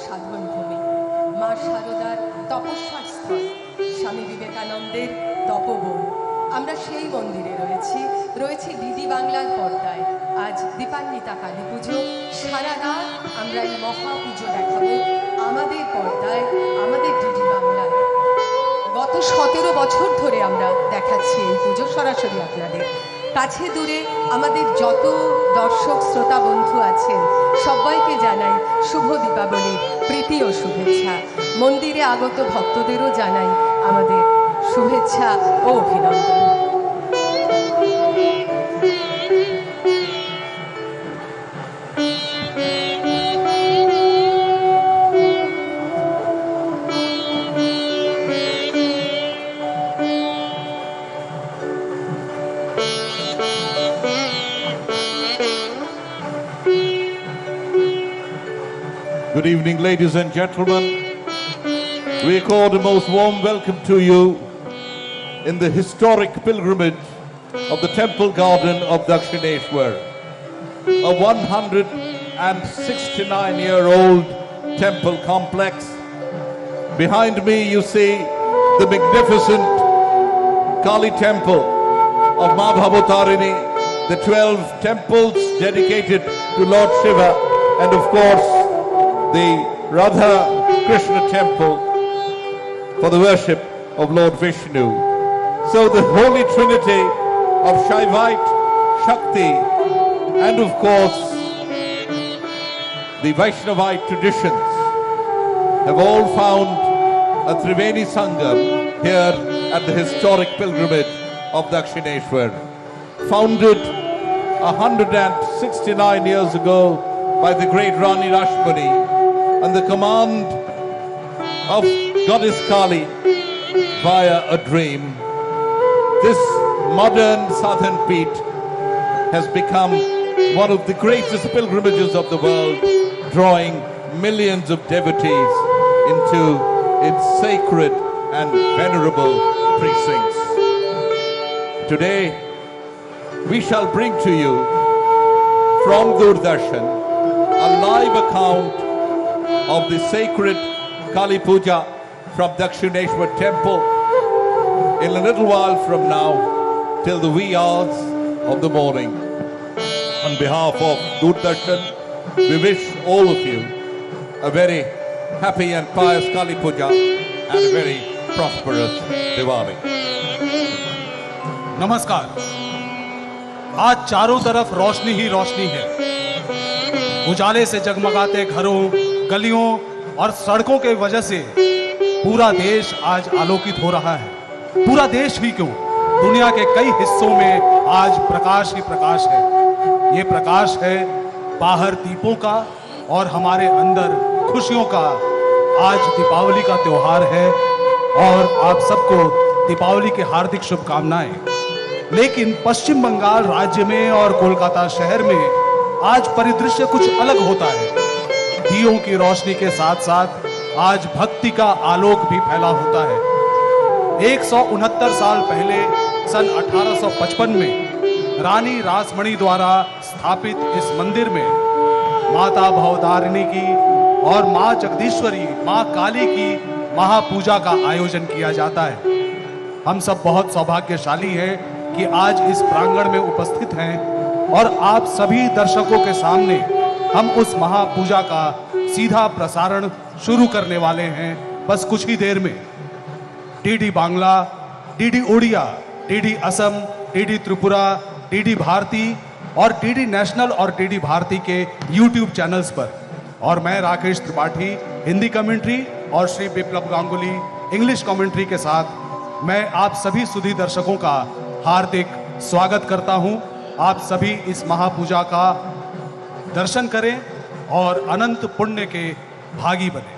সাধন ভূমি, মা শারদার তপস্যার স্থল, স্বামী বিবেকানন্দের তপবন। আমরা সেই মন্দিরে রয়েছি ডিডি বাংলার পর্দায়। আজ দীপান্বিতা কালী পুজো, সারা রাত আমরা এই মহাপুজো দেখাবো আমাদের পর্দায়, আমাদের ডিডি বাংলায়। গত 17 বছর ধরে আমরা দেখাচ্ছি এই পুজো সরাসরি আপনাদের কাছে দূরে। আমাদের যত দর্শক শ্রোতা বন্ধু আছেন সবাইকে জানাই শুভ দীপাবলির প্রীতি ও শুভেচ্ছা। মন্দিরে আগত ভক্তদেরও জানাই আমাদের শুভেচ্ছা ও অভিনন্দন। Good evening, ladies and gentlemen. We accord a most warm welcome to you in the historic pilgrimage of the temple garden of Dakshineswar, a 169-year-old temple complex. Behind me you see the magnificent Kali temple of Maa Bhabatarini, the 12 temples dedicated to Lord Shiva, and of course the Radha Krishna temple for the worship of Lord Vishnu. So the holy trinity of Shaivite, Shakti, and of course the Vaishnavite traditions have all found a Triveni Sangam here at the historic pilgrimage of Dakshineswar. Founded 169 years ago by the great Rani Rashmani, and the command of Goddess Kali via a dream, this modern southern Peeth has become one of the greatest pilgrimages of the world, drawing millions of devotees into its sacred and venerable precincts. Today, we shall bring to you from Doordarshan a live account of the sacred Kali Puja from Dakshineswar temple in a little while from now till the wee hours of the morning. On behalf of Doordarshan, we wish all of you a very happy and pious Kali Puja and a very prosperous Diwali. नमस्कार। आज चारों तरफ रोशनी ही रोशनी है। उजाले से जगमगाते घरों, गलियों और सड़कों के वजह से पूरा देश आज आलोकित हो रहा है। पूरा देश ही क्यों, दुनिया के कई हिस्सों में आज प्रकाश ही प्रकाश है। ये प्रकाश है बाहर दीपों का और हमारे अंदर खुशियों का। आज दीपावली का त्योहार है और आप सबको दीपावली की हार्दिक शुभकामनाएं। लेकिन पश्चिम बंगाल राज्य में और कोलकाता शहर में आज परिदृश्य कुछ अलग होता है। दियों की रोशनी के साथ साथ आज भक्ति का आलोक भी फैला होता है। 169 साल पहले सन 1855 में रानी रासमणी द्वारा स्थापित इस मंदिर में माता भवतारिणी की और मां जगदीश्वरी, मां काली की महापूजा का आयोजन किया जाता है। हम सब बहुत सौभाग्यशाली हैं कि आज इस प्रांगण में उपस्थित हैं और आप सभी दर्शकों के सामने हम उस महापूजा का सीधा प्रसारण शुरू करने वाले हैं बस कुछ ही देर में। DD Bangla, DD Odia, DD Assam, DD Tripura, DD Bharati और डीडी नेशनल और डीडी भारती के यूट्यूब चैनल्स पर, और मैं राकेश त्रिपाठी हिंदी कमेंट्री और श्री विप्लव गांगुली इंग्लिश कमेंट्री के साथ मैं आप सभी सुधी दर्शकों का हार्दिक स्वागत करता हूं। आप सभी इस महापूजा का दर्शन करें और अनंत पुण्य के भागी बने।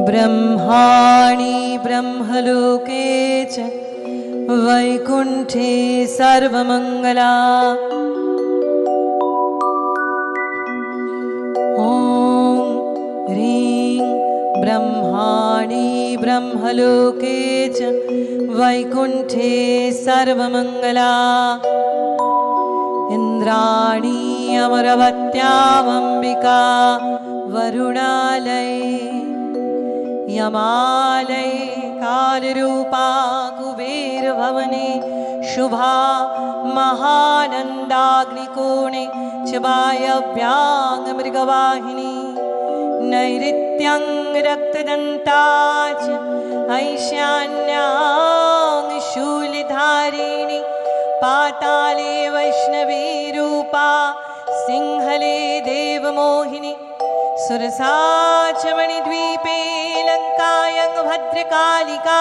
ब्रह्माणि ब्रह्मलोके च वैकुण्ठे सर्वमङ्गला ॐ ह्रीं ब्रह्माणि ब्रह्मलोके च वैकुण्ठे सर्वमङ्गला इन्द्राणी अमरवत्यामम्बिका वरुणालये यमालये कालरूपा कुबेरभवने शुभा महानन्दाग्निकोणे च वायव्यां मृगवाहिनी नैऋत्यां रक्तदन्ता च ऐशान्यां शूलधारिणी पाताले वैष्णवी रूपा सिंहले देवमोहिनी सुरसा च मणिद्वीपे लङ्कायां भद्रकालिका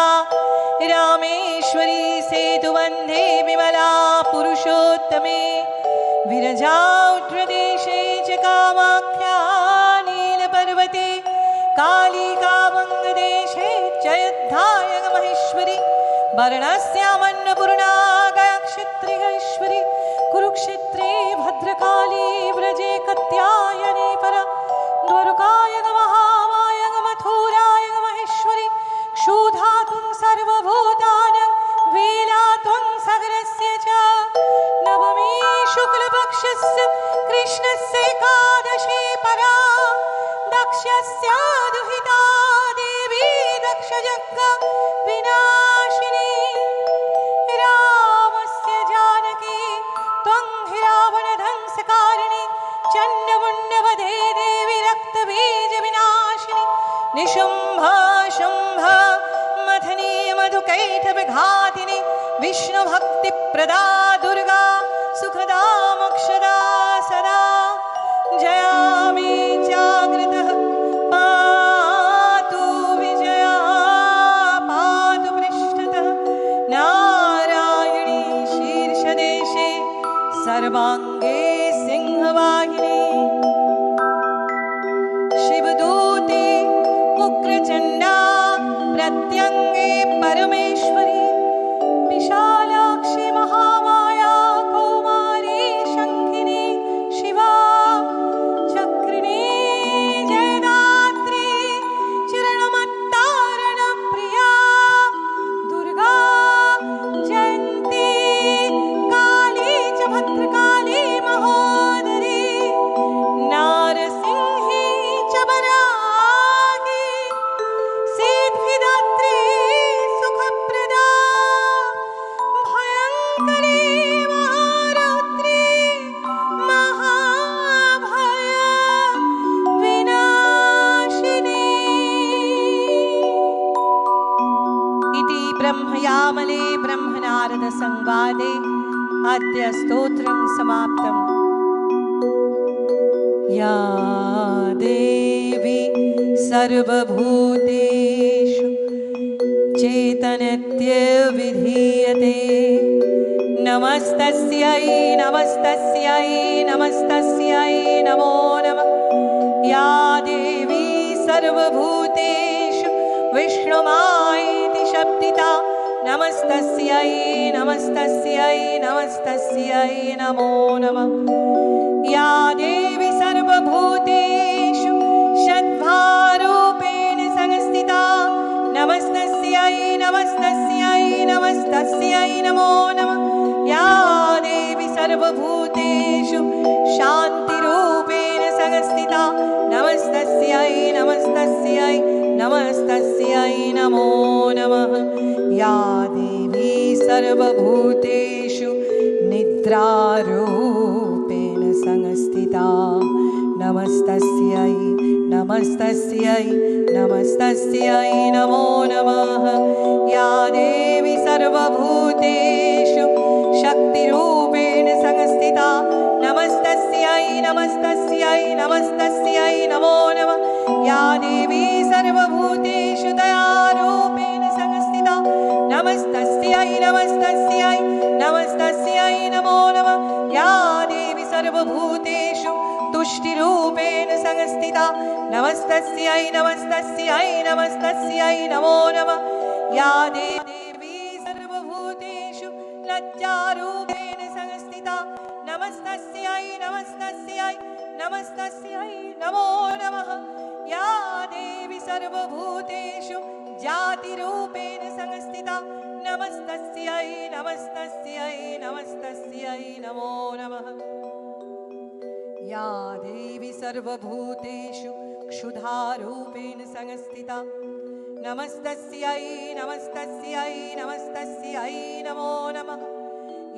रामेश्वरी सेतुबन्धे विमला पुरुषोत्तमे विरजाउड्रदेशे च कामाख्या नीलपर्वते कालिका वङ्गदेशे च अयोध्यायां महेश्वरी वाराणस्यामन्नपूर्णा गयाक्षेत्रिगेश्वरी कुरुक्षेत्रे भद्रकाली व्रजे कत्यायने परा द्वारकायां महामायां मथुरायां महेश्वरी क्षुधातुं सर्वभूतानां वेलात्वं सागरस्य च नवमी शुक्लपक्षस्य कृष्णस्य एकादशी परा दक्षस्य दुहिता देवी दक्षयज्ञ विनाशिनी रामस्य जानकी त्वं हि रावणध्वंसकारिणी चण्डमुण्डवधे देवी रक्तबीज विनाशिनी निशुम्भ शुम्भ मथनी मधुकैटभघातिनी विष्णुभक्तिप्रदा दुर्गा सुखदा मोक्षदा सदा जयामि जागृतः पातु विजया पातु पृष्ठतः नारायणी शीर्षदेशे सर्वाङ्गे सिंहवाहिनी शिवदूते उग्रचण्डा प्रत्यङ्गे परमेश्वरी विशालाक्षी महामाया कौमारी शङ्खिनी शिवा चक्रिणी जयदात्री चरणमत्तारणप्रिया दुर्गा जयन्ती काली च भद्रकाली महोदरी नारसिंही च वराही सिद्धिदात्री सुखप्रदा भयङ्करी महारौद्री महाभय विनाशिनी इति ब्रह्मयामले ब्रह्मनारद संवादे अद्य स्तोत्रं समाप्तम् या देवी सर्वभूतेषु चैतन्यविधीयते नमस्तस्यै नमस्तस्यै नमस्तस्यै नमो नमः या देवी सर्वभूतेषु विष्णुमायेति शब्दिता नमस्तस्यै नमस्तस्यै नमस्तस्यै नमो नमः या देवी सर्वभूतेषु षड्भारूपेण संस्थिता नमस्तस्यै नमस्तस्यै नमस्तस्यै नमो नमः या देवी सर्वभूतेषु शान्तिरूपेण संस्थिता नमस्तस्यै नमस्तस्यै नमस्तस्यै नमो नमः या देवी सर्वभूतेषु निद्रारूपेण संस्थिता नमस्तस्यै नमस्तस्यै नमस्तस्यै नमो नमः या देवी सर्वभूतेषु शक्तिरूपेण संस्थिता नमस्तस्यै नमस्तस्यै नमस्तस्यै नमो नमः या देवी सर्वभूतेषु दयारूपेण संस्थिता नमस्तस्यै नमस्तस्यै नमस्तस्यै नमो नमः या देवी सर्वभूतेषु तुष्टिरूपेण संस्थिता नमस्तस्यै नमस्तस्यै नमस्तस्यै नमो नमः या देवी सर्वभूतेषु लज्जारूपेण संस्थिता नमस्तस्यै नमस्तस्यै नमस्तस्यै नमो नमः या देवी सर्वभूतेषु जातिरूपेण संस्थिता नमस्तस्यै नमस्तस्यै नमस्तस्यै नमो नमः या देवी सर्वभूतेषु क्षुधारूपेण संस्थिता नमस्तस्यै नमस्तस्यै नमस्तस्यै नमो नमः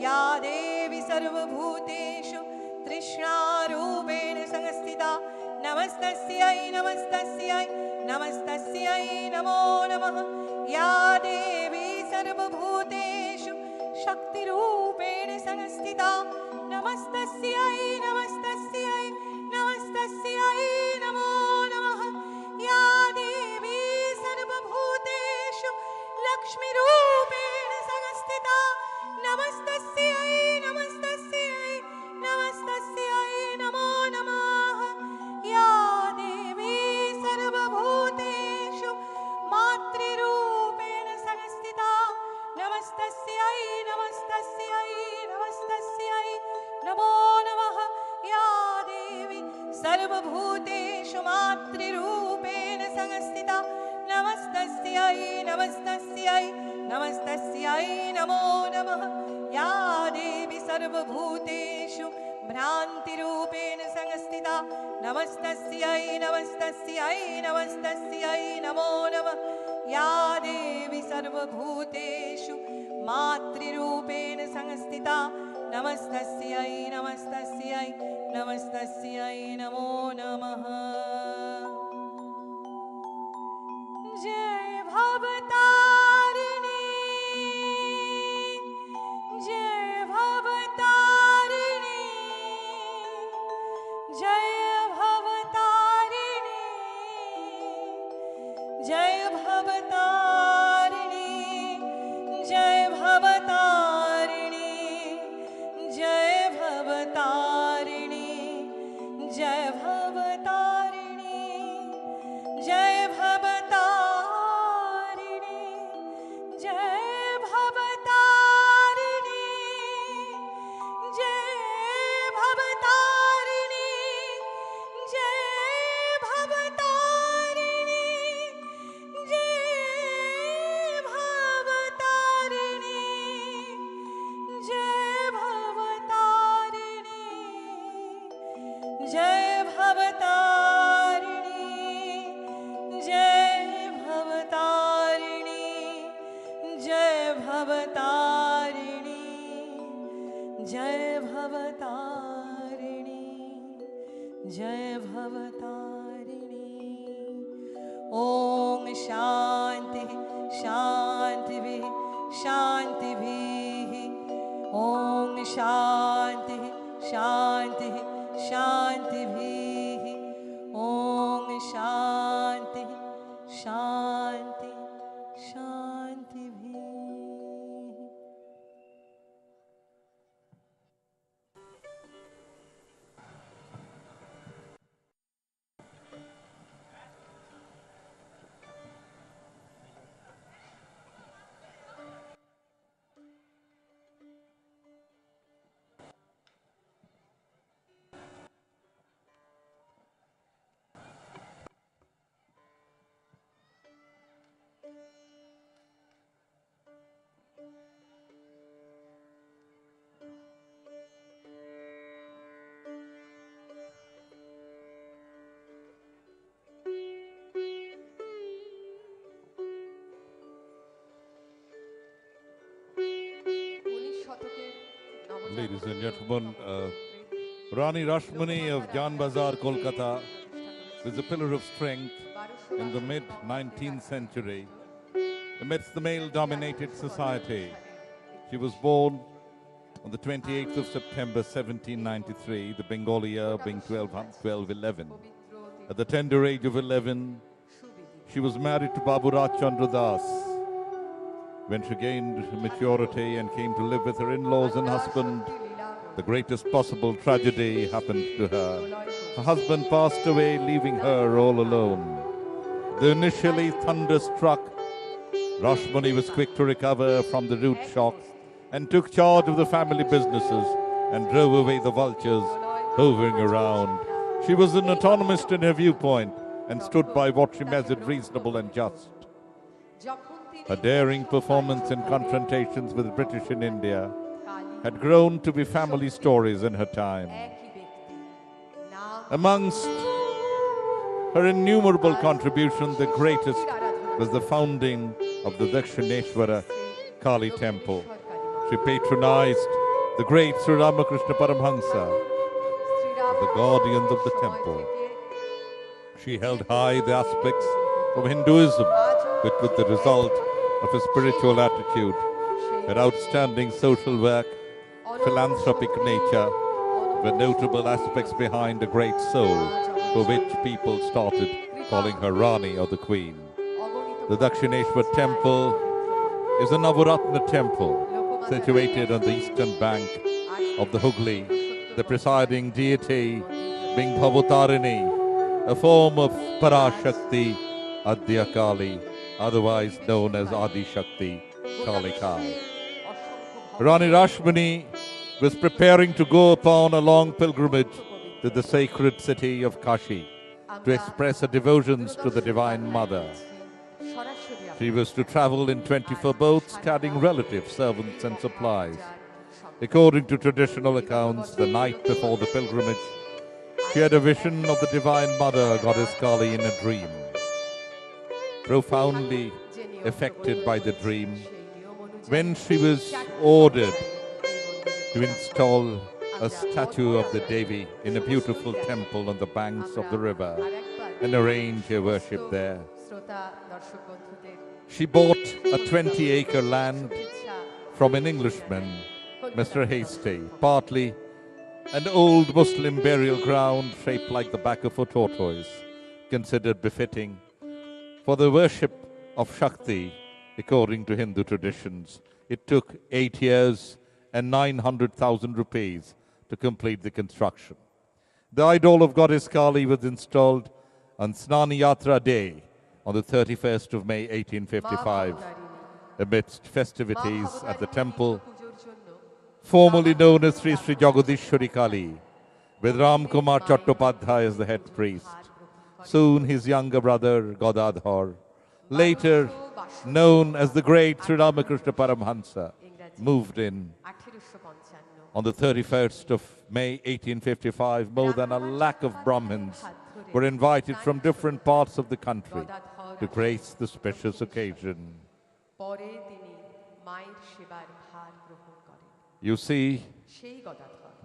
या देवी सर्वभूतेषु तृष्णारूपेण संस्थिता नमस्तस्यै नमस्तस्यै नमस्तस्यै नमो नमः या देवी सर्वभूतेषु शक्तिरूपेण संस्थिता नमस्तस्यै नमस्तस्यै नमस्तस्यै नमो नमः या देवी सर्वभूतेषु लक्ष्मीरूपेण संस्थिता नमस्तस्यै नमस्तस्यै नमस्तस्यै नमो नमः या देवी सर्वभूतेषु मातृरूपेण संस्थिता नमस्तस्यै नमस्तस्यै नमस्तस्यै नमो नमः या देवी सर्वभूतेषु मातृरूपेण संस्थिता नमस्तस्यै नमस्तस्यै नमस्तस्यै नमो नमः या देवी सर्वभूतेषु भ्रान्तिरूपेण संस्थिता नमस्तस्यै नमस्तस्यै नमस्तस्यै नमो नमः या देवी सर्वभूतेषु मातृरूपेण संस्थिता नमस्तस्यै नमस्तस्यै नमस्तस्यै नमो नमः जय भवतारिणी जय भवतारिणी जय भवतारिणी जय भवतारिणी जय भवतारिणी जय भवतारिणी जय भवतारिणी जय भवतारिणी जय भवतारिणी जय भवतारिणी जय भवतारिणी जय भवतारिणी जय भवतारिणी जय भवतारिणी जय भवतारिणी जय भवतारिणी जय भवतारिणी जय भवतारिणी ॐ शान्तिः शान्तिः शान्तिभिः ॐ शान्तिः शान्तिः शान्तिभिः ॐ शान्तिः शान्ति शान्तिभिः Ladies and gentlemen, Rani Rashmani of Jan Bazar, Kolkata, is a pillar of strength in the mid-19th century amidst the male-dominated society. She was born on the 28th of September 1793, the Bengali year being 1211. At the tender age of 11, she was married to Babu Raj Chandra Das. When she gained maturity and came to live with her in-laws and husband, the greatest possible tragedy happened to her. Her husband passed away, leaving her all alone. Though initially thunderstruck, Rashmani was quick to recover from the rude shock and took charge of the family businesses and drove away the vultures hovering around. She was an autonomist in her viewpoint and stood by what she measured reasonable and just. Her daring performance in confrontations with British in India had grown to be family stories in her time. Amongst her innumerable contributions, the greatest was the founding of the Dakshineswar Kali temple. She patronized the great Sri Ramakrishna Paramhansa, the guardians of the temple. She held high the aspects of Hinduism, which was the result of a spiritual attitude. Her outstanding social work, philanthropic nature, were notable aspects behind a great soul, for which people started calling her Rani or the Queen. The Dakshineswar temple is a Navaratna temple situated on the eastern bank of the Hooghly, the presiding deity being Bhabatarini, a form of Parashakti Adya Kali, otherwise known as Adi Shakti Kalika. Rani Rashmani was preparing to go upon a long pilgrimage to the sacred city of Kashi to express her devotions to the Divine Mother. She was to travel in 24 boats carrying relatives, servants and supplies. According to traditional accounts, the night before the pilgrimage, she had a vision of the Divine Mother, Goddess Kali, in a dream. Profoundly affected by the dream, when she was ordered to install a statue of the Devi in a beautiful temple on the banks of the river and arrange her worship there, she bought a 20-acre land from an Englishman, Mr. Hasty, partly an old Muslim burial ground shaped like the back of a tortoise, considered befitting for the worship of Shakti according to Hindu traditions. It took 8 years and 900,000 rupees to complete the construction. The idol of Goddess Kali was installed on Snani Yatra Day on the 31st of May 1855, amidst festivities at the temple, formerly known as Sri Sri Jagadishwari Kali, with Ram Kumar Chattopadhyay as the head priest. Soon his younger brother, Godadhar, later known as the great Sri Ramakrishna Paramhansa, moved in. On the 31st of May 1855, more than 1 lakh of Brahmins were invited from different parts of the country to grace the specious occasion. You see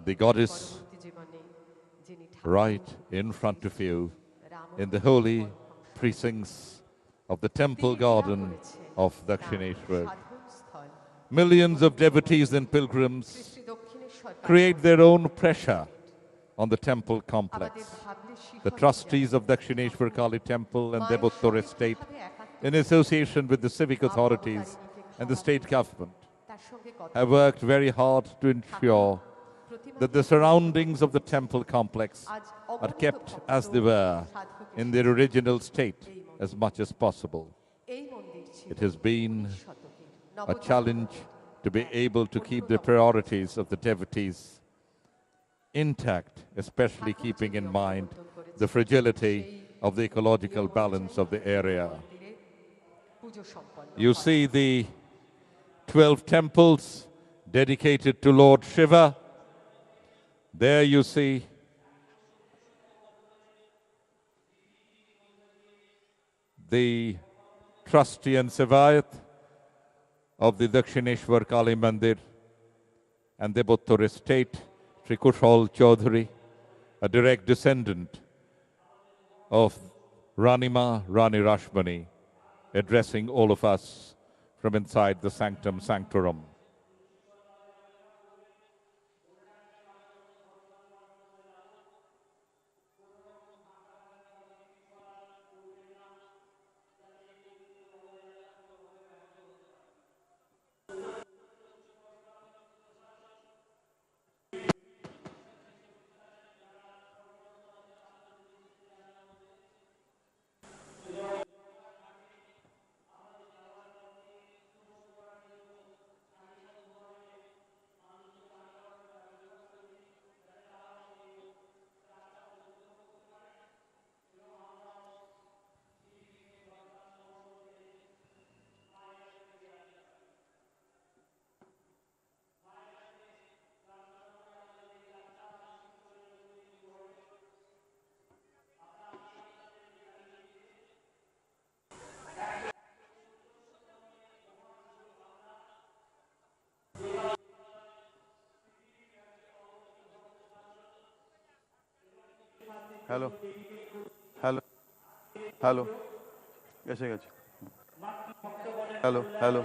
the goddess right in front of you in the holy precincts of the temple garden of Dakshineswar. Millions of devotees and pilgrims create their own pressure on the temple complex. The trustees of Dakshineswar Kali Temple and Debottor Estate, in association with the civic authorities and the state government, have worked very hard to ensure that the surroundings of the temple complex are kept as they were in their original state as much as possible. It has been a challenge to be able to keep the priorities of the devotees intact, especially keeping in mind the fragility of the ecological balance of the area. You see the 12 temples dedicated to Lord Shiva. There you see the trustee and Sevayat of the Dakshineswar Kali Mandir and the Debottor Estate, Sri Kushal Chaudhary, a direct descendant of Ranima Rani Rashmani, addressing all of us from inside the Sanctum Sanctorum. Hello hello hello कैसे गए hello hello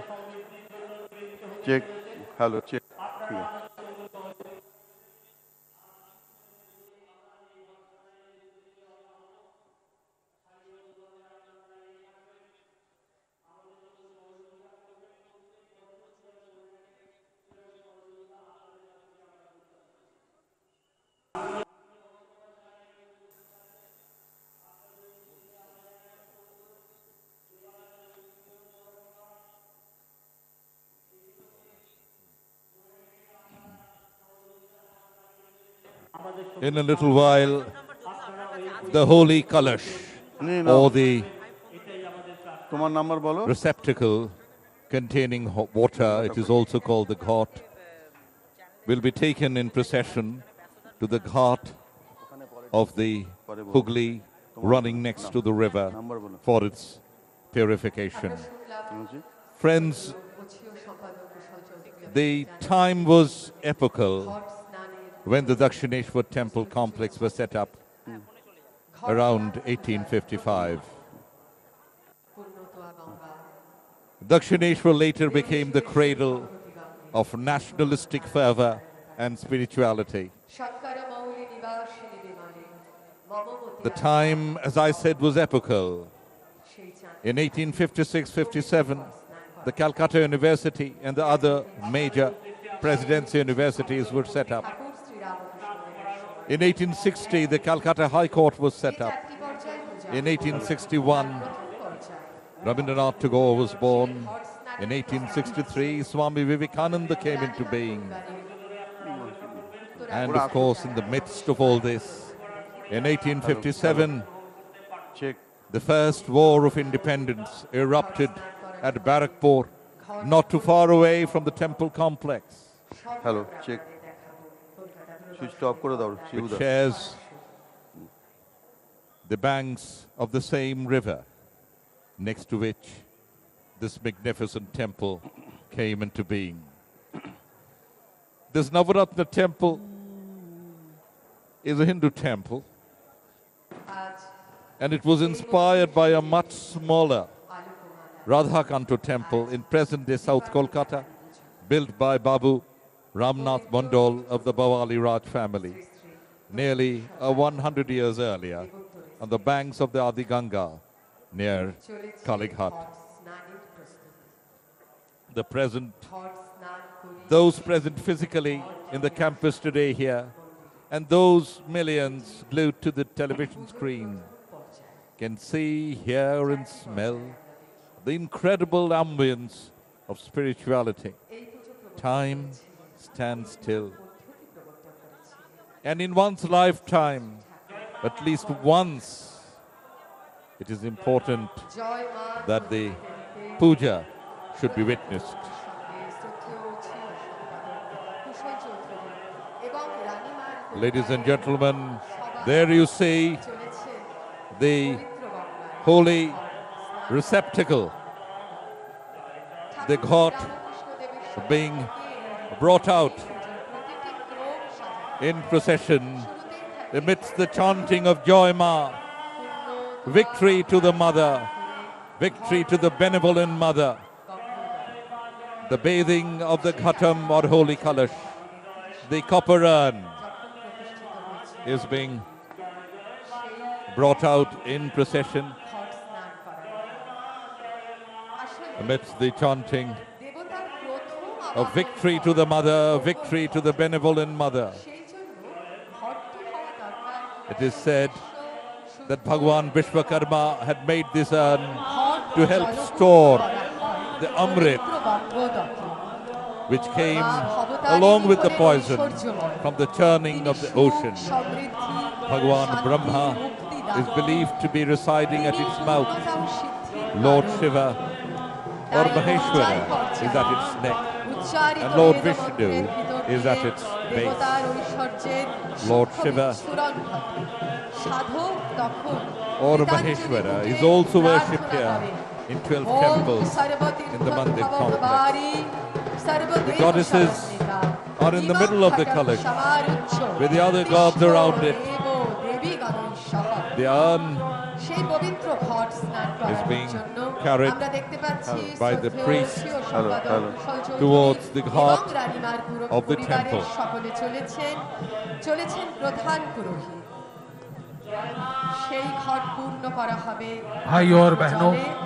check hello check ठीक है In a little while, the holy kalash, नहीं ना or the तुम्हारा number बोलो receptacle containing water, it is also called the ghat, will be taken in procession to the ghat of the Hooghly running next to the river for its purification. Friends, the time was epochal when the Dakshineswar temple complex was set up around 1855. Dakshineswar later became the cradle of nationalistic fervor and spirituality. The time, as I said, was epochal. In 1856-57, the Calcutta University and the other major presidency universities were set up. In 1860, the Calcutta High Court was set up. In 1861, Rabindranath Tagore was born. In 1863, Swami Vivekananda came into being. And of course, in the midst of all this, in 1857, the first war of independence erupted at Barakpur, not too far away from the temple complex. Hello check switch off कर दो Which shares the banks of the same river, next to which this magnificent temple came into being. This Navaratna temple is a Hindu temple, and it was inspired by a much smaller Radhakanto temple in present-day South Kolkata, built by Babu Ramnath Mondal of the Bawali Raj family, nearly 100 years earlier, on the banks of the Adi Ganga near Kalighat. Those present physically in the campus today here, and those millions glued to the television screen, can see, hear, and smell the incredible ambience of spirituality. Time stands still. And in one's lifetime, at least once, it is important that the puja should be witnessed. Ladies and gentlemen, there you see the holy receptacle, the ghat being brought out in procession amidst the chanting of Joy Ma, victory to the Mother, victory to the benevolent Mother. The bathing of the ghatam or holy kalash, the copper urn, is being brought out in procession amidst the chanting of victory to the Mother, victory to the benevolent Mother. It is said that Bhagwan Vishwakarma had made this urn to help store the Amrit, which came along with the poison from the churning of the ocean. Bhagwan Brahma is believed to be residing at its mouth. Lord Shiva or Maheshwara is at its neck. And Lord Vishnu is at its base. Lord Shiva or Maheshwara is also worshipped here in 12 temples in the Mandir complex. The goddesses are in the middle of the kalash with the other gods around it. The urn সেই পবিত্র ঘট স্নান is being করার জন্য carried আমরা দেখতে পাচ্ছি by the শ্রদ্ধেয় priest শ্রী সম্পাদক সহচৌধুরী towards the heart এবং রানীমার of the পরিবারের temple. সকলে চলেছেন প্রধান পুরোহিত। সেই ঘট পূর্ণ করা হবে। भाइयों और बहनों, জলে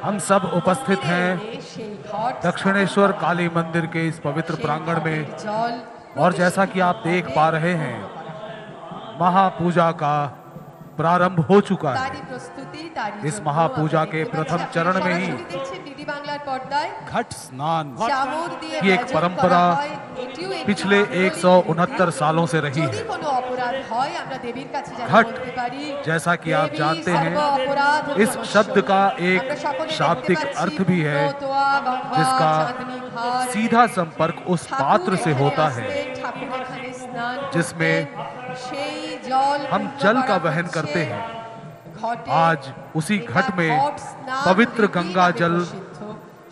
हम सब उपस्थित हैं সেই ঘট दक्षिणेश्वर काली मंदिर के इस पवित्र प्रांगण में, জল और जैसा कि आप देख पा रहे हैं, महापूजा का प्रारंभ हो चुका है। তারই প্রস্তুতি, তারই इस জন্য महापूजा আমরা के দেখতে प्रथम পাচ্ছি, चरण में আপনারা ही সরাসরি দেখছেন ডিডি বাংলার পর্দায় घट स्नान চামর দিয়ে की एक ব্যজন परंपरा করা হয়। এটিও একটি पिछले মাঙ্গলিক 169 রীতি। सालों से रही যদি है। কোনো অপরাধ হয় আমরা দেবীর কাছে যেন घट, বলতে পারি, जैसा कि आप দেবী जानते हैं, সর্ব অপরাধ इस ক্ষমস্ব। शब्द का एक আমরা সকলে দেখতে शाब्दिक পাচ্ছি अर्थ भी है, পুণ্যতোয়া, গঙ্গা, जिसका চাঁদনী ঘাট। सीधा संपर्क उस पात्र ঠাকুর से এখানে होता আসতেন, है ঠাকুর এখানে স্নান जिसमें করতেন, সেই জল हम পূর্ণ जल করা का वहन হচ্ছে करते हैं। ঘটে। आज उसी এটা घट में ঘট স্নান पवित्र রীতি गंगा নামে जल প্রসিদ্ধ।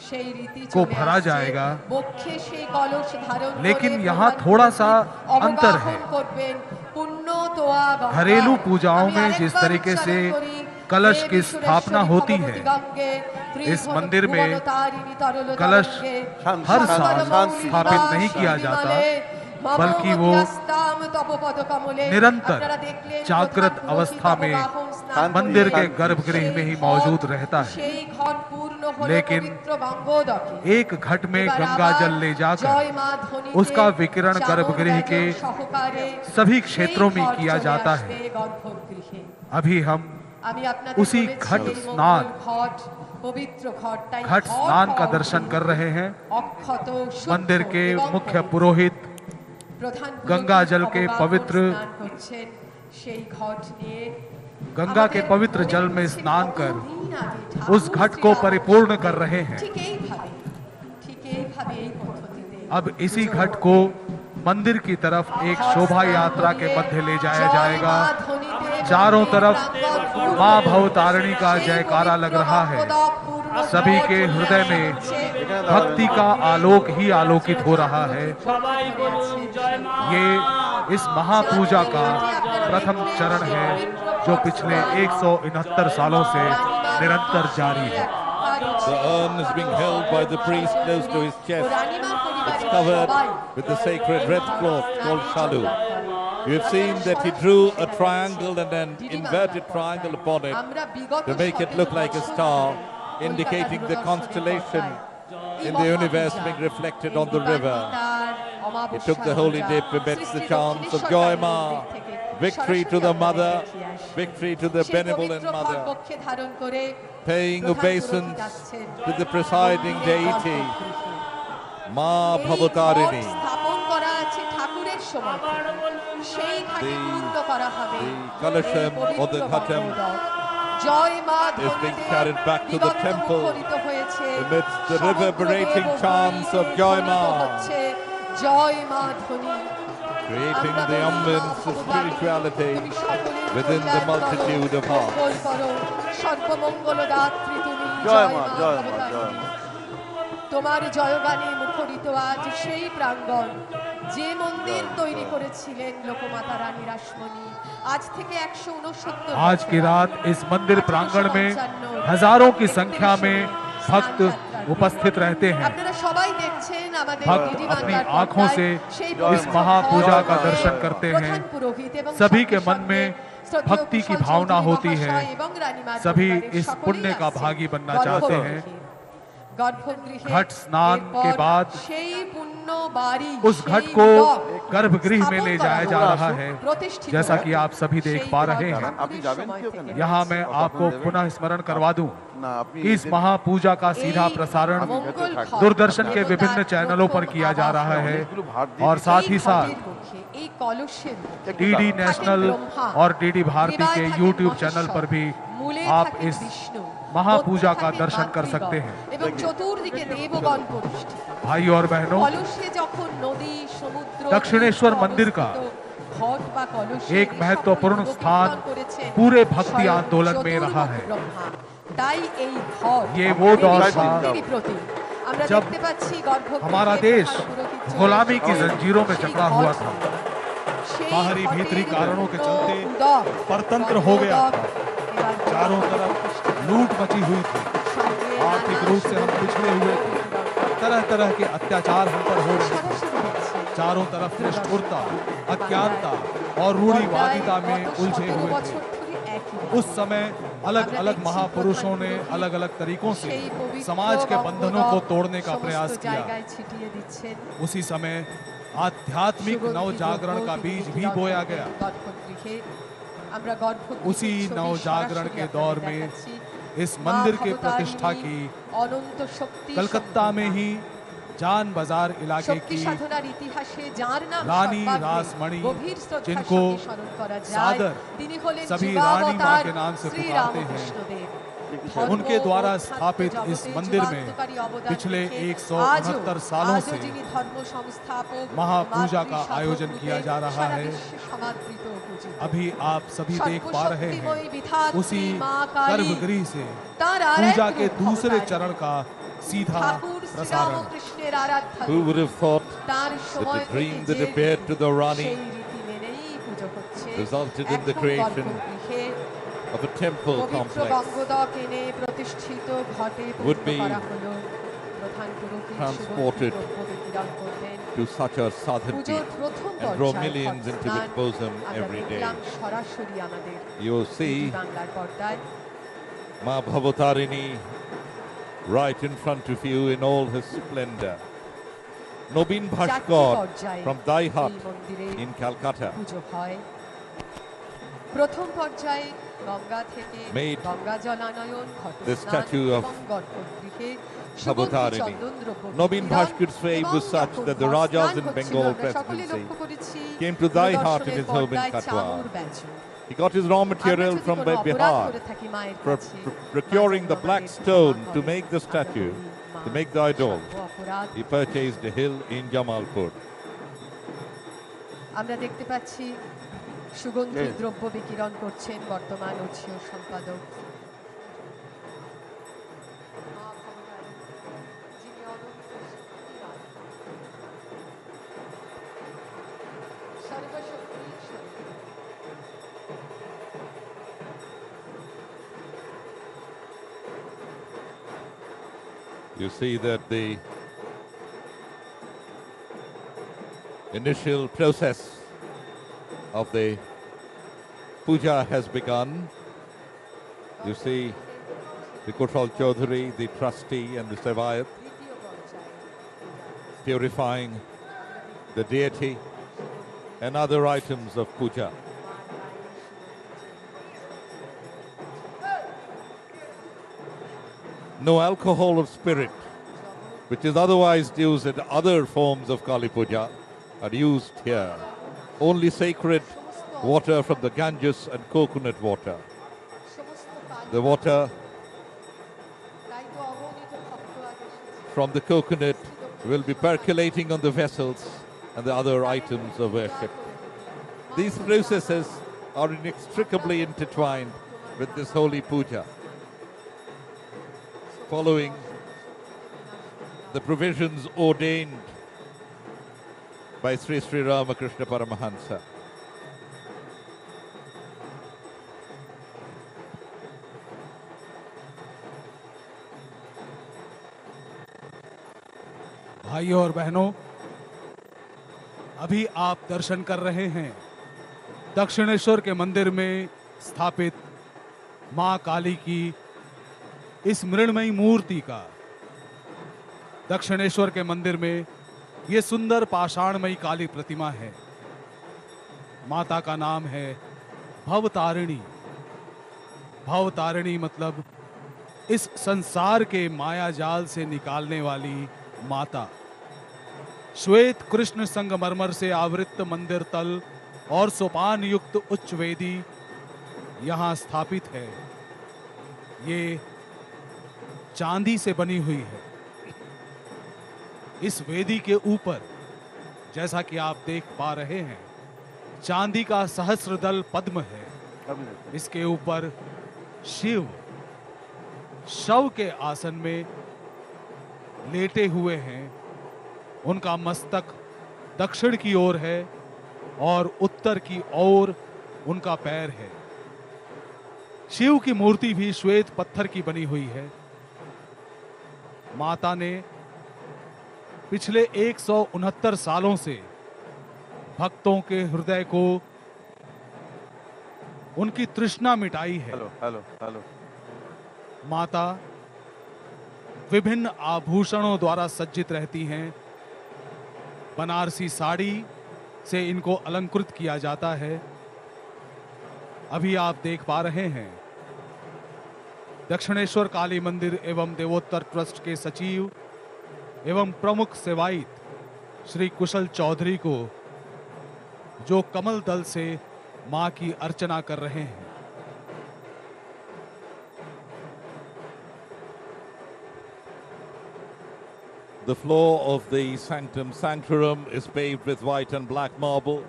সেই রীতি को চলে भरा আসছে। जाएगा। বক্ষে সেই কলস ধারণ लेकिन করে यहाँ প্রধান थोड़ा सा পুরোহিত अंतर है। অবগাহন করবেন পুণ্যতোয়া গঙ্গা। घरेलू पूजाओं আমি में আরেকবার जिस तरीके से উচ্চারণ করি, कलश की देवी स्थापना सुरेश्वरी होती भगवती है, गंगे, इस त्रिभुवन मंदिर में भुवनतारिणी तरल कलश तरंगे, हर सकल साल मौली स्थापित निवास नहीं किया जाता, विमले, बल्कि वो ममोमध्यास्ताम तपोपद कमले। निरंतर আপনারা দেখলেন जागृत প্রধান अवस्था में পুরোহিত স্নান मंदिर के করলেন। गर्भगृह में ही मौजूद रहता है। সেই ঘট পূর্ণ হলো लेकिन পবিত্র গঙ্গোদকে। एक घट में এবার गंगा আবার जल ले জয় जाकर মা ধ্বনিতে उसका विकिरण চামর गर्भगृह के ব্যজন সহকারে सभी সেই क्षेत्रों में ঘট किया চলে जाता है। আসবে গর্ভগৃহে। अभी हम আমি আপনাদের उसी বলেছি, घट এই মঙ্গল स्नान, ঘট পবিত্র ঘট, তাই घट ঘট स्नान का হওয়া दर्शन উচিত। कर रहे हैं। অক্ষত শুদ্ধ मंदिर के এবং मुख्य পবিত্র। पुरोहित প্রধান गंगा পুরোহিত जल के অবগাহন पवित्र স্নান করছেন সেই ঘট নিয়ে। गंगा के আমাদের पवित्र মনে जल में হচ্ছে स्नान कर কতদিন আগে उस ঠাকুর घट को শ্রীরাম परिपूर्ण कर रहे हैं। ঠিক এইভাবে এই পদ্ধতিতে अब इसी घट को मंदिर की तरफ एक शोभा यात्रा के मध्य ले जाया जाएगा। चारों तरफ माँ भवतारिणी का जयकारा लग रहा है। सभी के हृदय में भक्ति का आलोक ही आलोकित हो रहा है। ये इस महापूजा का प्रथम चरण है जो पिछले 169 सालों से निरंतर जारी है। The urn is being held by the priest close to his chest. It's covered with the sacred red cloth called shalu. You have seen that he drew a triangle and an inverted triangle upon it to make it look like a star, indicating the constellation in the universe being reflected on the river. He took the holy dip amidst the chants of Joy Ma, victory to the mother, victory to the benevolent mother, paying obeisance to the presiding deity, Maa Bhabatarini. The Kalasham or the Ghatam is being carried back to the temple amidst the reverberating chants of Joy Ma, creating the ambience of spirituality within the multitude of hearts. জয় মা জয় মা জয় মা। তোমার জয়গানে মুখরিত আজ সেই প্রাঙ্গণ যে মন্দির তৈরি করেছিলেন লোকমাতা রানী রাসমণি। आज থেকে 169 आज की रात इस मंदिर प्रांगण में हजारों की संख्या में भक्त उपस्थित रहते हैं। আপনারা সবাই দেখছেন আমাদের भक्त ডিডি अपनी বাংলার आंखों से পর্দায় इस महापूजा का दर्शन करते हैं। প্রধান পুরোহিত এবং सभी के সঙ্গে मन में শ্রদ্ধেয় भक्ति की কুশল भावना চৌধুরী होती है। মহাশয় এবং রানীমার सभी পরিবারের इस সকলেই पुण्य का আসছেন। भागी बनना গর্ভগৃহে। चाहते हैं। গর্ভগৃহে घट स्नान এরপর के बाद সেই পুণ্য বাড়ি उस घट को गर्भगृह में ले जाया जा रहा है। जैसा कि आप सभी देख पा रहे हैं, আপনি যাবেন কি ওখানে? यहाँ मैं आपको पुनः स्मरण करवा दूं না আপনি कि इस महापूजा का सीधा प्रसारण दूरदर्शन के विभिन्न चैनलों पर किया जा रहा है और साथ ही साथ डीडी नेशनल और डीडी भारती के यूट्यूब चैनल पर भी आप इस महापूजा का दर्शन कर सकते हैं। এবং চতুর্দিকে দেবগণ পুরুষ্টি। भाइयों और बहनों, কলসে যখন নদী সমুদ্র दक्षिणेश्वर मंदिर का ঘট বা কলসে एक महत्वपूर्ण সকল स्थान দেবগণ করেছেন पूरे भक्ति স্বয়ং आंदोलन में रहा है। চতুর্ব্রহ্মা। তাই এই ঘট ये वो दौर দেবী था শক্তিরই প্রতীক। আমরা जब দেখতে পাচ্ছি গর্ভগৃহে हमारा देश প্রধান পুরোহিত চলে गुलामी की এসেছেন। जंजीरों में সেই जकड़ा ঘট हुआ था। সেই बाहरी भीतरी कारणों के चलते परतंत्र हो गया था। चारों तरफ लूट मची हुई थी। आर्थिक रूप से हम पिछड़े हुए थे। तरह तरह के अत्याचार हम पर हो रहे थे। चारों तरफ निष्ठुरता, अज्ञानता और रूढ़िवादिता में उलझे हुए थे। उस समय अलग अलग महापुरुषों ने अलग अलग तरीकों से समाज के बंधनों को तोड़ने का प्रयास किया। उसी समय आध्यात्मिक नव जागरण का बीज भी बोया गया। उसी नव जागरण के दौर में इस मंदिर के प्रतिष्ठा की कलकत्ता में ही जान बाजार इलाके की रानी रासमणि, जिनको सादर सभी रानी माँ के नाम से पुकारते हैं, उनके द्वारा स्थापित इस मंदिर में पिछले 169 सालों से महापूजा का आयोजन किया जा रहा है। अभी आप सभी देख पा रहे हैं उसी गर्भगृह से पूजा के दूसरे चरण का सीधा प्रसारण। Who would have thought that the dream that appeared to the Rani resulted in the creation of a temple complex would be transported to such a southern peak and draw millions into its bosom every day. You see Maa Bhabatarini right in front of you in all her splendor. Nobin Bhaskar from Dai Hut in Calcutta made the statue of Bhabatarini. Nobin Bhaskar's fame was such that the Rajas in Bengal presidency came to Dai Hut in his home in Katwa. He got his raw material from Bihar, procuring the black stone to make the statue, to make the idol. He purchased a hill in Jamalpur. আমরা দেখতে পাচ্ছি সুগন্ধি দ্রব্য বিকিরণ করছেন বর্তমান উৎসীয় সম্পাদক You see that the initial process of the puja has begun. You see the Kothal Chaudhary, the trustee and the Sevayat purifying the deity and other items of puja. No alcohol or spirit, which is otherwise used in other forms of Kali Puja, are used here. Only sacred water from the Ganges and coconut water. The water from the coconut will be percolating on the vessels and the other items of worship. These processes are inextricably intertwined with this holy puja, following the provisions ordained by Sri Sri Ramakrishna Paramahansa. भाइयों और बहनों, अभी आप दर्शन कर रहे हैं दक्षिणेश्वर के मंदिर में स्थापित मां काली की इस मृण्मयी मूर्ति का। दक्षिणेश्वर के मंदिर में ये सुंदर पाषाणमयी काली प्रतिमा है। माता का नाम है भवतारिणी। भवतारिणी मतलब इस संसार के माया जाल से निकालने वाली माता। श्वेत कृष्ण संगमरमर से आवृत मंदिर तल और सोपान युक्त उच्च वेदी यहां स्थापित है। ये चांदी से बनी हुई है। इस वेदी के ऊपर, जैसा कि आप देख पा रहे हैं, चांदी का सहस्रदल पद्म है। इसके ऊपर शिव शव के आसन में लेटे हुए हैं। उनका मस्तक दक्षिण की ओर है और उत्तर की ओर उनका पैर है। शिव की मूर्ति भी श्वेत पत्थर की बनी हुई है। माता ने पिछले 169 सालों से भक्तों के हृदय को उनकी तृष्णा मिटाई है। Hello hello hello. माता विभिन्न आभूषणों द्वारा सज्जित रहती हैं। बनारसी साड़ी से इनको अलंकृत किया जाता है। अभी आप देख पा रहे हैं दक्षिणेश्वर काली मंदिर एवं देवोत्तर ट्रस्ट के सचिव एवं प्रमुख सेवायत श्री कुशल चौधरी को, जो कमल दल से मां की अर्चना कर रहे हैं। The floor of the sanctum sanctorum is paved with white and black marble.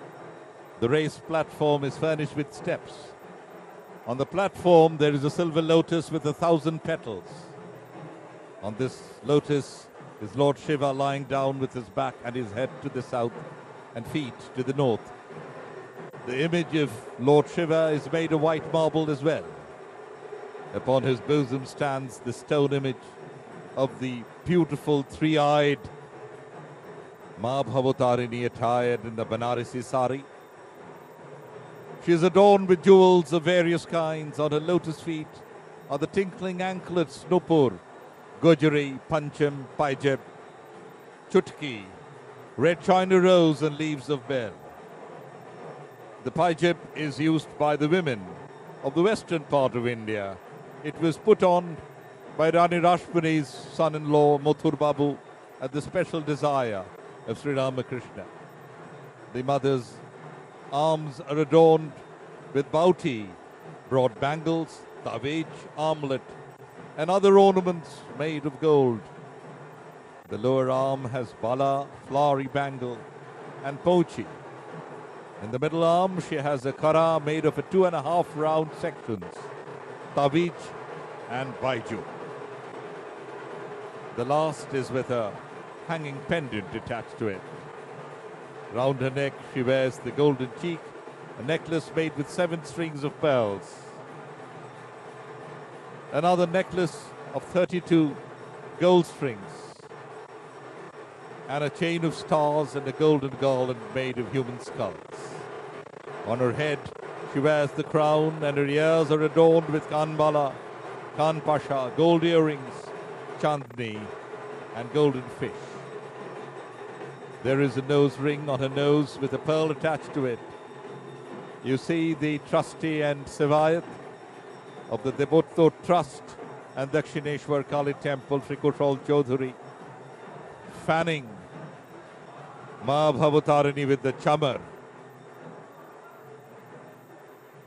The raised platform is furnished with steps. On the platform, there is a silver lotus with 1,000 petals. On this lotus is Lord Shiva lying down with his back and his head to the south and feet to the north. The image of Lord Shiva is made of white marble as well. Upon his bosom stands the stone image of the beautiful three-eyed Maa Bhabatarini attired in the Banarasi sari. She is adorned with jewels of various kinds. On her lotus feet are the tinkling anklets Nupur, Gujari, Pancham, Paijab, Chutki, red china rose and leaves of bell. The Paijab is used by the women of the western part of India. It was put on by Rani Rashmani's son-in-law Mathur Babu at the special desire of Sri Ramakrishna. The mother's arms are adorned with bauti, broad bangles, tavij, armlet, and other ornaments made of gold. The lower arm has bala, flowery bangle, and pochi. In the middle arm, she has a kara made of 2.5 round sections, tavij and baiju. The last is with a hanging pendant attached to it. Round her neck, she wears the golden cheek, a necklace made with 7 strings of pearls. Another necklace of 32 gold strings, and a chain of stars and a golden garland made of human skulls. On her head, she wears the crown, and her ears are adorned with kanbala, kanpasha, gold earrings, chandni, and golden fish. There is a nose ring on her nose with a pearl attached to it. You see the trustee and Sevayat of the Debotto Trust and Dakshineswar Kali Temple, Sri Kushal Chaudhary, fanning Maa Bhabatarini with the chamar,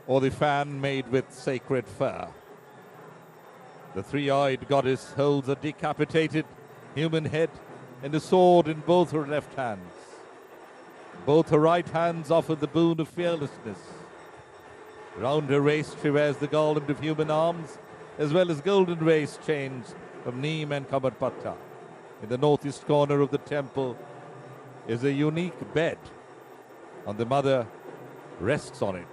or the fan made with sacred fur. The three-eyed goddess holds a decapitated human head and a sword in both her left hands. Both her right hands offer the boon of fearlessness. Round her waist she wears the garland of human arms, as well as golden waist chains from neem and kamarpatta. In the northeast corner of the temple is a unique bed, and the mother rests on it.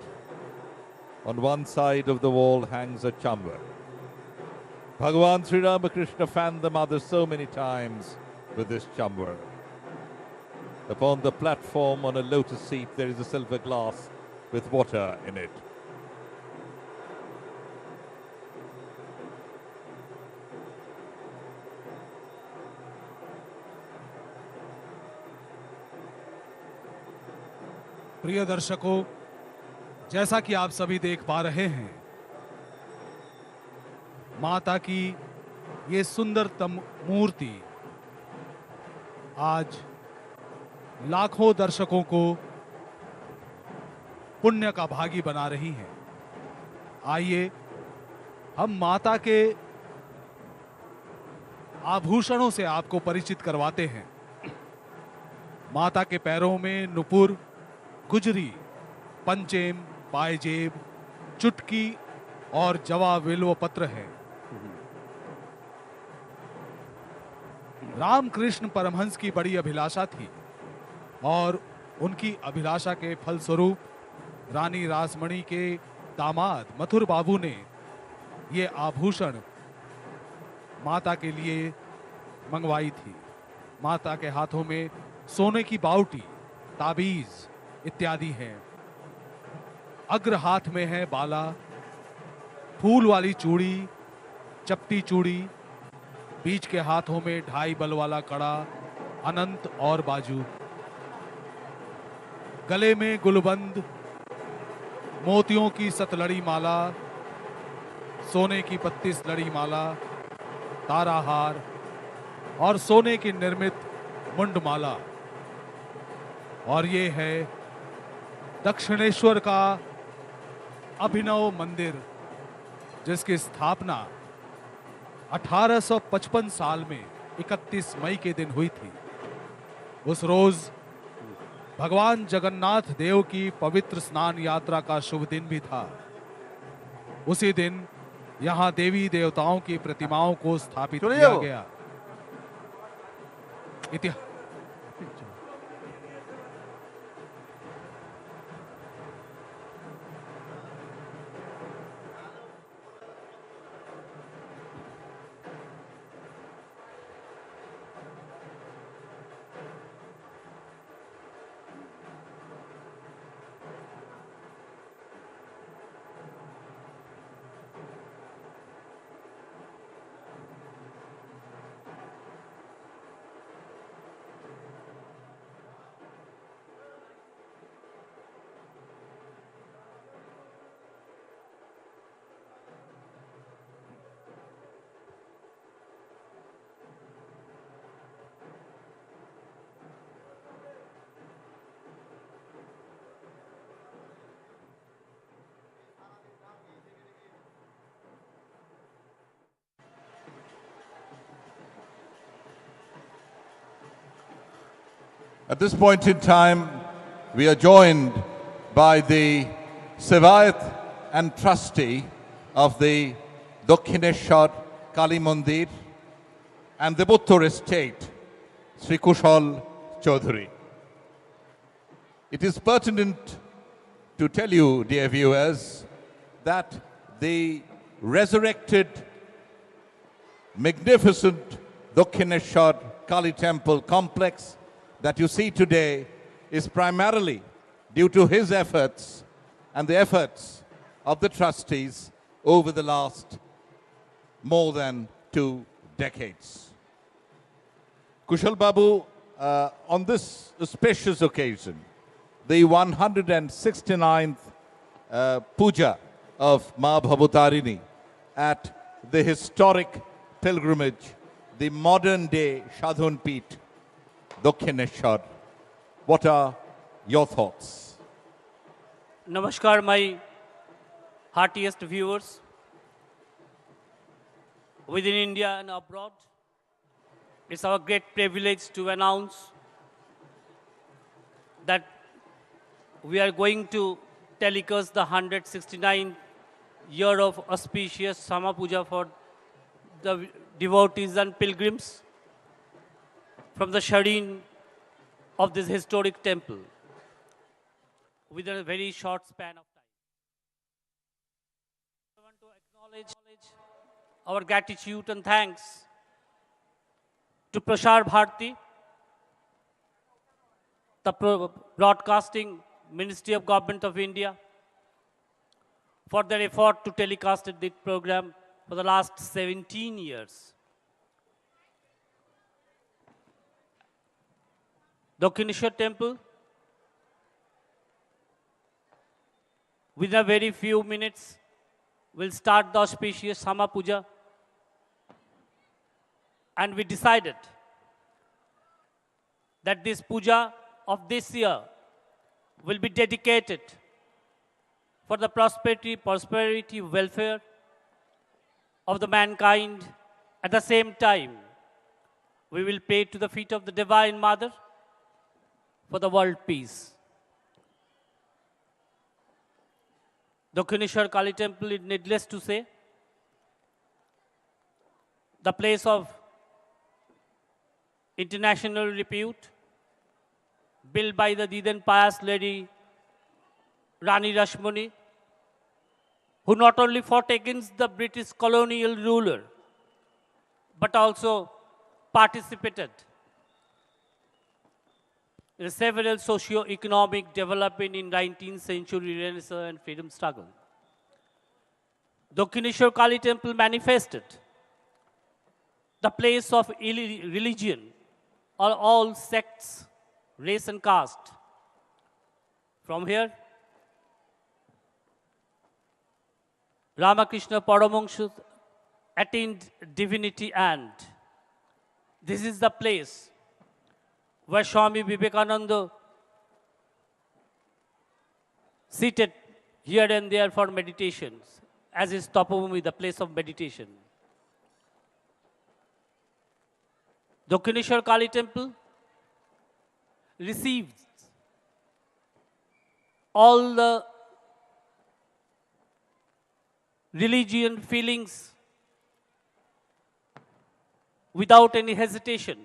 On one side of the wall hangs a chamber. Bhagavan Sri Ramakrishna fanned the mother so many times with this chamber. Upon the platform on a lotus seat there is a silver glass with water in it. प्रिय दर्शकों, जैसा कि आप सभी देख पा रहे हैं, माता की ये सुंदरतम मूर्ति आज लाखों दर्शकों को पुण्य का भागी बना रही है। आइए हम माता के आभूषणों से आपको परिचित करवाते हैं। माता के पैरों में नुपुर, गुजरी, पंचेम, पायजेब, चुटकी और जवा विल्व पत्र है। रामकृष्ण परमहंस की बड़ी अभिलाषा थी और उनकी अभिलाषा के फलस्वरूप रानी रासमणी के दामाद मथुर बाबू ने ये आभूषण माता के लिए मंगवाई थी। माता के हाथों में सोने की बावटी, ताबीज इत्यादि हैं। अग्र हाथ में है बाला, फूल वाली चूड़ी, चपटी चूड़ी, बीच के हाथों में 2.5 बल वाला कड़ा, अनंत और बाजू, गले में गुलबंद, मोतियों की सतलड़ी माला, सोने की 32 लड़ी माला, ताराहार और सोने की निर्मित मुंडमाला। और ये है दक्षिणेश्वर का अभिनव मंदिर, जिसकी स्थापना 1855 साल में 31 मई के दिन हुई थी। उस रोज भगवान जगन्नाथ देव की पवित्र स्नान यात्रा का शुभ दिन भी था। उसी दिन यहाँ देवी देवताओं की प्रतिमाओं को स्थापित किया गया। At this point in time, we are joined by the Sevayat and trustee of the Dakshineswar Kali Mandir and the Buttur estate, Sri Kushal Chaudhary. It is pertinent to tell you, dear viewers, that the resurrected, magnificent Dakshineswar Kali Temple complex that you see today is primarily due to his efforts and the efforts of the trustees over the last more than 2 decades. Kushal Babu, on this auspicious occasion, the 169th puja of Maa Bhabatarini at the historic pilgrimage, the modern-day Shadhun Peeth, Dakshineswar. What are your thoughts? Namaskar, my heartiest viewers within India and abroad. It's our great privilege to announce that we are going to telecast the 169th year of auspicious Shyama Puja for the devotees and pilgrims from the shrine of this historic temple within a very short span of time. I want to acknowledge our gratitude and thanks to Prasar Bharati, the Broadcasting Ministry of Government of India, for their effort to telecast this program for the last 17 years. Dakshineswar Temple, within a very few minutes, will start the auspicious Shyama Puja. And we decided that this puja of this year will be dedicated for the prosperity, welfare of the mankind. At the same time, we will pray to the feet of the Divine Mother for the world peace. Dakshineswar Kali Temple is needless to say the place of international repute, built by the then pious lady Rani Rashmani, who not only fought against the British colonial ruler, but also participated in several socio-economic development in 19th century Renaissance and freedom struggle. Dakshineswar Kali Temple manifested the place of religion or all sects, race and caste. From here, Ramakrishna Paramahansa attained divinity, and this is the place where Swami Vivekananda seated here and there for meditations, as is Tapabhumi, the place of meditation. Dakshineswar Kali Temple receives all the religion feelings without any hesitation,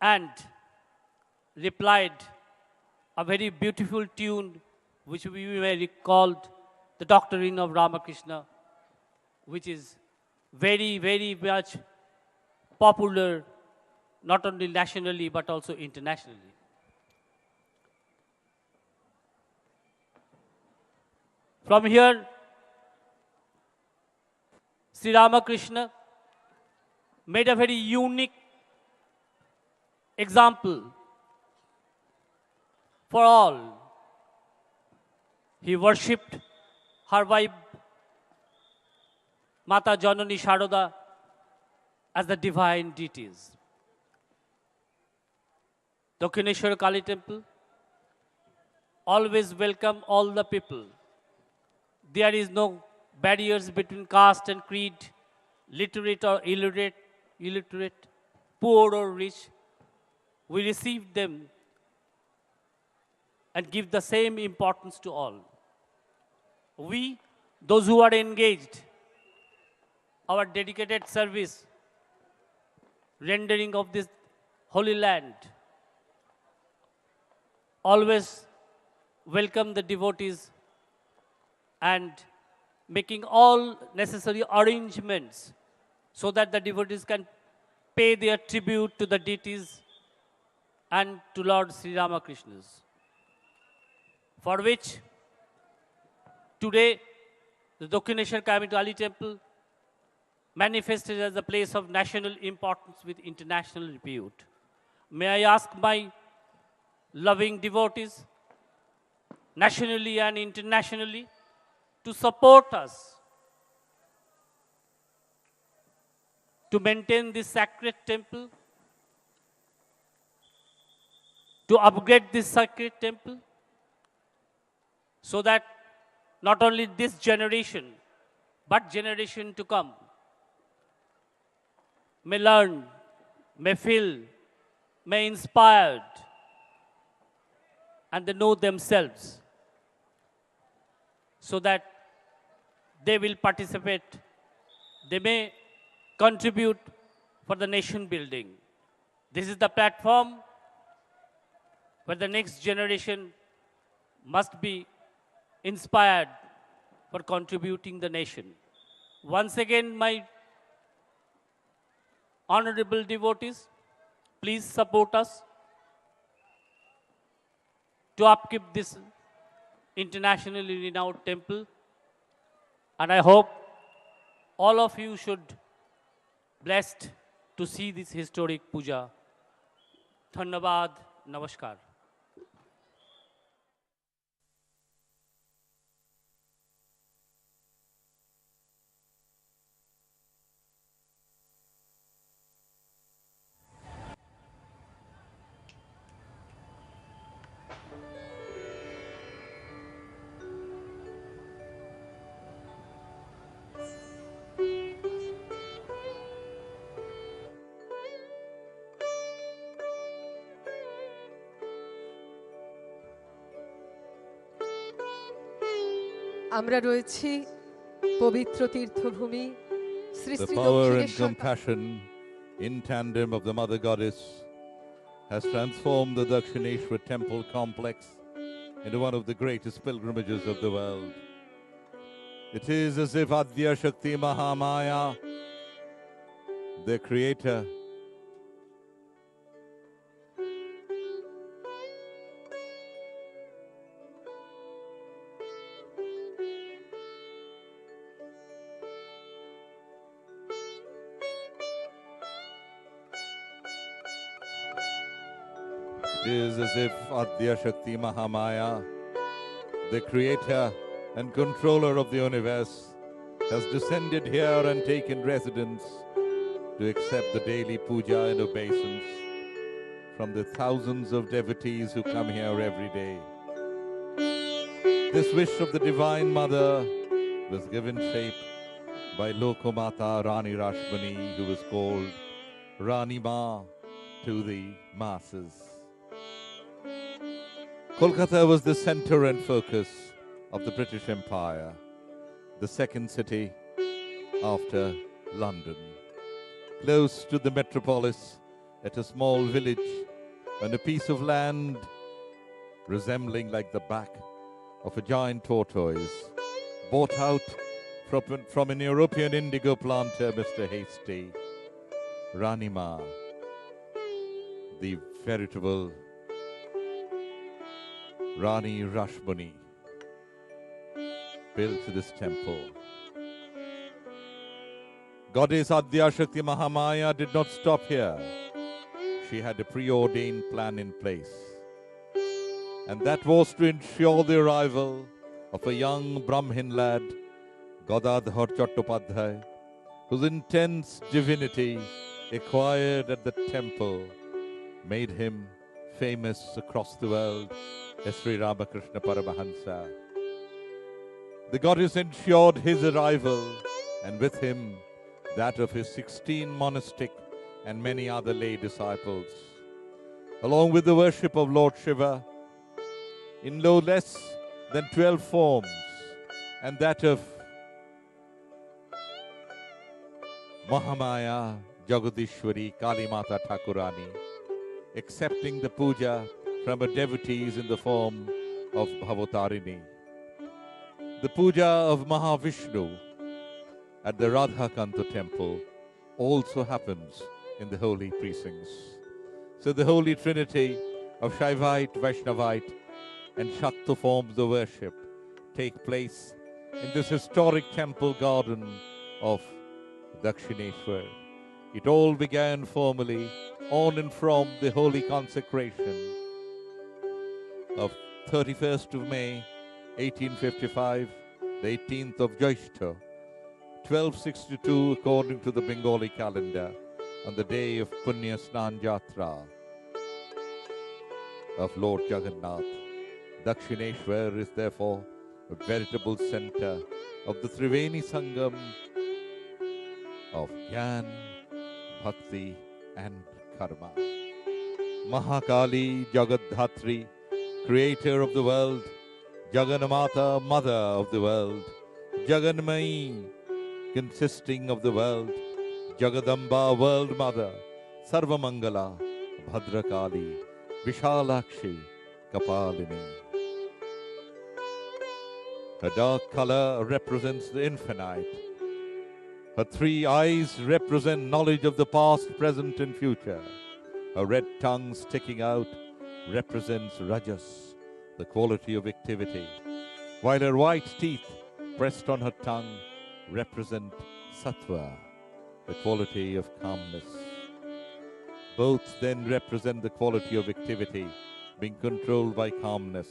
and replied a very beautiful tune which we may recall, the Doctrine of Ramakrishna, which is very, very much popular not only nationally but also internationally. From here, Sri Ramakrishna made a very unique example for all. He worshipped her wife, Mata Janani Sharoda, as the divine deities. Dakshineswar Kali Temple always welcome all the people. There is no barriers between caste and creed, literate or illiterate, poor or rich. We receive them and give the same importance to all. We, those who are engaged, our dedicated service, rendering of this holy land, always welcome the devotees and making all necessary arrangements so that the devotees can pay their tribute to the deities and to Lord Sri Ramakrishna, for which today the Dakshineswar Kali Temple manifested as a place of national importance with international repute. May I ask my loving devotees, nationally and internationally, to support us to maintain this sacred temple, to upgrade this sacred temple, so that not only this generation, but generation to come may learn, may feel, may inspired, and they know themselves, so that they will participate, they may contribute for the nation building. This is the platform where the next generation must be inspired for contributing the nation. Once again, my honorable devotees, please support us to upkeep this internationally renowned temple. And I hope all of you should blessed to see this historic puja. Dhanyavad, namaskar. আমরা রয়েছি পবিত্র তীর্থভূমি Shri The Shri power and Dakshineswar compassion in tandem of the Mother Goddess has transformed the Dakshineswar temple complex into one of the greatest pilgrimages of the world. It is as if Adya Shakti Mahamaya, the creator, it is as if Adya Shakti Mahamaya, the creator and controller of the universe, has descended here and taken residence to accept the daily puja and obeisance from the thousands of devotees who come here every day. This wish of the Divine Mother was given shape by Lokomata Rani Rashmani, who was called Rani Ma to the masses. Kolkata was the center and focus of the British Empire, the second city after London. Close to the metropolis, at a small village on a piece of land resembling like the back of a giant tortoise, bought out from an European indigo planter, Mr. Hasty, Rani Ma, the veritable Rani Rashmani, built this temple. Goddess Adya Shakti Mahamaya did not stop here. She had a preordained plan in place, and that was to ensure the arrival of a young Brahmin lad, Gadadhar Chattopadhyay, whose intense divinity acquired at the temple made him famous across the world as Sri Ramakrishna Paramahansa. The goddess ensured his arrival, and with him that of his 16 monastic and many other lay disciples, along with the worship of Lord Shiva in no less than 12 forms, and that of Mahamaya Jagadishwari Kali Mata Thakurani, accepting the puja from her devotees in the form of Bhavatarini. The puja of Mahavishnu at the Radhakanto temple also happens in the holy precincts. So the holy trinity of Shaivite, Vaishnavite and Shakta forms of worship take place in this historic temple garden of Dakshineswar. It all began formally on and from the holy consecration of 31st of May, 1855, the 18th of Jyeshtha, 1262 according to the Bengali calendar, on the day of Punya Snan Jatra of Lord Jagannath. Dakshineswar is therefore a veritable center of the Triveni Sangam of Gyan, Bhakti and Karma. Mahakali Jagadhatri, creator of the world, Jagannamata, mother of the world, Jaganmai, consisting of the world, Jagadamba, world mother, Sarvamangala, Bhadrakali, Vishalakshi, Kapalini. Her dark color represents the infinite. Her three eyes represent knowledge of the past, present and future. Her red tongue sticking out represents Rajas, the quality of activity, while her white teeth pressed on her tongue represent Sattva, the quality of calmness. Both then represent the quality of activity, being controlled by calmness.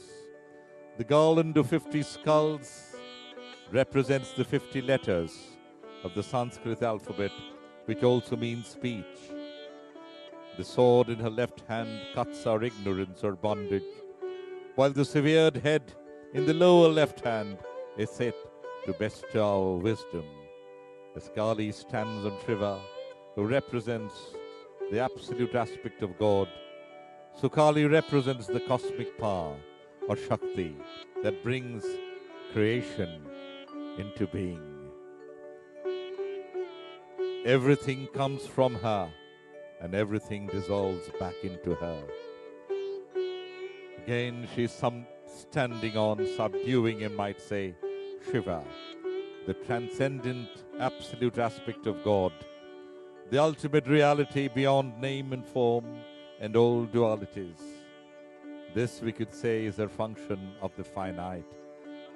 The garland of 50 skulls represents the 50 letters of the Sanskrit alphabet, which also means speech. The sword in her left hand cuts our ignorance or bondage, while the severed head in the lower left hand is set to bestow wisdom. As Kali stands on Shiva, who represents the absolute aspect of God, so Kali represents the cosmic power or Shakti that brings creation into being. Everything comes from her, and everything dissolves back into her. Again, she's standing on, subduing, you might say, Shiva, the transcendent, absolute aspect of God, the ultimate reality beyond name and form and all dualities. This, we could say, is a function of the finite,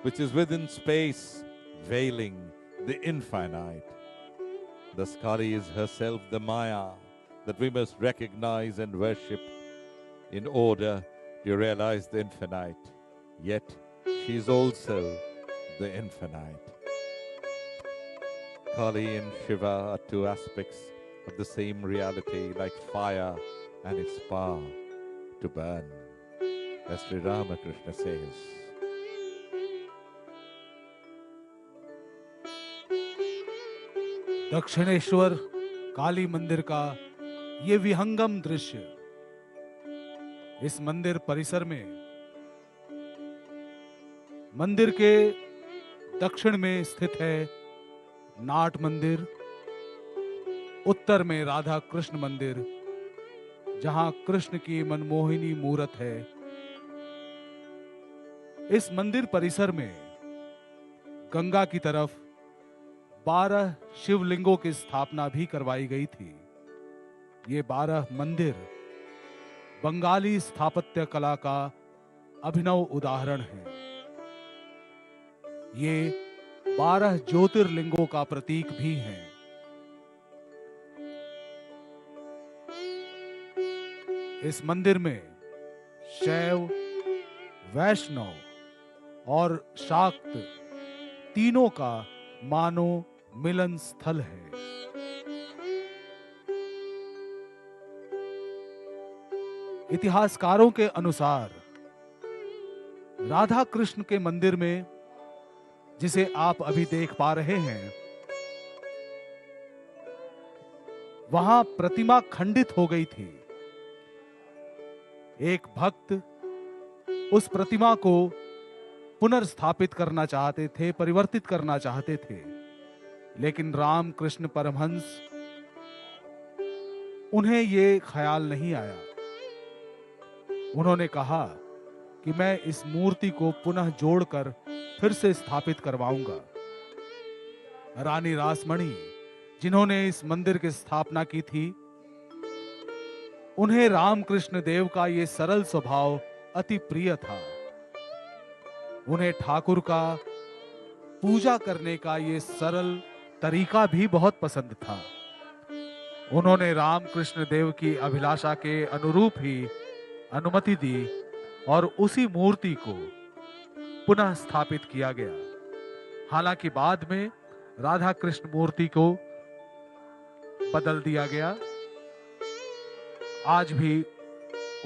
which is within space, veiling the infinite. Thus, Kali is herself the Maya that we must recognize and worship in order to realize the infinite. Yet, she is also the infinite. Kali and Shiva are two aspects of the same reality, like fire and its power to burn, as Sri Ramakrishna says. Dakshineswar Kali मंदिर का ये विहंगम दृश्य, इस मंदिर परिसर में मंदिर के दक्षिण में स्थित है नाट मंदिर, उत्तर में राधा कृष्ण मंदिर, जहां कृष्ण की मनमोहिनी मूरत है। इस मंदिर परिसर में गंगा की तरफ 12 शिवलिंगों की स्थापना भी करवाई गई थी। ये 12 मंदिर बंगाली स्थापत्य कला का अभिनव उदाहरण है। ये 12 ज्योतिर्लिंगों का प्रतीक भी हैं। इस मंदिर में शैव, वैष्णव और शाक्त तीनों का मानो मिलन स्थल है। इतिहासकारों के अनुसार राधा कृष्ण के मंदिर में, जिसे आप अभी देख पा रहे हैं, वहां प्रतिमा खंडित हो गई थी। एक भक्त उस प्रतिमा को पुनर्स्थापित करना चाहते थे, परिवर्तित करना चाहते थे, लेकिन रामकृष्ण परमहंस, उन्हें ये ख्याल नहीं आया। उन्होंने कहा कि मैं इस मूर्ति को पुनः जोड़कर फिर से स्थापित करवाऊंगा। रानी रासमणी, जिन्होंने इस मंदिर की स्थापना की थी, उन्हें रामकृष्ण देव का ये सरल स्वभाव अति प्रिय था। उन्हें ठाकुर का पूजा करने का ये सरल तरीका भी बहुत पसंद था। उन्होंने रामकृष्ण देव की अभिलाषा के अनुरूप ही अनुमति दी और उसी मूर्ति को पुनः स्थापित किया गया। हालांकि बाद में राधा कृष्ण मूर्ति को बदल दिया गया। आज भी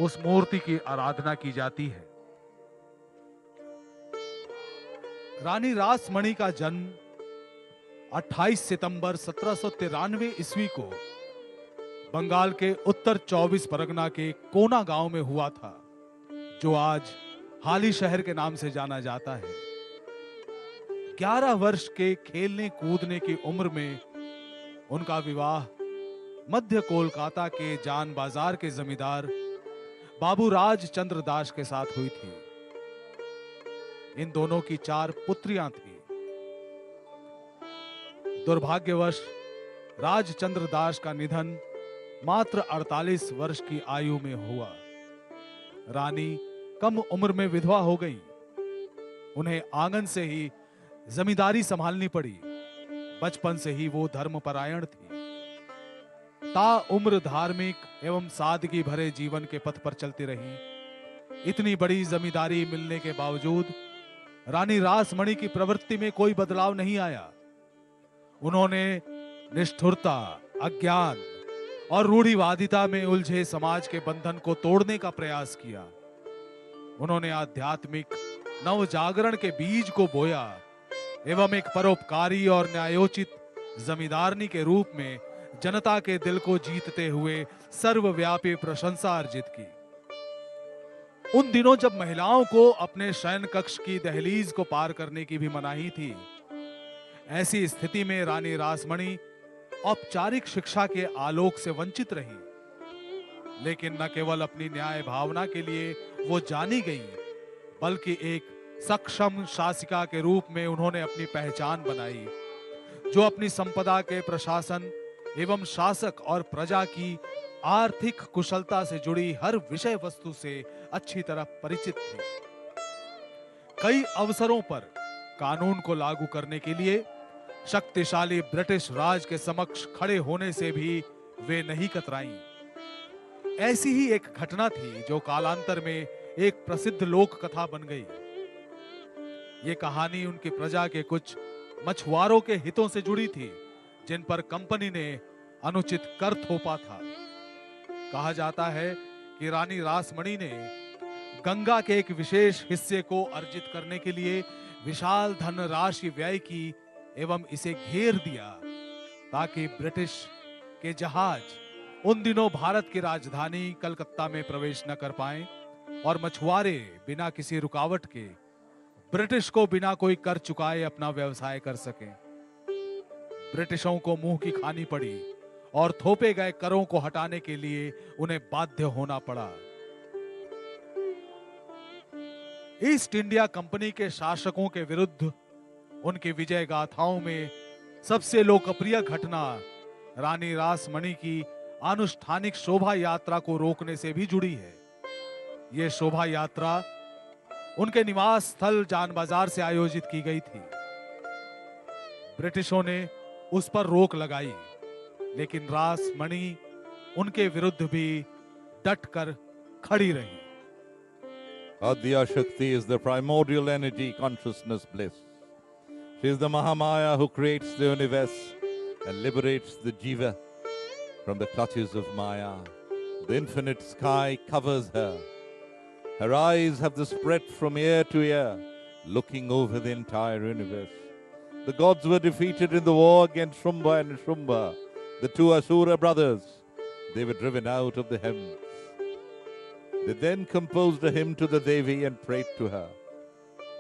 उस मूर्ति की आराधना की जाती है। रानी रासमणी का जन्म 28 सितंबर 1793 ईस्वी को बंगाल के उत्तर 24 परगना के कोना गांव में हुआ था, जो आज हाली शहर के नाम से जाना जाता है। 11 वर्ष के खेलने कूदने की उम्र में उनका विवाह मध्य कोलकाता के जान बाजार के जमींदार बाबू राज चंद्र दास के साथ हुई थी। इन दोनों की 4 पुत्रियां थी। दुर्भाग्यवश राजचंद्र दास का निधन मात्र 48 वर्ष की आयु में हुआ। रानी कम उम्र में विधवा हो गई। उन्हें आंगन से ही जमींदारी संभालनी पड़ी। बचपन से ही वो धर्मपरायण थी। ताउम्र धार्मिक एवं सादगी भरे जीवन के पथ पर चलती रही। इतनी बड़ी जमींदारी मिलने के बावजूद रानी रासमणी की प्रवृत्ति में कोई बदलाव नहीं आया। उन्होंने निष्ठुरता, अज्ञान और रूढ़िवादिता में उलझे समाज के बंधन को तोड़ने का प्रयास किया। उन्होंने आध्यात्मिक नवजागरण के बीज को बोया एवं एक परोपकारी और न्यायोचित जमींदारनी के रूप में जनता के दिल को जीतते हुए सर्वव्यापी प्रशंसा अर्जित की। उन दिनों जब महिलाओं को अपने शयन कक्ष की दहलीज को पार करने की भी मनाही थी, ऐसी स्थिति में रानी रासमणी औपचारिक शिक्षा के आलोक से वंचित रही। लेकिन न केवल अपनी न्याय भावना के लिए वो जानी गई, बल्कि एक सक्षम शासिका के रूप में उन्होंने अपनी पहचान बनाई, जो अपनी संपदा के प्रशासन एवं शासक और प्रजा की आर्थिक कुशलता से जुड़ी हर विषय वस्तु से अच्छी तरह परिचित थी। कई अवसरों पर कानून को लागू करने के लिए शक्तिशाली ब्रिटिश राज के समक्ष खड़े होने से भी वे नहीं कतराईं। ऐसी ही एक घटना थी जो कालांतर में एक प्रसिद्ध लोक कथा बन गई। ये कहानी उनकी प्रजा के कुछ मछुआरों के हितों से जुड़ी थी, जिन पर कंपनी ने अनुचित कर थोपा था। कहा जाता है कि रानी रासमणी ने गंगा के एक विशेष हिस्से को अर्जित करने के लिए विशाल धनराशि व्यय की एवं इसे घेर दिया, ताकि ब्रिटिश के जहाज उन दिनों भारत की राजधानी कलकत्ता में प्रवेश न कर पाएं और मछुआरे बिना किसी रुकावट के ब्रिटिश को बिना कोई कर चुकाए अपना व्यवसाय कर सकें। ब्रिटिशों को मुंह की खानी पड़ी और थोपे गए करों को हटाने के लिए उन्हें बाध्य होना पड़ा। ईस्ट इंडिया कंपनी के शासकों के विरुद्ध उनकी विजय गाथाओं में सबसे लोकप्रिय घटना रानी रासमणी की आनुष्ठानिक शोभा यात्रा को रोकने से भी जुड़ी है। यह शोभा यात्रा उनके निवास स्थल जान बाजार से आयोजित की गई थी। ब्रिटिशों ने उस पर रोक लगाई, लेकिन रासमणी उनके विरुद्ध भी डटकर खड़ी रही। Adya Shakti is the primordial energy, consciousness, bliss. She is the Mahamaya who creates the universe and liberates the Jiva from the clutches of Maya. The infinite sky covers her. Her eyes have the spread from ear to ear, looking over the entire universe. The gods were defeated in the war against Shumba and Shumba, the two Asura brothers. They were driven out of the heavens. They then composed a hymn to the Devi and prayed to her.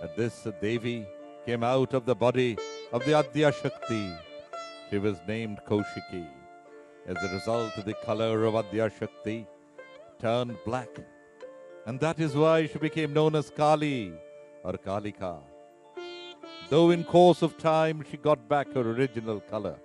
At this, the Devi came out of the body of the Adya Shakti. She was named Kaushiki. As a result, the color of Adya Shakti turned black. And that is why she became known as Kali or Kalika. Though in course of time, she got back her original color.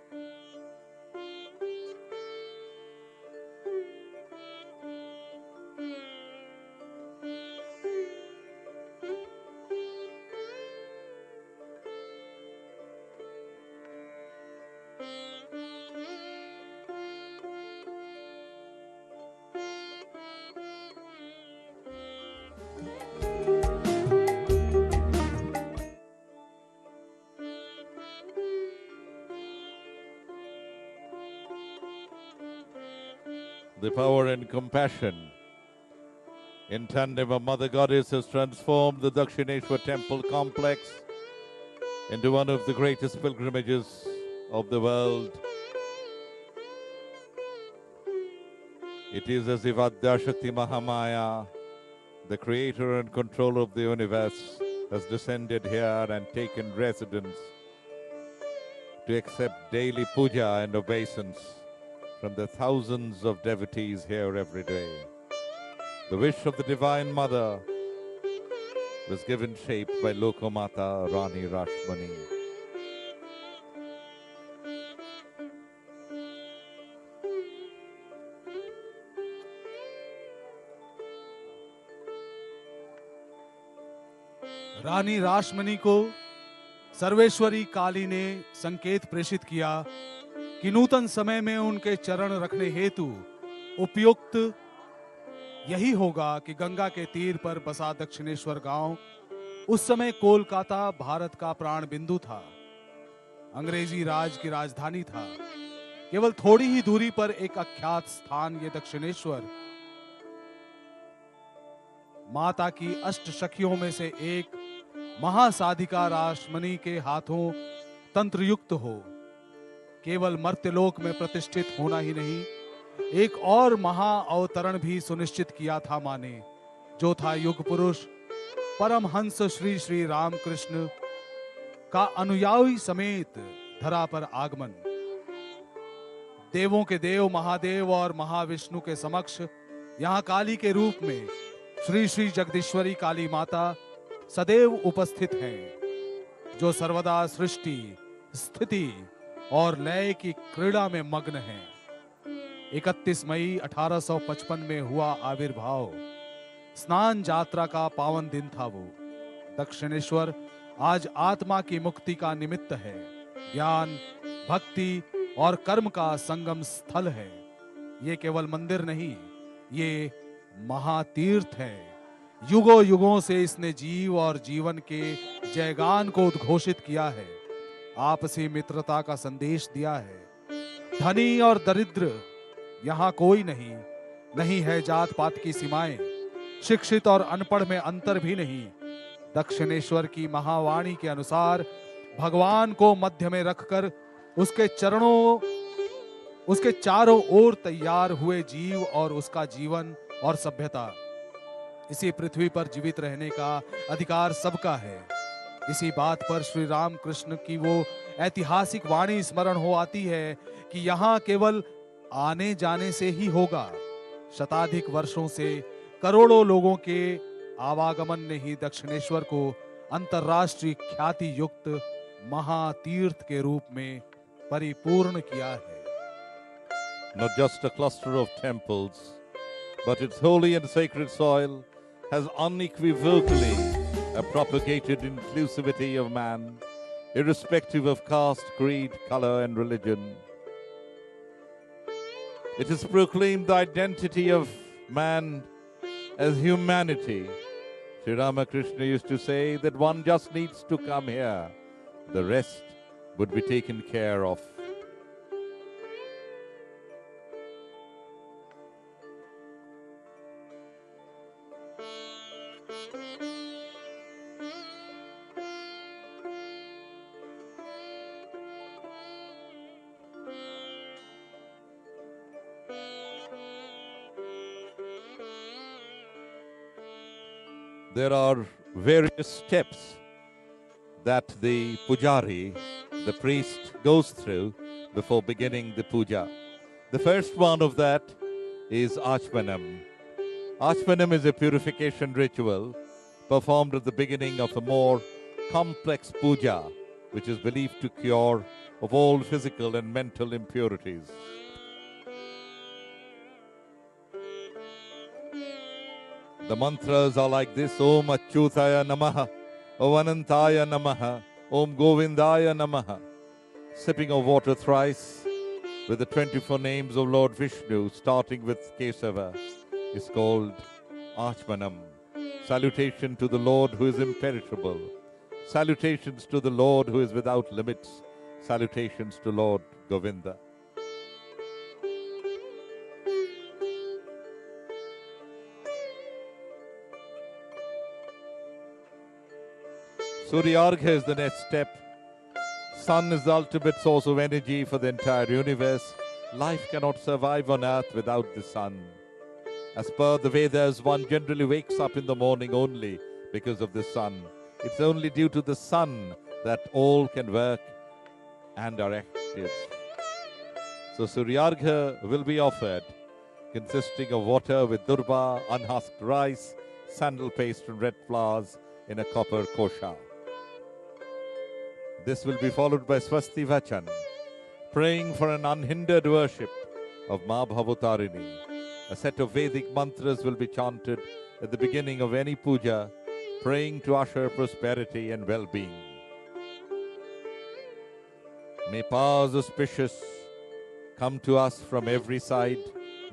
The power and compassion in tandem of Mother Goddess has transformed the Dakshineswar temple complex into one of the greatest pilgrimages of the world. It is as if Adya Shakti Mahamaya, the creator and controller of the universe, has descended here and taken residence to accept daily puja and obeisance from the thousands of devotees here every day. The wish of the Divine Mother was given shape by Lokamata Rani Rashmani. रानी रासमणी को सर्वेश्वरी काली ने संकेत प्रेषित किया कि नूतन समय में उनके चरण रखने हेतु उपयुक्त यही होगा कि गंगा के तीर पर बसा दक्षिणेश्वर गांव उस समय कोलकाता भारत का प्राण बिंदु था, अंग्रेजी राज की राजधानी था। केवल थोड़ी ही दूरी पर एक अख्यात स्थान ये दक्षिणेश्वर माता की अष्ट सखियों में से एक महासाधिका रासमणी के हाथों तंत्रयुक्त हो केवल मर्त्यलोक में प्रतिष्ठित होना ही नहीं, एक और महा अवतरण भी सुनिश्चित किया था मां ने, जो था युग पुरुष परमहंस श्री श्री रामकृष्ण का अनुयायी समेत धरा पर आगमन। देवों के देव महादेव और महाविष्णु के समक्ष यहाँ काली के रूप में श्री श्री जगदीश्वरी काली माता सदैव उपस्थित हैं, जो सर्वदा सृष्टि, स्थिति और लय की क्रीड़ा में मग्न हैं। 31 मई 1855 में हुआ आविर्भाव स्नान यात्रा का पावन दिन था। वो दक्षिणेश्वर आज आत्मा की मुक्ति का निमित्त है, ज्ञान, भक्ति और कर्म का संगम स्थल है। ये केवल मंदिर नहीं, ये महातीर्थ है। युगों युगों से इसने जीव और जीवन के जयगान को उद्घोषित किया है, आपसी मित्रता का संदेश दिया है। धनी और दरिद्र यहाँ कोई नहीं, नहीं है जात पात की सीमाएं, शिक्षित और अनपढ़ में अंतर भी नहीं। दक्षिणेश्वर की महावाणी के अनुसार भगवान को मध्य में रखकर उसके चारों ओर तैयार हुए जीव और उसका जीवन और सभ्यता। इसी पृथ्वी पर जीवित रहने का अधिकार सबका है। इसी बात पर श्री राम कृष्ण की वो ऐतिहासिक वाणी स्मरण हो आती है कि यहाँ केवल आने जाने से ही होगा। शताधिक वर्षों से करोड़ों लोगों के आवागमन ने ही दक्षिणेश्वर को अंतर्राष्ट्रीय ख्याति युक्त महातीर्थ के रूप में परिपूर्ण किया है। Not just a cluster of temples, but its holy and sacred soil has unequivocally propagated inclusivity of man, irrespective of caste, creed, color, and religion. It has proclaimed the identity of man as humanity. Sri Ramakrishna used to say that one just needs to come here, the rest would be taken care of. There are various steps that the pujari, the priest, goes through before beginning the puja. The first one of that is Achmanam. Achmanam is a purification ritual performed at the beginning of a more complex puja, which is believed to cure of all physical and mental impurities. The mantras are like this: Om Achyutaya Namaha, Om Anantaya Namaha, Om Govindaya Namaha. Sipping of water thrice with the 24 names of Lord Vishnu, starting with Kesava, is called Achmanam. Salutation to the Lord who is imperishable. Salutations to the Lord who is without limits. Salutations to Lord Govinda. Suryargha is the next step. Sun is the ultimate source of energy for the entire universe. Life cannot survive on earth without the sun. As per the Vedas, one generally wakes up in the morning only because of the sun. It's only due to the sun that all can work and are active. So Suryargha will be offered, consisting of water with durba, unhusked rice, sandal paste and red flowers in a copper kosha. This will be followed by Swasti Vachan, praying for an unhindered worship of Maa Bhabatarini. A set of Vedic mantras will be chanted at the beginning of any puja, praying to usher prosperity and well-being. May powers auspicious come to us from every side,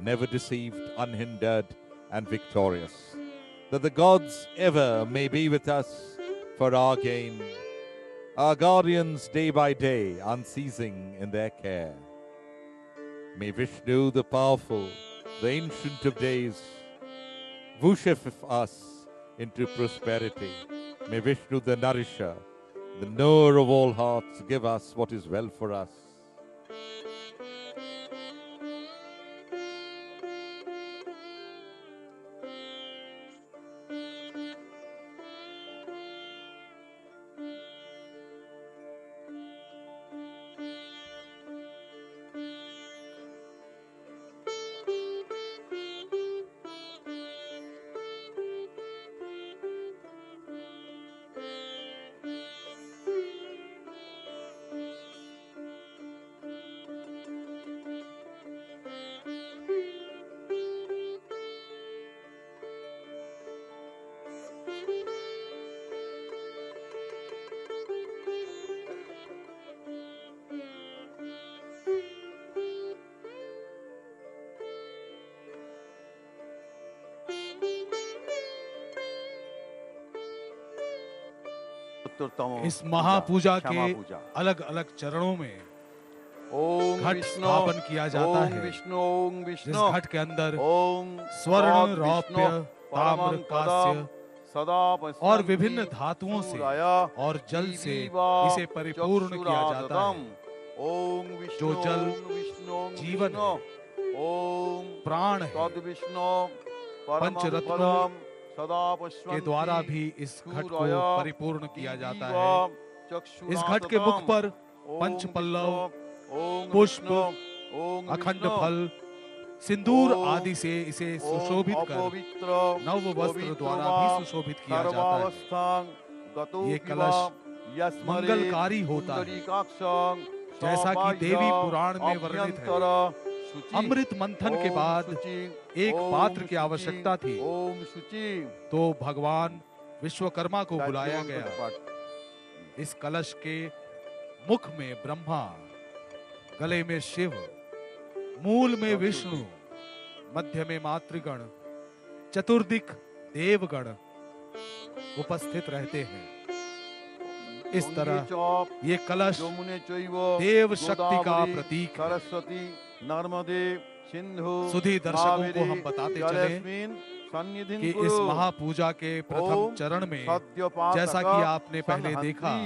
never deceived, unhindered, and victorious. That the gods ever may be with us for our gain, our guardians day by day, unceasing in their care. May Vishnu, the powerful, the ancient of days, worship us into prosperity. May Vishnu, the nourisher, the knower of all hearts, give us what is well for us. बृहत्तरतम इस महापूजा क्षमा के पूजा। अलग अलग चरणों में ओम घट विष्णु स्थापन किया जाता ओम है। विष्णु ओम जिस विष्णु घट के अंदर ओम स्वर्ण, सद रौप्य, विष्णु ताम्र, परमं कांस्य पदं सदा और पश्यन्ति विभिन्न धातुओं से सूरय और जल से दिवा इसे परिपूर्ण किया जाता है। ओम विष्णु जो जल ओम विष्णु ओम जीवन विष्णु, ओम प्राण है, तद विष्णु परमं पंचरत्नों पदं सदा के पश्यन्ति द्वारा भी इस घट को सूरय परिपूर्ण किया जाता दिवा है। चक्षुराततं। इस घट के मुख पर ओम पंच पल्लव, विष्णु, ओम पुष्प, विष्णु, ओम अखंड विष्णु, फल, सिंदूर ओम आदि से इसे सुशोभित कर नव वस्त्र द्वारा भी सुशोभित किया जाता है। ये कलश मंगलकारी होता है। जैसा कि देवी पुराण में वर्णित है, अमृत मंथन के बाद एक पात्र की आवश्यकता थी, ओम शुचि तो भगवान विश्वकर्मा को बुलाया गया। इस कलश के मुख में ब्रह्मा, गले में शिव, मूल में विष्णु, मध्य में मातृगण, चतुर्दिक देवगण उपस्थित रहते हैं। इस तरह ये कलश देव शक्ति का प्रतीक है। सरस्वती नर्मदे सिंधु सुधी दर्शकों को हम बताते चले कि इस महापूजा के प्रथम चरण में जैसा कि आपने पहले देखा,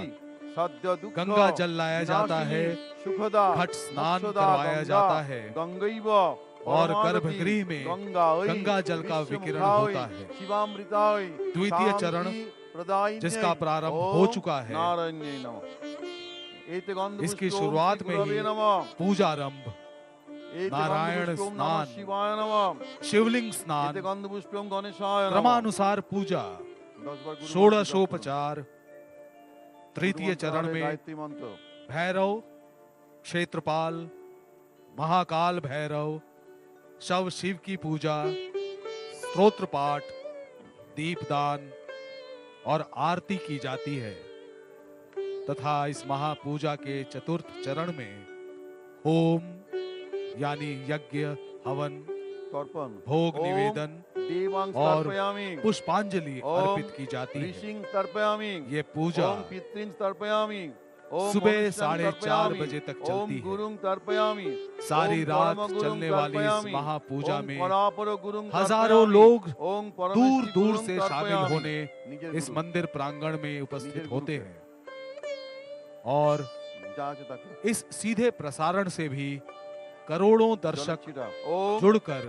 गंगा जल लाया जाता है, घट स्नान करवाया जाता है और गर्भगृह में गंगा जल का विकिरण होता है। द्वितीय चरण जिसका प्रारंभ हो चुका है, इसकी शुरुआत में ही पूजारंभ, नारायण स्नान, शिवलिंग स्नान, क्रमानुसार पूजा, षोडशोपचार। तृतीय चरण में भैरव, क्षेत्रपाल, महाकाल भैरव, शव शिव की पूजा, स्तोत्र पाठ, दीपदान और आरती की जाती है तथा इस महापूजा के चतुर्थ चरण में होम यानी यज्ञ, हवन, तर्पण, भोग निवेदन और पुष्पांजलि अर्पित की जाती है। ये पूजा सुबह 4:30 बजे तक चलती है। सारी रात चलने वाली इस महापूजा में हजारों लोग दूर दूर से शामिल होने इस मंदिर प्रांगण में उपस्थित होते हैं और इस सीधे प्रसारण से भी करोड़ों दर्शक जुड़कर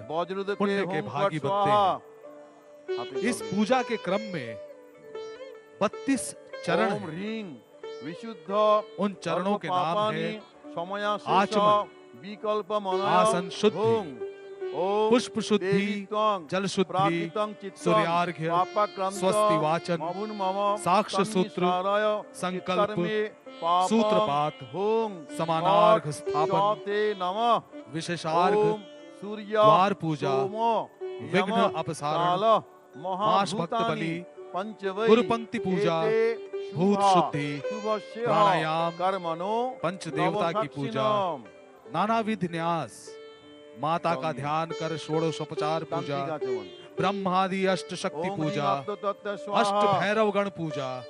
पुण्य के भागी बनते हैं। इस पूजा के क्रम में 32 चरण हैं। उन चरणों के नाम है आचमन, आसन शुद्धि, पुष्प शुद्धि, जल शुद्धि, सूर्यार्घ्य, स्वस्ति वाचन, साक्ष्य सूत्र, संकल्प, सूत्रपात, समानार्घ स्थापन, विशेषार्घ, द्वार पूजा, विघ्न अपसारण, मास भक्त बलि, गुरुपंक्ति पूजा, भूत शुद्धि, प्राणायाम, पंच देवता की पूजा, नानाविध न्यास, माता का ध्यान कर षोडशोपचार पूजा, ब्रह्मादि अष्ट शक्ति पूजा, अष्ट भैरव गण पूजा,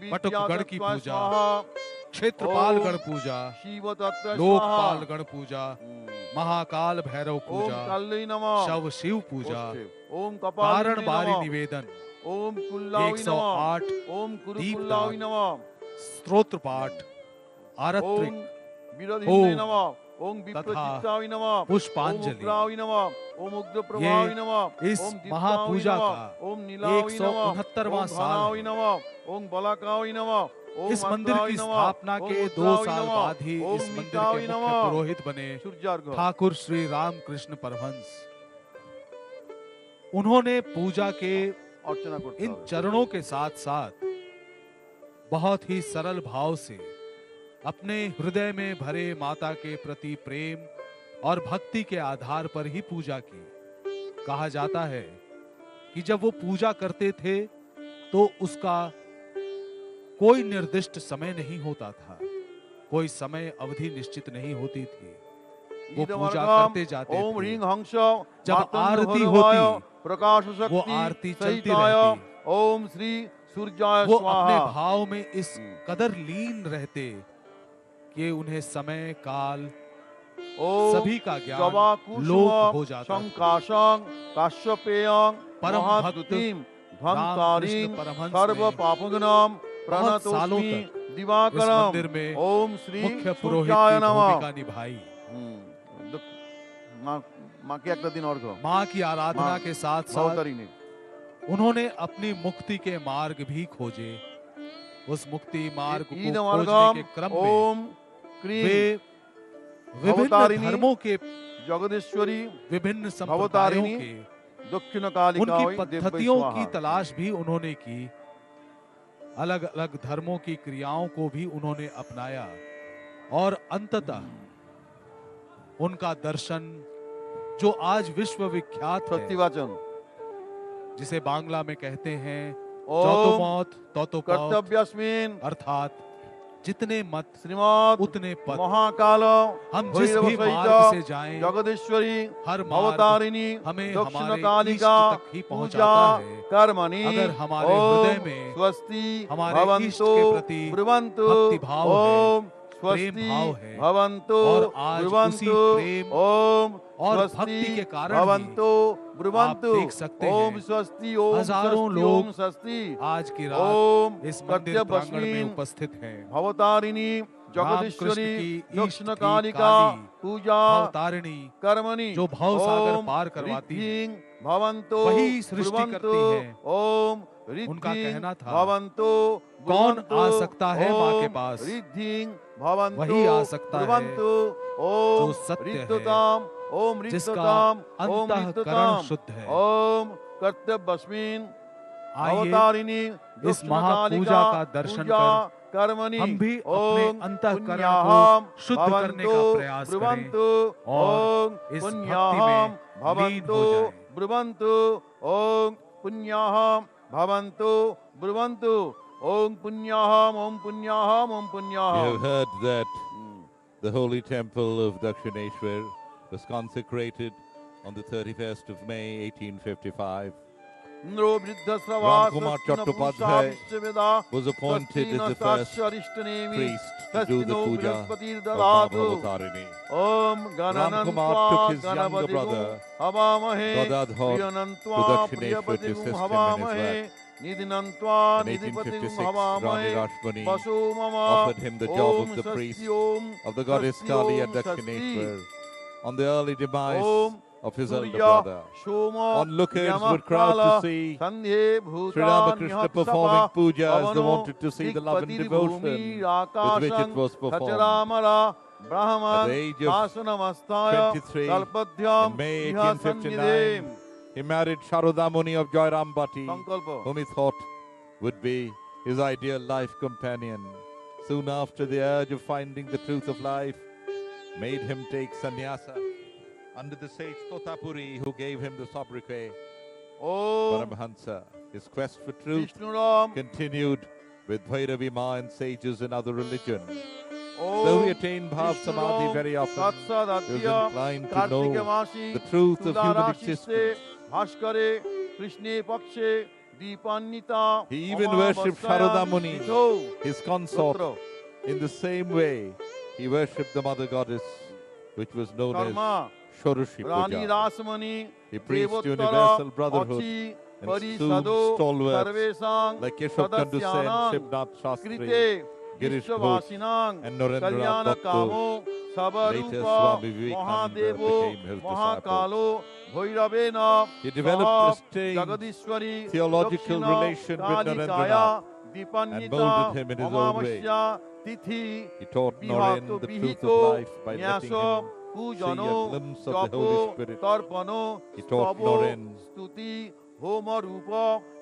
बटुक गण की पूजा, क्षेत्रपाल गण पूजा, लोकपाल गण पूजा, महाकाल भैरव पूजा, शव शिव पूजा, कारण बारी निवेदन, 108 दीपदान, स्तोत्र पाठ, आरत्रिक, होम तथा पुष्पांजलि। ये इस महापूजा का 169वां साल है। इस मंदिर की स्थापना के 2 साल बाद ही इस मंदिर के मुख्य पुरोहित बने ठाकुर श्री रामकृष्ण परमहंस। उन्होंने पूजा के इन चरणों के साथ साथ बहुत ही सरल भाव से अपने हृदय में भरे माता के प्रति प्रेम और भक्ति के आधार पर ही पूजा की। कहा जाता है कि जब वो पूजा करते थे तो उसका कोई निर्दिष्ट समय नहीं होता था, कोई समय अवधि निश्चित नहीं होती थी। वो पूजा करते जाते थे। जब आरती होती वो आरती चलती रहती। ओम श्री सूर्याय वो अपने स्वाहा। भाव में इस कदर लीन रहते कि उन्हें समय काल ओम सभी का ज्ञान जवाकुसुम लोप हो जाता था। शंकाशं काश्यपेयं परम भक्त महाद्युतिं रामकृष्ण ध्वंतारिं परमहंस सर्व ने पापग्नम बहुत सालों प्रणतोस्मि तक इस दिवाकरम। मंदिर में ओम श्री मुख्य पुरोहित सूर्याय की नमः। भूमिका निभाई। माँ के एक दिन अर्घ माँ की आराधना माँ के साथ साथ भवतारिणी। उन्होंने अपनी मुक्ति के मार्ग भी खोजे। उस मुक्ति मार्ग को ईद खोजने मार्गम के क्रम में ओम क्रीम वे विभिन्न भवतारिणी धर्मों के जगदीश्वरी विभिन्न संप्रदायों भवतारिणी के दक्षिण कालिका उनकी पद्धतियों की तलाश भी उन्होंने की। अलग अलग धर्मों की क्रियाओं को भी उन्होंने अपनाया और अंततः उनका दर्शन जो आज विश्व विख्यात है, सत्यवाचन जिसे बांग्ला में कहते हैं ओम जौतो मौत तौतो पौत, कर्तव्यस्मिन अर्थात जितने मत श्रीमद उतने पद। महाकाल हम जिस भैरव भी सहित मार्ग से जाएं, जगदीश्वरी हर मार्ग भवतारिणी हमें दक्षिण हमारे कालिका इष्ट तक ही पूजा पहुंचाता है। कर्मणि अगर हमारे ओम हृदय में स्वस्ति हमारे इष्ट भवन्तु के प्रति ब्रुवन्तु भक्ति भाव है, ओम प्रेम स्वस्ति भाव है, भवन्तु और आज उसी ब्रुवन्तु प्रेम ओम और स्वस्ति भक्ति के कारण ही भवन्तु ब्रुवन्तु आप देख सकते हैं, ओम स्वस्ति ओम हजारों स्वस्ति लोग ओम स्वस्ति आज की ओम रात इस मंदिर प्रांगण में कर्तव्यस्मिन उपस्थित हैं। भवतारिणी रामकृष्ण जगदीश्वरी की इष्ट दक्षिण की कालिका काली पूजा भवतारिणी कर्मणि जो भव सागर ओम पार करवाती है, रिद्धिं भवन्तु वही सृष्टि ब्रुवन्तु करती है। ओम उनका रिद्धिं कहना था, भवन्तु कौन ब्रुवन्तु आ सकता है माँ के ओम पास? रिद्धिं भवन्तु वही आ सकता है ब्रुवन्तु ओम जो सत्य है, रिद्धताम ओम जिसका रिद्धताम ओम अंतःकरण रिद्धताम शुद्ध है। ओम कर्तव्यस्मिन् आइए भवतारिणी इस दक्षिण महापूजा कालिका का दर्शन पूजा कर कर्मणि हम भी अपने ओम अंतःकरण पुण्याहं को शुद्ध करने का भवन्तु प्रयास करें ब्रुवन्तु और ओम इस भक्ति पुण्याहं में लीन भवन्तु हो जाएं। ब्रुवन्तु ओम पुण्याहं भवन्तु ब्रुवन्तु ओम पुण्याहं ओम पुण्याहं ओम You पुण्याहं। have heard that the holy temple of Dakshineswar was consecrated on the 31st of May 1855. इंद्रो वृद्धश्रवा Ramkumar Chattopadhyay was appointed as the first priest to do the puja of Maa Bhabatarini. Om Ramkumar took his younger brother, Gadadhar, to Dakshineswar to assist him in his work. निधिनन्त्वा In निधिपतिं 1856, हवामहे Rani Rashmani वसो मम offered him the job of the Om priest स्वस्ति ॐ of the goddess स्वस्ति Kali Om at Dakshineswar on the early demise Om of his elder Surya brother. Som Onlookers यमः would crowd कालः to see सन्ध्ये Sri Ramakrishna भूतान्यः performing puja as they पवनो wanted to see the love and devotion with which it was performed. खचरामरा At ब्राह्मण the age of शासनमस्ताय 23 कल्पद्यं in May इह 1859, he married Sharadamuni of Jairambati, संकल्प whom he thought would be his ideal life companion. Soon after, the urge of finding the truth of life made him take sannyasa under the sage Totapuri, who gave him the sobriquet Om Paramhansa. His quest for truth Bishnuram continued with Bhairavi Ma and sages in other religions. Om Though he attained Bhav Samadhi very often, he was inclined to know the truth of human existence. Bhaskare कृष्णे पक्षे Dipanwita He even worshipped Sharadamuni, his consort, in the same way he worshipped the mother goddess, which was known as Shorushi Rani Puja. Rasmani He preached universal brotherhood अचि and परिषदो soon stalwarts सर्वेषां like Yeshwakandhu Sen, सदस्यानां Shivnath कृते Shastri, Girish Ghosh, विश्ववासिनां and Narendra Kalyan Nath कामो Later, सबरूप Swami Vivekananda महादेवो became his महाकालो भैरवेन He developed a strange Jagadishwari theological दक्षिण relation with कालिकाया Narendranath Dipanwita and molded him in his own way. अमावस्या तिथि He taught विहातो Naren the truth विहितो of life by letting न्यासो him see पूजनो a glimpse of the जपो Holy Spirit. तर्पणो He taught स्तवो Naren स्तुति home रूप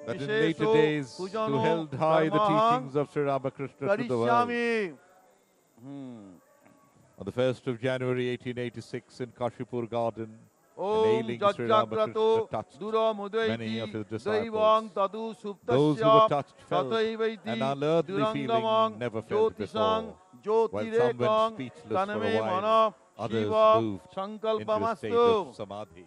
that in विशेषो later days, who पूजनो held high the धर्मः teachings of Sri Ramakrishna to the world. करिष्यामि On the 1st of January 1886 in Kashipur Garden, an ओम ailing Sri जज्जाग्रतो Ramakrishna touched दुरमुदैति many of his दैवां disciples. तदु Those सुप्तस्य who were touched felt तथैवैति an unearthly दुरंगमां feeling never felt ज्योतिषां before. While some ज्योतिरेकां went speechless for तन्मे a मन while, others शिव moved into a state संकल्पमस्तु of samadhi.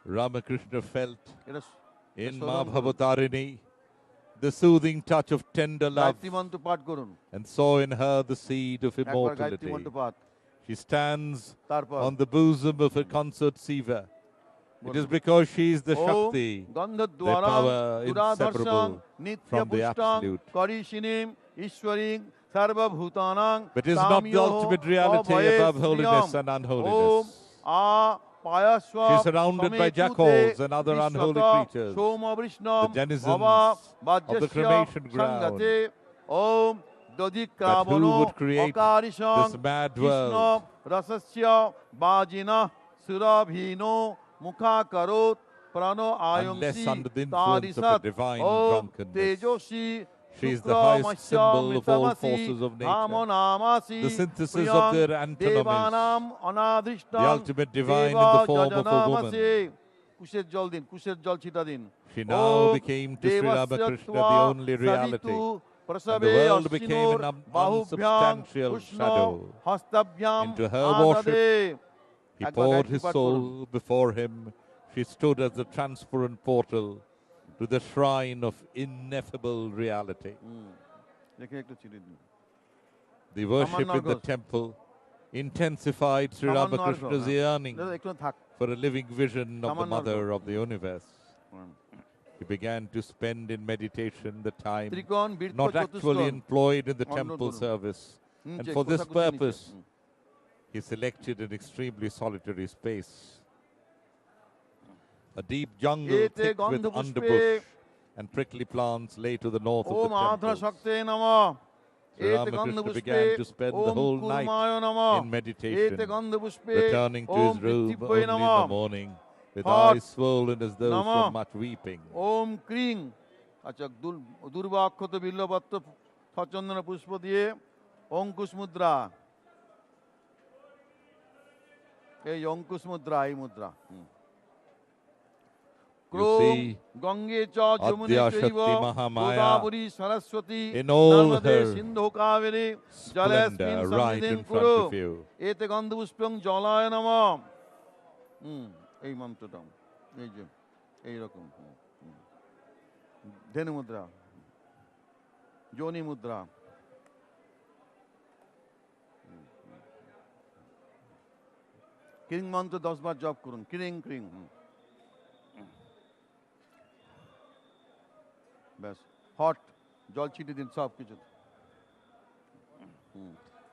Ramakrishna felt এটা in স্মরণ Maa করুন। Bhabatarini the soothing touch of tender love Gayatri মন্ত্র পাঠ করুন and saw in her the seed of একবার গায়ত্রী immortality. মন্ত্র পাঠ She stands তারপর on the bosom of a concert Siva. It is because she is the O Shakti, the গন্ধদ্বারাং power দুরাধর্ষং inseparable নিত্য from the পুষ্টং absolute. করিষিণীম ঈশ্বরীং সর্বভূতানাং But it is not the ultimate reality above holiness and unholiness. A পায়াস্ব She is surrounded by jackals and other unholy creatures, সোমবৃষ্ণম the denizens ভবা of the বাজ্যস্য cremation ground. সংগতে Om দধিক্রাবণ But who would create অকারিষং this mad Krishna world? রসস্য বাজিনঃ সুরভীনো মুখাকরোৎ prawn আয়ংসি under the influence of a তারিসৎ divine Om drunkenness. Tejashwi She is the highest symbol of all forces of nature, the synthesis of their antinomies, the ultimate divine in the form of a woman. কুশের জল দিন কুশের জল ছিটা দিন She now became to Sri Ramakrishna the only reality, and the world became an unsubstantial shadow. Into her worship, he poured his soul before him. She stood as a transparent portal to the shrine of ineffable reality. দেখে একটু ছিটে দিন The worship in the Nargos. temple intensified Sri Saman Ramakrishna's Nargos, yearning দাদা একটু থাক for a living vision of the Saman mother Nargos. of the universe. He began to spend in meditation the time ত্রিকোণ বৃত্ত not actually চতুষ্কোণ employed in the Onno temple Guru. service. And নিচে, for this কোষাকুষি নিচে। purpose, he selected an extremely solitary space. A deep jungle Ete thick with gandhapushpe. underbush and prickly plants lay to the north of Om the আধা temple. শক্তে নমঃ Sri এতে Ramakrishna গন্ধপুষ্পে began to spend the Om whole কুর্মায় night নমঃ in meditation, এতে গন্ধপুষ্পে returning to Om his room পৃথিব্যৈ only in নমঃ the morning with Hot. eyes swollen as though Namah. from much weeping. ওম ক্রিং আচ্ছা দুর্বাক্ষত বিল্লপত্র সচন্দন পুষ্প দিয়ে অঙ্কুশ মুদ্রা এই অঙ্কুশ মুদ্রা এই মুদ্রা ক্রোম see গঙ্গে চ যমুনে Adya Saiva Shakti Mahamaya Godavari Saraswati in all নর্মদে her Sindhu Kaveri জলেস্মিন splendor right সন্নিধিং in Kuru front of you. এতে গন্ধপুষ্পং জলায় নমঃ এই মন্ত্রটা এই যে এইরকম ধেনু মুদ্রা যোনি মুদ্রা ক্রিং মন্ত্র 10 বার জপ করুন ক্রিং ক্রিং ব্যাস হট জল ছিটিয়ে দিন সব কিছু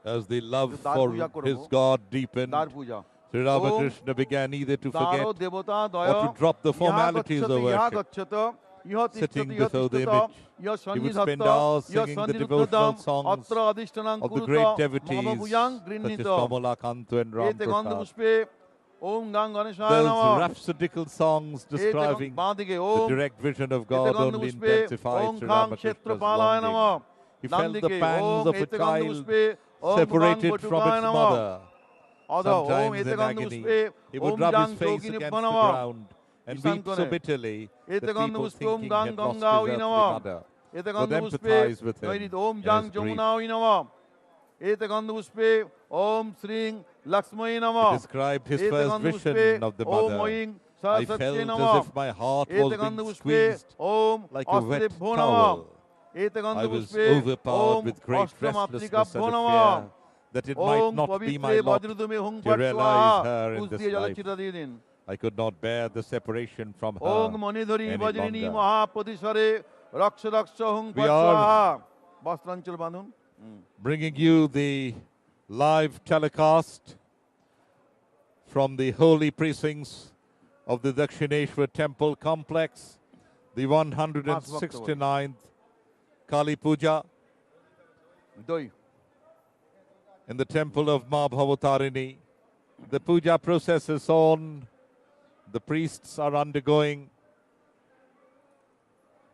As the love Dar for puja korbo. his God deepened, দ্বার পূজা Sri Ramakrishna began either to দ্বারো forget দেবতা দয় or to drop the formalities of ইহা worship. গচ্ছত ইহ Sitting তিষ্ঠতি ইহ before the তিষ্ঠত image, ইহ he would সন্নিধত্ত spend hours ইহ singing the সন্নিধুক্তদম devotional songs অত্র অধিষ্ঠানাং of the কুরুত great mom devotees ভূয়াং such as গৃহীত Kamalakanta and এতে Ramprasad. গন্ধপুষ্পে ওম গাং গণেশায় Those নমঃ rhapsodical songs describing বাঁ দিকে the Om direct vision of এতে God only গন্ধপুষ্পে intensified ওম Sri খাং Ramakrishna's ক্ষেত্রপালায় নমঃ longing. He done felt the দিকে pangs ওম of a এতে child গন্ধপুষ্পে ওম গাং separated from বটুকায় its নমঃ mother. অধ ওম Sometimes এতে in agony, গন্ধপুষ্পে he Om would rub গাং his face Yogini against the নমঃ ground and Ishan weep so কোণে। bitterly এতে that people গন্ধপুষ্পে Om thinking গাং he had lost Ganga his ওই earthly নমঃ mother এতে would গন্ধপুষ্পে empathize with him Nairit Om in জাং his grief. Jamuna ওই নমঃ এতে গন্ধপুষ্পে ওম শ্রীং লক্ষ্মী নমঃ He described his এতে first গন্ধপুষ্পে vision of the Om mother. ঐং I Saraswati felt নমঃ as if my heart was এতে being গন্ধপুষ্পে squeezed Om like a wet অস্ত্রেভ্যো নমঃ towel. এতে I was গন্ধপুষ্পে overpowered Om with great restlessness অষ্টমাতৃকাভ্যো and a নমঃ fear that it might Om not be পবিত্রে my lot বজ্রদুমে Hung to ফট realize স্বাহা her in Kush this দিয়ে জলে life. ছিটা দিয়ে দিন I could not bear the separation from ওং her মণিধরী any বজ্রিনী longer. মহাপতিস্বরে রক্ষ রক্ষ Hung We ফট are- স্বাহা বস্ত্রাঞ্চল বাঁধুন Bringing you the live telecast from the holy precincts of the Dakshineswar Temple complex, the 169th Kali Puja দই in the temple of Maa Bhabatarini. The puja process is on. The priests are undergoing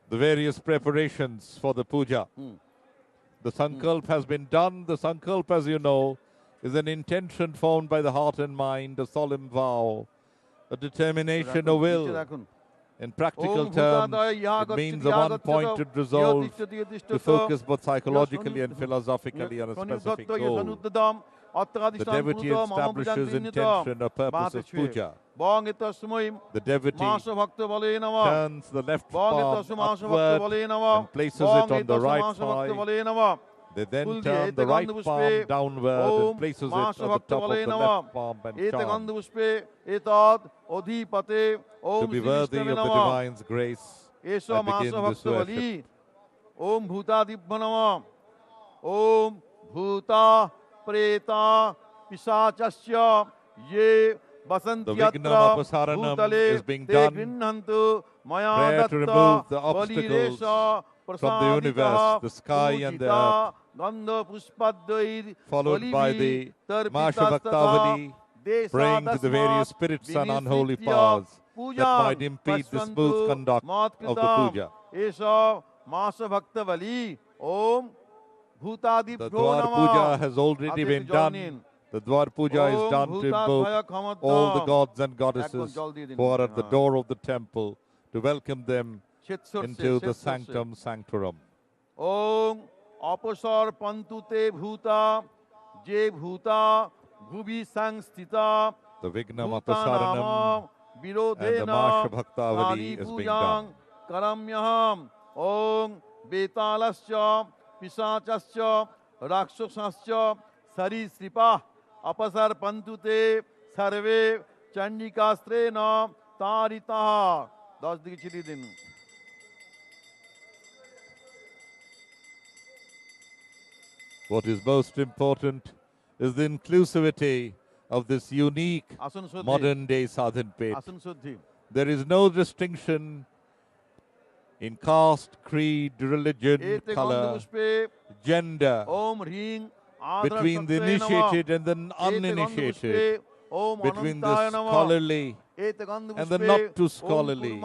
the various preparations for the puja. The sankalp has been done. The sankalp, as you know, is an intention formed by the heart and mind, a solemn vow, a determination, a নিচে will. রাখুন In practical Om terms, ভূতাদয় ইহা it means গচ্ছতি a ইহা one-pointed গচ্ছত resolve ইহ তিষ্ঠতি ইহ to তিষ্ঠত focus both psychologically and philosophically on a specific সনিধত্ত ইহ goal. সনুদ্যতম The devotee establishes intention or purpose of puja. The devotee turns the left palm upward and places it on the right thigh. They then turn the right palm downward and places it on the top of the left palm and chant. To be worthy of the divine's grace, I begin this worship. Om Bhutadibhya Namah. Om Bhuta Preta Pisachasya Ye Basantyatra Bhutale is being done. Grinnantu Maya Prayer to remove the Datta obstacles Baliresa from the universe, the sky and the earth, Gandha Pushpadvair followed by the Maa Bhabatarini, praying to the various spirits and unholy powers that might impede the smooth conduct of the puja. Esha Masa Bhaktavali Om Bhutadibhyo The Dwar Puja has already been done. The Dwar Puja is done to invoke all the gods and goddesses who are at the door of the temple to welcome them into the sanctum sanctorum. Om Apasar Pantute Bhuta Je Bhuta Bhubi Sangstita The Vignam Apasaranam and the Maa Bhabatarini is being done. Karamyaham Om Betalascha Pisachascha Rakshasascha Sari Sripa Apasar Pantute Sarve Chandikastrena Taritaha. 10 দিকে ছিটিয়ে দিন। What is most important is the inclusivity of this unique modern day sadhan pit. আসন শুদ্ধি। There is no distinction in caste, creed, religion, এতে color, গন্ধপুষ্পে gender, Om হ্রিং between the initiated and the uninitiated, between the scholarly and the not too scholarly.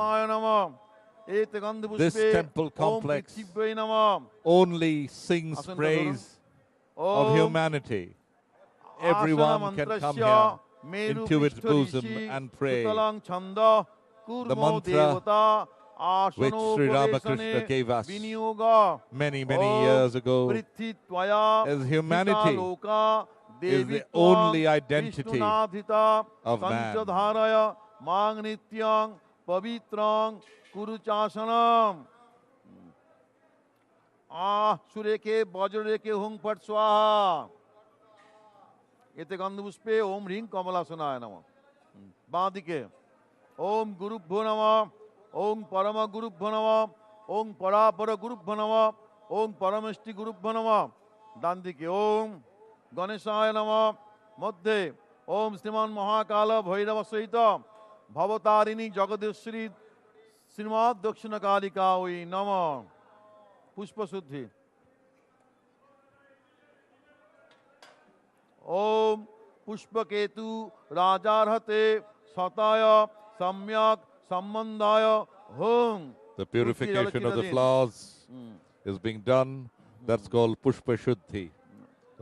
This temple complex only sings praise of humanity. Everyone can come here into its bosom and pray. The mantra which Sri Ramakrishna gave us many, many years ago is humanity is the only identity of man. সুরেখে বজ্ররেখে হুং ফট স্বাহা এতে গন্ধপুষ্পে ওম হ্রিং কমলাসনায় নমঃ বাঁ দিকে ওম গুরুভ্যো নমঃ ওং পরম গুরুভ্যো নমঃ ওং পরাপর গুরুভ্যো নমঃ ওং পরমেষ্টি গুরুভ্যো নমঃ ডান দিকে ওম গণেশায় নমঃ মধ্যে ওম শ্রীমান মহাকাল ভৈরব সহিত ভবতারিণী জগদীশ্বরী শ্রীমৎ দক্ষিণ কালিকা ওই নমঃ পুষ্পশুদ্ধি ওম পুষ্পকেতু রাজার্হতে শতায় সম্যক সম্বন্ধায় home The purification of the flowers is being done. That's called Pushpa Shuddhi.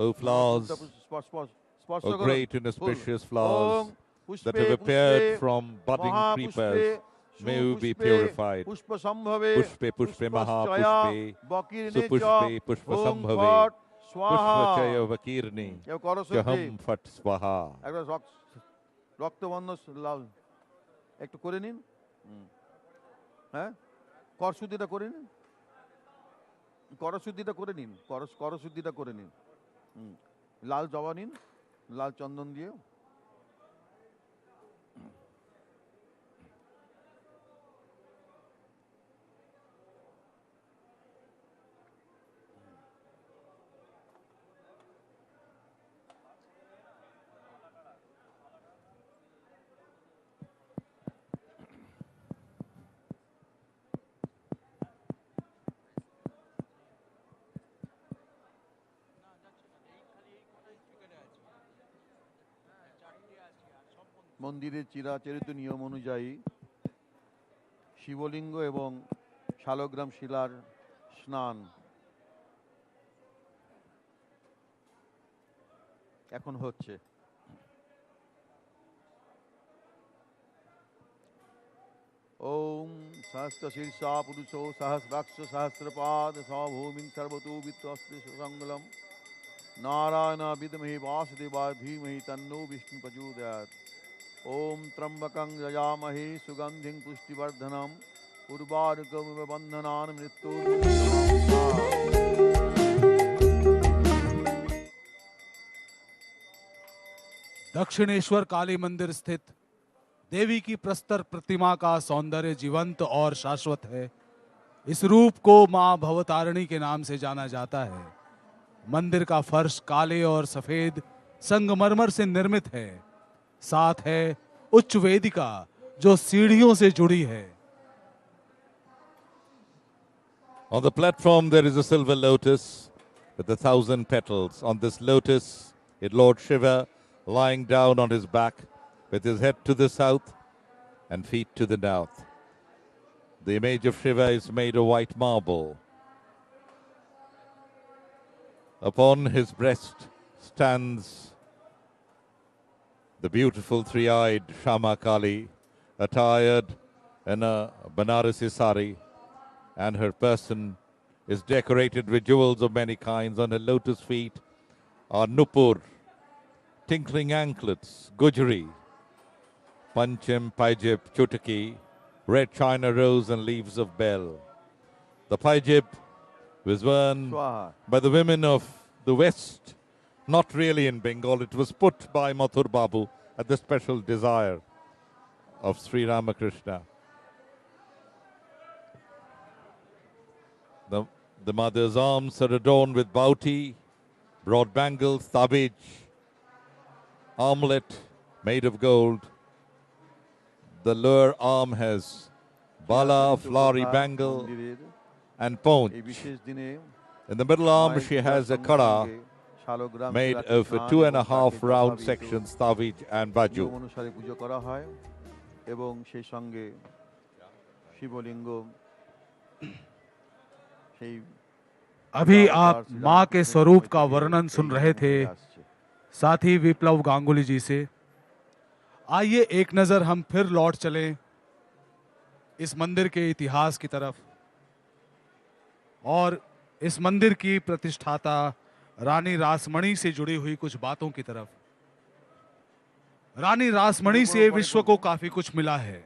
O flowers, O great and auspicious flowers that have appeared from budding creepers, may you be purified. Pushpe Pushpe Maha Pushpe Supushpe Pushpa Sambhave Pushpa Chaya Vakirni Jaham Fat Swaha. রক্তবন্ধ লাল একটু করে নিন হ্যাঁ করশুদ্ধিটা করে নিন করশুদ্ধিটা করে নিন করশুদ্ধিটা করে নিন লাল জবা নিন লাল চন্দন দিয়ে মন্দিরের চিরাচরিত নিয়ম অনুযায়ী শিবলিঙ্গ এবং শালগ্রাম শিলার স্নান এখন হচ্ছে ওম সহস্র শীর্ষা পুরুষো সহস্রাক্ষ সহস্রপাদ সভূমিং সর্বতো বিত্তস্তে সুসঙ্গলম नारायण विद्महे वासुदेवाय धीमहि तन्नो विष्णु प्रचोदयात्। ओम त्र्यंबकं यजामहे सुगंधिं पुष्टिवर्धनम् उर्वारुकमिव बन्धनान् मृत्योर्मुक्षीयमामृतात्। दक्षिणेश्वर काली मंदिर स्थित देवी की प्रस्तर प्रतिमा का सौंदर्य जीवंत और शाश्वत है। इस रूप को मां भवतारिणी के नाम से जाना जाता है। मंदिर का फर्श काले और सफेद संगमरमर से निर्मित है। साथ है उच्च वेदिका जो सीढ़ियों से जुड़ी है। On the platform there is a silver lotus with 1,000 petals. On this lotus is Lord Shiva lying down on his back with his head to the south and feet to the north. The image of Shiva is made of white marble. Upon his breast stands the beautiful three-eyed Shyama Kali, attired in a Banarasi sari, and her person is decorated with jewels of many kinds. On her lotus feet are nupur, tinkling anklets, gujari, pancham, paijib, chutaki, red china rose and leaves of bell. The paijib was worn by the women of the West, not really in Bengal. It was put by Mathur Babu at the special desire of Sri Ramakrishna. The mother's arms are adorned with bauti, broad bangles, tabij, armlet made of gold. The lower arm has bala, flowery bangle, and paunch. In the middle arm, she has a kara made of 2.5 round sections, tabij and baju. अभी आप मां के स्वरूप का वर्णन सुन रहे थे साथी विप्लव गांगुली जी से। आइए एक नजर हम फिर लौट चलें इस मंदिर के इतिहास की तरफ और इस मंदिर की प्रतिष्ठाता रानी रासमणी से जुड़ी हुई कुछ बातों की तरफ। रानी रासमणी से विश्व को काफी कुछ मिला है,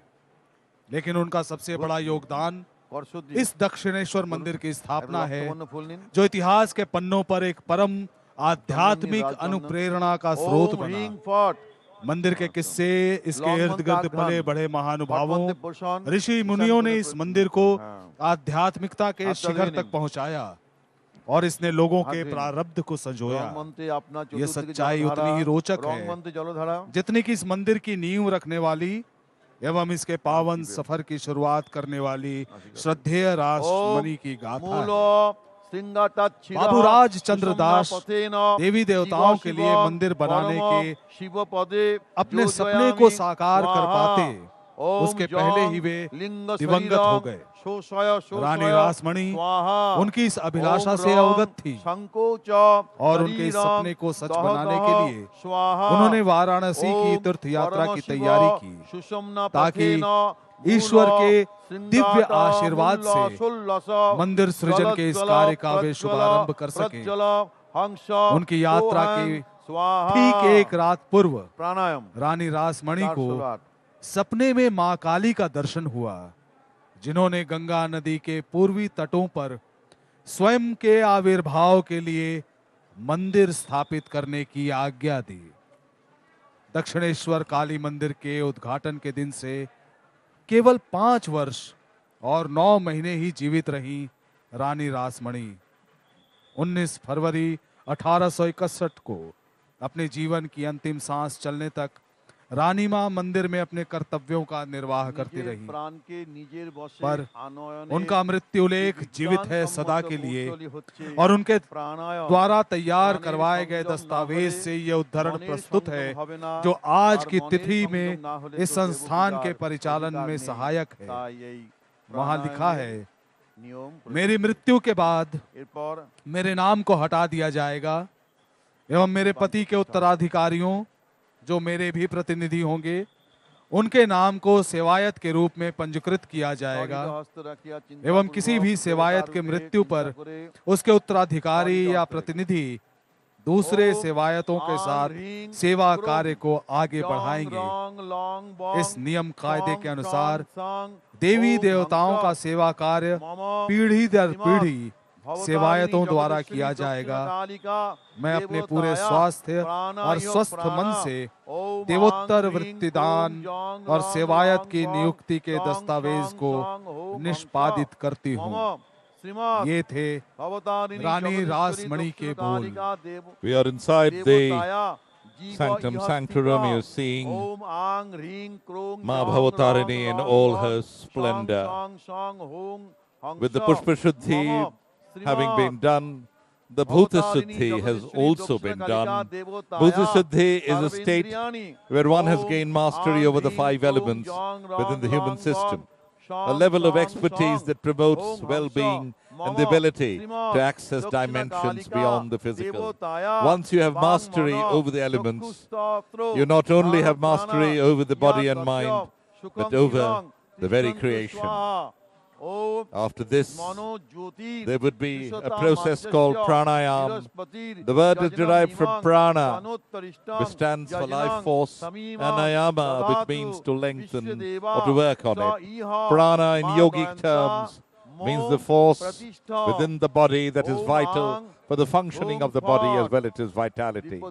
लेकिन उनका सबसे बड़ा योगदान इस दक्षिणेश्वर मंदिर की स्थापना है, जो इतिहास के पन्नों पर एक परम आध्यात्मिक अनुप्रेरणा का स्रोत बना। मंदिर के किस्से, इसके इर्द गिर्द पले बड़े महानुभावों, ऋषि मुनियों ने इस मंदिर को आध्यात्मिकता के शिखर तक पहुंचाया और इसने लोगों के प्रारब्ध को संजोया। ये सच्चाई उतनी ही रोचक है जितनी कि इस मंदिर की नींव रखने वाली एवं इसके पावन सफर की शुरुआत करने वाली श्रद्धेय रासमणी की गाथा है। बाबूराज चंद्रदास देवी देवताओं के लिए मंदिर बनाने के अपने सपने को साकार कर पाते उसके पहले ही वे दिवंगत हो गए। रानी रासमणी उनकी इस अभिलाषा से अवगत थी और उनके इस सपने को सच बनाने के लिए उन्होंने वाराणसी की तीर्थ यात्रा की तैयारी की, ताकि ईश्वर के दिव्य आशीर्वाद से मंदिर सृजन के इस कार्य का वे शुभारंभ कर सके। उनकी यात्रा के ठीक एक रात पूर्व रानी रासमणी को सपने में मां काली का दर्शन हुआ, जिन्होंने गंगा नदी के पूर्वी तटों पर स्वयं के आविर्भाव के लिए मंदिर स्थापित करने की आज्ञा दी। दक्षिणेश्वर काली मंदिर के उद्घाटन के दिन से केवल 5 वर्ष और 9 महीने ही जीवित रही रानी रासमणी। 19 फरवरी 1861 को अपने जीवन की अंतिम सांस चलने तक रानी मां मंदिर में अपने कर्तव्यों का निर्वाह करती रही, पर उनका मृत्युलेख जीवित है सदा के लिए और उनके द्वारा तैयार करवाए गए दस्तावेज से यह उद्धरण प्रस्तुत है, जो आज की तिथि में इस संस्थान के परिचालन में सहायक है। वहां लिखा है, मेरी मृत्यु के बाद मेरे नाम को हटा दिया जाएगा एवं मेरे पति के उत्तराधिकारियों, जो मेरे भी प्रतिनिधि होंगे, उनके नाम को सेवायत के रूप में पंजीकृत किया जाएगा एवं किसी भी सेवायत के मृत्यु पर उसके उत्तराधिकारी या प्रतिनिधि दूसरे सेवायतों के साथ सेवा कार्य को आगे बढ़ाएंगे। इस नियम कायदे के अनुसार देवी देवताओं का सेवा कार्य पीढ़ी दर पीढ़ी सेवायतों द्वारा किया जाएगा। मैं अपने पूरे स्वास्थ्य और स्वस्थ मन से देवोत्तर वृत्तिदान और सेवायत की नियुक्ति के दस्तावेज को निष्पादित करती हूँ। ये थे रानी रासमणि के बोल। We are inside the sanctum sanctorum. You're seeing Maa Bhabatarini in all her splendor. With the Pushpa Shuddhi having been done, the Bhuta Shuddhi has also been done. Bhuta Shuddhi is a state where one has gained mastery over the 5 elements within the human system. A level of expertise that promotes well-being and the ability to access dimensions beyond the physical. Once you have mastery over the elements, you not only have mastery over the body and mind, but over the very creation. After this, there would be a process called pranayam. The word is derived from prana, which stands for life force, and ayama, which means to lengthen or to work on it. Prana in yogic terms means the force within the body that is vital for the functioning of the body as well as its vitality.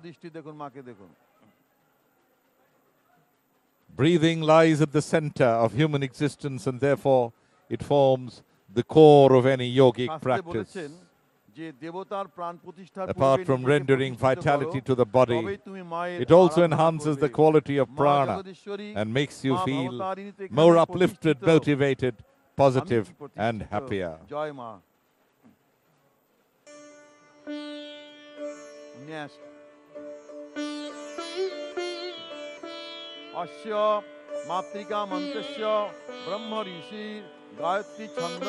Breathing lies at the center of human existence, and therefore it forms the core of any yogic practice. Apart from rendering vitality to the body, it also enhances the quality of prana and makes you feel more uplifted, motivated, positive and happier. Asya matrika mantasya brahma rishi Gayatri छंद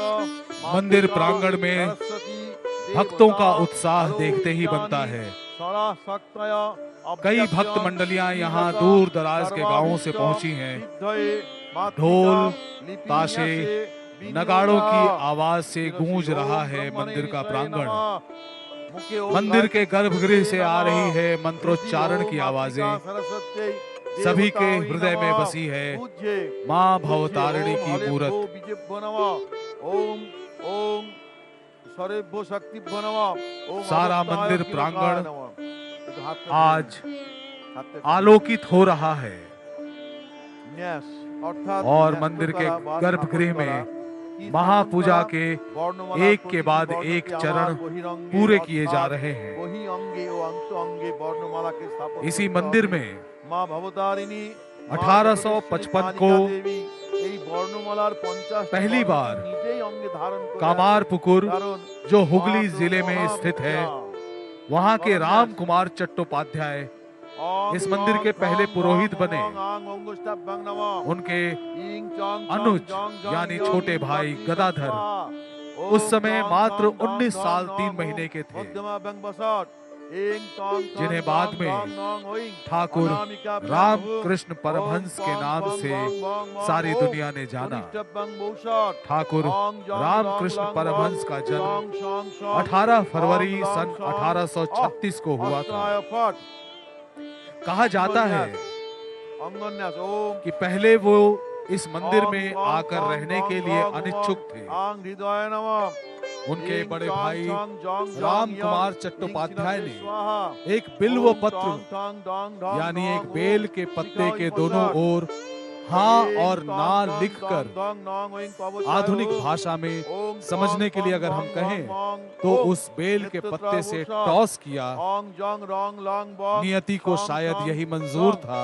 मंदिर प्रांगण में भक्तों का उत्साह देखते ही बनता है। कई भक्त मंडलियां यहाँ दूर दराज के गांवों से पहुंची हैं। ढोल, ताशे, नगाड़ों की आवाज से गूंज रहा है मंदिर का प्रांगण। मंदिर के गर्भगृह से आ रही है मंत्रोच्चारण की आवाजें। सभी के हृदय में बसी है माँ भवतारिणी की मूरत। सारा मंदिर प्रांगण आज आलोकित हो रहा है और मंदिर के गर्भगृह में महापूजा के एक के बाद एक चरण पूरे किए जा रहे हैं। इसी मंदिर में माँ भवतारिणी 1855 को पहली बार कामारपुकुर, जो हुगली जिले में स्थित है, वहां के राम कुमार चट्टोपाध्याय इस मंदिर के पहले पुरोहित बने। उनके अनुज यानी छोटे भाई गदाधर उस समय मात्र 19 साल 3 महीने के थे, जिन्हें बाद में ठाकुर रामकृष्ण परमहंस के नाम से सारी दुनिया ने जाना। ठाकुर रामकृष्ण परमहंस का जन्म 18 फरवरी सन 1836 को हुआ था। कहा जाता है कि पहले वो इस मंदिर में आकर रहने के लिए अनिच्छुक थे। उनके बड़े भाई राम कुमार चट्टोपाध्याय ने एक बिल्व पत्र यानी एक बेल के पत्ते के दोनों ओर हाँ और ना लिखकर आधुनिक भाषा में समझने के लिए अगर हम कहें तो उस बेल के पत्ते से टॉस किया। नियति को शायद यही मंजूर था।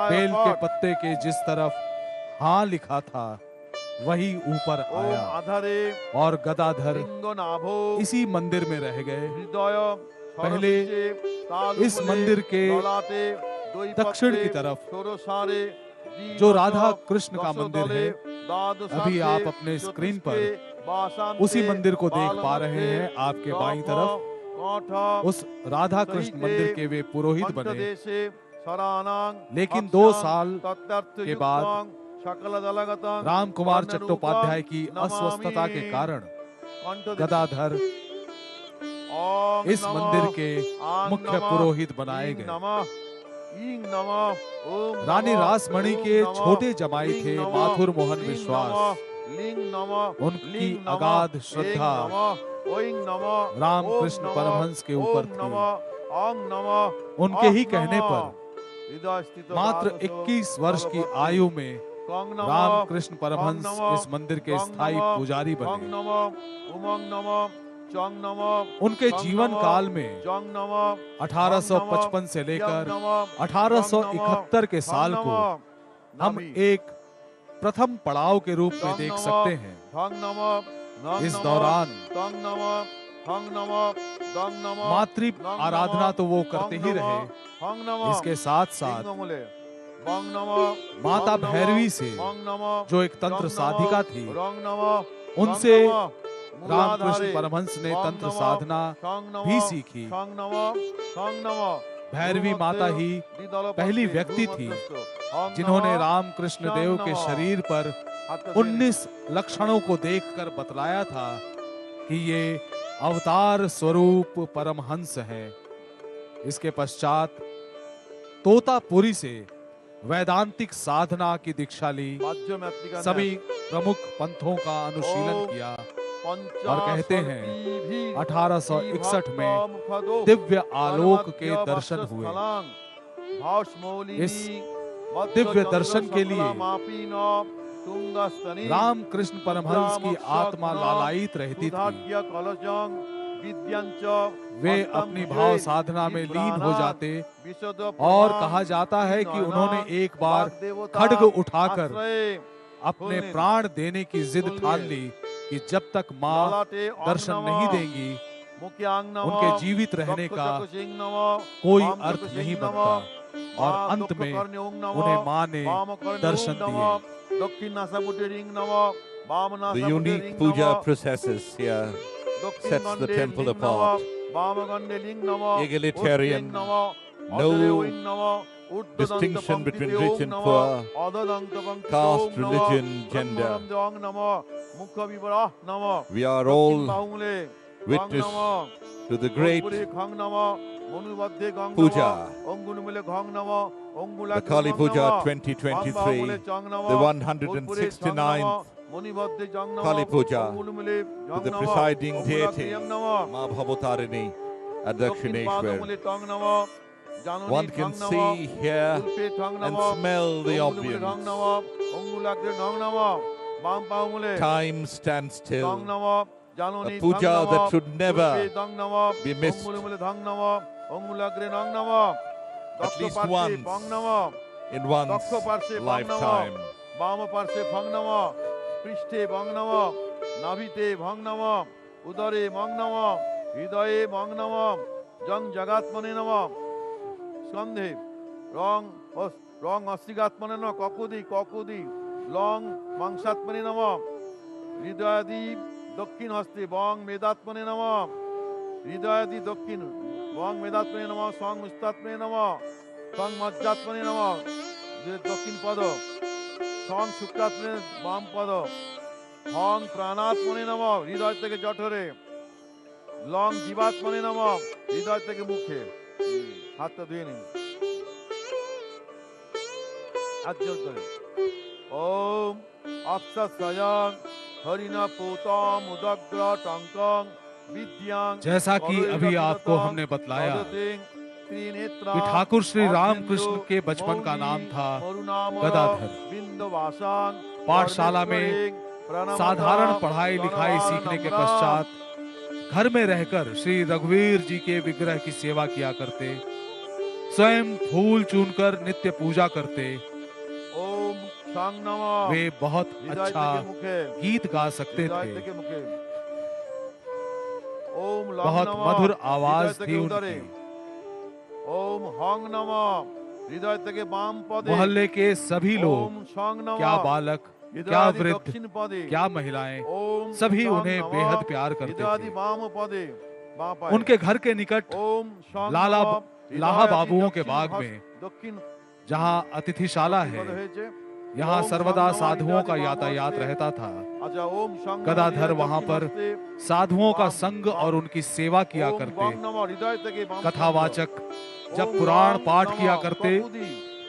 बेल के पत्ते के जिस तरफ हाँ लिखा था वही ऊपर आया और गदाधर इसी मंदिर में रह गए। पहले इस मंदिर के दक्षिण की तरफ जो राधा कृष्ण का मंदिर है, अभी आप अपने स्क्रीन पर उसी मंदिर को देख पा रहे हैं। आपके बाईं तरफ उस राधा कृष्ण मंदिर के वे पुरोहित बने, लेकिन 2 साल के बाद राम कुमार चट्टोपाध्याय की अस्वस्थता के कारण गदाधर इस मंदिर के मुख्य पुरोहित बनाए गए। रानी रासमणि के छोटे जमाई थे माथुर मोहन विश्वास। उनकी अगाध श्रद्धा रामकृष्ण परमहंस के ऊपर थी। उनके ही कहने पर मात्र 21 वर्ष की आयु में रामकृष्ण परमहंस इस मंदिर के स्थायी पुजारी बने। उनके जीवन काल में 1855 से लेकर 1871 के साल को हम एक प्रथम पड़ाव के रूप में देख सकते हैं। इस दौरान मातृ आराधना तो वो करते ही रहे, इसके साथ साथ माता भैरवी से, जो एक तंत्र साधिका थी, उनसे रामकृष्ण परमहंस ने तंत्र साधना भी सीखी। भैरवी माता ही पहली व्यक्ति थी जिन्होंने रामकृष्ण देव के शरीर पर 19 लक्षणों को देखकर बतलाया था कि ये अवतार स्वरूप परमहंस है। इसके पश्चात तोतापुरी से वैदांतिक साधना की दीक्षा ली, सभी प्रमुख पंथों का अनुशीलन किया और कहते हैं 1861 में दिव्य आलोक के दर्शन हुए। इस दिव्य दर्शन के लिए रामकृष्ण परमहंस की आत्मा लालायित रहती थी। वे अपनी भाव साधना में लीन हो जाते और कहा जाता है कि उन्होंने एक बार खड्ग उठाकर अपने प्राण देने की जिद ठान ली कि जब तक माँ दर्शन नहीं देंगी उनके जीवित रहने का कोई अर्थ नहीं बनता। और अंत में उन्हें माँ ने दर्शन दिए। The unique puja processes here sets the temple apart. Egalitarian, no distinction between rich and poor, caste, religion, gender. We are all witness to the great puja, the Kali Puja 2023, the 169th Kali Puja, to the presiding deity, Maa Bhabatarini at Dakshineswar. One can see, hear and smell the ambience. Time stands still. A puja that should never be missed. At least once in one's lifetime. पृष्ठे भंग नमः, नाभिते भंग नमः, उदरे भंग नमः, हृदये भंग नमः, जंग जगात्मने नमः, स्कंधे रंग अस्तिगात्मने नमः, ककुदी ककुदी लंग मांसात्मने नमः, हृदयादि दक्षिण हस्ते बंग मेदात्मने नमः, हृदयादि दक्षिण बंग मेदात्मने नमः, स्वांग मुस्तात्मने नमः, स्वांग मज्जात्मने नमः, दक्षिण पद स्वांग शुक्रात्मने वाम पद, हंग प्राणात्मने नमः, हृदय থেকে জঠরে, লং জীবাত্মনে নমঃ, হৃদয় থেকে মুখে। হাতটা ধুয়ে নিন, হাত জোর করে। ওম অক্ষস্বয়ং হরিণা পোতম উদগ্র টঙ্কং विद्यां। जैसा कि अभी आपको हमने बतलाया कि ठाकुर श्री रामकृष्ण के बचपन का नाम था गदाधर। पाठशाला में साधारण पढ़ाई लिखाई सीखने के पश्चात घर में रहकर श्री रघुवीर जी के विग्रह की सेवा किया करते, स्वयं फूल चुनकर नित्य पूजा करते। वे बहुत अच्छा गीत गा सकते थे, बहुत मधुर आवाज थी उनकी। ओम हंग नमः, हृदय থেকে বাম পদে मोहल्ले के सभी लोग, क्या बालक, क्या वृद्ध, क्या महिलाएं, सभी उन्हें बेहद प्यार करते थे। उनके घर के निकट लाहा बाबुओं के बाग में, जहां अतिथिशाला है, यहाँ सर्वदा साधुओं का यातायात रहता था। अच्छा ओम शंकर गदाधर वहां पर साधुओं का संग और उनकी सेवा किया करते। कथावाचक जब पुराण पाठ किया करते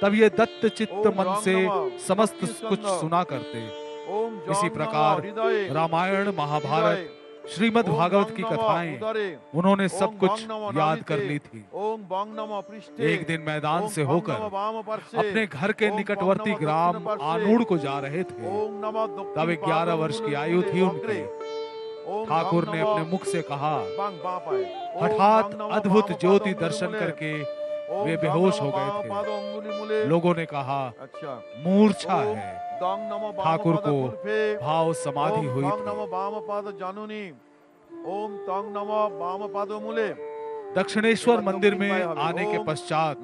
तब ये दत्त चित्त मन से समस्त कुछ सुना करते। इसी प्रकार रामायण, महाभारत, श्रीमद् भागवत की कथाएं उन्होंने सब कुछ याद कर ली थी। एक दिन मैदान से होकर अपने घर के निकटवर्ती ग्राम आनूड़ को जा रहे थे। तब 11 वर्ष की आयु थी उनकी। ठाकुर ने अपने मुख से कहा। हठात अद्भुत ज्योति दर्शन करके वे बेहोश हो गए थे। लोगों ने कहा मूर्छा है। ठाकुर को भाव समाधि हुई थी। दक्षिणेश्वर मंदिर में आने के पश्चात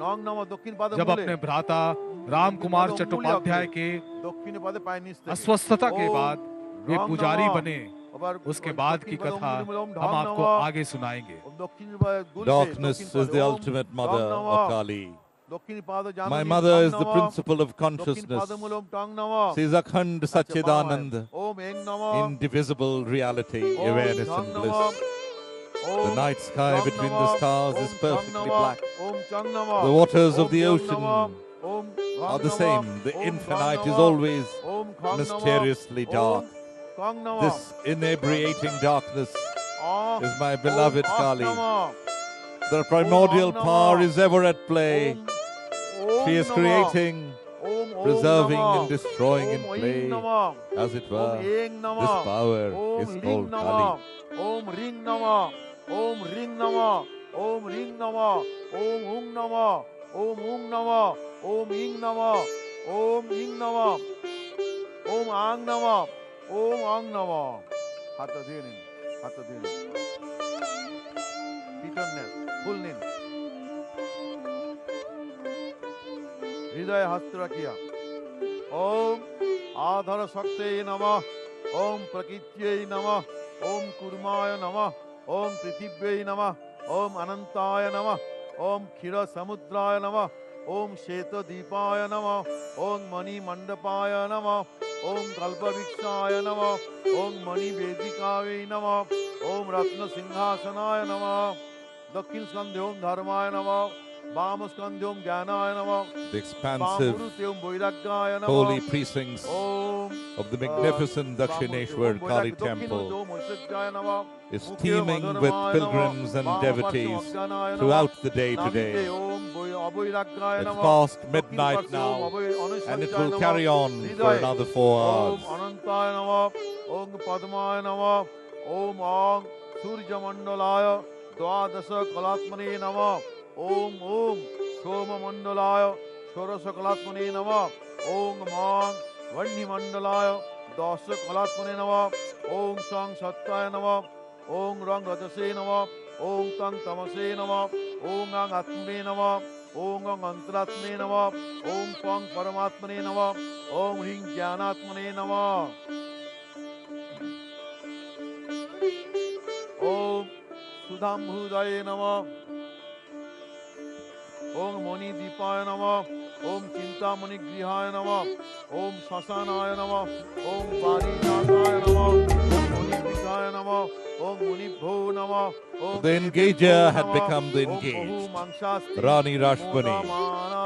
जब अपने भ्राता राम कुमार चट्टोपाध्याय के अस्वस्थता के बाद वे पुजारी बने, उसके बाद की कथा हम आपको आगे सुनाएंगे। Darkness is the ultimate mother of Kali. My mother is the principle of consciousness. She is Akhand Satchidanand, indivisible reality, awareness and bliss. The night sky between the stars is perfectly black. The waters of the ocean are the same. The infinite is always mysteriously dark. This inebriating darkness is my beloved Kali. The primordial power is ever at play. She is creating, preserving and destroying in play, as it were. This power is called Kali. Om Ring Nama, Om Ring Nama, Om Ring Nama, Om Ung Nama, Om Ung Nama, Om Ing Nama, Om Ing Nama, Om Ang Nama, Om Ang Nama. Hatha Dhinin, Hatha Dhinin. Bitterness, fullness. हृदय हस्त रखिया। ओम आधार शक्ते नमः, ओम प्रकृत्यै नमः, ओम कुर्माय नमः, ओम पृथिव्यै नमः, ओम अनंताय नमः, ओम क्षीर समुद्राय नमः, ओम श्वेत दीपाय नमः, ओम मणि मंडपाय नमः, ओम कल्पवृक्षाय नमः, ओम मणि वेदिकायै नमः, ओम रत्न सिंहासनाय नमः, दक्षिण स्कंधे ओम धर्माय नमः, the expansive holy precincts of the magnificent Dakshineswar Kali temple is teeming with pilgrims and devotees throughout the day today. It's past midnight now and it will carry on for another 4 hours. Om Om सोम मंडलाय षोडश कलात्मने नमः, ओम मां वह्नि मंडलाय दश कलात्मने नमः, ओम सं सत्ताय नमः, ओम रंग रजसे नमः, ओम तं तमसे नमः, ओम अंग आत्मने नमः, ओम अंग अंतरात्मने नमः, ओम त्वं परमात्मने नमः, ओम ह्रीं ज्ञानात्मने नमः, ओम सुधाम्भुदये नमः, ओम मणि दीपाय नमः, ओम चिंतामणि गृहाय नमः, ओम शशानाय नमः, ओम पारिजाताय नमः, ओम मुनिभृताय नमः, ओम मुनिभ्यो नमः, ओम The engager had become the engaged, Rani Rashmani.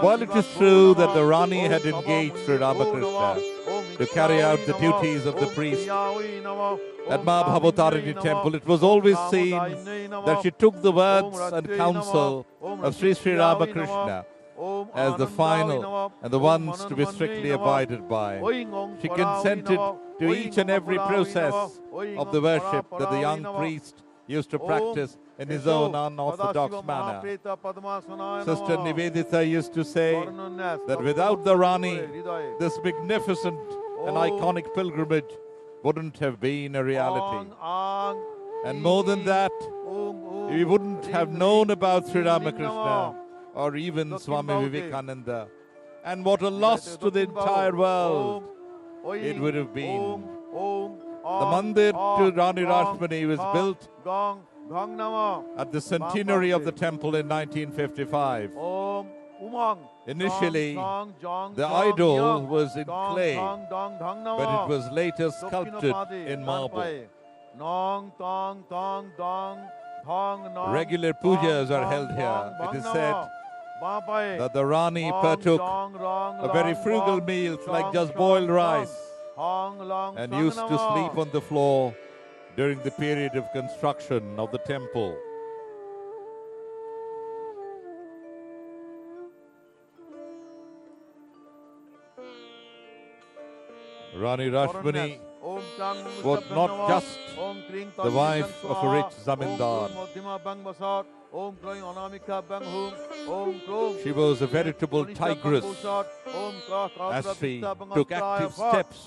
While it is true that the Rani had engaged Sri Ramakrishna to carry out the duties of the priest at Maa Bhabatarini temple, it was always seen that she took the words and counsel of Sri Ramakrishna as the final and the ones to be strictly abided by. She consented to each and every process of the worship that the young priest used to practice in his own unorthodox manner. Sister Nivedita used to say that without the Rani, this magnificent and iconic pilgrimage wouldn't have been a reality. And more than that, we wouldn't have known about Sri Ramakrishna or even Swami Vivekananda. And what a loss to the entire world it would have been. The Mandir to Rani Rashmani was built at the centenary of the temple in 1955. Umang. Initially, Jong, jong, the jong, idol nyang. was in Dong, clay, dong, dong, dong, nama. but it was later sculpted Dokkinopadi, in dan marble. pae. Nong, tong, tong, dong, thong, nong. Regular tong, pujas are tong, held here. bong, It bong, is nama. said Ba pae. that the Rani Hong, partook jong, rong, a very long, frugal bong, meal, like chong, just chong, boiled chong. rice, Hong, long, and chong, used to nama. sleep on the floor during the period of construction of the temple. Rani Rashmani Om Kang was Mustafa not Namo. just Om Kring the Tadri wife Chan of a Swaha. rich zamindar. Om Krum Madhyama Bang Basat. Om Kring Anamika Bang Hum. Om Krum. She was a veritable Konishta Bang tigress Busat. Om Kah as Kadra she Vitta Bang took Astraya active Fat. steps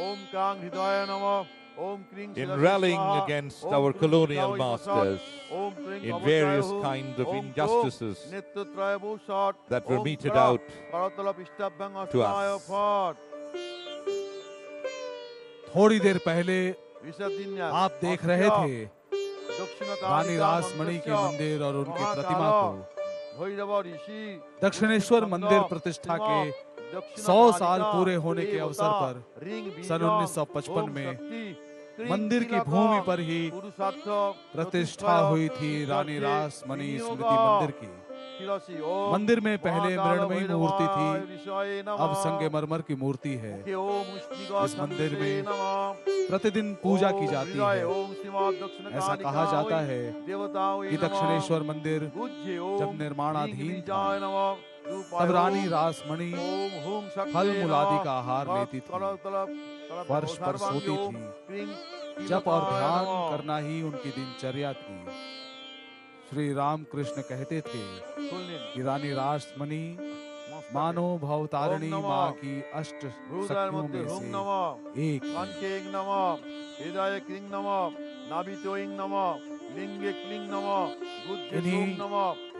Om Kang Hidaya Namo. Om Kring in Shirasi rallying Swaha. against Om our Krum colonial Shikhawi Basat. masters Om Kring in Kavatraya various Hum. kinds of Om Krum injustices Nityatraya Busat. that were Om meted Kra out Karatala Pishta Bang to Astraya us. Fat. थोड़ी देर पहले विसर्जन्यास आप देख रहे थे दक्षिण रानी रासमणी के मंदिर और उनकी प्रतिमा को भैरव ऋषि दक्षिणेश्वर मंदिर प्रतिष्ठा के 100 साल पूरे होने के अवसर पर सन 1955 में मंदिर की भूमि पर ही प्रतिष्ठा हुई थी रानी रासमणी स्मृति मंदिर की। मंदिर में पहले मृण्मयी मूर्ति थी, अब संगमरमर की मूर्ति है। इस मंदिर में प्रतिदिन पूजा की जाती है। ऐसा कहा जाता है कि दक्षिणेश्वर मंदिर जब निर्माणाधीन था तब रानी रासमणी फल मुलादि का आहार लेती थी, फर्श पर सोती थी, जप और ध्यान करना ही उनकी दिनचर्या थी। श्री राम कृष्ण कहते थे कि रानी रासमणी मानो भवतारिणी माँ की अष्ट शक्तियों में से एक इन्हीं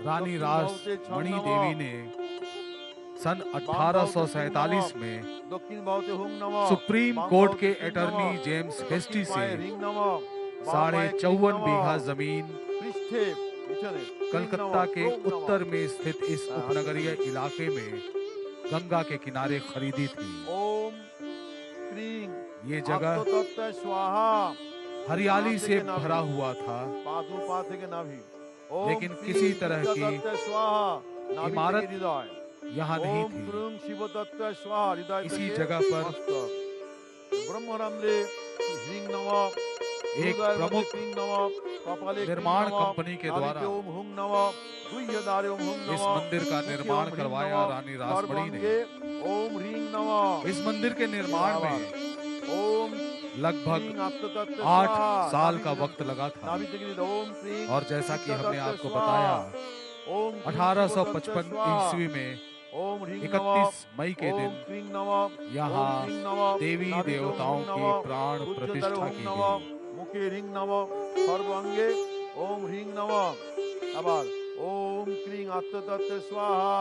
रानी रासमणी देवी ने सन 1847 में सुप्रीम कोर्ट के अटॉर्नी जेम्स हेस्टी से 54.5 बीघा जमीन कलकत्ता के उत्तर में स्थित इस उपनगरीय इलाके में गंगा के किनारे खरीदी थी। ये जगह हरियाली से भरा हुआ था, लेकिन किसी तरह की इमारत यहाँ नहीं थी। इसी जगह पर एक प्रमुख निर्माण कंपनी के द्वारा इस मंदिर का निर्माण करवाया रानी रासमणी ने। इस मंदिर के निर्माण में लगभग 8 साल का वक्त लगा था और जैसा कि हमने आपको बताया 1855 ईस्वी में 31 मई के दिन यहाँ देवी देवताओं की प्राण प्रतिष्ठा की गई। मुखे ह्रीं नमः सर्वांगे ओम ह्रीं नमः। आबार ओम क्लीं आत्मतत्व स्वाहा,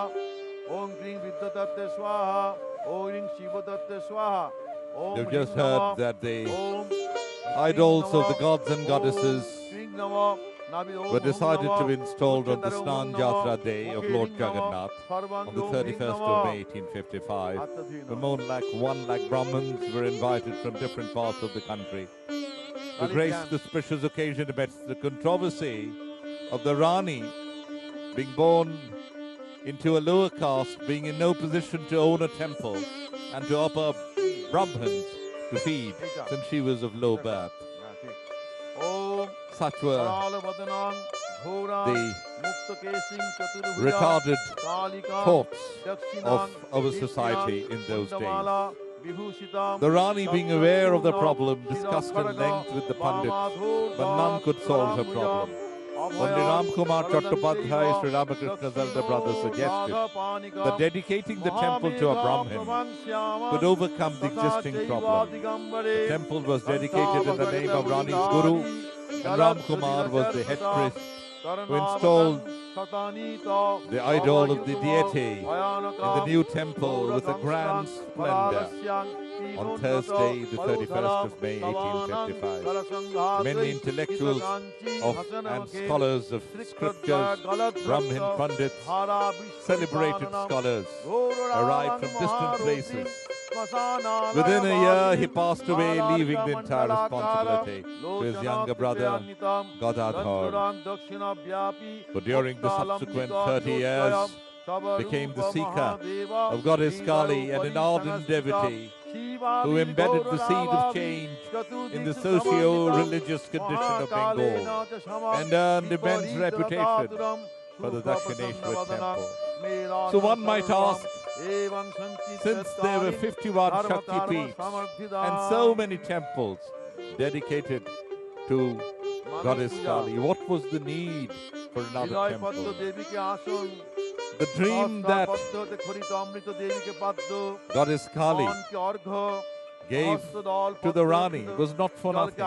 ओम क्लीं विद्युतत्व स्वाहा, ओम ह्रीं शिवतत्व स्वाहा। You've just heard that the idols of the gods and goddesses were decided to be installed on the Snan Jatra day of Lord Jagannath on the 31st of May 1855. The more like 1 lakh Brahmins were invited from different parts of the country to grace the auspicious occasion amidst the controversy of the Rani being born into a lower caste, being in no position to own a temple and to offer Brahmins to feed, since she was of low birth. Such were the retarded thoughts of our society in those days. The Rani, being aware of the problem, discussed at length with the Pandits, but none could solve her problem. Only Ram Kumar Chattopadhyay, Sri Ramakrishna's elder brother, suggested that dedicating the temple to a Brahmin could overcome the existing problem. The temple was dedicated in the name of Rani's Guru, and Ram Kumar was the head priest who installed the idol of the deity in the new temple with a grand splendor on Thursday, the 31st of May, 1855. Many intellectuals and scholars of scriptures, Brahmin Pandits, celebrated scholars, arrived from distant places. Within a year, he passed away, leaving the entire responsibility to his younger brother, Gadadhar. But during the subsequent 30 years, became the seeker of Goddess Kali and an ardent devotee who embedded the seed of change in the socio-religious condition of Bengal and earned immense reputation for the Dakshineswar temple. So one might ask, since there were 51 Shakti Peeths and so many temples dedicated to Goddess Kali, what was the need for another temple? The dream that Goddess Kali gave to the Rani was not for nothing.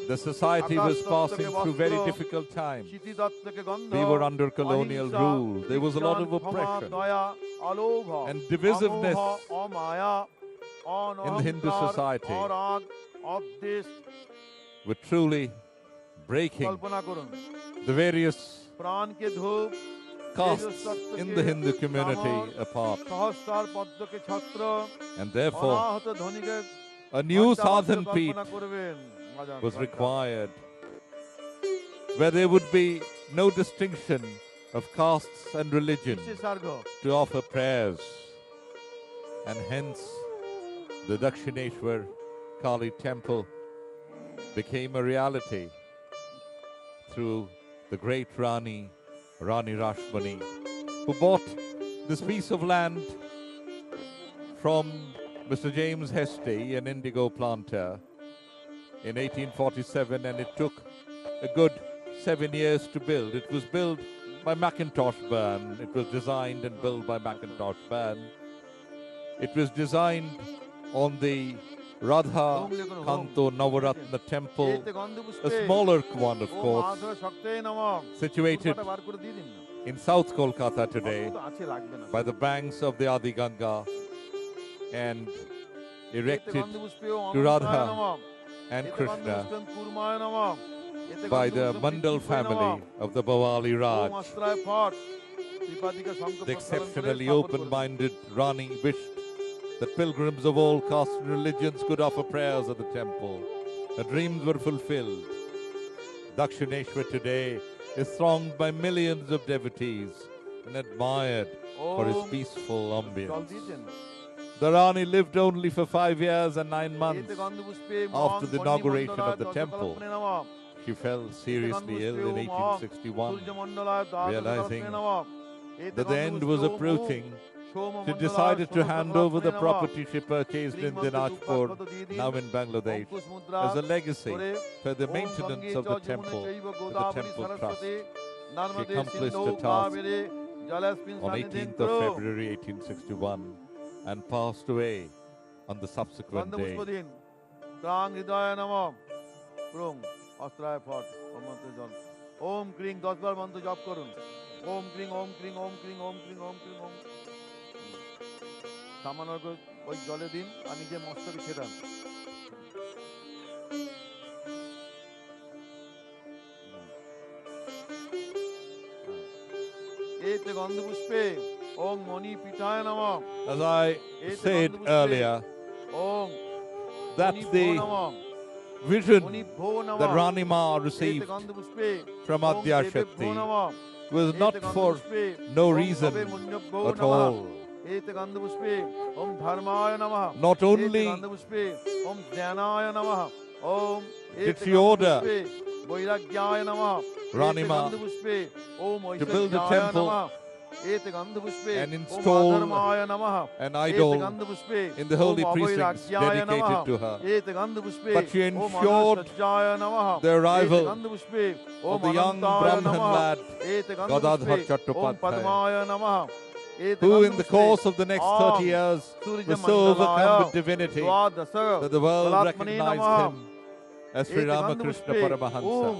The society was passing through very difficult times. We were under colonial rule. There was a lot of oppression and divisiveness in the Hindu society. Were truly breaking the various castes in the Hindu community apart. And therefore, a new Sadhan Peeth was required, where there would be no distinction of castes and religion to offer prayers. And hence, the Dakshineswar Kali temple became a reality through the great Rani Rashmani, who bought this piece of land from Mr. James Hesty, an indigo planter, in 1847, and it took a good 7 years to build. It was built by Mackintosh Burn. It was designed and built by Mackintosh Burn. It was designed on the Radha Kanto Navaratna temple, a smaller one, of course, situated in South Kolkata today by the banks of the Adi Ganga and erected to Radha and Krishna by the Mandal family of the Bawali Raj. The exceptionally open-minded Rani wished that pilgrims of all castes and religions could offer prayers at the temple. Her dreams were fulfilled. Dakshineswar today is thronged by millions of devotees and admired for his peaceful ambience. The Rani lived only for 5 years and 9 months after the inauguration of the temple. She fell seriously ill in 1861, realizing that the end was approaching. She decided to hand over the property she purchased in Dinajpur, now in Bangladesh, as a legacy for the maintenance of the temple to the temple trust. She accomplished the task on 18th of February 1861 and passed away on the subsequent day. Om Kring 10 বার মন্ত্র জপ করুন। ওম ক্রিং ওম ক্রিং ওম ক্রিং ওম ক্রিং ওম ক্রিং ওম। সামান্য ওই জলে দিন আর নিজে মস্তকে ছেড়ান। এতে গন্ধপুষ্পে ওম মণি পিঠায় নমঃ। As I said earlier, that's the vision that Rani Ma received from Adya Shakti was not for no reason at all. Not only did she order Rani Ma to build a temple and install an idol in the holy precincts dedicated to her, but she ensured the arrival of the young Brahmin lad Gadadhar Chattopadhyay, who in the course of the next 30 years was so overcome with divinity that the world recognized him as Sri Ramakrishna Paramahansa.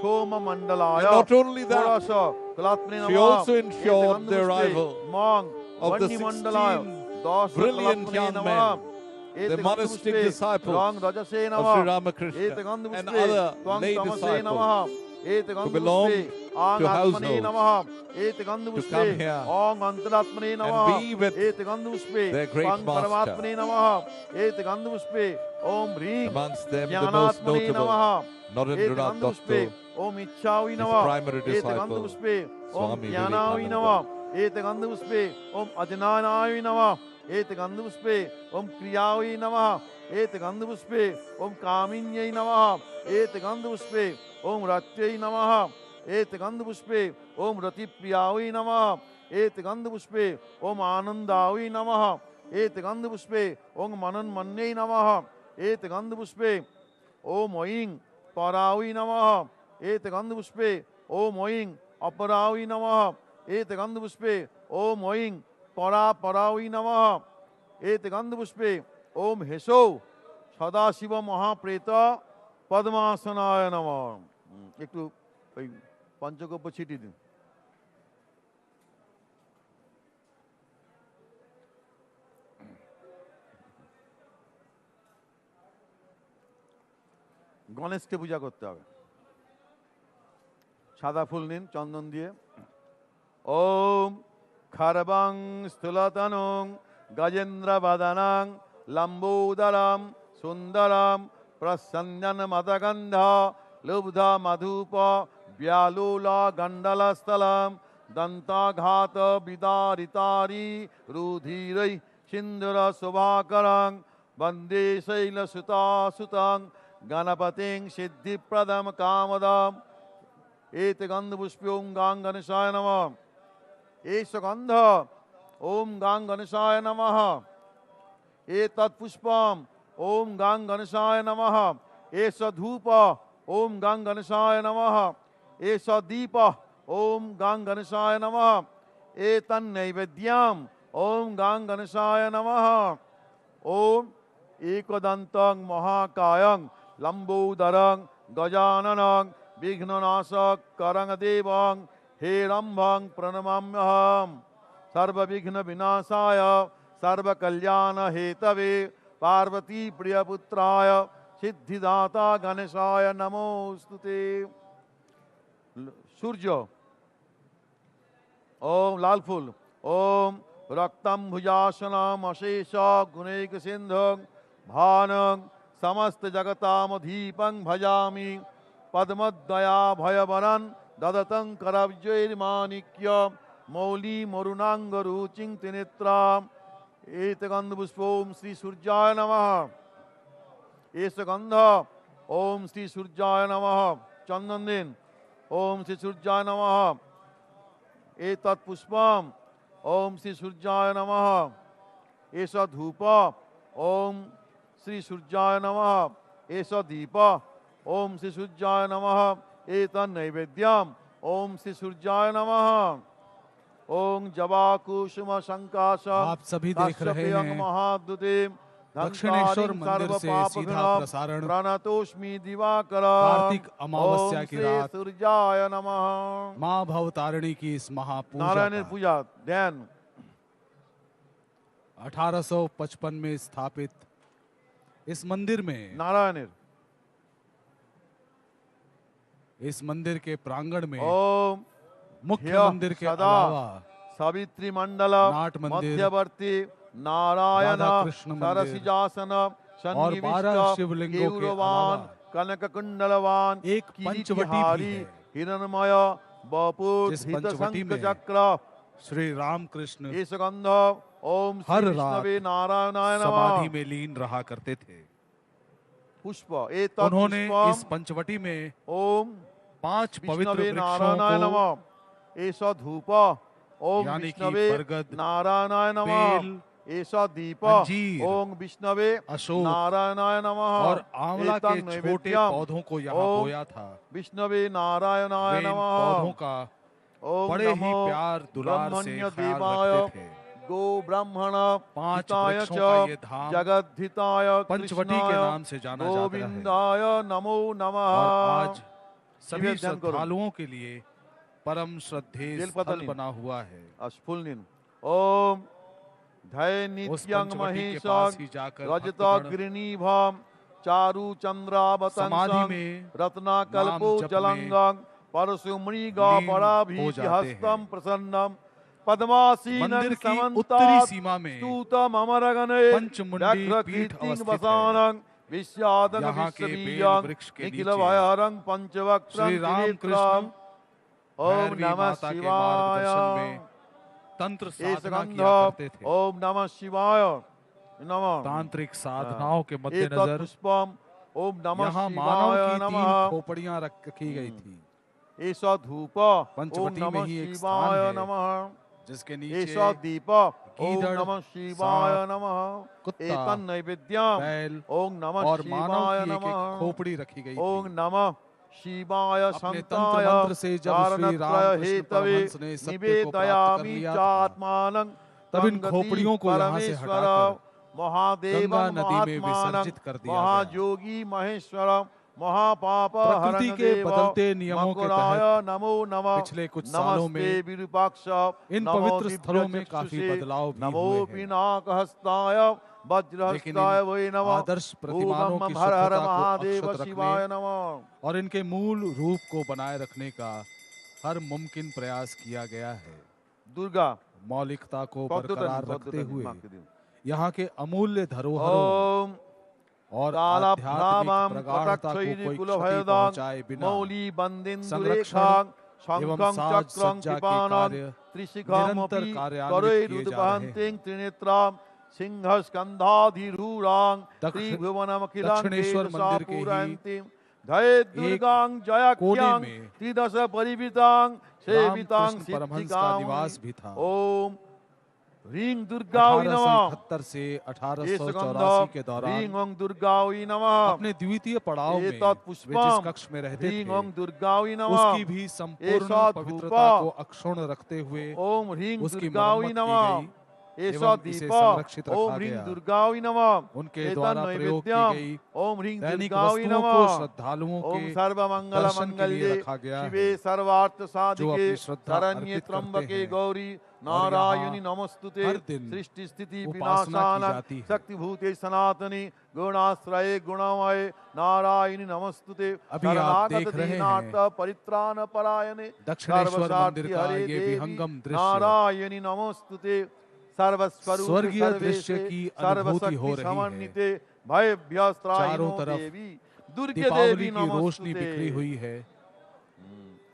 Som मंडलाय And not only that, षोडश कलात्मने she नमः also ensured the एतगन्धपुष्पे arrival मांग of the वन्नी मंडलाय 16 दश brilliant कलात्मने young नमः men, the एतगन्धपुष्पे monastic disciples रंग रजसे of नमः Sri Ramakrishna and एतगन्धपुष्पे other त्वं lay तमसे नमः disciples who belonged एतगन्धपुष्पे to आंग आत्मने households नमः to एतगन्धपुष्पे come here आंग अंतरात्मने and नमः be with एतगन्धपुष्पे their great त्वं master. परमात्मने नमः एतगन्धपुष्पे ओम ह्रीं Amongst them, the most ज्ञानात्मने notable, नमः Narendranath एतगन्धपुष्पे Datta, ओम इच्छावि his नमः primary disciple, एतगन्धपुष्पे ओम Swami ज्ञानावि Vivekananda. नमः एतगन्धपुष्पे ओम अजनानावि नमः एतगन्धपुष्पे ओम क्रियावि नमः एतगन्धपुष्पे ओम कामिन्यै नमः एतगन्धपुष्पे ओम रत्यै नमः एतगन्धपुष्पे ओम रतिप्रियावि नमः एतगन्धपुष्पे ओम आनन्दावि नमः एतगन्धपुष्पे ओम मनन्मन्यै नमः एतगन्धपुष्पे ओम ऐं परावि नमः एतगन्धपुष्पे ओम ऐं अपरावि नमः एतगन्धपुष्पे ओम ऐं परावि नमः एतगन्धपुष्पे ओम हेसौ सदाशिव महाप्रेत पद्मासनाय नमः একটু ওই পঞ্চগব্য ছিটি দিন গণেশকে পূজা করতে হবে সাদা ফুল নিন চন্দন দিয়ে ওম খরবং স্থূলতনুং গজেন্দ্র বদনং লম্বোদরম সুন্দরম প্রসন্নন মদগন্ধ লুব্ধ মধুপ ব্যালোল গণ্ডলস্থলম দন্তাঘাত বিদারিতারি রুধিरै সিন্ধুর শোভাকরং বন্দে শৈলসুতাসুতং गणपतिं सिद्धिप्रदं कामदं एतगन्धपुष्पे ओं गां गणेशाय नमः एष गन्ध ओं गां गणेशाय नमः एतत्पुष्पं ओं गां गणेशाय नमः एष धूप ओं गां गणेशाय नमः एष दीप ओं गां गणेशाय नमः एतन्नैवेद्यं ओं गां गणेशाय नमः ओम एकदन्तं महाकायं लंबोदरं गजाननं विघ्ननाशक करं देवं हेरम्भं प्रणमाम्यहम् सर्वविघ्न विनाशाय सर्वकल्याण हेतवे पार्वती प्रियपुत्राय सिद्धिदाता गणेशाय नमोस्तुते सूर्य ओम लाल फूल ओम रक्तम भुजासनम अशेष गुणैक सिंधुं भानं समस्त जगतामधीपं भजामि पद्मदया भयवरं ददतं करविजयमाणिक्य मौली मरुणांग रुचिं त्रिनेत्रां एतगन्धपुष्पों श्री सूर्याय नमः एष गंध ओम श्री सूर्याय नमः चंदन दिन ओम श्री सूर्याय नमः एतत्पुष्पं ओम श्री सूर्याय नमः एष धूप ओम श्री सूर्याय नमः एष दीप ओम श्री सूर्याय नमः एतन्नैवेद्यम् ओम श्री सूर्याय नमः ओम जवाकुसुम संकाश आप सभी देख रहे हैं महाद्युते दक्षिणेश्वर मंदिर से सीधा प्रसारण प्रणतोष्मि दिवाकर कार्तिक अमावस्या की रात सूर्याय नमः माँ भवतारिणी की इस महापूजा नारायण का पूजा ध्यान 1855 में स्थापित इस मंदिर में नारायण इस मंदिर के प्रांगण में ओम मुख्य ह्यः मंदिर के सदा अलावा सावित्री मंडल नाट मंदिर, मध्यवर्ती नारायण राधा कृष्ण मंदिर सरसिजासन और 12 शिवलिंगों के अलावा कनक कुंडलवान एक पंचवटी भी है, हिरणमय बपुर जिस हित पंचवटी शंख में चक्र श्री रामकृष्ण इस गंध ओम हर श्री रात विष्णवे नारायणाय समाधि नमः में लीन रहा करते थे। पुष्प उन्होंने एतत् इस पंचवटी में ओम 5 पवित्र विष्णवे वृक्षों नारायणाय को नमः एषा धूप ओम यानी कि विष्णवे बरगद, नारायणाय नमः बेल, ऐसा दीप अंजीर, ओम विष्णवे अशोक नारायणाय नमः और आंवला के एतं छोटे नैवेद्यम् पौधों को यहाँ ओम बोया था। विष्णवे नारायणाय वे इन नमः पौधों का ओम बड़े ही नमो प्यार दुलार से ब्रह्मण्य ख्याल देवाय रखते थे। गो ब्राह्मण 5 हिताय वृक्षों च का ये धाम जगद्धिताय पंचवटी के कृष्णाय नाम से जाना जाता है गोविंदाय नमो नमः और आज सभी ধ্যান করুন। श्रद्धालुओं के लिए परम श्रद्धेय बेलपत्र स्थल लें। बना हुआ है। फुल निन। ओम धय उस नित्यं पंचवटी के महेश पास ही जाकर रजत भक्तगण गिरिनीभम चारु समाधि चंद्रावतंसं में रत्नाकल्पो नाम जप में जलंगं परशुमृगा लीन हो पराभीति जाते हस्तं हैं। प्रसन्नं पद्मासीनं मंदिर की उत्तरी समन्तात् सीमा में स्तुतं अमरगणे पंचमुंडी पीठ व्याघ्रकीर्तिं अवस्थित है। वसानं विश्यादं यहाँ के विश्वबीजं बेल वृक्ष के निखिल नीचे भयहरं पंचवक्त्रं श्री राम त्रिनेत्रं कृष्ण ओम भैरवी नमः माता के शिवाय मार्गदर्शन में तंत्र साधना गंध किया करते थे। ओम नमः शिवाय नमः तांत्रिक साधनाओं के एतत् मद्देनजर पुष्पम ओम नमः यहाँ मानव शिवाय की नमः 3 खोपड़ियां रखी गई थी, ऐसा धूप ओम पंचवटी में नमः ही एक शिवाय स्थान है नमः जिसके नीचे ऐसा दीप ओम गीदड़, नमः शिवाय सांप, नमः कुत्ता, एतन् नैवेद्यम बैल ओम नमः और मानव शिवाय की एक नमः खोपड़ी रखी गई ओम थी। नमः शिवाय अपने तंत्र संताय मंत्र से जब श्री रामकृष्ण हेतवे परमहंस ने सत्य को प्राप्त कर निवेदयामि लिया था, चात्मानं तब इन खोपड़ियों को यहाँ से हटाकर महादेव गंगा नदी में विसर्जित कर दिया गया। महायोगी महेश्वर महापाप प्रकृति के बदलते नियमों के तहत नमो नमः पिछले कुछ सालों में नमस्ते विरूपाक्ष इन नमो पवित्र स्थलों में दिव्यचक्षुषे, काफी बदलाव भी नमो हुए हैं। पिनाकहस्ताय लेकिन वज्रहस्ताय इन वै नमः आदर्श प्रतिमानों की ओम हर हर शुद्धता को महादेव अक्षत शिवाय रखने नमः और इनके मूल रूप को बनाए रखने का हर मुमकिन प्रयास किया गया है। दुर्गा मौलिकता को पद्मोतनी, बरकरार पद्मोतनी, रखते हुए माँ के दिन। यहाँ के अमूल्य धरोहरों ओम और कालाभ्रामां आध्यात्मिक प्रगाढ़ता को कटाक्षैरी कोई क्षति कुलभयदां पहुंचाए बिना मौली संरक्षण बन्दिन्दुरेखां एवं शंखं साज चक्रं सज्जा के कृपाणं कार्य त्रिशिखमपि निरंतर कार्यान्वित किए जा करैरुद्वहन्तीं त्रिनेत्रां सिंहस्कन्धाधिरूढां त्रिभुवनमखिलां दक्षिणेश्वर मंदिर के ही पूरयन्तीं धये दुर्गां जयाख्यां में त्रिदश परिवृतां सेवितां रामकृष्ण परमहंस का सिद्धिकां निवास भी था। ओम ह्रीं दुर्गायै नमः 1877 से 1884 के दौरान ह्रीं ओं दुर्गायै नमः अपने द्वितीय पड़ाव में एतत् वे पुष्पं जिस कक्ष में रहते ह्रीं थे ओं दुर्गायै नमः उसकी भी संपूर्ण एषा पवित्रता धूपा को अक्षुण्ण रखते हुए ओम ह्रीं उसकी दुर्गायै मरम्मत की नमः गई एषा एवं इसे दीप संरक्षित ओम रखा ह्रीं गया। दुर्गायै नमः उनके एतन् द्वारा प्रयोग की नैवेद्यम् गई ओम ह्रीं दैनिक दुर्गायै वस्तुओं नमः को श्रद्धालुओं ओम के सर्वमंगल दर्शन के लिए मंगल्ये रखा गया शिवे है, सर्वार्थ जो साधिके अपनी श्रद्धा शरण्ये अर्पित करते त्र्यंबके हैं। गौरी और नारायणी यहाँ नमस्तुते हर दिन सृष्टि स्थिति उपासना की विनाशानं जाती है। शक्तिभूते सनातनी गुणाश्रये गुणमये नारायणी नमस्तुते अभी आप शरणागत देख रहे हैं दीनार्थ परित्राण परायणे दक्षिणेश्वर सर्वसार्थी मंदिर का हरे ये देवी विहंगम दृश्य नारायणी नमस्तुते सर्वस्वरूप स्वर्गीय सर्वेशे दृश्य की अनुभूति सर्वशक्ति हो रही है। समन्विते भयभ्यस्त्राहिनो चारों तरफ देवी दुर्गे दीपावली देवी की रोशनी नमस्तुते बिखरी हुई है।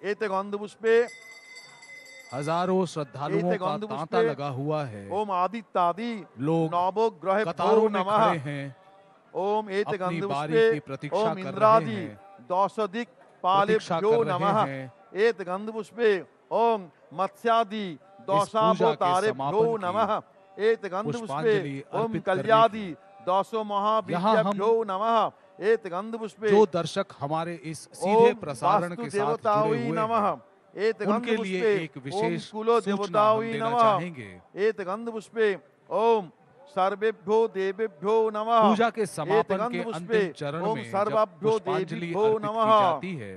एते गंधपुष्पे हजारों श्रद्धालुओं एते का गंधपुष्पे तांता लगा हुआ है। ओम आदित्यादि लोग नवग्रह कतारों में नमः खड़े हैं, ओम एते अपनी बारी गंधपुष्पे की प्रतीक्षा ओम कर रहे इंद्रादि हैं। दशदिक् प्रतीक्षा पालेभ्यो कर रहे नमः हैं। एते गंधपुष्पे ओम मत्स्यादि पूजा के दशावतारेभ्यो समापन की नमः एते गंधपुष्पे पुष्पांजलि ओम अर्पित करने कल्यादि की। दशो महाविद्याभ्यो नमः एते गंधपुष्पे जो दर्शक हमारे इस सीधे ओम प्रसारण के साथ जुड़े वास्तुदेवतायै हुए नमः हैं, एते उनके लिए गंधपुष्पे एक विशेष ओम कुलो सूचना हम देवतायै देना नमः चाहेंगे। एते गंधपुष्पे ओम सर्वेभ्यो देवेभ्यो नमः पूजा के एते समापन के गंधपुष्पे अंतिम चरण ओम में जब सर्वाभ्यो पुष्पांजलि देवीभ्यो अर्पित की नमः जाती है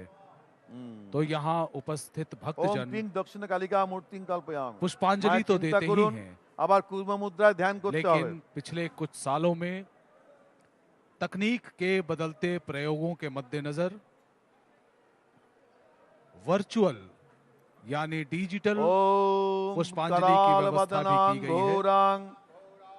तो यहाँ उपस्थित ओम भक्तजन क्लीं दक्षिण कालिका मूर्तिं कल्पयामि पुष्पांजलि माয়ের तो চিন্তা देते ही করুন, हैं, আবার কূর্ম মুদ্রায় ধ্যান করতে হবে लेकिन पिछले कुछ सालों में तकनीक के बदलते प्रयोगों के मद्देनजर वर्चुअल यानी डिजिटल ओम पुष्पांजलि की व्यवस्था भी की गई है। घोरां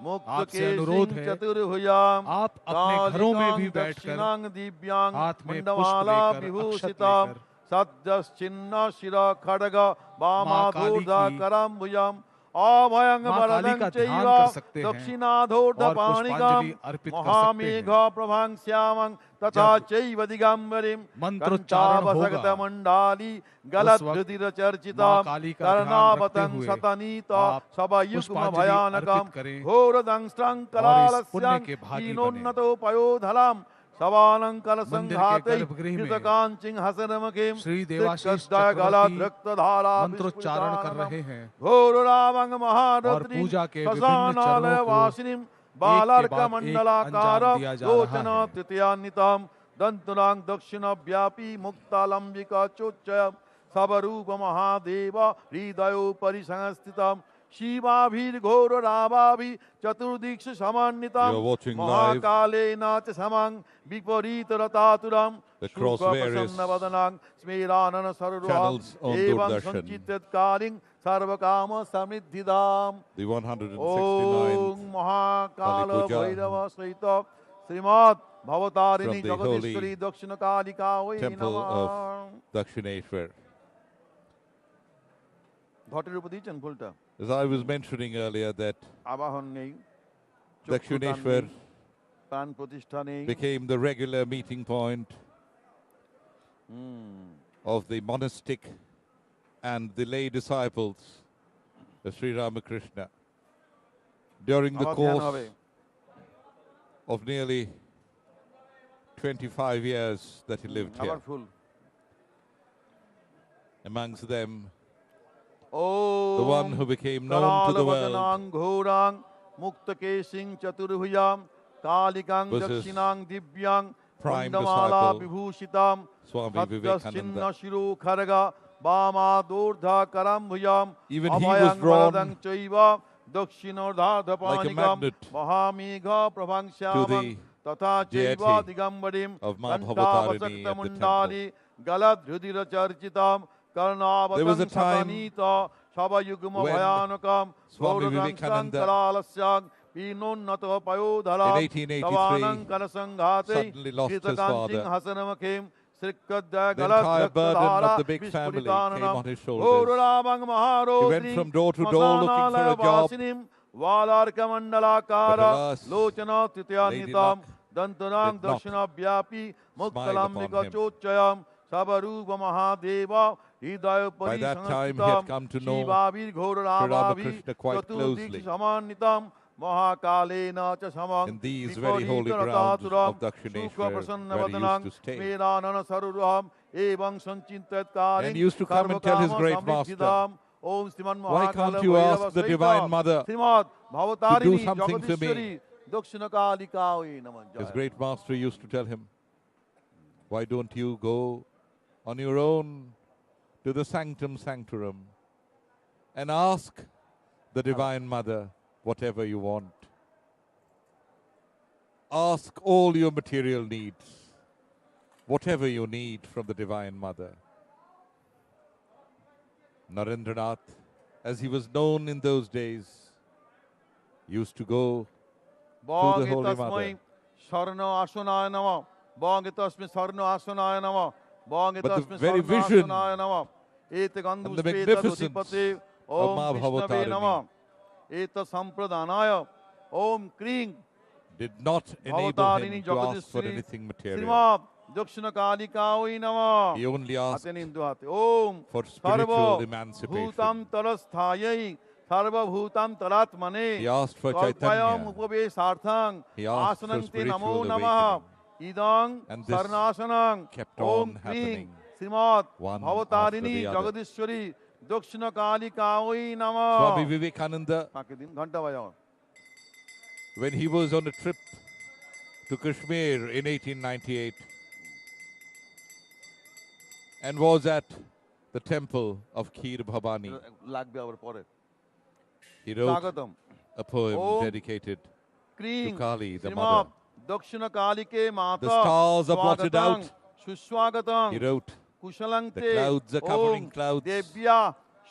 मुक्त आपसे अनुरोध है, चतुर्भुजां आप अपने घरों में भी बैठकर दक्षिणांग दिव्यांग हाथ में पुष्प मंडमाला लेकर, विभूषितां अक्षत लेकर सद्यश्चिन्न शिरा खड्ग माँ वामाधूर्धा काली की कराम्बुजं अभयं माँ काली वरदं का ध्यान चैव कर सकते हैं दक्षिणाधोर्ध और पाणिगं पुष्पांजलि अर्पित कर सकते महामेघ हैं। प्रभां श्यामं तथा चैव दिगंबरीं मंत्रोच्चारण होगा। मंडाली उस गलधृतिर वक्त चर्चिता माँ काली का ध्यान कर्णावतं रखते हुए शतनीत आप सवयुग्म पुष्पांजलि भयानकं अर्पित करें घोरदंष्ट्रं और इस करालस्यां पुण्य के भागी बने। हीनोन्नतोपयोधलां सवालंकर मंदिर के संघाते गर्भगृह में कृतकांचिं हसनमुखीं श्री देवाशीष गलात् रक्तधारा मंत्रोच्चारण कर रहे हैं घोररावं और महारत्रीं पूजा के विभिन्न श्मशानालय चरणों को वासिनीं एक के बालार्क बाद एक मंडलाकार अंजाम दिया जा रहा लोचन है। तृतीयान्वितां दंतुरांग दक्षिण व्यापी मुक्तालंबिका चोच्चय सबरूप महादेव हृदयो परिसंस्थितम शिवाभीर घोर रावाभि चतुर्दिक्ष समन्वितम You are watching live महाकालेन च समं विपरीत रतातुरम the cross various वदनां स्मेरानन सरोरुहं channels on एवं Doordarshan. संचितकारिं सर्वकाम समृद्धिदाम The 169th Om Mahakal Kali Puja Bhairav सहित Shrimad Bhavatarini from the Jagadishwari holy दक्षिण कालिका वै temple नमः of Dakshineswar. ঘটের উপর দিয়েছেন ফুলটা As I was mentioning earlier, that আবাহন নেই Dakshineswar প্রাণ প্রতিষ্ঠা নেই became the regular meeting point of the monastic and the lay disciples of Sri Ramakrishna. During the আবার ধ্যান course হবে of nearly 25 years that he lived আবার here, full amongst them Om the one who became known to the world करालवदनां घोरां मुक्तकेशिं चतुर्भुजां कालिकां was his दक्षिणां दिव्यां prime कुण्डमाला disciple, विभूषितां Swami हस्तश्चिन्न Vivekananda. शिरो खड्गा वामादोर्धा करां भुजां Even he अभयं was drawn वरदं चैव दक्षिणोर्धाधपानिकं magnet महामेघ प्रभं to श्यामं the तथा चैव deity दिगम्बरीं of Maa Bhabatarini at the घण्टावसक्तमुण्डाली गलधृदिरचर्चितां There was a कर्णावतं time सपनीता शवयुग्म when भयानकं Swami गौरदंसं Vivekananda करालस्यां पीनोन्नत पयोधरा in 1883 तवानं करसंघाते suddenly lost his कृतकांचिं father. हसनमखें The entire burden of the big family came on his shoulders. He went from door to door looking for a job. वालार्कमण्डलाकार But alas, Lochana Lady तृतीयान्वितां Luck दन्तनां did not दक्षिणव्यापी मुक्तलाम्बिक upon him. चोच्चयं सबरूप Mahadev हृदय By that time, he परिसंस्थितं had come to know शिवाभिर् घोररामाभिः Ramakrishna quite चतुर्दिक् closely. समान्वितं महाकालेन च समं In these very holy grounds of Dakshineswar, where he used to stay. स्मेरानन सरोरुहं एवं संचिन्तत्कारिं And he used to come and tell his great master, ओम श्रीमन् "Why can't you Mahakal ask the Divine Mother Shrimad Bhavatarini something to me?" Jagadishwari दक्षिण कालिका वै नमः His great master used to tell him, "Why don't you go on your own to the sanctum sanctorum and ask the Divine Mother whatever you want? Ask all your material needs, whatever you need from the Divine Mother." Narendranath, as he was known in those days, used to go to the Holy Mother. स्वर्ण आसनाय नमः बंग तस्मै स्वर्ण आसनाय नमः बंग But the तस्मै very स्वर्ण vision आसनाय नमः एत and the गन्धपुष्पेत magnificence धुतिपते of Om Maa विष्णवे Bhabatarini नमः एत संप्रदानाय ओम क्रीं did not enable Bhavatarini him to ask for Jagadishwari anything material. Shrimad दक्षिण कालिका वै नमः He only asked हाथे निंदु हाथे ओम for सर्व spiritual emancipation. भूतं तरस्थायै सर्वभूतं तरात्मने He asked for कल्पयं Chaitanya. उपवेशार्थं He asked for आसनं ते नमो spiritual नमः awakening. इदं And this शरणासनं kept Om on क्रीं happening, Shrimad one Bhavatarini after the other. Jagadishwari दक्षिण कालिका वै नमः Swami Vivekananda, बाकी दिन घंटा बजाओ when he was on a trip to Kashmir in 1898 and was at the temple of Kheer Bhabani, লাগবে আবার পরে he wrote স্বাগতম a poem Om dedicated क्रीं to Kali, the Shrimad mother. दक्षिण कालिके माता The stars are blotted स्वागतं, out. सुस्वागतं He wrote, कुशलं The ते clouds are covering Om clouds. देव्या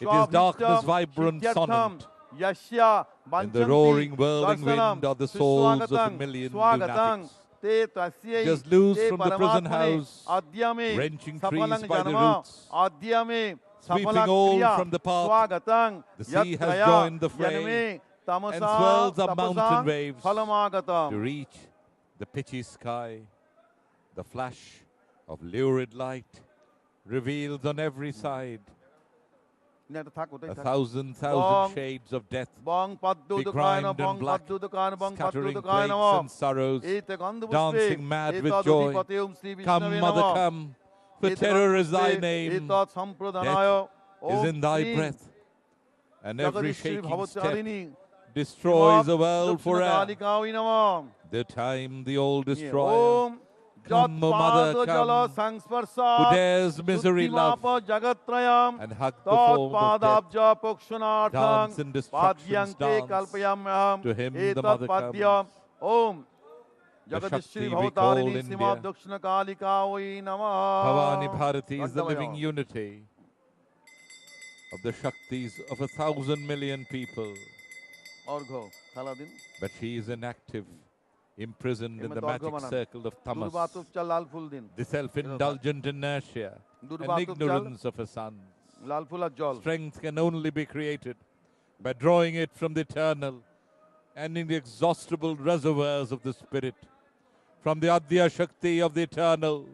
It is darkness स्वाभिष्टं vibrant सिद्ध्यर्थं sonant. यस्या In the वाञ्छन्ति roaring whirling दर्शनं wind are the souls of a सुस्वागतं, million स्वागतं lunatics. ते तस्यै Just loose ते from the prison परमात्मने house, अद्य मे wrenching सफलं trees by the जन्म roots, अद्य मे sweeping सफलं all क्रिया from the path. स्वागतं The sea has यत्त्रया joined the fray यन्मे Tamsa and swells up तपसा mountain waves फलमागतं to reach the pitchy sky. The flash of lurid light reveals on every side না, এটা থাক, ওটাই a থাক। thousand Bong. shades of death, বং পদ্মুদকায় নমঃ begrimed Bong and black, পদ্মুদকায় নমঃ বং scattering পদ্মুদকায় plagues নমঃ and sorrows, এতে গন্ধপুষ্পে dancing mad with এতদ joy. অধিপতে Om Shri Come, বিষ্ণবে Mother, নমঃ come, for এতে terror is thy গন্ধপুষ্পে name. এতদ সম্প্রদানায় Is Om in thy ক্রিং breath, and every Jagadishwari shaking step Bhavatarini destroys the world দক্ষিণ forever. কালিকায় নমঃ The time the old নিয়ে destroyer Om Come, O Mother, jala come, sangsparsa who dares misery love jagatrayam and hug the tat form of death. padabja pokshunartham Dance in destruction's padyante dance. kalpayamaham To him the etat mother padyam comes. om The Jagadishri Shakti we call Bhavatarini India. Srimad Dakshina Kalika Oi Namah. Bhavani Bharati is the Gandavaya. living unity of the Shaktis of 1,000 million people. Orgho, Saladin. But she is inactive, imprisoned in Emme the dorgho magic banan. circle of tamas, Durbatuf chal lal phul din. the self-indulgent inertia and Durbatuf ignorance of her sons. Lal phul ak jol. Strength can only be created by drawing it from the eternal and in the inexhaustible reservoirs of the spirit, from the Adya Shakti of the eternal,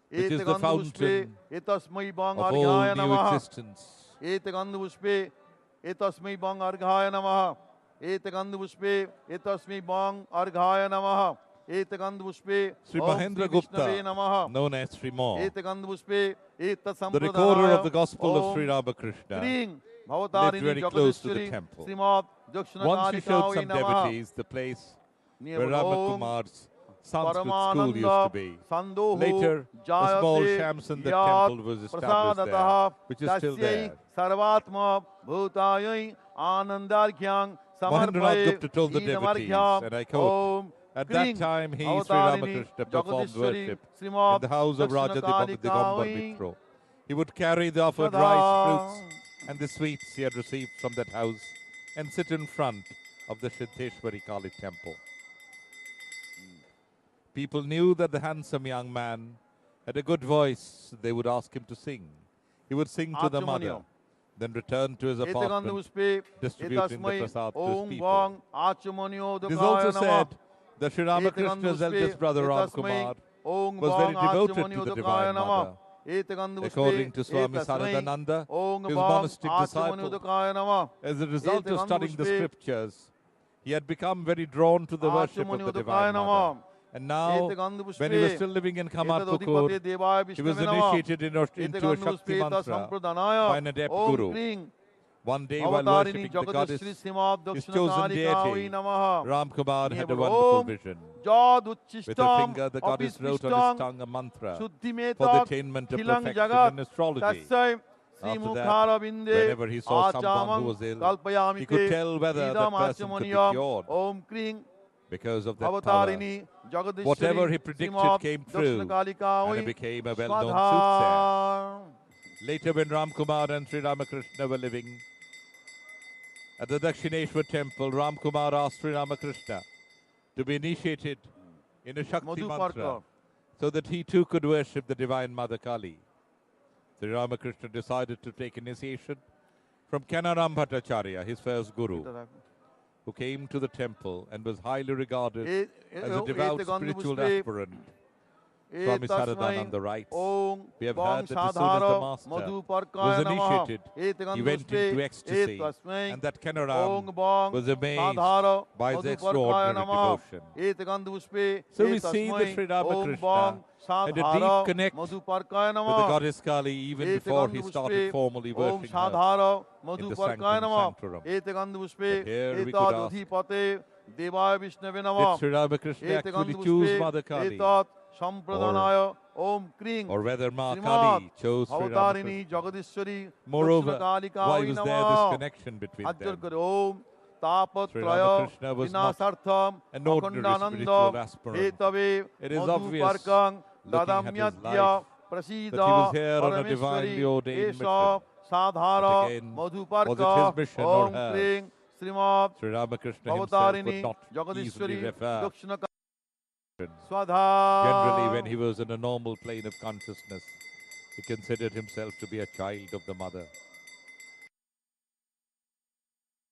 which is the fountain Etasmai bang of all arghaya new namaha. existence. Etagandu pushpe etasmai bang arghaya namaha. Etagandu pushpe etasmai bang arghaya namaha. Etagandu pushpe Sri Om Mahendra Shri Gupta, Vishnave namaha. known as Sri Mo, Etagandu pushpe the etasampradaya. recorder of the Gospel of Om Sri Ramakrishna, Kring lived Bhavatarini very close to the Jagadishwari temple. Srimad Dakshina Once she showed Kalika some Namaha. devotees the place Near where Om Ramakumar's Sanskrit school Paramananda used to be. Sandoho Later, a small Jayate Shamsunda Yat temple was established there, Prasadataha which is still Tasyai there. Sarvatma Bhutayai Anandarkhyang Mahendranath Samarpaye Gupta told the devotees, and I quote, Om at that Kring time he, Sri Bhavatarini Ramakrishna, performed Jagadishwari worship in Srimad the house of Dakshina Raja Kalika Digambar Oi Mitro. He would carry the offered Sada. rice, fruits, and the sweets he had received from that house and sit in front of the Siddheshwari Kali temple. People knew that the handsome young man had a good voice. They would ask him to sing. He would sing to the mother, Achamanyo. then return to his Etagandu apartment, Pushpe distributing the Etasmai prasad to Om his Bang people. Achamanyo It is also Dukaya Namah. said that Sri Ramakrishna's eldest brother Ramkumar was very devoted to the Divine Mother. According to Swami Saradananda, his monastic disciple, as a result of studying the scriptures, he had become very drawn to the worship of the Divine Mother. And now, when he was still living in Kamarpukur, he was initiated into a Shakti mantra by an adept guru. One day, while worshipping the goddess, his chosen deity, Ramkumar had a wonderful vision. With her finger, the goddess wrote on his tongue a mantra for the attainment of perfection in astrology. After that, whenever he saw someone who was ill, he could tell whether that person could be cured. Because of that power, whatever he predicted came true, and he became a well-known soothsayer. Later, when Ramkumar and Sri Ramakrishna were living at the Dakshineswar temple, Ramkumar asked Sri Ramakrishna to be initiated in a Shakti mantra so that he too could worship the Divine Mother Kali. Sri Ramakrishna decided to take initiation from Kanaram Bhattacharya, his first guru, who came to the temple and was highly regarded as a devout spiritual aspirant. Swami Saradananda writes, we have heard that as soon as the master was initiated, he went into ecstasy, and that Kanaram was amazed by his extraordinary devotion. So we see that Sri Ramakrishna had a deep connect with the goddess Kali even before he started formally worshipping her in the sanctum sanctorum. But here we could ask, did Sri Ramakrishna actually choose Mother Kali? Or whether Ma Kali chose Sri Ramakrishna. Moreover, why was there this connection between them? Sri Ramakrishna was not an ordinary spiritual aspirant. It is obvious, looking at his life, that he was here on a divinely ordained mission. But again, was it his mission or hers? Sri Ramakrishna himself would not easily refer. Generally, when he was in a normal plane of consciousness, he considered himself to be a child of the mother.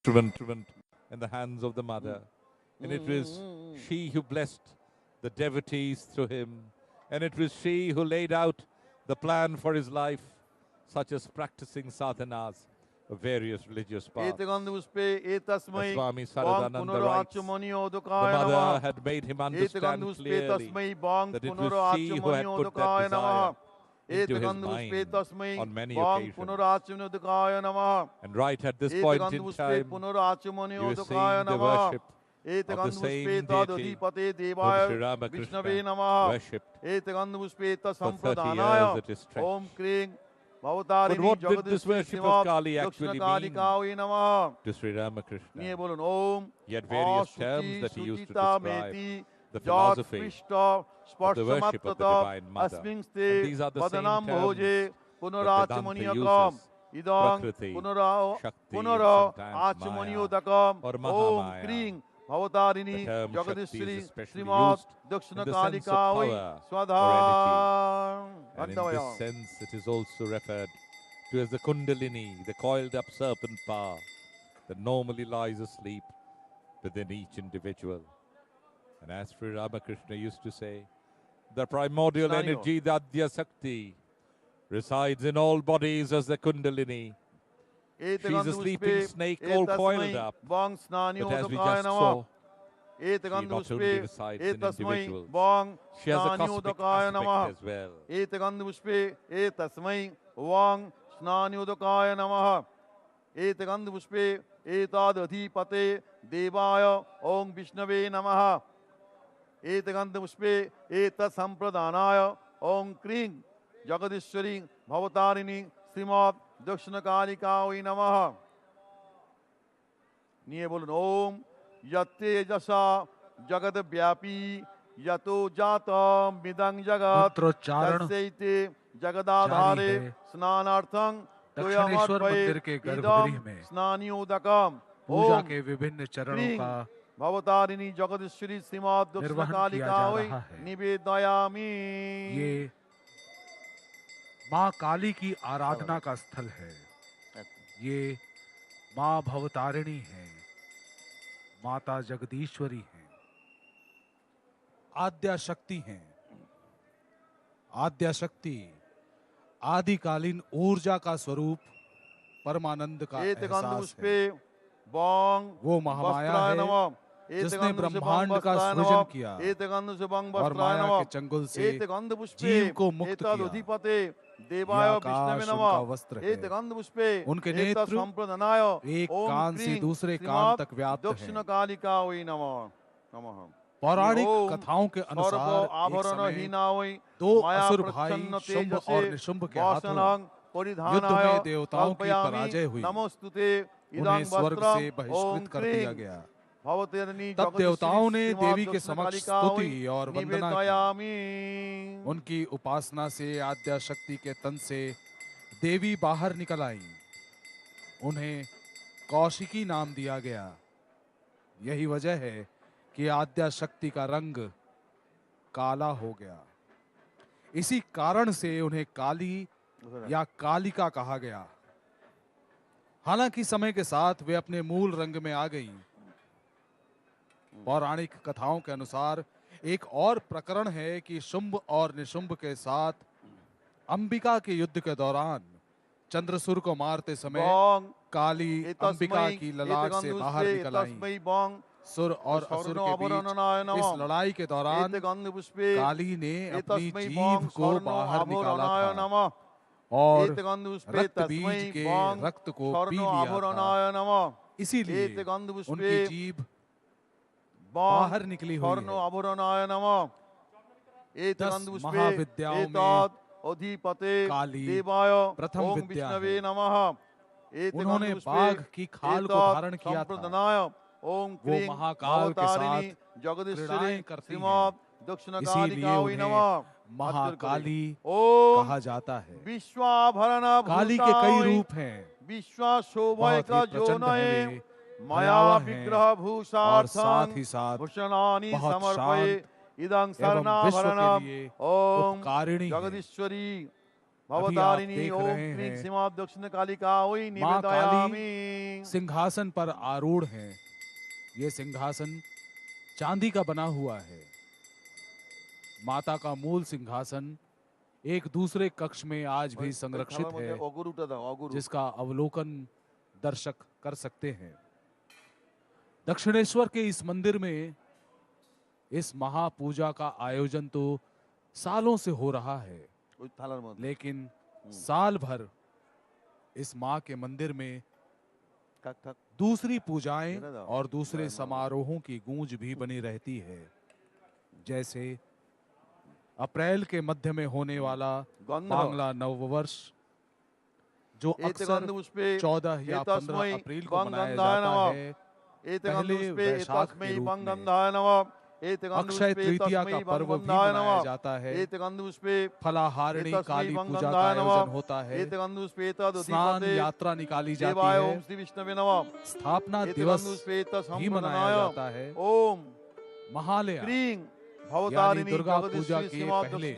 Instrument in the hands of the mother. And it was she who blessed the devotees through him. And it was she who laid out the plan for his life, such as practicing sadhanas of various religious paths. As Swami Saradananda writes, the mother had made him understand clearly that it was she who had put that desire into his mind on many occasions. And right at this point in time, he was seeing the worship same deity Pate whom Devaya Sri Vishnave Ramakrishna Namaha. worshipped Etagandhupushpeta for 30 years Sampradhanaya. at his stretch. Om Kring But Bhavatarini what did this Jagadishri worship of Srimad Kali Dakshina actually Kali mean Kavi Namaha. to Sri Niye Ramakrishna? bolun Om He had various terms Asuchi that he used to Suchita describe Meti the Jat philosophy Prishta of the worship of the Sparshamattata Divine Mother. And Asmingste these are the same Vadanam terms Bhoje that Vedanta Punarachmaniyakam uses. Idang Prakriti, Punara Shakti, and Punara sometimes Maya Achmaniyodakam or Om Mahamaya. Kring The Bhavatarini term Shakti is Jagadishri especially Srimad used Dakshina in the Kali sense of Kavi power Swadha. And in this sense, it is also referred to as the Kundalini, the coiled up serpent power that normally lies asleep within each individual. And as Sri Ramakrishna used to say, the primordial Snani energy, the Adya Sakti, resides in all bodies as the Kundalini. She is a sleeping snake all coiled up. But as we just saw, she not only resides in individuals, she has a cosmic aspect as well. Etagandhupushpe etasmai Vang Snanyudakaya Namaha. Etagandhupushpe etadadhipate Devaya Om Vishnave Namaha. Etagandhupushpe etasampradhanaya Om Kring Jagadishwari Bhavatarini Srimad Dakshina Kali Kavi Namaha. Niye bolun Om Yatte Jasa Jagad Vyapi Yato Jata Midang Jagat मंत्रोच्चारण Tasyaite Jagadadhare Snanarthang Dakshineswar मंदिर के गर्भगृह में Snanyodakam पूजा Om के विभिन्न चरणों Kring का Bhavatarini Jagadishwari Srimad Dakshina निर्वहन Kali किया जा Kavi रहा है। Nivedayami. ये माँ काली की आराधना का स्थल है। ये माँ भवतारिणी है, माता जगदीश्वरी है, आद्या शक्ति है। आद्या शक्ति आदिकालीन ऊर्जा का स्वरूप, परमानंद का एहसास है। वो महामाया है जिसने ब्रह्मांड का सृजन किया और माया के चंगुल से जीव को मुक्त किया। देवाय आकाश विष्णवे उनका नमः। वस्त्र है। एतगंधपुष्पे उनके नेत्र संप्रदानाय एक ओम कान से क्रीं दूसरे कान श्रीमात् तक व्याप्त दक्षिण हैं। कालिका वै नमः नमः। पौराणिक ओम कथाओं के अनुसार एक आभरण समय हीना वै दो माया असुर भाई प्रच्छन्न शुंभ तेजसे और निशुंभ के हाथों वासनां युद्ध परिधानाय में देवताओं की कल्पयामि पराजय हुई। नमोस्तुते इदं उन्हें स्वर्ग वस्त्रं से बहिष्कृत कर दिया गया। भवतारिणी तब जगदीश्वरी देवताओं ने श्रीमात् देवी के दक्षिण समक्ष कालिका वै स्तुति और वंदना की। निवेदयामि। उनकी उपासना से आद्या शक्ति के तन से देवी बाहर निकल आई। उन्हें कौशिकी नाम दिया गया। यही वजह है कि आद्या शक्ति का रंग काला हो गया। इसी कारण से उन्हें काली या कालिका कहा गया। हालांकि समय के साथ वे अपने मूल रंग में आ गईं। पौराणिक कथाओं के अनुसार एक और प्रकरण है कि शुंभ और निशुंभ के साथ अंबिका के युद्ध के दौरान चंद्रसूर को मारते समय काली अंबिका की ललाट से बाहर निकल आईं। सुर और असुर के बीच इस लड़ाई के दौरान काली ने अपनी जीभ को बाहर निकाला था और रक्त बीज के रक्त को पी लिया था। इसीलिए उनकी जीभ बाहर निकली हुई है। 10 महाविद्याओं में काली प्रथम विद्या है। उन्होंने बाघ की खाल को धारण किया था। वो महाकाल के साथ क्रीड़ाएं करती हैं। इसीलिए उन्हें महाकाली कहा जाता है। काली के कई रूप हैं। बहुत ही प्रचंड हैं वे, भयावह हैं और साथ ही साथ बहुत शांत एवं विश्व के लिए उपकारिणी हैं। अभी आप देख रहे हैं दक्षिण कालिका वै माँ काली निवेदयामि। सिंहासन पर आरूढ़ हैं। ये सिंहासन चांदी का बना हुआ है। माता का मूल सिंहासन एक दूसरे कक्ष में आज भी संरक्षित है, जिसका अवलोकन दर्शक कर सकते हैं। दक्षिणेश्वर के इस मंदिर में इस महापूजा का आयोजन तो सालों से हो रहा है, लेकिन साल भर इस माँ के मंदिर में ठक ठक दूसरी पूजाएं और दूसरे समारोहों की गूंज भी बनी रहती है, जैसे अप्रैल के मध्य में होने वाला गंध बांग्ला नववर्ष, जो अक्सर 14 या 15 अप्रैल को मनाया जाता है। पहले वैशाख के रूप में अक्षय तृतीया का पर्व भी मनाया जाता है। फलाहारिणी काली पूजा का आयोजन होता है। स्नान यात्रा निकाली जाती है। स्थापना दिवस भी मनाया जाता है। महालया यानी दुर्गा पूजा के पहले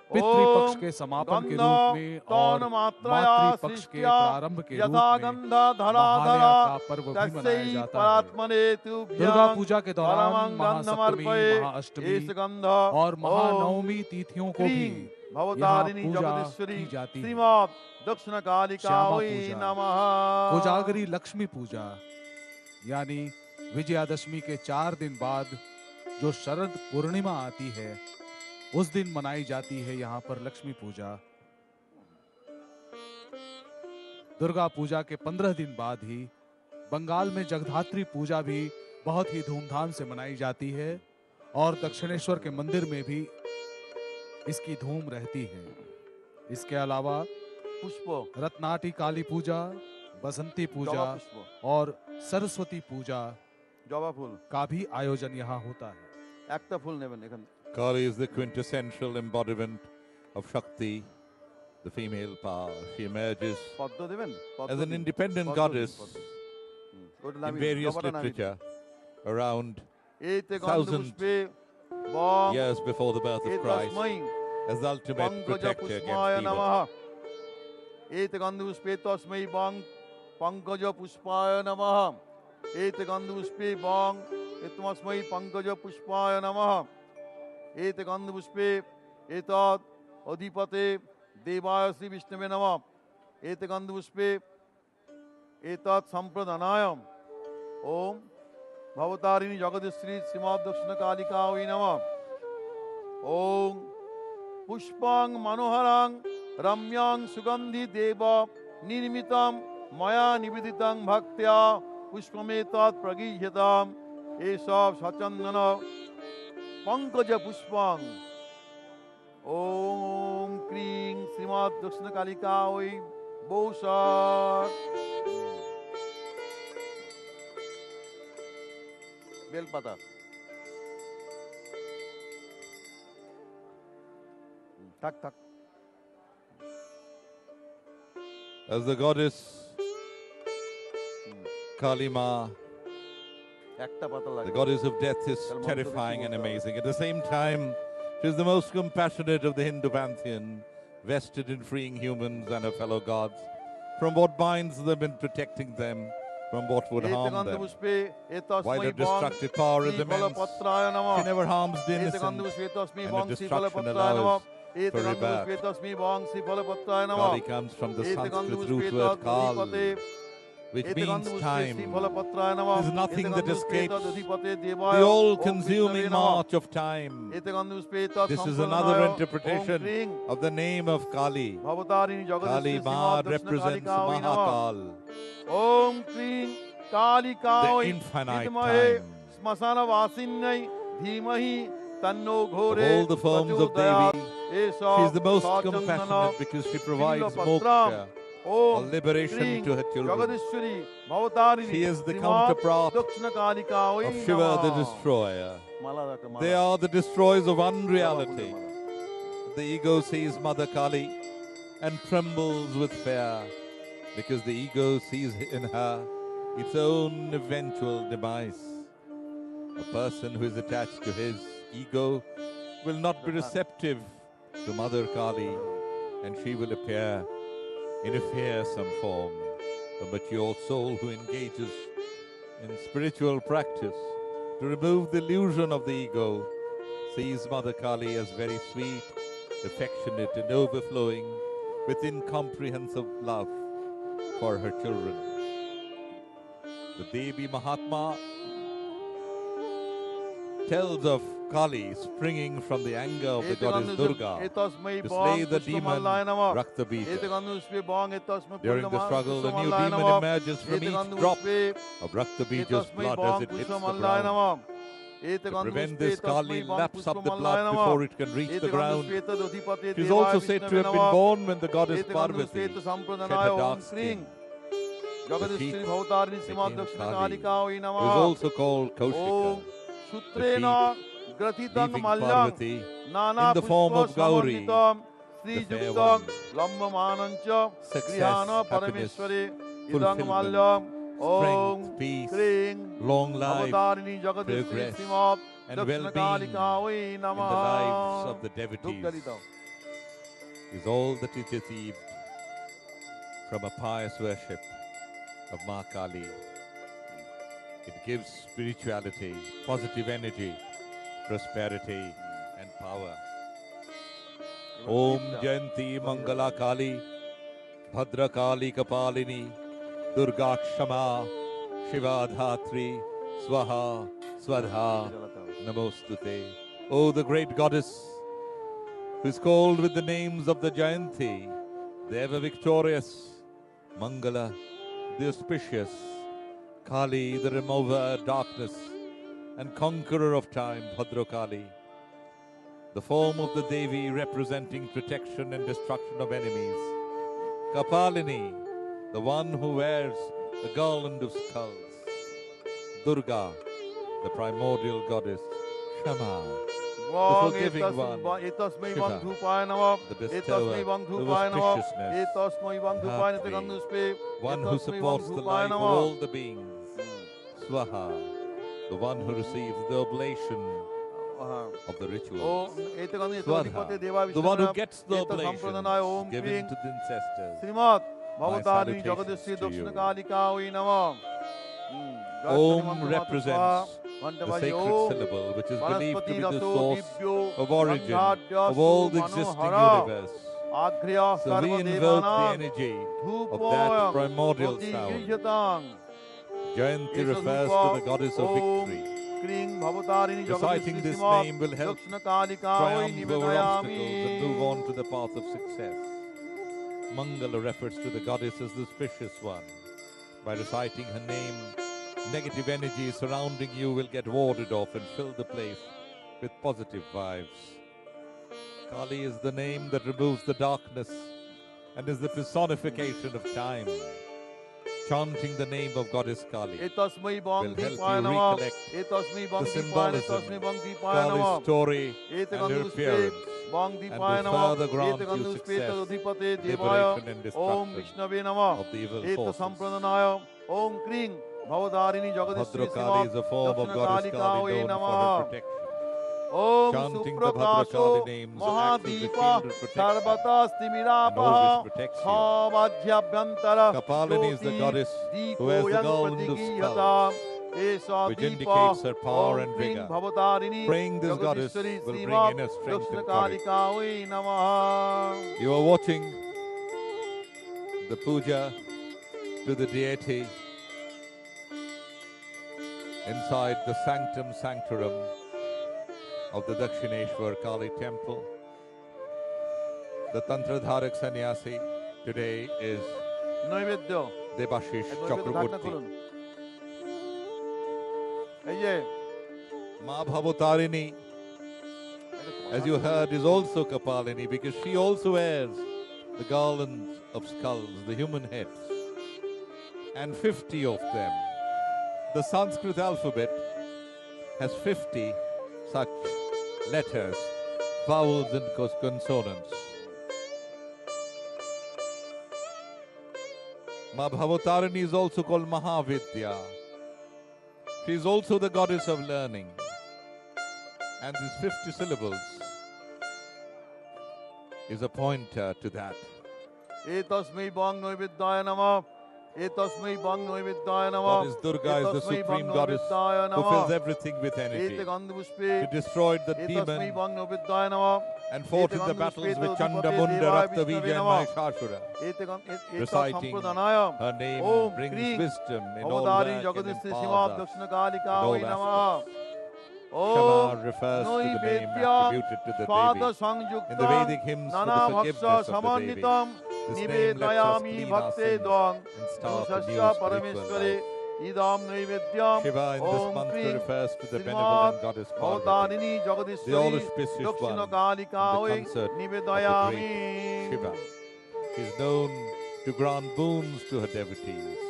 पितृपक्ष के समापन के रूप में और मातृपक्ष के प्रारंभ के रूप में महालया का पर्व भी मनाया जाता है। दुर्गा पूजा के दौरान महासप्तमी, महाअष्टमी और महानवमी तिथियों को भी यहाँ पूजा की जाती है। श्यामा पूजा, कोजागरी लक्ष्मी पूजा यानी विजयादशमी के 4 दिन बाद जो शरद पूर्णिमा आती है, उस दिन मनाई जाती है यहाँ पर लक्ष्मी पूजा। दुर्गा पूजा के 15 दिन बाद ही बंगाल में जगधात्री पूजा भी बहुत ही धूमधाम से मनाई जाती है और दक्षिणेश्वर के मंदिर में भी इसकी धूम रहती है। इसके अलावा पुष्प, रत्नाटी काली पूजा, बसंती पूजा और सरस्वती पूजा जबा फूल का भी आयोजन यहाँ होता है। একটা ফুল নেবেন এখানে। Kali is the quintessential embodiment of Shakti, the female power. She emerges পদ্ম দেবেন? as an independent goddess in various literature around 1,000 years before the birth of Christ as the ultimate protector against evil. एते गंधपुष्पे तस्मै बं पंकज पुष्पाय नमः। एते गंधपुष्पे बं तस्मै पंकज पुष्पाय नमः। एते गंधपुष्पे एतत् अधिपते देवाय श्री विष्णवे नमः। एते गंधपुष्पे एतत् संप्रदानाय ओम भवतारिणी जगदीश्वरी श्रीमद् दक्षिणकालिकायै नमः। ओम पुष्पां मनोहरां रम्यां सुगंधि देव निर्मितं मया निवेदितं भक्त्या पुष्पमेतत् प्रगीह्यताम्। एषा सचन्दन पंकज पुष्पां ओम क्रीं श्रीमद् दक्षिणकालिकायै बौसार। बेलपाता ठक ठक। As the goddess Kali Ma, একটা পাতা লাগে। the goddess of death, is terrifying and amazing. At the same time, she is the most compassionate of the Hindu pantheon, vested in freeing humans and her fellow gods from what binds them and protecting them from what would harm them. While her destructive power is immense, she never harms the innocent, and her destruction allows for rebirth. Kali comes from the Sanskrit root word Kal, which means time. There is nothing that escapes the all-consuming march of time. This is another interpretation of the name of Kali. Kali Ma represents Mahakal, Om Kling Kali the Kaoi infinite time. Smasana Vasinai Dhimahi Tanno Ghore. Of all the forms of Devi, she is the most compassionate because she provides moksha, or liberation, to her children. She is the counterpart of Shiva the destroyer. They are the destroyers of unreality. The ego sees Mother Kali and trembles with fear because the ego sees in her its own eventual demise. A person who is attached to his ego will not be receptive to Mother Kali, and she will appear in a fearsome form. A mature soul who engages in spiritual practice to remove the illusion of the ego sees Mother Kali as very sweet, affectionate, and overflowing with incomprehensive love for her children. The Devi Mahatma tells of Kali springing from the anger of the goddess Durga to slay the demon Raktabija. During the struggle, a new demon emerges from each drop of Raktabija's blood as it hits the ground. To prevent this, Kali laps up the blood before it can reach the ground. She is also said to have been born when the goddess Parvati shed her dark skin. The sheep became Kali, who is also called Kaushika. The sheep leaving Parvati in the form of Gauri, the fair one. Success, happiness, fulfillment, strength, peace, long life, progress, and well-being in the lives of the devotees is all that is achieved from a pious worship of Ma Kali. It gives spirituality, positive energy, prosperity, and power. Om Jayanti Mangala Kali, Bhadra Kali Kapalini, Durga Kshama, Shiva Dhatri, Swaha, Swadha, Namostute. O the great goddess, who is called with the names of the Jayanti, the ever victorious, Mangala, the auspicious, Kali, the remover of darkness and conqueror of time, Bhadra Kali, the form of the Devi representing protection and destruction of enemies, Kapalini, the one who wears the garland of skulls, Durga, the primordial goddess, Shama, the forgiving one, Shiva, the bestower of auspiciousness, Dhatri, one who supports the life of all the beings, Swaha, the one who receives the oblation of the rituals, Swadha, the one who gets the oblations given to the ancestors. My salutations to you. Om represents the sacred syllable which is believed to be the source of origin of all the existing universe. So we invoke the energy of that primordial sound. Jayanti refers to the goddess of victory. Reciting this name will help triumph over obstacles and move on to the path of success. Mangala refers to the goddess as the auspicious one. By reciting her name, negative energy surrounding you will get warded off and fill the place with positive vibes. Kali is the name that removes the darkness and is the personification of time. Chanting the name of Goddess Kali will help you recollect the symbolism, Kali's story and her appearance, and will further grant you success, liberation and destruction of the evil forces. Bhadra Kali is a form of Goddess Kali known for her protection. Chanting the Bhadra Kali names acts as a shield of protection and always protects you. Kapalini is the goddess who has the golden of skulls, which indicates her power and vigor. Praying this goddess will bring inner strength and courage. You are watching the puja to the deity inside the sanctum sanctorum of the Dakshineswar Kali temple. The Tantradharak sannyasi today is Debashish Chakraborty. Maa Bhabatarini, as you heard, is also Kapalini because she also wears the garlands of skulls, the human heads, and 50 of them. The Sanskrit alphabet has 50 such letters, vowels and consonants. Maa Bhabatarini is also called Mahavidya. She is also the goddess of learning. And these 50 syllables is a pointer to that. Goddess Durga is the supreme goddess who fills everything with energy. She destroyed the demon and fought in the battles with Chanda, Munda, Raktavija and Mahishasura. Reciting her name brings wisdom in all work and empowers us in all aspects. Shama refers to the name attributed to the Devi. In the Vedic hymns for the forgiveness of the Devi, this name lets us clean our sins and start a new spiritual life. Shiva in this mantra refers to the benevolent goddess Parvati, the all-auspicious one, and the consort of the great Shiva. She is known to grant boons to her devotees.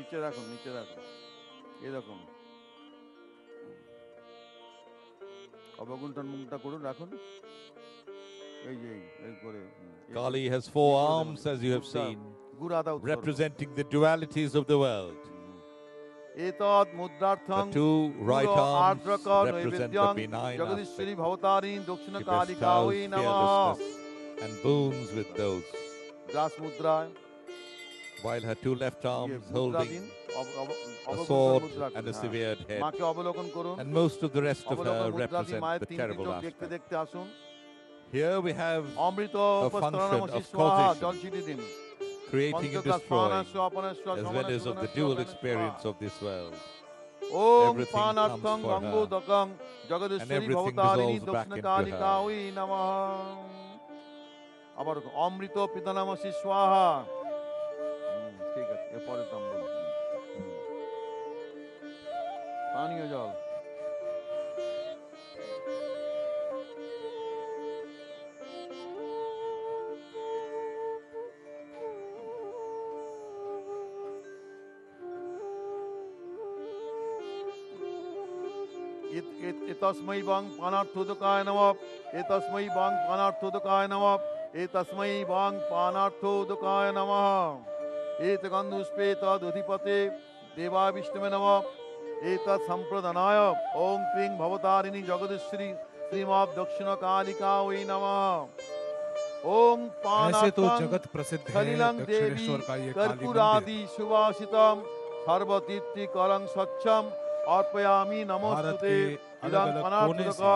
নিচে রাখুন, নিচে রাখুন, এরকম অবগুণ্ঠন মুখটা করুন, রাখুন, এই যে এই করে। Kali has four arms, as you have seen, representing the dualities of the world. The two right arms represent the benign aspect. She bestows fearlessness and boons with those, while her two left arms holding a sword and a severed head. And most of the rest of her represent the terrible aspect. Here we have a function of causation, creating and destroying, as well as of the dual experience of this world. Everything comes for her, and everything dissolves back into her. আবার অমৃত পিতানামসি স্বাহা। ঠিক আছে, এরপরে দাম বলুন। পানীয় জল। एतस्मै वांग पानार्थोदकाय नमः, एतस्मै वांग पानार्थोदकाय नमः, एतस्मै वांग पानार्थोदकाय नमः। एतगन्धुष्पेतदधिपते देवा विष्णवे नमः। एतत् संप्रदानाय ओम क्लीं भवतारिणी जगदीश्वरी श्रीमात् दक्षिणकालिका वै नमः। ओम ऐसे तो पानार्थं जगत प्रसिद्ध है सलिलं देवी दक्षिणेश्वर का ये काली कर्पूरादि मंदिर। सुवासितं सर्वतीर्थकरं स्वच्छं अर्पयामि नमोस्तुते। अलग-अलग कोने से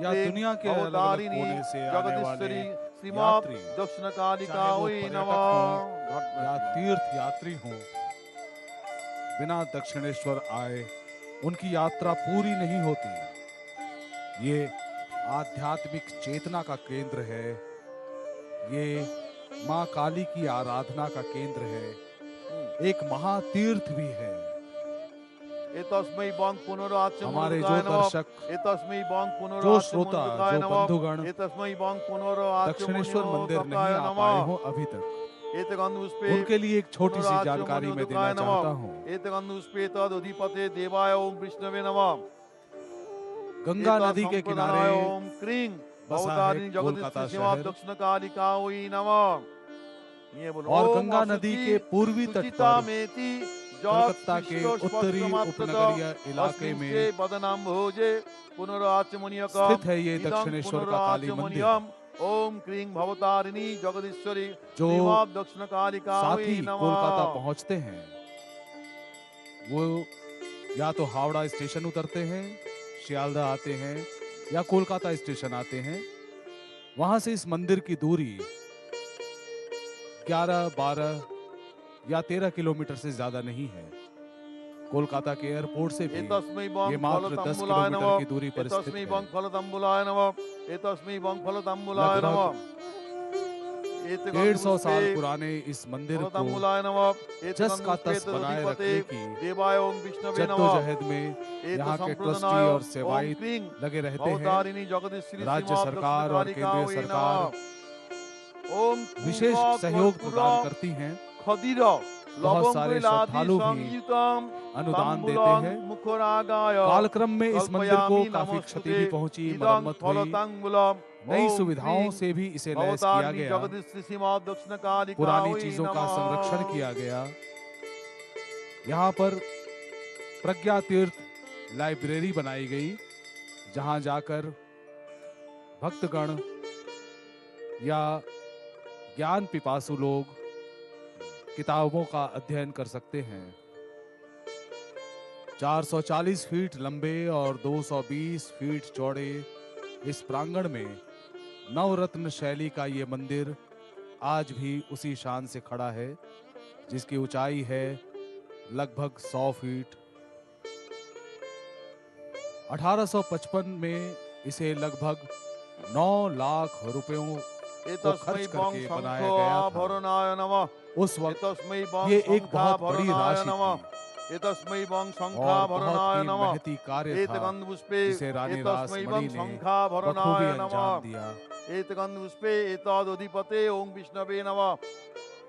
या दुनिया के अलग-अलग कोने से आने वाले श्रीमात् यात्री, दक्षिणकालिका चाहे वो वै पर्यटक नमः। हों या तीर्थ यात्री हों, बिना दक्षिणेश्वर आए उनकी यात्रा पूरी नहीं होती। ये आध्यात्मिक चेतना का केंद्र है, ये माँ काली की आराधना का केंद्र है, एक महातीर्थ भी है। एतस्मै वांग पुनराच्च हमारे जो मुद्राय नमः। दर्शक, एतस्मै वांग जो पुनराच्च श्रोता, मुद्राय जो नमः। बंधुगण एतस्मै वांग पुनराच्च दक्षिणेश्वर मंदिर नहीं मुद्राय आ नमः। पाए हो अभी तक, एतगन्धुष्पे उनके लिए एक छोटी सी पुनराच्च जानकारी मैं देना मुद्राय नमः। चाहता हूँ। एतगन्धुष्पे तदधिपते देवाय ओम विष्णवे नमः। गंगा नदी के किनारे ओम क्रीं बसा है भवतारिणी कोलकाता जगदीश्वरी श्रीमात् शहर, दक्षिणकालिका वै नमः। ये बोलो। और ओम गंगा नदी के पूर्वी तट सुचिता पर मेति कलकत्ता के उत्तरी उपनगरीय इलाके में बदनाम भोजे पुनराचमनियक स्थित है ये दक्षिणेश्वर का काली मंदिर। ओम क्रीं भवतारिणी जगदीश्वरी जो श्रीमात् दक्षिणकालिका साथी वै नमः। कोलकाता पहुंचते हैं, वो या तो हावड़ा स्टेशन उतरते हैं, शियालदह आते हैं, या कोलकाता स्टेशन आते हैं। वहां से इस मंदिर की दूरी 11, 12 या 13 किलोमीटर से ज्यादा नहीं है। कोलकाता के एयरपोर्ट से भी एतस्मै ये वांग मात्र 10 फलतम्बुलाय किलोमीटर नमः। की दूरी पर स्थित एतस्मै है। वांग फलतम्बुलाय नमः। एतस्मै वांग फलतम्बुलाय लगभग नमः। 150 साल पुराने इस मंदिर को फलतम्बुलाय नमः। जस का तस बनाए रखने की देवाय ओम विष्णवे नमः। जद्दोजहद में यहाँ के ट्रस्टी और सेवायत लगे रहते हैं। भवतारिणी जगदीश्वरी राज्य श्रीमात् सरकार और दक्षिणकालिका केंद्रीय वै सरकार नमः। ओम विशेष सहयोग प्रदान करती हैं। खदीर बहुत सारे श्रद्धालु भी अनुदान देते हैं। कालक्रम में इस मंदिर को काफी क्षति भी पहुंची, मरम्मत हुई, नई सुविधाओं से भी इसे लैस किया गया, पुरानी चीजों का संरक्षण किया गया। यहाँ पर प्रज्ञा तीर्थ लाइब्रेरी बनाई गई, जहां जाकर भक्तगण या ज्ञान पिपासु लोग किताबों का अध्ययन कर सकते हैं। 440 फीट लंबे और 220 फीट चौड़े इस प्रांगण में नवरत्न शैली का ये मंदिर आज भी उसी शान से खड़ा है जिसकी ऊंचाई है लगभग 100 फीट। 1855 में इसे लगभग 9 लाख रुपयों को खर्च करके बनाया गया था। उस वक्त ये एक बहुत बड़ी राशि थी एतस्मै वं शंखा और बहुत भरणाय ही नमः। महती कार्य था एतगन्धपुष्पे जिसे रानी एतस्मै वं रासमणी ने शंखा बखूबी भरणाय अंजाम नमः। दिया। एतगन्धपुष्पे एतदधिपते ओं विष्णवे नमः।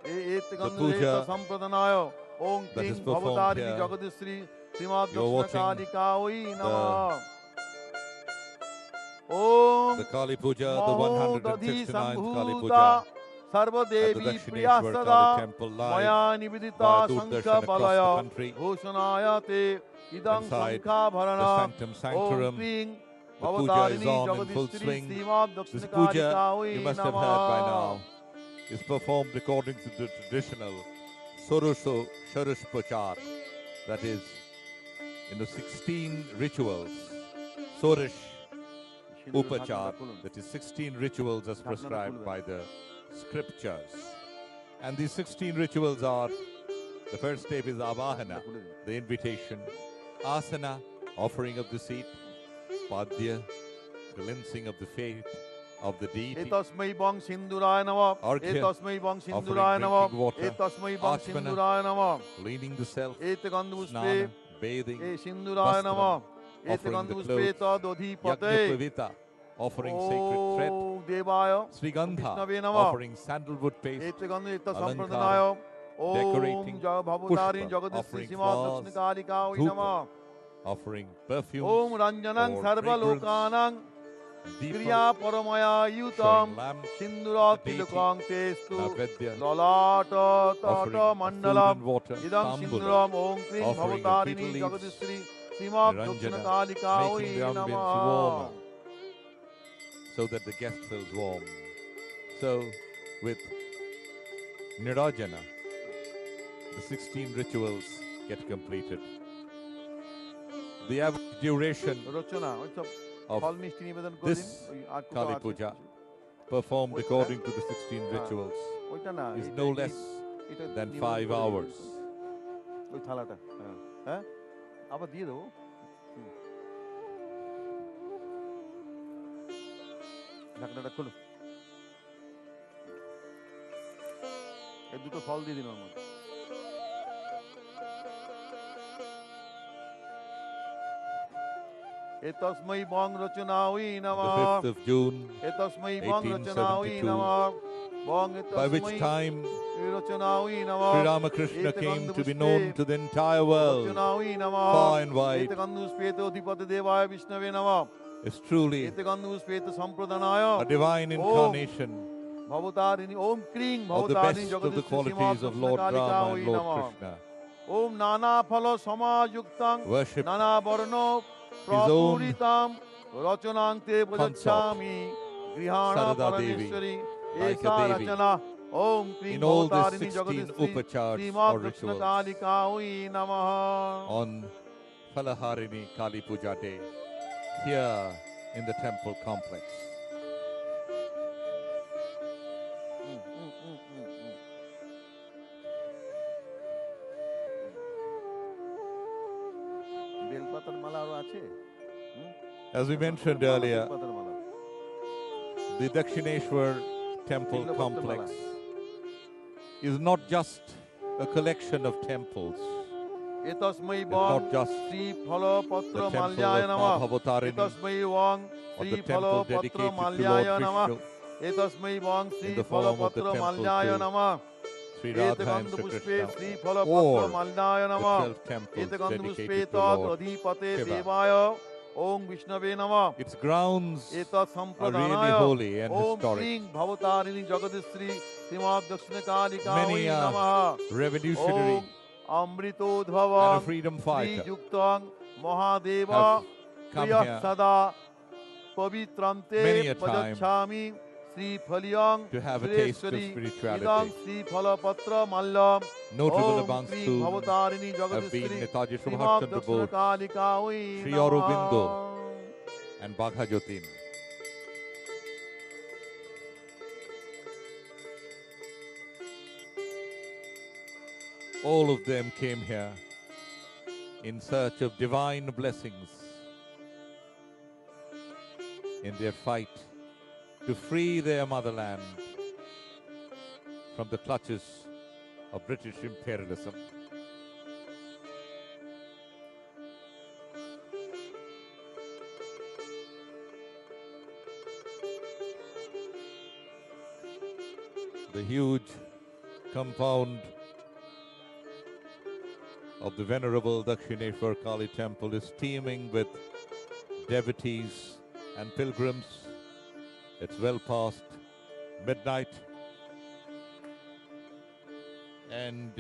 puja संप्रदनाय ओं that क्लीं is performed Bhavatarini here. Jagadishwari Shrimad You're watching दक्षिणकालिकायै नमः। ओम the Kali Puja, the महोदधि 169th Kali संभूता Puja सर्वदेवी at the Priya Dakshineswar सदा Kali Temple live मया निवेदिता via शंख Doordarshan across बलय the country. घोषणाय ते इदं Inside शंखा the भरणा Sanctum ओम Sanctorum, क्लीं the puja is Bhavatarini on in full Jagadishwari swing. Shrimad This puja, दक्षिणकालिकायै you must have heard by नमः। now, is performed according to the traditional Soruso Shurish Puchar, that is, in the 16 rituals, Sorish Upachar, that is 16 rituals as prescribed by the scriptures. And these 16 rituals are, the first step is Avahana, the invitation, Asana, offering of the seat, Padya, cleansing of the faith of the deity, एतस्मै वं सिन्दूराय नमः। Arghya, एतस्मै वं offering सिन्दूराय नमः। drinking water, एतस्मै वं Achmana, सिन्दूराय नमः। cleaning the self, एतगन्धपुष्पे Snana, bathing, ए सिन्दूराय नमः। Vastram, offering the एतगन्धपुष्पे clothes, तदधिपते Yajna offering sacred thread, ओम देवाय Srigandha, विष्णवे नमः। offering sandalwood paste, एतगन्ध Alankara, संप्रदानाय ओम decorating, जय Bhavatarini Pushpa, Jagadishwari offering Shrimad flowers, दक्षिणकालिकायै Dhupa, नमः। offering perfumes, Om रंजनं or सर्वलोकानां Deepa, क्रिया परमया युतं showing lamps, Sindoor the deity, तिलकं तेस्तु Naivedya, ललाट तट offering food मण्डलम् and water, इदं Tambula, सिन्दूरम् ओम क्लीं offering of Bhavatarini betel leaves, Jagadishwari Shrimad Niranjana, दक्षिणकालिकायै making the ambience नमः। warmer, so that the guest feels warm. So, with Nirajana, the 16 rituals get completed. The average duration রচনা ওই সব of ফল মিষ্টি নিবেদন করে this দিন ওই আর কোথাও Kali আছে? Puja, performed according to the 16 rituals, ওইটা না is এটা- no এই- less এটা than নিবেদন 5 করে দিন। hours. ওই থালাটা হ্যাঁ হ্যাঁ আবার দিয়ে দেবো হুম। ঢাকনাটা খুলো এই দুটো ফল দিয়ে দিন ওর মধ্যে এতস্मै বং রচনাই The নমঃ 5th of June, এতস্मै বং রচনাই 1872, নমঃ বং by which এতস্मै time রচনাই নমঃ Sri Ramakrishna came to be known to the entire world, রচনাই নমঃ far and wide. এতগন্ধপুষ্পেত অধিপতি দেবায় বিষ্ণবে নমঃ is truly এতগন্ধপুষ্পেত সম্প্রদানায় a divine incarnation Bhavatarini ওম ক্রিং of the Bhavatarini best of the Jagadishwari qualities of Lord Rama and Lord Krishna. ওম নানা ফল সমাযুক্তং Worship নানা বর্ণ own প্রপূরিতং রচনান্তে প্রযচ্ছামি গৃহাণ Sarada Devi, Parameshwari like a এসা Devi. রচনা ওম ক্রিং In all these Bhavatarini 16 Jagadishwari upachars Shrimad or rituals. দক্ষিণকালিকাयै নমঃ On Phalaharini Kali Puja Day, here in the temple complex. বেলপাতার মালা আরো আছে As we mentioned earlier, বেলপাতার Mala the Dakshineswar temple complex is not just a collection of temples. এতস্मै It's Bong not just Shri ফল পত্র the temple মাল্যায় of নমঃ Maa Bhabatarini এতস্मै Bong or Shri the fall temple পত্র dedicated to Lord মাল্যায় নমঃ Vishnu, এতস্मै Bong Shri in the fall form of the পত্র temple মাল্যায় to নমঃ Sri Radha and এতগন্ধ Sri পুষ্পে Krishna, Shri ফল পত্র or মাল্যায় the নমঃ 12 temples এতগন্ধ পুষ্পে dedicated to তদ Lord অধিপতে Shiva. দেবায় ওম বিষ্ণবে নমঃ Its grounds এতৎ are really সম্প্রদানায় holy and Om historic. ক্লীং Bhavatarini জগদীশ্রী Shrimad দক্ষিণকালিকাयै Many নমঃ revolutionary Om অমৃতোদ্ভব and a freedom fighter শ্রীযুক্তং Mahadev have come প্রিয় here সদা পবিত্রান্তে many a time প্রযচ্ছামি Sri Phalyang to have a taste of Idang spirituality. Sri Phalapatra Mallam Notable Om amongst Kring whom Bhavatarini have been Jagadistri Netaji Srimad Subhash Chandra Dakshina Bose, Kalika Oi Sri Namah. Aurobindo, and Bagha Jotin. All of them came here in search of divine blessings in their fight to free their motherland from the clutches of British imperialism. The huge compound of the venerable Dakshineswar Kali temple is teeming with devotees and pilgrims. It's well past midnight, and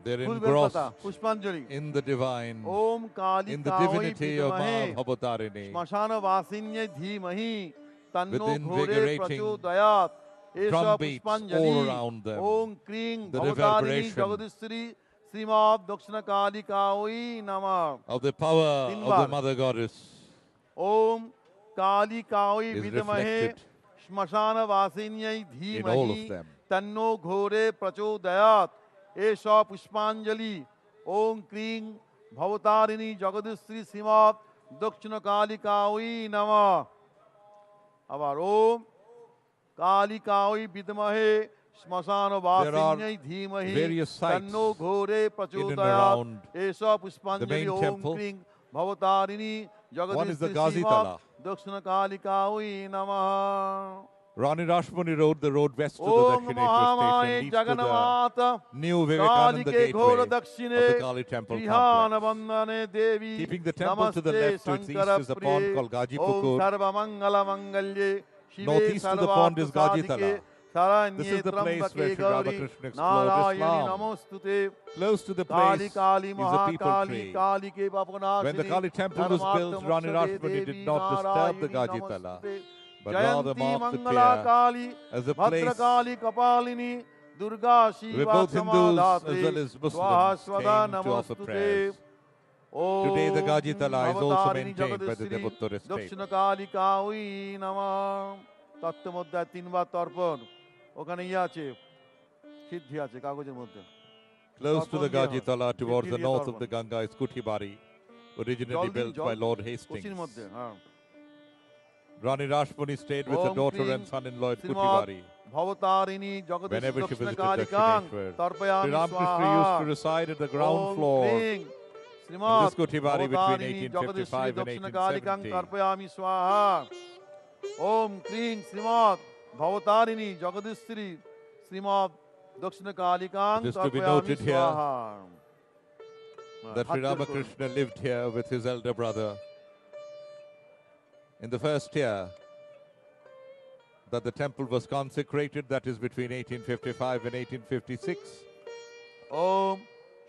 they're engrossed Pushpanjali in the divine, Om Kali in the Kaoi divinity of Maa Vidmahe Bhabatarini, Smashana Vasinya Dhimahi Tanno with Ghore invigorating Prachodayat Esha drumbeats all Pushpanjali around them. Om Kring The Bhavatarini reverberation Jagadistri Srimad Dakshina Kali Kaoi Namah of the power of the Tinbar. Mother Goddess Om Kali Kaoi is Vidmahe reflected Smashana Vasinya in all of Dhimahi them. Tanno Ghore Prachodayat Esha Pushpanjali Om Kring Bhavatarini Jagadistri Srimad Dakshina Kali Kaoi Namah আবার ওম কালিকাই বিদমহে শ্মশান বাসিন্যৈ ধীমহি various sites তন্নো ঘোরে in and প্রচোদয়াৎ around এষ পুষ্পাঞ্জলি main ওম temple. ক্রিং Bhavatarini One is the Jagadishwari Ghazi Srimat Tala. দক্ষিণ কালিকাই নমঃ Rani Rashmani Road, the road west to the Om Dakshineswar মহামায়ে station, leads to জগন্মাত the new Vivekananda কালিকে ঘোর gateway of দক্ষিণে the Kali temple গৃহান complex. বন্দনে Devi Keeping the temple to the namaste left, to its east, Shankar is a প্রিয়ে pond called Om Gajipukur. Sarvamangala মঙ্গল্যে শিবে Northeast to the pond is সর্বার্থ Gajitala. সাধিকে শরণ্যে This is the place ত্রম্বকে where Sri Gauri Ramakrishna explored Narayani Islam. নমস্তুতে Close to the Kali place Kali is a people Mahakali tree. কালীকে When the পাপনাশিনী Kali temple was built, Rani Rashmani did not disturb the Gajitala, but rather Jayanti marked it Mangala here Kali as a place Bhadrakali Kapalini Durga where Shiba both Hindus as সমাধাত্রী well as স্বাহা Muslims স্বদা came to offer নমস্তুতে prayers. Today the Gajitala is also Bhavatarini maintained by the Jagadishwari Devottar estate. দক্ষিণ কালিকাই নমঃ তত্ত্বমধ্যায় তিনবার তর্পণ ওখানে ইয়ে আছে সিদ্ধি আছে কাগজের মধ্যে Close to the Torpon diya hoy. Gajitala towards the Siddhi diye north of torpon. the Ganga is Kutibari, originally জল দিন built জল by Lord কচির Hastings. মধ্যে হ্যাঁ Rani Rashmani stayed with her Om daughter Kling and son-in-law at Srimad Kutibari. Bhavatarini Jagadish Whenever she দক্ষিণ visited কালিকাং Dakshineswar, Sri তর্পয়ামি Ramakrishna used to reside at the ground Om floor ক্লিং in Srimat this Kutibari between Bhavatarini Jagadishwari 1855 and দক্ষিণ কালিকাং 1870. তর্পয়ামি স্বাহা ওম ক্লিং শ্রীমৎ ভবতারিণী জগদীশ্বরী শ্রীমৎ দক্ষিণ কালিকাং Just to be তর্পয়ামি noted here স্বাহা that Sri Ramakrishna lived here with his elder brother. In the first year that the temple was consecrated, that is between 1855 and 1856, ওম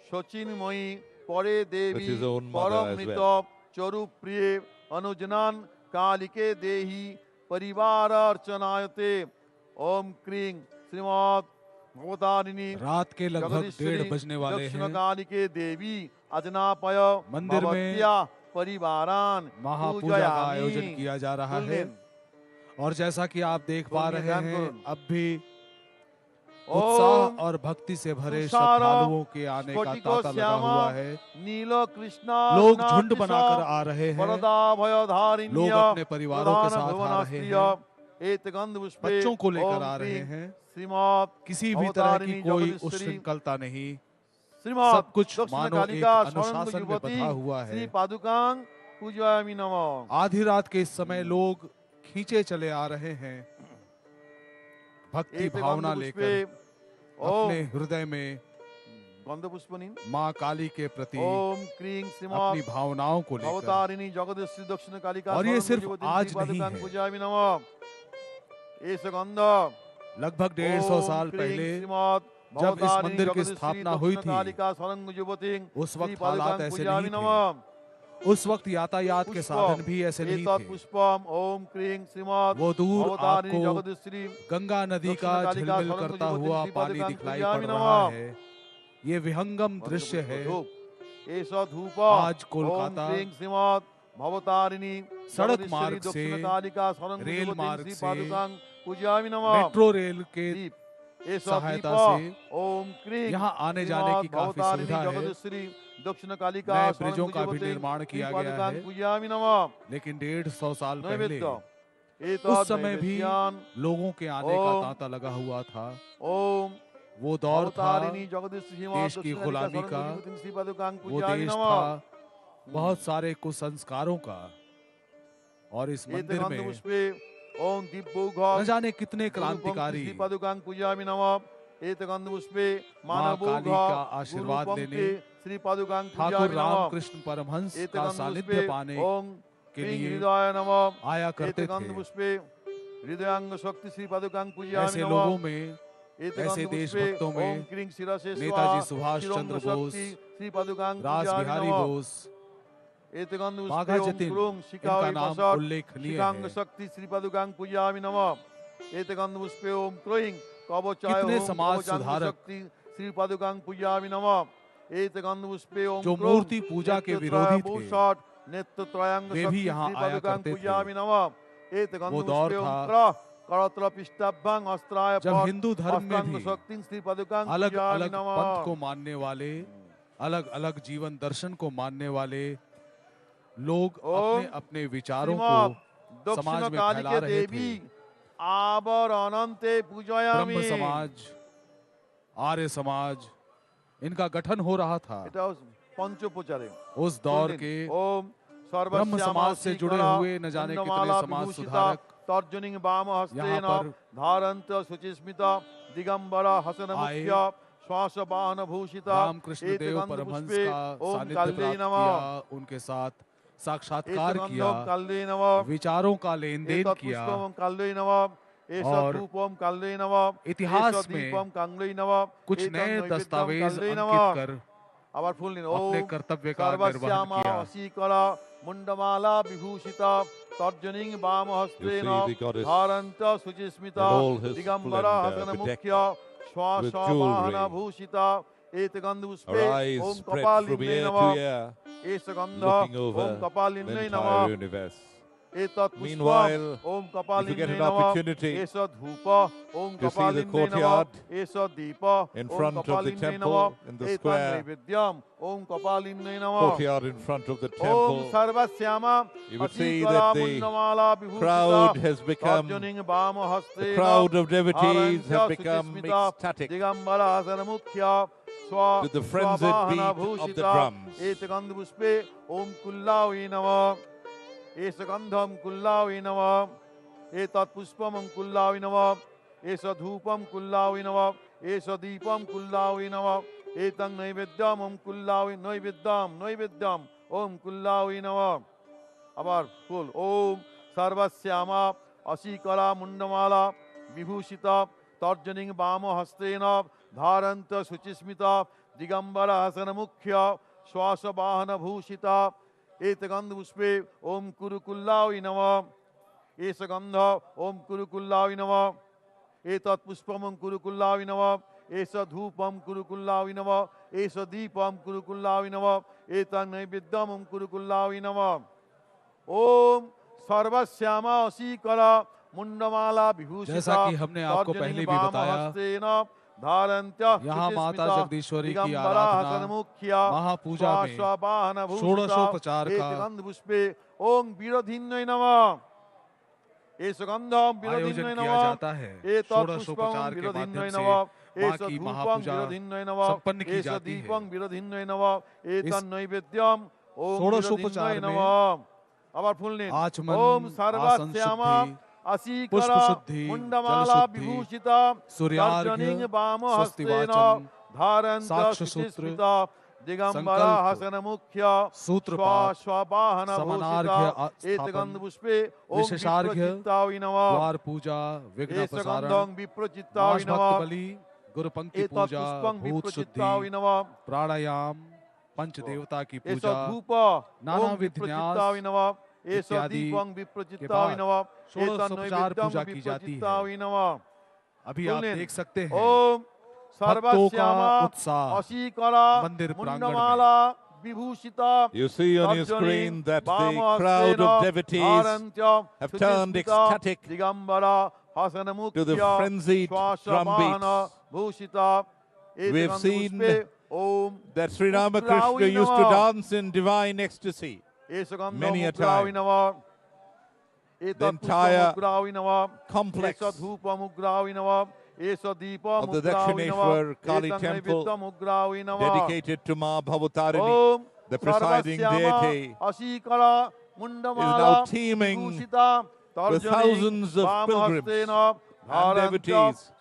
শচীনময়ী পরে দেবী With his own mother পরম as মৃত well. চরু প্রিয়ে অনুজনান কালিকে দেহি পরিবার অর্চনায়তে ওম ক্রিং শ্রীমৎ ভবতারিণী रात के लगभग जगदीश्वरी 1:30 बजने वाले दक्षिण हैं। कालिके देवी अजनापय मंदिर में भवत्या परिवारान महापूजा का आयोजन किया जा रहा है और जैसा कि आप देख पा बोलिए, रहे ध्यान हैं करुन। अब भी ओम उत्साह और भक्ति से भरे तुषार श्रद्धालुओं के आने का स्फटिको तांता लगा श्यामा हुआ है। नील कृष्ण लोग झुंड बनाकर आ रहे हैं। वरदा भयधारिण्य लोग अपने परिवारों के साथ आ रहे हैं। एतगंध पुष्पे बच्चों को लेकर ओम आ रहे क्लीं हैं। श्रीमद् किसी भी तरह की भवतारिणी कोई जगदीश्वरी उच्छृंखलता नहीं, श्रीमद् सब कुछ दक्षिण मानो एक कालिका अनुशासन स्वर्ण में युवती बंधा हुआ है। श्री पादुकां पूजयामि नमः। आधी रात के इस समय लोग खींचे चले आ रहे हैं भक्ति एतगंध भावना पुष्पे लेकर ओम अपने हृदय में गंध पुष्प नीन माँ काली के प्रति ओम क्रीं अपनी श्रीमद् भावनाओं को लेकर। भवतारिणी जगदीश्वरी दक्षिण कालिका और ये स्वर्ण सिर्फ युवती आज श्री नहीं पादुकां है। पूजयामि नमः। एष गंध लगभग 150 साल पहले जब इस मंदिर की स्थापना हुई थी, कालिका स्वर्ण युवती उस वक्त श्री पादुकां हालात ऐसे पूजयामि नहीं थे। नमः। उस वक्त यातायात के साधन भी ऐसे नहीं थे। पुष्पम ओम क्रीं श्रीमद् वो दूर भवतारिणी आपको जगदीश्वरी गंगा नदी का दक्षिणकालिका झिलमिल करता सरस्वती हुआ श्री पानी पादुकां दिखलाई पूजयामि पड़ नमः। रहा है। ये विहंगम दृश्य है। एषा धूप आज कोलकाता ओम क्रीं श्रीमद् भवतारिणी सड़क जगदीश्वरी मार्ग से, दक्षिणकालिका रेल मार्ग श्री से, पादुकां पूजयामि नमः। मेट्रो रेल के दीप एषा सहायता दीप से ओम क्रीं यहाँ आने जाने की काफी भवतारिणी सुविधा है। जगदीश्वरी दक्षिणकालिका नए ब्रिजों का भी निर्माण किया गया पादुकां है। पूजयामि नमः। लेकिन 150 साल पहले नैवेद्य उस समय भी लोगों के आने का ओम तांता लगा हुआ था। ओम वो दौर था भवतारिणी जगदीश्वरी देश की गुलामी का, श्री पादुकां वो पूजयामि देश नमः। था बहुत सारे कुसंस्कारों का। और इस मंदिर में ओम दिव्यौघ न जाने कितने क्रांतिकारी श्री पादुकां पूजयामि नमः। एतगंध पुष्पे मां काली का आशीर्वाद लेने श्री पादुकां ठाकुर पूजयामि नमः। रामकृष्ण परमहंस का सानिध्य पाने ओम के क्रीं लिए हृदयाय नमः। आया करते एतगंध थे। पुष्पे हृदयांग शक्ति श्री पादुकां पूजयामि ऐसे नमः। लोगों में, एतगंध ऐसे पुष्पे देशभक्तों में ओम क्रीं शिरसे नेताजी स्वाहा सुभाष शिरोंग चंद्र शक्ति बोस, श्री पादुकां रास पूजयामि बिहारी नमः। बोस, एतगंध बाघा पुष्पे ओम जतिन, क्रूं इनका शिखावै नाम वसत् उल्लेखनीय शिखांग है। शक्ति श्री पादुकां पूजयामि नमः। एतगंध पुष्पे ओम क्रोइं कवचाय कितने ओम समाज कवचांग सुधारक शक्ति श्री पादुकां पूजयामि नमः। एतगंध पुष्पे ओम जो क्रों मूर्ति पूजा के विरोधी थे, नेत्रत्रयांग वे भी शक्ति यहाँ श्री आया पादुकां करते थे। पूजयामि नमः। एतगंध वो दौर पुष्पे ओम था क्रा करत्र पिष्टभ्यं अस्त्राय जब पट हिंदू धर्म में अष्टांग भी शक्ति श्री पादुकां अलग पूजयामि अलग नमः। पंथ को मानने वाले, अलग अलग जीवन दर्शन को मानने वाले लोग अपने अपने विचारों को समाज में फैला रहे थे। आबर अनंते पूजयामि। ब्रह्म समाज, आर्य समाज, इनका गठन हो रहा था। এটা पंचोपचारे उस दौर के ओम ब्रह्म समाज से जुड़े हुए न जाने कितने समाज सुधारक तर्जनिंग वाम हस्तेन यहाँ पर धारंत शुचिस्मिता दिगंबरा हसन मुख्य श्वास वाहन भूषिता रामकृष्ण देव परमहंस का सानिध्य प्राप्त किया, उनके साथ साक्षात्कार किया, विचारों का लेन देन किया। और इतिहास में कुछ नए दस्तावेज अंकित कर আবার ফুল নিন अपने ओम कर्तव्य का निर्वहन सर्वश्यामा किया। वशीकरा मुंडमाला विभूषिता तर्जनिंग वाम हस्तेन You see the goddess धारंत Suchismita in all her Digambara splendor, Hasan bedecked मुख्य श्वास with वाहन jewelry. भूषिता एतगंध Her पुष्पे eyes Om spread कपालिन्ने from ear to नमः ear, एसगंध looking Om over the कपालिन्ने entire नमः universe. एतत् Meanwhile, पुष्पम् Om if you get कपालिन्ने an नमः opportunity एष धूप ओम to see the कपालिन्ने नमः courtyard एष दीप in Om front of the कपालिन्ने temple नमः in the एतत् square, नैवेद्यम् ओम कपालिन्ने नमः courtyard in front of the Om temple, सर्वश्यामा you would see अतिकला that the मुंडमाला विभूषिता crowd has become, तर्जनिं वाम the हस्तेन crowd of devotees धारंत have become Suchismita ecstatic Digambara Hasan मुख्य with the frenzied beat of the drums. एतगंध पुष्पे ओम कुल्लावै नमः एष गंधम कुल्लावै नमः एतत् पुष्पम कुल्लावै नमः एष धूपम कुल्लावै नमः एष दीपम कुल्लावै नमः एतं नैवेद्यम ओम कुल्लावै नैवेद्यम ओम कुल्लावै नमः আবার ফুল ওম সর্বশ্যামা অশীকলা মুন্ডমালা বিভূষিতা তর্জনিং বাম হস্তেন ধারন্ত শুচিস্মিতা দিগম্বর হাসন মুখ্য শ্বাস বাহন ভূষিতা एतगंध पुष्पे ओम कुरुकुल्लावै नमः एष गंध ओम कुरुकुल्लावै नमः एतत् पुष्पम कुरुकुल्लावै नमः एष धूपम कुरुकुल्लावै नमः एष दीपम कुरुकुल्लावै नमः एतं नैवेद्यम ओम कुरुकुल्लावै नमः ओम सर्वश्यामा अशीकला मुंडमाला विभूषिता जैसा कि हमने आपको पहले भी बताया, यहाँ माता जगदीश्वरी की आराधना महापूजा में षोडशोपचार का ओम विरोधिन्नय नमः एष गंधम आयोजन विरोधिन्नय किया नमः जाता है। एतत् षोडशोपचार पुष्पं के माध्यम विरोधिन्नय से नमः माँ एष की धूपं महापूजा विरोधिन्नय नमः संपन्न की एष जाती है। दीपं विरोधिन्नय नमः एतं नैवेद्यम ओम षोडशोपचार विरोधिन्नय में नमः আবার ফুল নিন आचमन, ओम आसन सर्वश्यामा शुद्धि, अशीकरा पुष्प शुद्धि, मुंडमाला जल शुद्धि, विभूषिता सूर्यार्घ्य, तर्जनिं वाम स्वस्ति हस्तेन वाचन, धारंत साक्ष्य सूत्र, शुचिस्मिता दिगंबरा संकल्प, हसन मुख्य सूत्रपात, स्वावाहन समानार्घ्य भूषिता एतगंध स्थापन, पुष्पे ओम विशेषार्घ्य, विप्रचित्तावै नमः द्वार पूजा, विघ्न एष प्रसारण, गंधं विप्रचित्तावै मास भक्त नमः बलि, गुरु पंक्ति एतत् पूजा, पुष्पं भूत शुद्धि, विप्रचित्तावै नमः प्राणायाम, पंच देवता की एष पूजा धूप नाना ओम विधिन्यास विप्रचित्ताविनव एष इत्यादि दीपं के विप्रचित्ताविनव बाद षोडशोपचार पूजा की जाती है। विप्रचित्ताविनव अभी आप देख सकते हैं ओम भक्तों का सर्वश्यामा उत्साह अशीकरा मंदिर प्रांगण में। मुंडमाला विभूषिता You see on your screen that the crowd of devotees have turned ecstatic Digambara Hasan to the frenzied drum beats. भूषिता We have seen Om that Sri Ramakrishna used to dance in divine ecstasy many a time. The entire complex of the Dakshineswar Kali temple dedicated to Maa Bhabatarini, the presiding deity, is now teeming with thousands of pilgrims and devotees,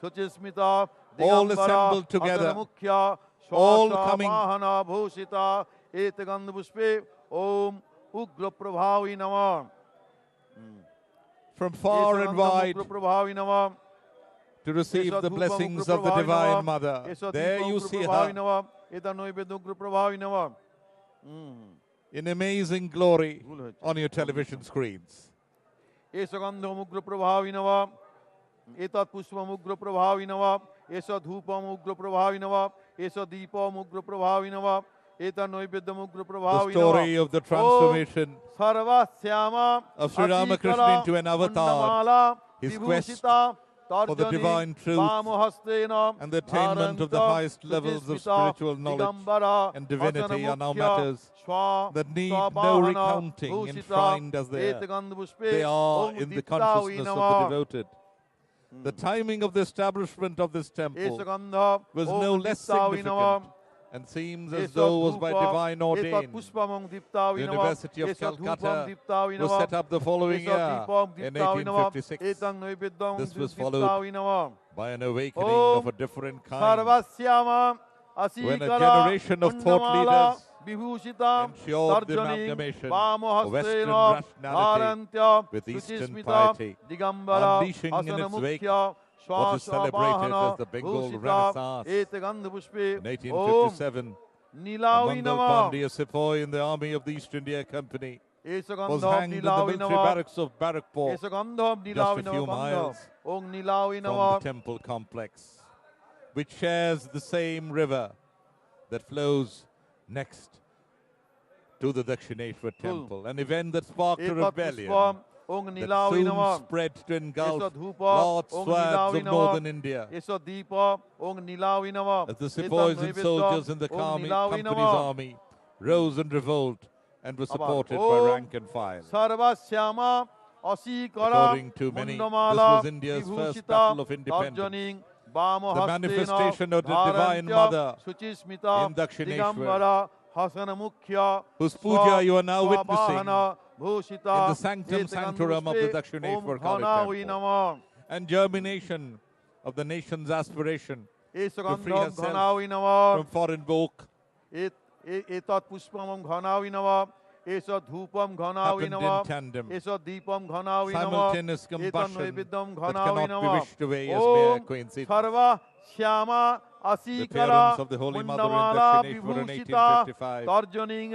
all assembled together, all coming from far and wide to receive the blessings of the Divine Mother. There you see her in amazing glory on your television screens. एतत् पुष्पम उग्र प्रभाविनव एष धूपम उग्र प्रभाविनव एष दीपम उग्र प्रभाविनव एतत् नैवेद्यम उग्र प्रभाविनव. The story of the transformation सर्वश्यामा of Sri Ramakrishna into an avatar, his quest for the divine truth and the attainment of the highest levels of spiritual knowledge and divinity are now matters that need no recounting, enshrined as they are in the consciousness of the devoted. The timing of the establishment of this temple was no less significant and seems as though was by divine ordained. The University of Calcutta was set up the following year in 1856. This was followed by an awakening of a different kind, when a generation of thought leaders ensured the amalgamation of Western rationality with Eastern piety, unleashing in its wake what is celebrated as the Bengal Renaissance. In 1857, Mangal Pandya Sepoy in the army of the East India Company was hanged in the military barracks of Barakpur, just a few miles from the temple complex, which shares the same river that flows next to the Dakshineswar temple, an event that sparked a rebellion that soon spread to engulf large swaths of northern India, as the sepoys and soldiers in the company's army rose in revolt and were supported by rank and file. According to many, this was India's first battle of independence, the manifestation of the Divine Mother in Dakshineswar, whose puja you are now witnessing in the sanctum sanctorum of the Dakshineswar Kali temple, and germination of the nation's aspiration to free herself from foreign yoke, happened in tandem, simultaneous combustion that cannot be wished away as mere coincidence. The appearance of the Holy Mother in Dakshineswar in 1855 is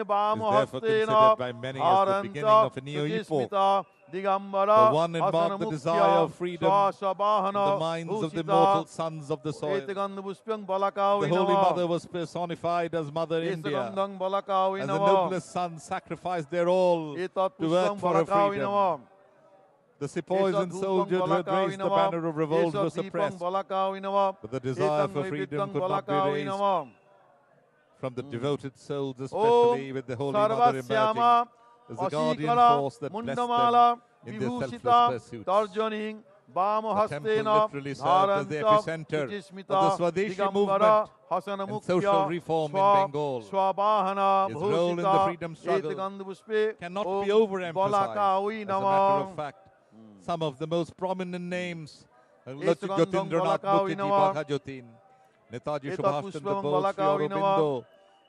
therefore considered by many as the beginning of a new epoch, the one that marked the desire of freedom in the minds of the mortal sons of the soil. The Holy Mother was personified as Mother India, and the noblest sons sacrificed their all to work for her freedom. The sepoys and soldiers who had raised the banner of revolt were suppressed, but the desire for freedom could not be raised from the devoted souls, especially with the Holy Mother emerging as the guardian force that blessed them in their selfless pursuits. The temple literally served as the epicenter of the Swadeshi movement and social reform in Bengal. Its role in the freedom struggle cannot be overemphasized. As a matter of fact, some of the most prominent names, Jotindranath Mukherjee Baghajotin, Netaji Subhash Chandra Bose, Sri Aurobindo,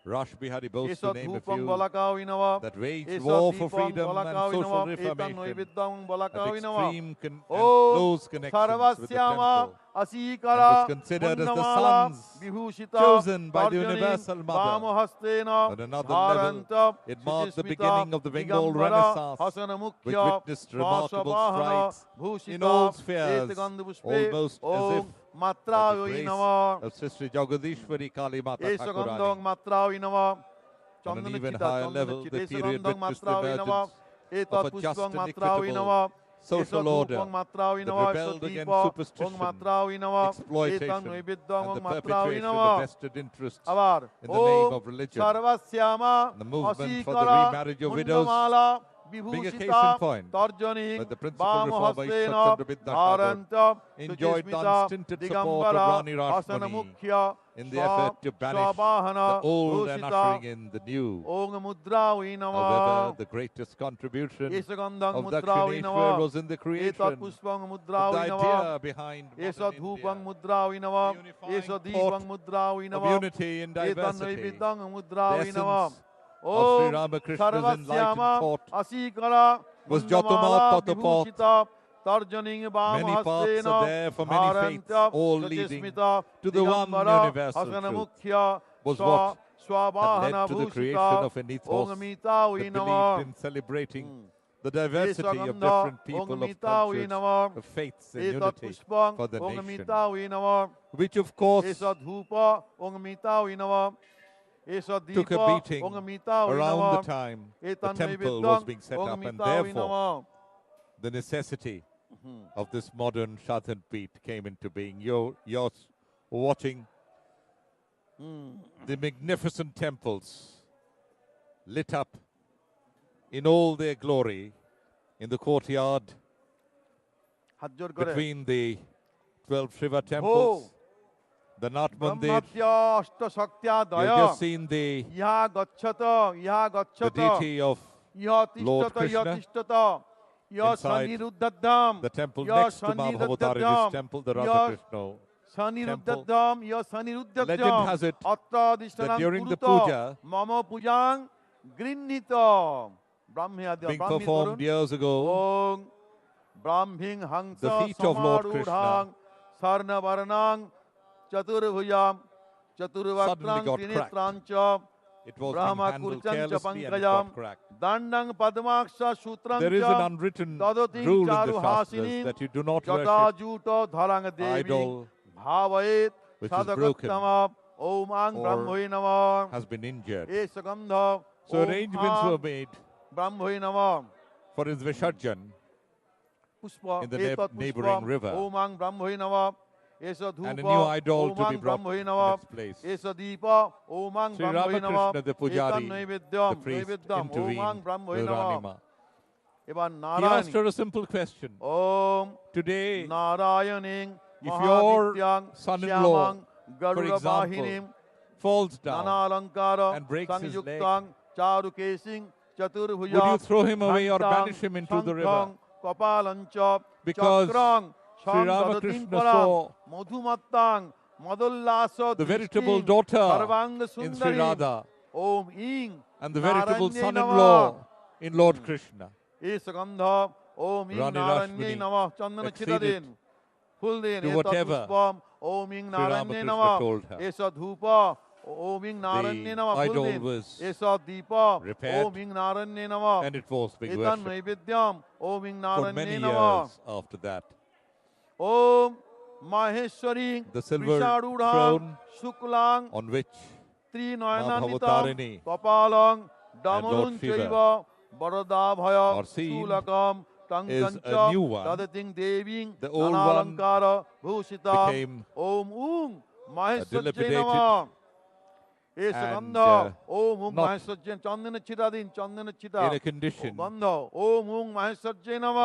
Rash Bihari boasts to Eso name a dhupam few balakawi nama. that waged Eso war for deepam freedom and balakawi social nama. Etan reformation noividdam at balakawi nama. extreme and Om close connections with the Sarvasyama temple, Asikara and was considered as the Purnamala sons Vibhushita chosen by the Tarjani Universal Mother. Vamahastena On another level, Bharanta it marked the Suchismita beginning of the Bengal Digambara Renaissance, Hasana which Mukhya witnessed remarkable Swasavahana strides in all Bhushita spheres, Etagandhapuspe almost as if Om by the Matravi grace Nama of Sister Jagadishwari Kali Mata Esagandhang Thakurani. Matravi Nama On an even Chandanachita higher level, the period Esagandhang witnessed the Matravi Nama emergence of Etat a just Pushpang and Matravi equitable Nama social order Matravi that Nama rebelled against Deepa superstition, Matravi Nama exploitation, Etan Noividdham and the Matravi perpetration of Nama vested interests Abar in the name Om of religion. Sarvasyama The movement for the Asikara remarriage of widows, Munnamala being a case in Vibhushita point, Tarjani but the principal reformer Vamahastena Ishwar Chandra Bharanta enjoyed the Suchismita unstinted support of Digambara Rani Hasana Rashmani Mukhya in the effort to banish the Swabahana old and ushering Bhushita in the new. Om Mudravi However, Nama the greatest contribution Esagandhang of Mudravi Dakshineswar Nama was in the creation Etat of Pushpang the Mudravi Nama idea behind Esa modern Dhupang India, Mudravi Nama the unifying Esa thought Deepang Mudravi of Nama unity in Etan diversity, Noividdhang the Mudravi Nama essence of Sri Om Ramakrishna's enlightened Sarvasyama thought Asikara was Jatamat Munnamala Tatapat. Vibhushita Tarjaning Many paths are Vamahastena there for many faiths, Bharanta all leading Suchismita to the one Digambara universal Hasana truth, Mukhya was what had Swabahana led to the creation Bhushita of an ethos Om that Mitavi believed Nama in celebrating the diversity of Esagandha different people, of Mitavi cultures, Nama of faiths and Etat unity Pushpang for the Om nation, Mitavi Nama which of course Esa Dhupa Om Mitavi Nama Esa took a Deepa beating Om Mitavi around the Nama time the Etan temple was Noividdhang being set Om up, and Mitavi therefore Nama the necessity of this modern Shadhan Peeth came into being. You're watching the magnificent temples lit up in all their glory in the courtyard হাত জোর করে between the 12 Shiva temples, the Nat Mandir. ব্রহ্মাত্য অষ্ট শক্ত্যাদয় You've just seen the ইহা গচ্ছত deity of ইহ Lord তিষ্ঠত ইহ Krishna তিষ্ঠত ইহ inside সনিরুদ্ধধাম the temple ইহ next to Maa Bhavatarini's temple, the Radha Krishna. সনিরুদ্ধধাম ইহ সনিরুদ্ধধাম Legend has it অত্রাদিষ্টানাং that during the কুরুত puja, মম পূজাং গৃহীত ব্রাহ্মী আদি being ব্রাহ্মী performed করুন years ago, ওং ব্রাহ্মীং Hansa the feet of Lord সমারূঢ়াং স্বর্ণবর্ণাং চতুর্ভুজাম suddenly চতুর্বক্ত্রাং got ত্রিনেত্রাং চ it was being Brahma handled কুর্চং চ carelessly and it পঙ্কজম got cracked. দণ্ডং পদ্মাক্ষ সূত্রং There is চ an unwritten তদতিং rule in the চারুহাসিনী Shastras that you do not worship জটাজূট ধরাং দেবী idol ভাবয়েত which is broken সাধকোত্তম ওম আং or ব্রহ্মৈ নমঃ has been injured. এ সুগন্ধ So arrangements were made ব্রহ্মৈ নমঃ for his Visarjan Pushpa in the এতৎ neighboring Pushpam river, ওম আং ব্রহ্মৈ নমঃ S ধূপ and a new idol Om to আং be brought ব্রহ্মৈ in নমঃ its place. এস দীপ ওম আং Sri ব্রহ্মৈ নমঃ Ramakrishna, the Pujari, এতৎ নৈবেদ্যম the priest, নৈবেদ্যম ওম আং intervened ব্রহ্মৈ with নমঃ Ranima. এবার He Narayan asked her a simple question. Om Today, নারায়ণিং if your মহাবিদ্যাং son-in-law, শ্যামাং for গরুড়বাহিনীম example, falls down, নানালঙ্কার and breaks his সংযুক্তাং চারুকেশিং Chaturbhuja would you throw him away or ঘণ্টাং banish him into the শঙ্খং river? কপালঞ্চ Because চক্রং Sri Ramakrishna saw মধুমত্তাং মদোল্লাস the veritable daughter সর্বাঙ্গ in Sri সুন্দরী Radha ওম ইং and the veritable নারায়ণ্যৈ son-in-law নমঃ। in Lord Krishna. এই সুগন্ধ ওম ইং Rani নারায়ণ্যৈ Rashmani নমঃ চন্দন ছিটা acceded দিন ফুল দিন to এতৎ whatever পুষ্পম ওম ইং নারায়ণ্যৈ Ramakrishna নমঃ told her. এস ধূপ ওম ইং নারায়ণ্যৈ নমঃ ফুল idol দিন was এস দীপ repaired ওম ইং নারায়ণ্যৈ নমঃ And it was being এতৎ worshipped নৈবেদ্যম ওম ইং for নারায়ণ্যৈ many নমঃ years after that. Om Maheshwari The silver বিষারূঢ়াং throne শুক্লাং on which ত্রিনয়নান্বিতাং Bhabatarini কপালং Lord ডমরুং Shiva Saiva বরদাভয় are seen শূলকম is টঙ্কঞ্চ a new one. তদতিং দেবীং The old one নানালঙ্কার ভূষিতাং became Om উং মাহেশ্বর্যৈ dilapidated নমঃ এ সুগন্ধ and, Om উং not মাহেশ্বর্যৈ চন্দনের ছিটা দিন চন্দনের ছিটা in a condition গন্ধ ওম উং মাহেশ্বর্যৈ নমঃ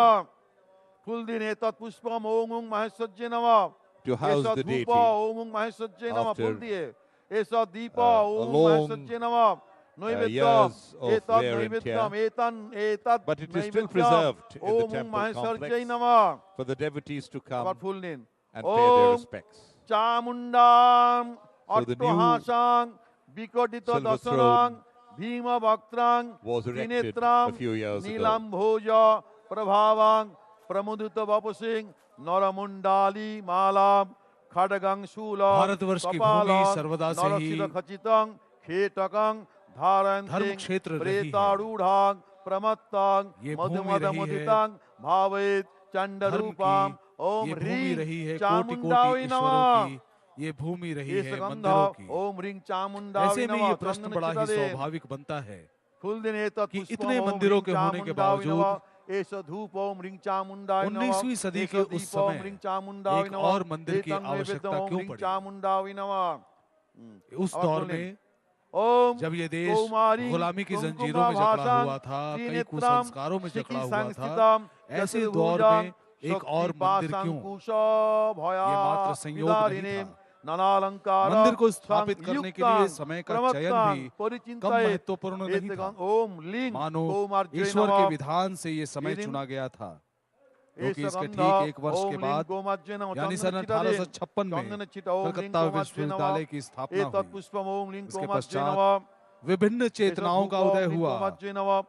ফুল দিন এতৎ পুষ্পম ওম উং মাহেশ্বর্যৈ নমঃ to house এসব the ধূপ deity ওম উং মাহেশ্বর্যৈ নমঃ after, ফুল দিয়ে এসব দীপ ওম উং long, মাহেশ্বর্যৈ নমঃ নৈবেদ্য years of এতৎ wear and নৈবেদ্যম tear. এতৎ But it is still নৈবেদ্যম preserved in the Om উং temple মাহেশ্বর্যৈ complex নমঃ for the devotees to আবার come ফুল নিন and pay their Om respects. চামুণ্ডাং So the new অট্টহাসাং বিকটিত silver দশনাং throne Bhim বক্ত্রাং was erected ত্রিনেত্রাং a few years ago. নীলাম্ভোজ প্রভাবাং প্রমোদিত বপসিং নরমুণ্ডালী মালাম खड्गं शूलं Bharatvarsh की भूमि सर्वदा से ही खचितं खेटकं धारयन्ति धर्म क्षेत्र रही है। प्रेतारूढां प्रमत्तां ये भूमि रही है मधुमदमुदितां भावेत धर्म चंडरूपां की, ओम ये ह्रीं भूमि रही है कोटि चामुंडाय कोटि नमः। ईश्वरों की, ये भूमि रही है मंदिरों की। ओम ह्रीं चामुंडाय ऐसे में नमः। ये प्रश्न बड़ा ही चंदनचितदे स्वाभाविक बनता है फूलदिन एतत् कि पुष्पम् इतने ओम मंदिरों ह्रीं के होने के चामुंडाय बावजूद नमः। एष धूप ओम ह्रीं चामुंडाय नमः। 19वीं सदी एष के उस दीप समय ओम ह्रीं चामुंडाय एक नमः। और मंदिर की एतं नैवेद्यम् आवश्यकता ओम क्यों ह्रीं पड़ी? चामुंडाय नमः। उस दौर में ओम जब ये देश कौमारी गुलामी की कुंकुमा जंजीरों में जकड़ा भाषां हुआ था, कई त्रिनेत्रं कुसंस्कारों में जकड़ा शिखी हुआ था, संस्थितं ऐसे दौर चतुर्भुजां में एक और मंदिर क्यों? ये मात्र संयोग नहीं था। ननालंकार मंदिर को स्थापित करने के लिए समय का चयन भी कम महत्वपूर्ण नहीं था। ओम लिंग मानो कौमार्जय ईश्वर नमः। के विधान से ये समय ये दिन चुना गया था, क्योंकि इसके एषगन्ध ठीक एक वर्ष ओम के लिंग बाद कौमार्जय नमः। यानी सन चंदन चित 1856 में चंदन चित ओम लिंग कलकत्ता कौमार्जय विश्वविद्यालय नमः। की स्थापना एतत् हुई। पुष्पम् ओम लिंग इसके कौमार्जय पश्चात नमः। विभिन्न चेतनाओं का उदय हुआ,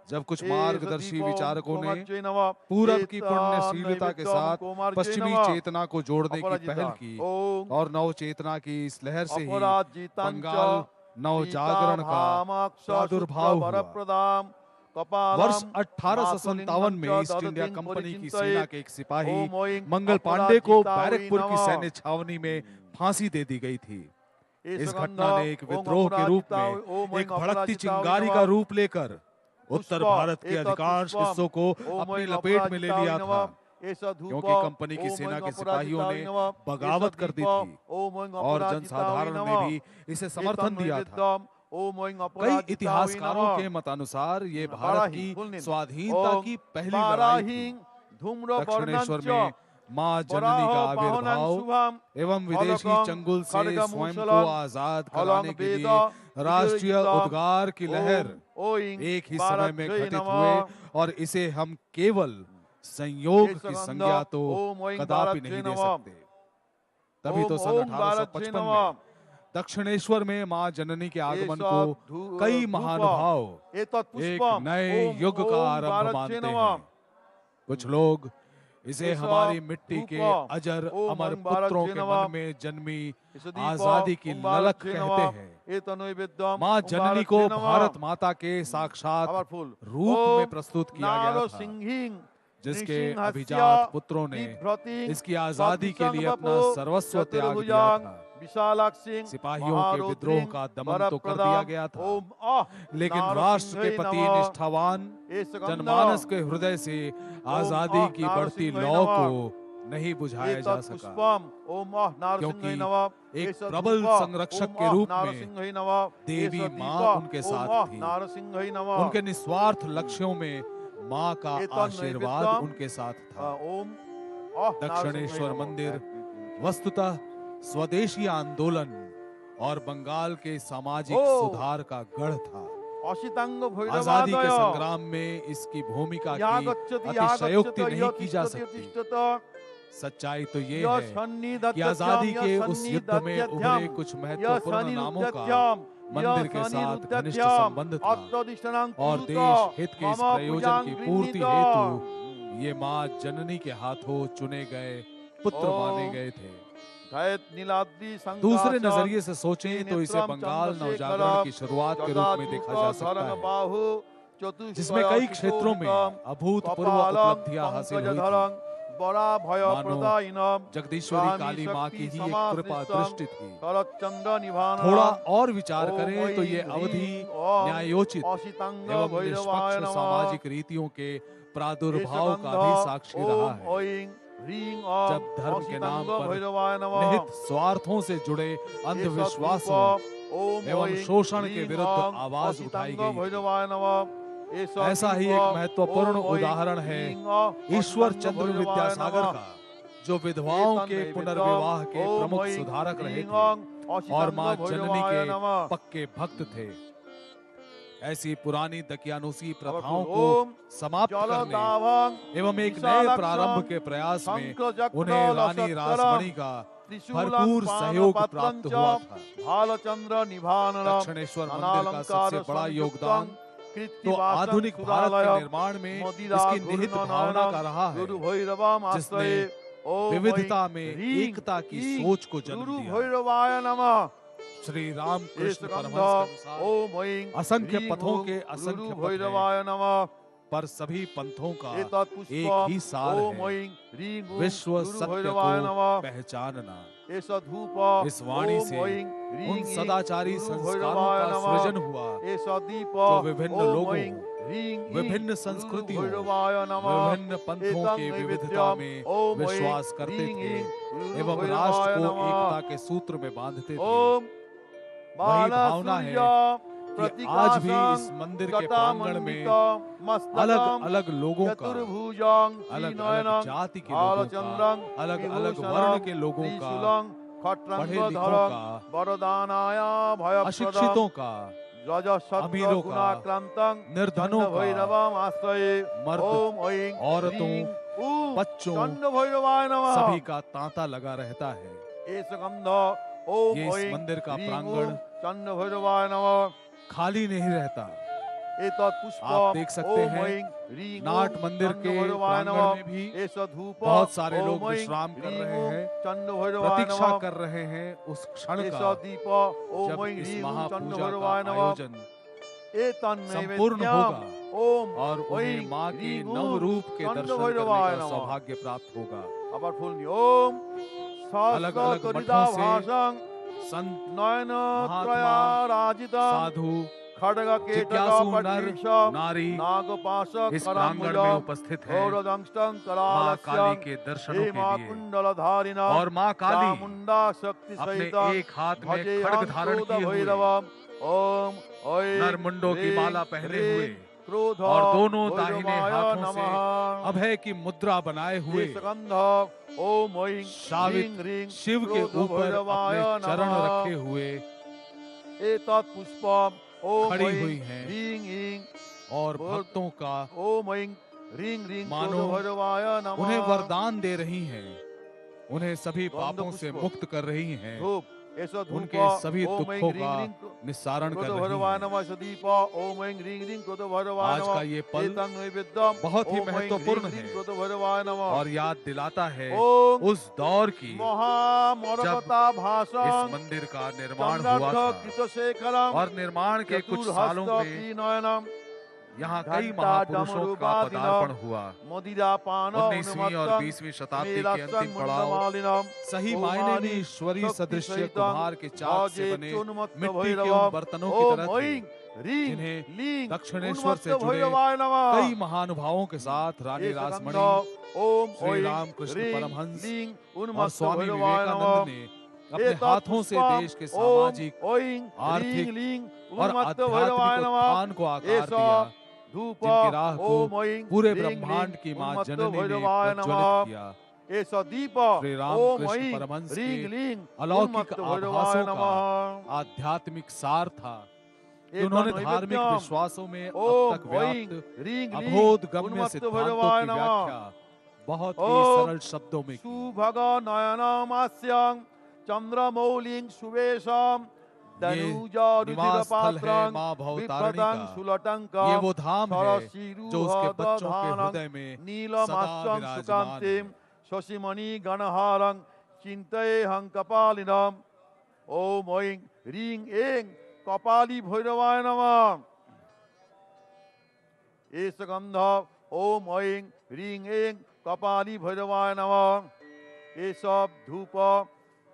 जब कुछ एष मार्गदर्शी दीपो विचारकों ने कौमार्जय नमः। पूरब की एतं पुण्यशीलता के साथ नैवेद्यं कौमार्जय पश्चिमी नमः। चेतना को जोड़ने की अपराजिता पहल की ओम और नव चेतना की इस लहर से ही अपराजितां च बंगाल नव जागरण का प्रादुर्भाव हुआ। वरप्रदां कपालं वर्ष 1857 में मातुलिंगं च ईस्ट इंडिया दधतीं कंपनी की परिचिन्तयेत्। सेना के एक सिपाही ओम ओं मंगल पांडे को अपराजिताय बैरकपुर की नमः। सैन्य छावनी में फांसी दे दी गई थी। इस एषगन्ध घटना ने एक ओम विद्रोह के रूप अपराजिताय में ओम एक ओं भड़कती अपराजिताय चिंगारी नमः। का रूप लेकर उत्तर पुष्प, भारत के एतत् अधिकांश पुष्पम् हिस्सों को ओम अपनी ओं लपेट में ले अपराजिताय लिया नमः। था, एष धूप क्योंकि कंपनी की ओम सेना ओं के सिपाहियों अपराजिताय ने नमः। बगावत एष कर दी दीप थी ओम ओं और अपराजिताय जनसाधारण ने नमः। भी इसे समर्थन दिया था। एतं ओम ओं कई अपराजिताय इतिहासकारों नमः। के मतानुसार ये भारत बाराही, की फुलनील। स्वाधीनता ओम की पहली लड़ाई बाराही थी। धूम्र दक्षिणेश्वर वर्णञ्च में माँ जननी का आविर्भाव एवं विदेशी चंगुल से स्वयं को आजाद कराने के लिए राष्ट्रीय उद्गार की लहर एक ही समय में घटित हुए और इसे हम केवल संयोग की संज्ञा तो कदापि नहीं दे सकते। तभी तो सन 1855 में दक्षिणेश्वर में माँ जननी के आगमन को कई महानुभाव एक नए युग का आरंभ मानते हैं। कुछ लोग इसे हमारी मिट्टी के अजर अमर पुत्रों के मन में जन्मी आजादी की ललक कहते हैं। माँ जननी को भारत माता के साक्षात रूप में प्रस्तुत किया गया था, जिसके अभिजात पुत्रों ने इसकी आजादी के लिए अपना सर्वस्व त्याग दिया था। सिपाहियों के विद्रोह का दमन तो कर दिया गया था, लेकिन राष्ट्र के प्रति निष्ठावान जनमानस के हृदय से आजादी की बढ़ती लौ को नहीं बुझाया जा सका, क्योंकि एक प्रबल संरक्षक के रूप में देवी माँ उनके साथ थी। उनके निस्वार्थ लक्ष्यों में माँ का आशीर्वाद उनके साथ था। दक्षिणेश्वर मंदिर वस्तुतः स्वदेशी आंदोलन और बंगाल के सामाजिक सुधार का गढ़ था। आजादी के संग्राम में इसकी भूमिका की अतिशयोक्ति नहीं की जा सकती। सच्चाई तो ये है कि आजादी के उस युद्ध में उभरे कुछ महत्वपूर्ण नामों का मंदिर के साथ घनिष्ठ संबंध था और देश हित के इस प्रयोजन की पूर्ति हेतु ये माँ जननी के हाथों चुने गए पुत्र माने गए थे। दूसरे नजरिए से सोचें तो इसे बंगाल नवजागरण की शुरुआत के रूप में देखा जा सकता है, जिसमें कई क्षेत्रों में अभूतपूर्व उपलब्धियां हासिल हुई थी। मानो जगदीश्वरी काली माँ की ही एक कृपा दृष्टि थी। थोड़ा और विचार करें तो ये अवधि न्यायोचित एवं निष्पक्ष सामाजिक रीतियों के प्रादुर्भाव का भी साक्षी रहा है, जब धर्म के नाम पर निहित स्वार्थों से जुड़े अंधविश्वासों एवं शोषण के विरुद्ध आवाज उठाई गई। ऐसा ही एक महत्वपूर्ण उदाहरण है ईश्वर चंद्र विद्यासागर का, जो विधवाओं के पुनर्विवाह के प्रमुख सुधारक रहे थे और मां जननी के पक्के भक्त थे। ऐसी पुरानी दकियानुसी प्रथाओं को समाप्त करने एवं एक नए प्रारंभ के प्रयास में उन्हें रानी रासमणी का भरपूर सहयोग प्राप्त हुआ था। भालचंद्र निभाननम दक्षिणेश्वर मंदिर का सबसे बड़ा योगदान तो आधुनिक भारत के निर्माण में इसकी निहित भावना का रहा है, जिसने विविधता में एकता की सोच को जन्म दिया। भैरवाय नमः। श्री राम कृष्ण परमहंस के अनुसार असंख्य पथों के असंख्य पथ भैरवाय नमः। पर सभी पंथों का एतत् एक ही सार ओम है, ऐं ह्रीं ॐ विश्व गुरु सत्य भैरवाय को नमः। पहचानना। एषा धूप इस वाणी ओम से ऐं ह्रीं उन ॐ सदाचारी गुरु संस्कारों भैरवाय का नमः। सृजन हुआ एषा दीप जो विभिन्न ओम लोगों, ऐं ह्रीं ॐ विभिन्न गुरु संस्कृतियों, भैरवाय नमः। विभिन्न पंथों एतं के विविधता नैवेद्यं में ओम ऐं विश्वास करते ह्रीं थे ॐ गुरु एवं भैरवाय राष्ट्र को नमः। एकता के सूत्र में बांधते थे। ओम वही भावना है कि आज भी इस मंदिर के प्रांगण में अलग अलग लोगों का, अलग अलग जाति के लोगों का, अलग अलग वर्ण के लोगों का, पढ़े लिखों का, अशिक्षितों का, अमीरों का, निर्धनों का, मर्द, औरतों, बच्चों, सभी का तांता लगा रहता है। ये इस मंदिर का प्रांगण खाली नहीं रहता। आप देख सकते हैं नाट मंदिर के प्रांगण में भी बहुत सारे लोग विश्राम कर रहे हैं, प्रतीक्षा कर रहे हैं उस क्षण का जब इस महापूजा का आयोजन संपूर्ण होगा और उन्हें माँ के नव रूप के दर्शन करने का सौभाग्य प्राप्त होगा। अलग अलग मठों से संत, महात्मा, साधु, जिज्ञासु नर नारी इस प्रांगण में उपस्थित हैं माँ काली के दर्शनों के लिए। और माँ काली अपने एक हाथ में खड्ग धारण किए हुए, नरमुंडों की माला पहने हुए और दोनों दाहिने हाथों से अभय की मुद्रा बनाए हुए शावित शिव के ऊपर अपने चरण रखे हुए खड़ी हुई हैं और भक्तों का मानो उन्हें वरदान दे रही हैं, उन्हें सभी पापों से मुक्त कर रही हैं, उनके सभी दुखों का निस्सारण कर रही हैं। आज का ये पल बहुत ही महत्वपूर्ण है और याद दिलाता है उस दौर की जब इस मंदिर का निर्माण हुआ था और निर्माण के कुछ सालों में यहाँ कई महापुरुषों का पदार्पण हुआ। 19वीं और 20वीं शताब्दी के अंतिम पड़ाव सही मायने में ईश्वरीय सदृश्य कुम्हार के चाक से बने मिट्टी के उन बर्तनों की तरह थे जिन्हें दक्षिणेश्वर से जुड़े कई महानुभावों के साथ रानी रासमणी, श्री रामकृष्ण परमहंस और स्वामी विवेकानंद ने अपने हाथों से देश के सामाजिक, आर्थिक और आध्यात्मिक उत्थान को आकार दिया, जिनकी राह को पूरे ब्रह्मांड की मां जननी ने प्रज्वलित किया। श्री रामकृष्ण परमहंस के अलौकिक आभासों का आध्यात्मिक सार था। उन्होंने धार्मिक विश्वासों में अब तक व्याप्त अबोध गम्य सिद्धांतों की व्याख्या बहुत ही सरल शब्दों में की। ये निवास स्थल है माँ भवतारिणी का, ये वो धाम है जो उसके बच्चों के हृदय में सदा विराजमान है। शशिमणि गणहारं चिंतयेहं कपालिनम। ओम ऐं ह्रीं ऐं कपाली भैरवाय नमः। एष गंध ओम ऐं ह्रीं ऐं कपाली भैरवाय नमः। एष धूप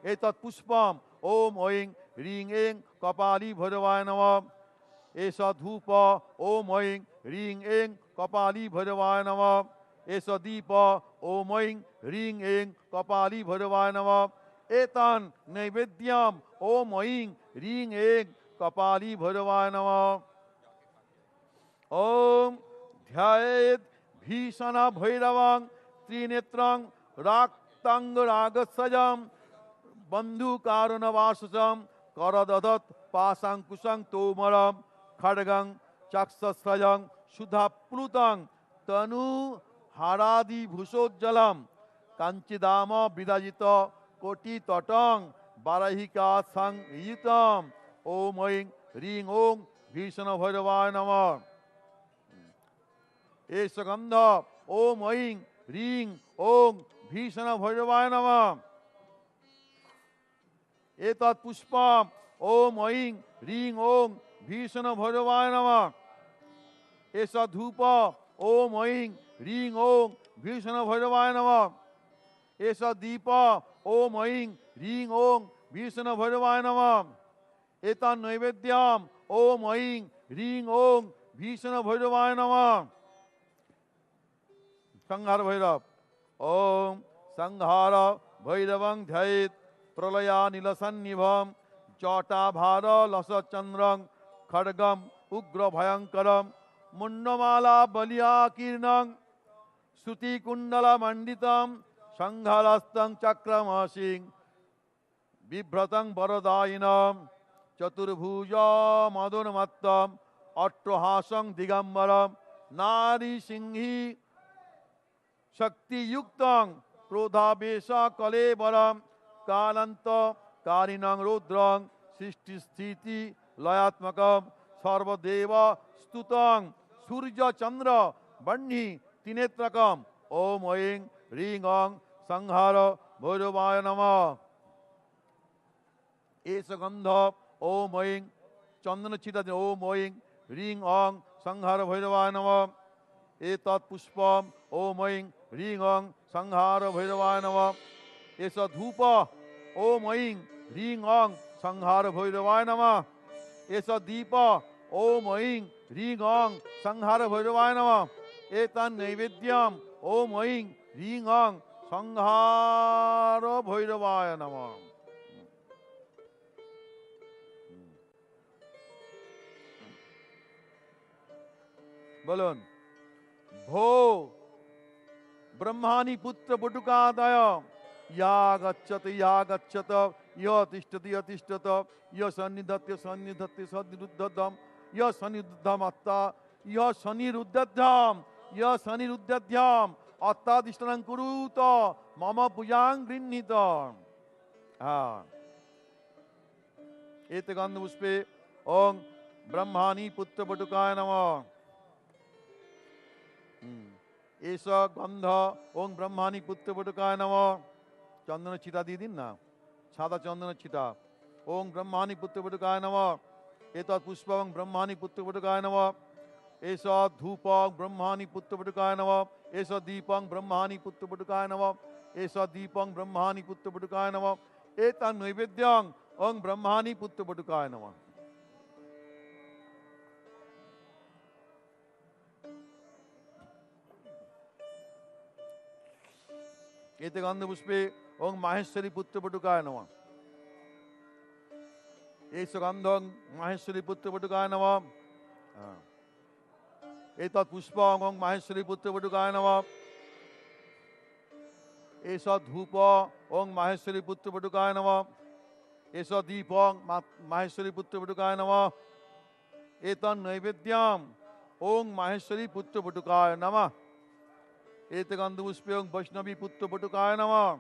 एतत् पुष्पम ओम ऐं ह्रीं ऐं कपाली भैरवाय नमः। एष धूप ओम ऐं ह्रीं ऐं कपाली भैरवाय नमः। एष दीप ओम ऐं ह्रीं ऐं कपाली भैरवाय नमः। एतं नैवेद्यम ओम ऐं ह्रीं ऐं कपाली भैरवाय नमः। ओम ध्यायेत् भीषण भैरवं त्रिनेत्रं राक्तांग रागसजं बंधुकारुणवासजं करददत् पाशांकुशं तोमरं खड्गं चक्षस्रजं सुधाप्लुतं तनु हारादि भूषोज्जलम कांचिदाम विराजित কোটি তটং বারাহিকা সংহিতম ওম ঐং হ্রিং ওং ভীষণ ভৈরবায় নমঃ। এষ গন্ধ ওম ঐং হ্রিং ওং ভীষণ ভৈরবায় নমঃ। এতৎ পুষ্পম ওম ঐং হ্রিং ওং ভীষণ ভৈরবায় নমঃ। এষ ধূপ ওম ঐং হ্রিং ওং ভীষণ ভৈরবায় নমঃ। এষ দীপ ওম ঐং হ্রিং ওং ভীষণ ভৈরবায় নমঃ। এতৎ নৈবেদ্যম ওম ঐং হ্রিং ওং ভীষণ ভৈরবায় নমঃ। সংহার ভৈরব ওম সংহার ভৈরবং ধ্যায়েৎ প্রলয়ানিলসন্নিভম জটাভার লসচন্দ্রং খড়গম উগ্র ভয়ঙ্করম মুন্ডমালা বলিয়াকীর্ণং শ্রুতিকুণ্ডলমণ্ডিতম সংহারস্তং চক্রমসিং বিভ্রতং বরদায়িনম চতুর্ভুজ মদোন্মত্তম অট্টহাসং দিগম্বরম নারী সিংহী শক্তিযুক্তং ক্রোধাবেশ কলেবরম কালন্ত কারিণং রৌদ্রং সৃষ্টিস্থিতি লয়াত্মকম সর্বদেব স্তুতং সূর্য চন্দ্র বহ্নি ত্রিনেত্রকম ওম ঐং হ্রিং ওং সংহার ভৈরবায় নমঃ। এষ গন্ধ ওম ঐং চন্দন ছিটা ওম ঐং হ্রিং ওং সংহার ভৈরবায় নমঃ। এতৎ পুষ্পম ওম ঐং হ্রিং ওং সংহার ভৈরবায় নমঃ। এষ ধূপ ওম ঐং হ্রিং ওং সংহার ভৈরবায় নমঃ। এষ দীপ ওম ঐং হ্রিং ওং সংহার ভৈরবায় নমঃ। এতৎ নৈবেদ্যম ওম ঐং হ্রিং ওং সংহার ভৈরবায় নমঃ। বলুন ভো ব্রহ্মাণি পুত্র বটুকাদয় ইয়া গচ্ছত ইয় তিষ্ঠতি তিষ্ঠত ইয় সন্নিধত্য সন্নিধত্য সন্নিরুদ্ধম ইয় সন্নিরুদ্ধম আত্মা ইয় সনিরুদ্ধম ইয় সনিরুদ্ধম আত্মাদিষ্টানং কুরুত মম পূজাং গৃহীত। হ্যাঁ এতে গন্ধ পুষ্পে ওং ব্রহ্মাণি পুত্র বটুকায় নমঃ। এষ গন্ধ ওং ব্রহ্মাণি পুত্র বটুকায় নমঃ। চন্দনের ছিটা দিয়ে দিন না, সাদা চন্দনের ছিটা। ওং ব্রহ্মাণি পুত্র বটুকায় নমঃ। এতৎ পুষ্পং ব্রহ্মাণি পুত্র বটুকায় নমঃ। এষ ধূপং ব্রহ্মাণি পুত্র বটুকায় নমঃ। এষ দীপং ব্রহ্মাণি পুত্র বটুকায় নমঃ। এষ দীপং ব্রহ্মাণি পুত্র বটুকায় নমঃ। এতৎ নৈবেদ্যং ওং ব্রহ্মাণি পুত্র বটুকায় নমঃ। এতে গন্ধ পুষ্পে ওং মাহেশ্বরী পুত্র বটুকায় নমঃ। এষ গন্ধং মাহেশ্বরী পুত্র বটুকায় নমঃ। এতৎ পুষ্পং ওং মাহেশ্বরী পুত্র বটুকায় নমঃ। এষ ধূপ ওং মাহেশ্বরী পুত্র বটুকায় নমঃ। এষ দীপং মাহেশ্বরী পুত্র বটুকায় নমঃ। এতৎ নৈবেদ্যম ওং মাহেশ্বরী পুত্র বটুকায় নমঃ। এতে গন্ধ পুষ্পে ওং বৈষ্ণবী পুত্র বটুকায় নমঃ।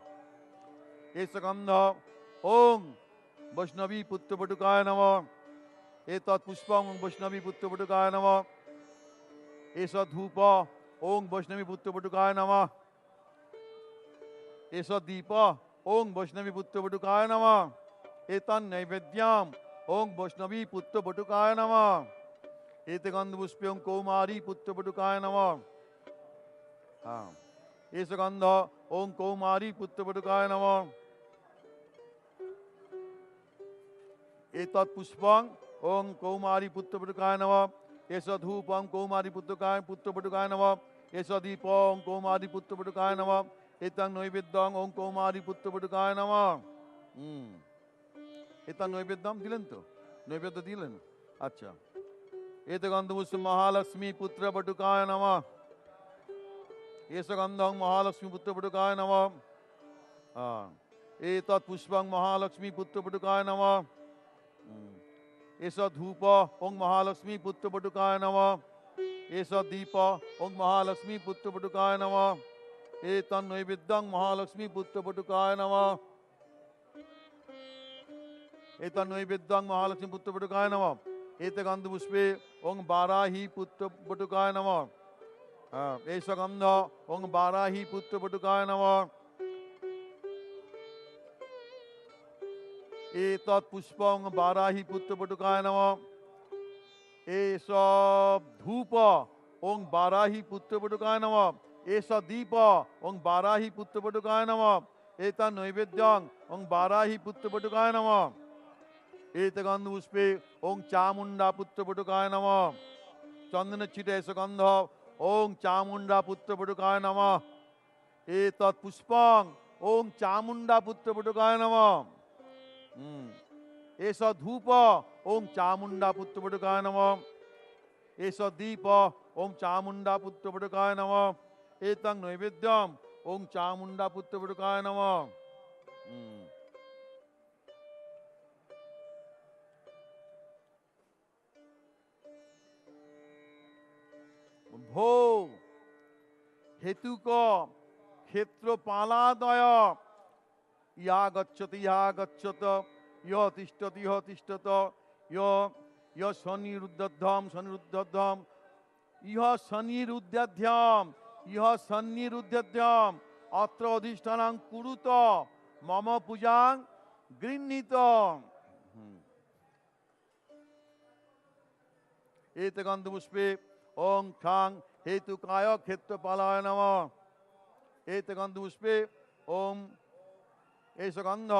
এষ গন্ধ ওং বৈষ্ণবী পুত্র বটুকায় নমঃ। এতৎ পুষ্পং ওং বৈষ্ণবী পুত্র বটুকায় নমঃ। এষ ধূপ ওং বৈষ্ণবী পুত্র বটুকায় নমঃ। এষ দীপ ওং বৈষ্ণবী পুত্র বটুকায় নমঃ। এতৎ নৈবেদ্যম ওং বৈষ্ণবী পুত্র বটুকায় নমঃ। এতে গন্ধ পুষ্পে ওং কৌমারী পুত্র বটুকায় নমঃ। এষ গন্ধ ওং কৌমারী পুত্র বটুকায় নমঃ। এতৎ পুষ্পং ওং কৌমারী পুত্র বটুকায় নমঃ। এষ ধূপং কৌমারী পুত্র বটুকায় নমঃ। এষ দীপং কৌমারী পুত্র বটুকায় নমঃ। এতং নৈবেদ্যং ওং কৌমারী পুত্র বটুকায় নমঃ। এতং নৈবেদ্যম দিলেন তো, নৈবেদ্য দিলেন। আচ্ছা এতে গন্ধ পুষ্প মহালক্ষ্মী পুত্র বটুকায় নমঃ। এষ গন্ধং মহালক্ষ্মী পুত্র বটুকায় নমঃ। এতৎ পুষ্পং মহালক্ষ্মী পুত্র বটুকায় নমঃ। এষ ধূপ ওং মহালক্ষ্মী পুত্র বটুকায় নমঃ। এষ দীপ ওং মহালক্ষ্মী পুত্র বটুকায় নমঃ। এতং নৈবেদ্যং মহালক্ষ্মী পুত্র বটুকায় নমঃ। एतन् नैवेद्यं महालक्ष्मी पुत्रपटुकाय नमः एते गन्धपुष्पे ओं बाराही पुत्रपटुकाय नमः एष गन्ध ओं बाराही पुत्रपटुकाय नमः एतत् पुष्पं बाराही पुत्रपटुकाय नमः एष धूप ओं बाराही पुत्रपटुकाय नमः एष दीप ओं बाराही पुत्रपटुकाय नमः एतन् नैवेद्यं ओं बाराही पुत्रपटुकाय नमः एते गन्धपुष्पे ओं चामुण्डा पुत्रपटुकाय नमः चन्दनच्छिटे एष गन्ध ओं चामुण्डा पुत्रपटुकाय नमः एतत् पुष्पं ओं चामुण्डा पुत्रपटुकाय नमः एष धूप ओं चामुण्डा पुत्रपटुकाय नमः एष दीप ओं चामुण्डा पुत्रपटुकाय नमः एतं नैवेद्यं ओं चामुण्डा पुत्रपटुकाय नमः भो हेतुक क्षेत्रपालादय या गच्छति यः तिष्ठति यः तिष्ठत यः शनिरुद्धध्वं यः शनिरुद्धध्वं अत्र अधिष्ठानं कुरुत मम पूजां गृह्णीत एते गन्धपुष्पे ओं खां हेतुकाय क्षेत्रपालाय नमः एते गन्धपुष्पे ओं एष गन्ध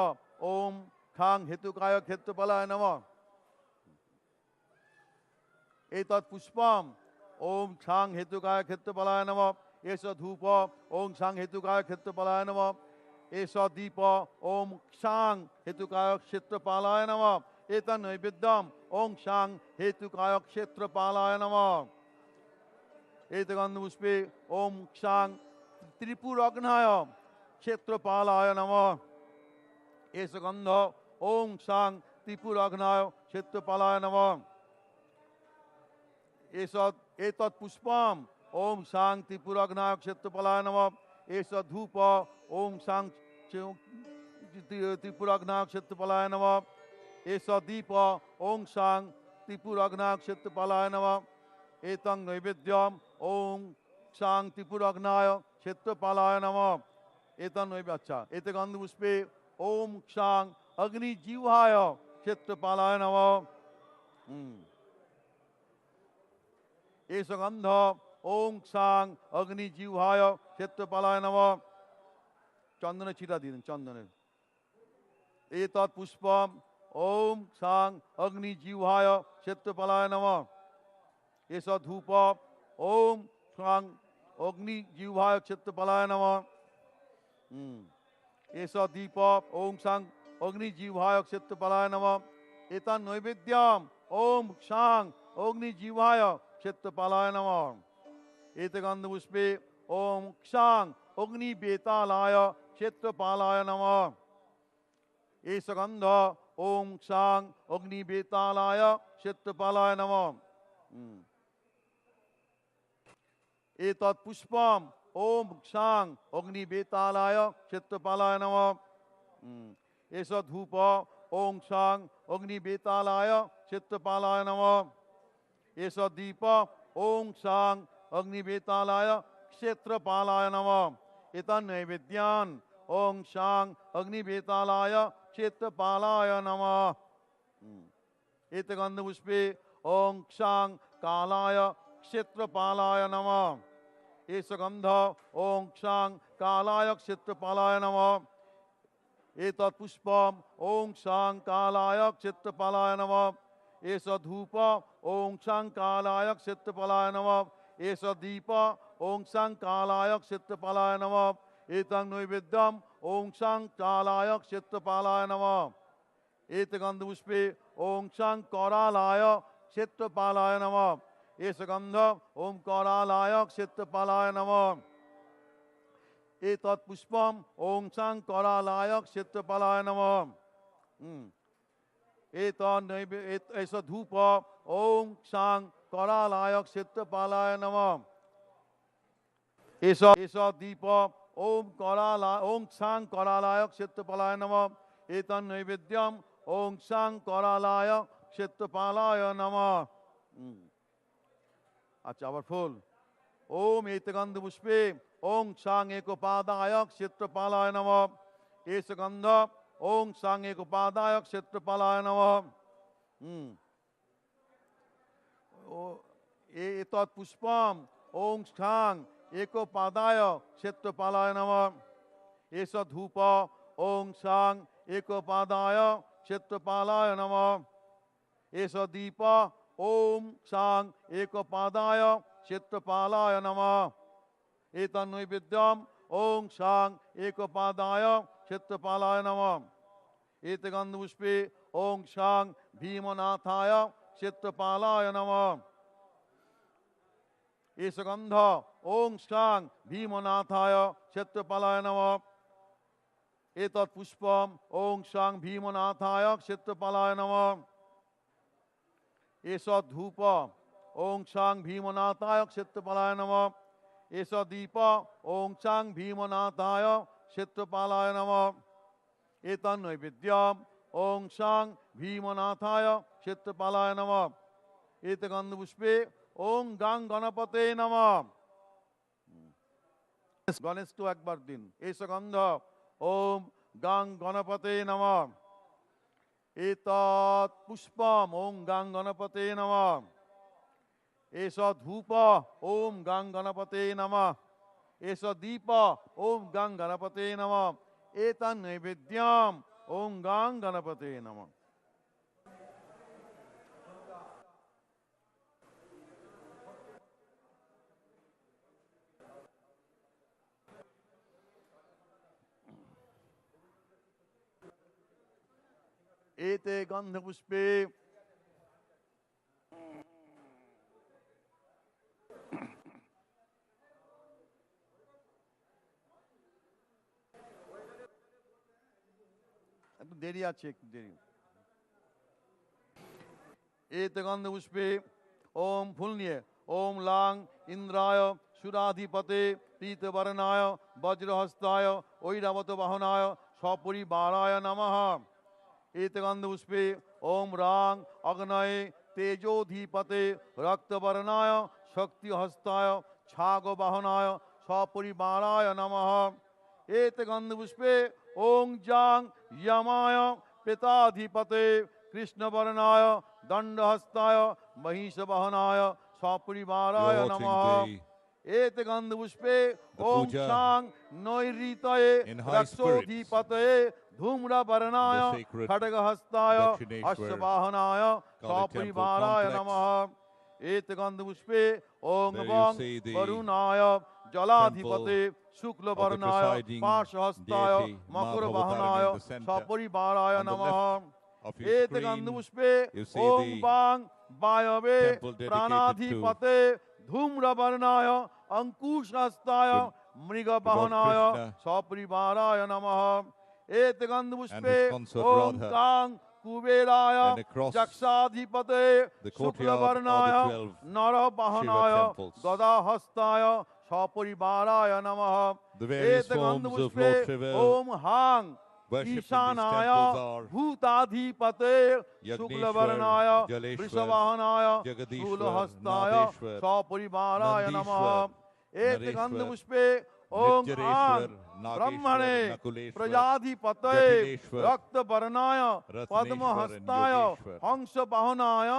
ओं खां हेतुकाय क्षेत्रपालाय नमः एतत् पुष्पं ओं खां हेतुकाय क्षेत्रपालाय नमः एष धूप ओं खां हेतुकाय क्षेत्रपालाय नमः एष दीप ओं खां हेतुकाय क्षेत्रपालाय नमः एतन् नैवेद्यं ओं खां हेतुकाय क्षेत्रपालाय नमः एते गन्धपुष्पे ओं खां त्रिपुरग्नाय क्षेत्रपालाय नमः एष गन्ध ओं खां त्रिपुरग्नाय क्षेत्रपालाय नमः एतत् पुष्पं ओं खां त्रिपुरग्नाय क्षेत्रपालाय नमः एष धूप ओं खां त्रिपुरग्नाय क्षेत्रपालाय नमः एष दीप ओं खां त्रिपुरग्नाय क्षेत्रपालाय नमः एतं नैवेद्यं ओं खां त्रिपुरग्नाय क्षेत्रपालाय नमः एतं नैवेद्यं अच्छा एते गन्धपुष्पे ओं खां अग्निजिह्वाय क्षेत्रपालाय नमः एष गन्ध ओं खां अग्निजिह्वाय क्षेत्रपालाय नमः चंदन छिटा दिन चंदन एतत् पुष्पम ओं खां अग्निजिह्वाय क्षेत्रपालाय नमः एष धूप ओं खां अग्निजिह्वाय क्षेत्रपालाय नमः एष दीप ओं खां अग्निजिह्वाय क्षेत्रपालाय नमः एतन् नैवेद्यं ओं खां अग्निजिह्वाय क्षेत्रपालाय नमः एते गन्धपुष्पे ओं खां अग्निवेतालाय क्षेत्रपालाय नमः एष गन्ध ओं खां अग्निवेतालाय क्षेत्रपालाय नमः एतत् पुष्पम ओं खां अग्निवेतालाय क्षेत्रपालाय नमः एष धूप ओं खां अग्निवेतालाय क्षेत्रपालाय नमः एष दीप ओं खां अग्निवेतालाय क्षेत्रपालाय नमः एतन् नैवेद्यान् ओं खां अग्निवेतालाय क्षेत्रपालाय नमः एते गन्धपुष्पे ओं खां कालाय क्षेत्रपालाय नमः एष गन्ध ओं खां कालाय क्षेत्रपालाय नमः एतत् पुष्पम ओं खां कालाय क्षेत्रपालाय नमः एष धूप ओं खां कालाय क्षेत्रपालाय नमः एष दीप ओं खां कालाय क्षेत्रपालाय नमः एतं नैवेद्यं ओं खां कालाय क्षेत्रपालाय नमः एते गन्धपुष्पे ओं खां करालाय क्षेत्रपालाय नमः एष गन्ध ओं करालाय क्षेत्रपालाय नमः एतत् पुष्पम ओं खां करालाय क्षेत्रपालाय नमः एष धूप ओं खां करालाय क्षेत्रपालाय नमः एष दीप ओं खां करालाय क्षेत्रपालाय नमः एतं नैवेद्यं ওং সাং করালায় ক্ষেত্রপালায় নমঃ। আচ্ছা, আবার ফুল। ওম এতগন্ধ পুষ্পে ওং সাং একোপাদায় ক্ষেত্রপালায় নমঃ। এস গন্ধ ওং সাং একোপাদায় ক্ষেত্রপালায় নমঃ। এতৎ পুষ্পম ওং সাং একোপাদায় ক্ষেত্রপালায় নমঃ। এস ধূপ ওং সাং একোপাদায় ক্ষেত্রপালায় নমঃ। এস দীপ ওম সাং একোপাদায় ক্ষেত্রপালায় নমঃ। এতন্নৈবেদ্যম ওং সাং একোপাদায় ক্ষেত্রপালায় নমঃ। এতগন্ধপুষ্পে ওং সাং ভীমনাথায় ক্ষেত্রপালায় নমঃ। এস গন্ধ ওং সাং ভীমনাথায় ক্ষেত্রপালায় নমঃ। এতৎ পুষ্পম ওং সাং ভীমনাথায় ক্ষেত্রপালায় নমঃ। এস ধূপ ওং সাং ভীমনাথায় ক্ষেত্রপালায় নমঃ। এস দীপ ওং সাং ভীমনাথায় ক্ষেত্রপালায় নমঃ। এতন্নৈবেদ্যম ওং সাং ভীমনাথায় ক্ষেত্রপালায় নমঃ। এতগন্ধপুষ্পে ওং গাং গণপতে নমঃ। গণেশ তো একবার দিন। এস গন্ধ ওম গাং গণপতে নমঃ। এতৎ পুষ্পম ওং গাং গণপতে নমঃ। এস ধূপ ওম গাং গণপতে নমঃ। এস দীপ ওম গাং গণপতে নমঃ। এতন্নৈবেদ্যম ওং গাং গণপতে নমঃ। এতে গন্ধপুষ্পে একটু দেরি আছে, একটু দেরি। এতে গন্ধপুষ্পে ওম ফুল নিয়ে ওম লাং ইন্দ্রায় সুরাধিপতে পীতবর্ণায় বজ্রহস্তায় ঐরাবত বাহনায় সপরিবারায় নমঃ। এতে গন্ধপুষ্পে ওম রাং অগ্নয়ে তেজোধিপতে রক্তবর্ণায় শক্তিহস্তায় ছাগ বাহনায় সপরিবারায় নমঃ। এতে গন্ধপুষ্পে ওং জাং यमाय पिताधिपते कृष्णवर्णाय दंडहस्ताय महिषवाहनाय सपरिवाराय You're नमः। watching एत गंधपुष्पे the ओम puja शां नैऋतये in high रक्षोधिपतये धूम्रवर्णाय the sacred खड्गहस्ताय Dakshineswar अश्ववाहनाय सपरिवाराय complex. नमः। एत गंधपुष्पे ओम There you वं see the वरुणाय जलाधिपते Shukla of the वर्णाय presiding पार्श्वहस्ताय deity, Maa Makar Bhabatarini वाहनाय in the center. सपरिवाराय On the नमः। left of your एत screen, गंधपुष्पे you see Om the वां Vayve temple dedicated प्राणाधिपते धूम्रवर्णाय अंकुशहस्ताय मृगवाहनाय Krishna सपरिवाराय नमः। एत गंधपुष्पे and his consort Om Radha. कां कुबेराय And across जक्षाधिपते the Shukla courtyard वर्णाय are the 12 नरवाहनाय Shiva temples. गदाहस्ताय सपरिवाराय नमः। The various एत forms of गंधपुष्पे Lord Shiva ओम हां worshipped in these ईशानाय temples are भूताधिपते शुक्लवर्णाय Yagneshwar, Jaleshwar, वृषवाहनाय Jagadishwar, शूलहस्ताय Nadeshwar, सपरिवाराय नमः। Nandishwar, एत Nareshwar, गंधपुष्पे ओम आं Nijjareshwar, Nageshwar, ब्रह्मणे Nakuleshwar, प्रजाधिपते Jatineshwar, रक्तवर्णाय Ratneshwar, पद्महस्ताय and Yogeshwar. हंसवाहनाय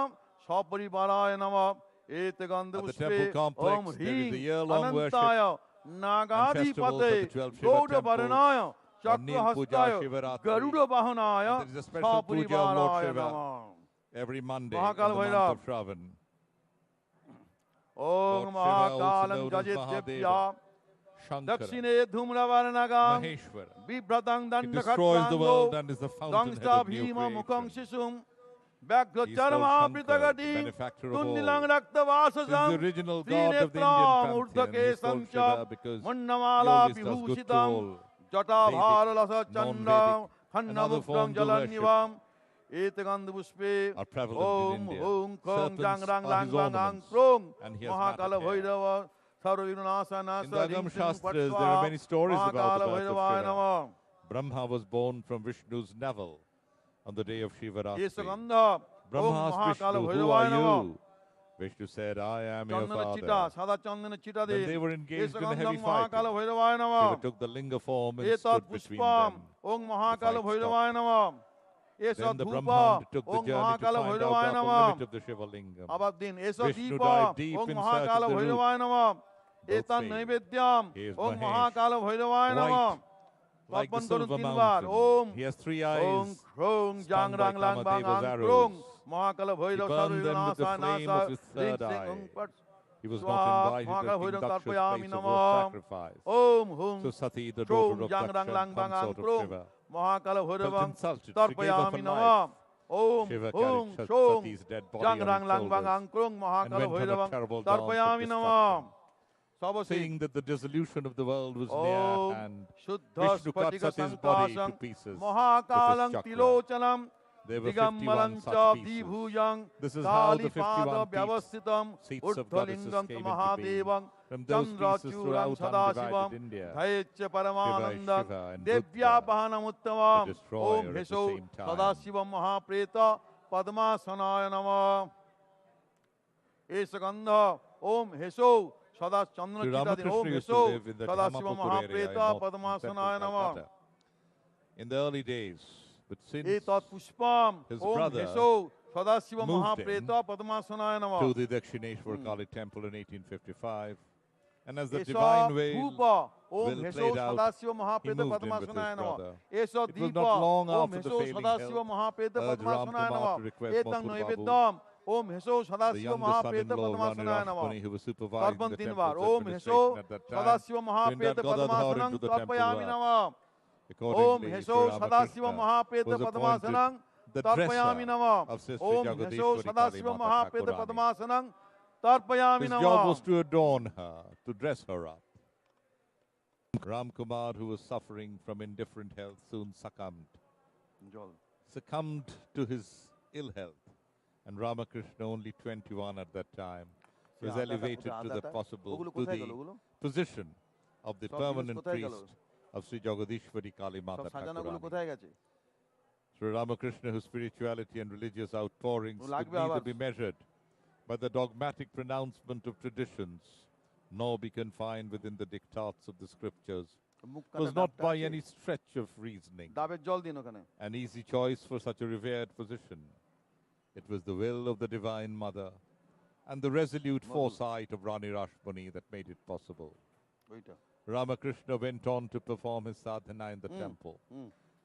सपरिवाराय नमः। एत At the गंधपुष्पे temple complex, Om there is a ह्रीं year-long worship अनंताय and festivals नागाधिपते of the 12 Shiva गौडवर्णाय temples on Nil Puja, चक्रहस्ताय Shivaratri. Garuda वाहनाय And there is a special puja of Lord सपरिवाराय Shiva नमः। every Monday in Mahakal the month Bhairav. of Shravan. Om Lord Shiva, महाकालं also known as जजित्यभ्या Mahadeva, Shankara, दक्षिणे धूम्रवर्णगां Maheshwara. बिभ्रतं He destroys the दण्डखड्गाङ्गो world and is the fountainhead दंष्टा of new Bhim मुखं creation. शिशुं He is व्याघ्रचर्मावृतघटी called Benefactor of all. तुन्निलं He is रक्तवाससं the original god of the Indian त्रिनेत्राम् pantheon. ऊर्ध्वके He is called सञ्च Shiva because मुण्डमाला yogis does good to विभूषितं all. जटाभारलसचन्द्रं non-Vedic, and other खण्डमुग्रं forms of worship जलन्निवम् एतगन्धपुष्पे are prevalent Om in India. ॐ खों जां Serpents रां are लां his लां आं ornaments, क्रों and he has Mahakal matted hair. Bhairav सर्वविघ्नाशनाश In the Agam ह्रीं श्रीं Shastras, फट् there are स्वाहा many stories about Mahakal the birth of भैरवाय Shiva. नमः। Brahma was born from Vishnu's navel, on the day of Shivaratri. एषगन्ध Om Brahma asked Mahakal Vishnu, who भैरवाय are नमः you? Vishnu said, I am your Chandan चिटा father. सादा चंदन चिटा दे When they were engaged in a एषगन्धं heavy Mahakal fighting, भैरवाय नमः Shiva took the linga form and एतत् stood between Pushpam them. Om Mahakal The fight भैरवाय नमः एष Then the धूप Brahman took the Om journey to Mahakal find out भैरवाय the upper नमः limit of the Shiva lingam. अब दिन एष Vishnu Deep dived deep Om in Mahakal search of the root. भैरवाय नमः Both एतत् failed. Naivedyam He is Om Mahesh, Mahakal भैरवाय नमः Like the तर्पण करुन silver 3 bar mountain. Om He has 3 Om eyes. ह्रों stung Jang by रांग लांग बांग Kamadeva's आंग क्रों arrows. Mahakal He Bhairav burned them with the सर्वनाशा flame नाशा of his ह्रीं third श्रीं ओम eye. पट He was स्वाहा not invited Mahakal to King Bhairav Daksha's तर्पयामि place of नमः sacrifice. ओम हुं So Sati, the क्रों daughter of Jang wrong Daksha long and बांग आंग consort of क्रों Shiva, Mahakal Bhairav felt insulted. She gave up तर्पयामि her नमः life. ओम Shiva हुं carried क्रों Sati's dead body Jang on his रांग लांग बांग shoulders आंग क्रों and Mahakal went on a Bhairav terrible dance तर्पयामि of नमः destruction. सबसे Seeing that the dissolution of the world was near Om hand, शुद्ध Vishnu cut स्फटिक Sati's body to संकाशं pieces with महाकालं his chakra. तिलोचनं There were दिगम्बरं 51 च such pieces. द्विभुजं This is how the कालीपाद 51 व्यवस्थितं seats of goddesses ऊर्ध्वलिङ्गं came into महादेवं being. From those pieces चन्द्रचूडं throughout सदाशिवं undivided India, धैर्य परमानन्दं Shiva and देव्यावाहनमुत्तमं the destroyer Om at the हेसो same time. सदाशिवं महाप्रेत पद्मासनाय नमः एष गन्ध ॐ हेसो सदा चंद्र Sri चिता दिन ॐ Ramakrishna used to हेसो live in the Sadashiv Shyama Puja महाप्रेत area in north पद्मासनाय central नमः Calcutta. In the early days, but since एतत् पुष्पम his Om brother हेसो Sadashiv moved महाप्रेत him पद्मासनाय to नमः the Dakshineswar Kali temple in 1855, and as the एष divine way धूप ॐ will हेसो played out, Sadashiv he महाप्रेत moved in with his पद्मासनाय नमः brother. एष It was Deep not long Om after the हेसो failing Sadashiv health महाप्रेत urged पद्मासनाय Ramkumar नमः to request एतं Mathur naivedyam Om हेसो the Sadashiv younger महाप्रेत son-in-law of Rani पद्मासनाय नमः Rashmani, who was supervising तर्पण the 3 bar temple's Om हेसो administration at that time, Sadashiv to महाप्रेत induct Gadadhar पद्मासनं into the temple तर्पयामि work. नमः ओम Accordingly, हेसो Sri Sadashiv Ramakrishna महाप्रेत was पद्मासनं appointed the तर्पयामि dresser नमः of Sister Om हेसो Jagadishwari Kali Sadashiv Mata महाप्रेत Thakurani. पद्मासनं तर्पयामि His job was नमः to adorn her, to dress her up. Ramkumar, who was suffering from indifferent health, soon succumbed to his ill health. And Ramakrishna, only 21 at that time, was elevated to the position of the permanent priest of Sri Jagadishwari Kali Mata Thakurani. Sri Ramakrishna, whose spirituality and religious outpourings could neither be measured by the dogmatic pronouncement of traditions, nor be confined within the diktats of the scriptures, was not by any stretch of reasoning an easy choice for such a revered position. It was the will of the Divine Mother and the resolute foresight of Rani Rashmani that made it possible. Ramakrishna went on to perform his sadhana in the temple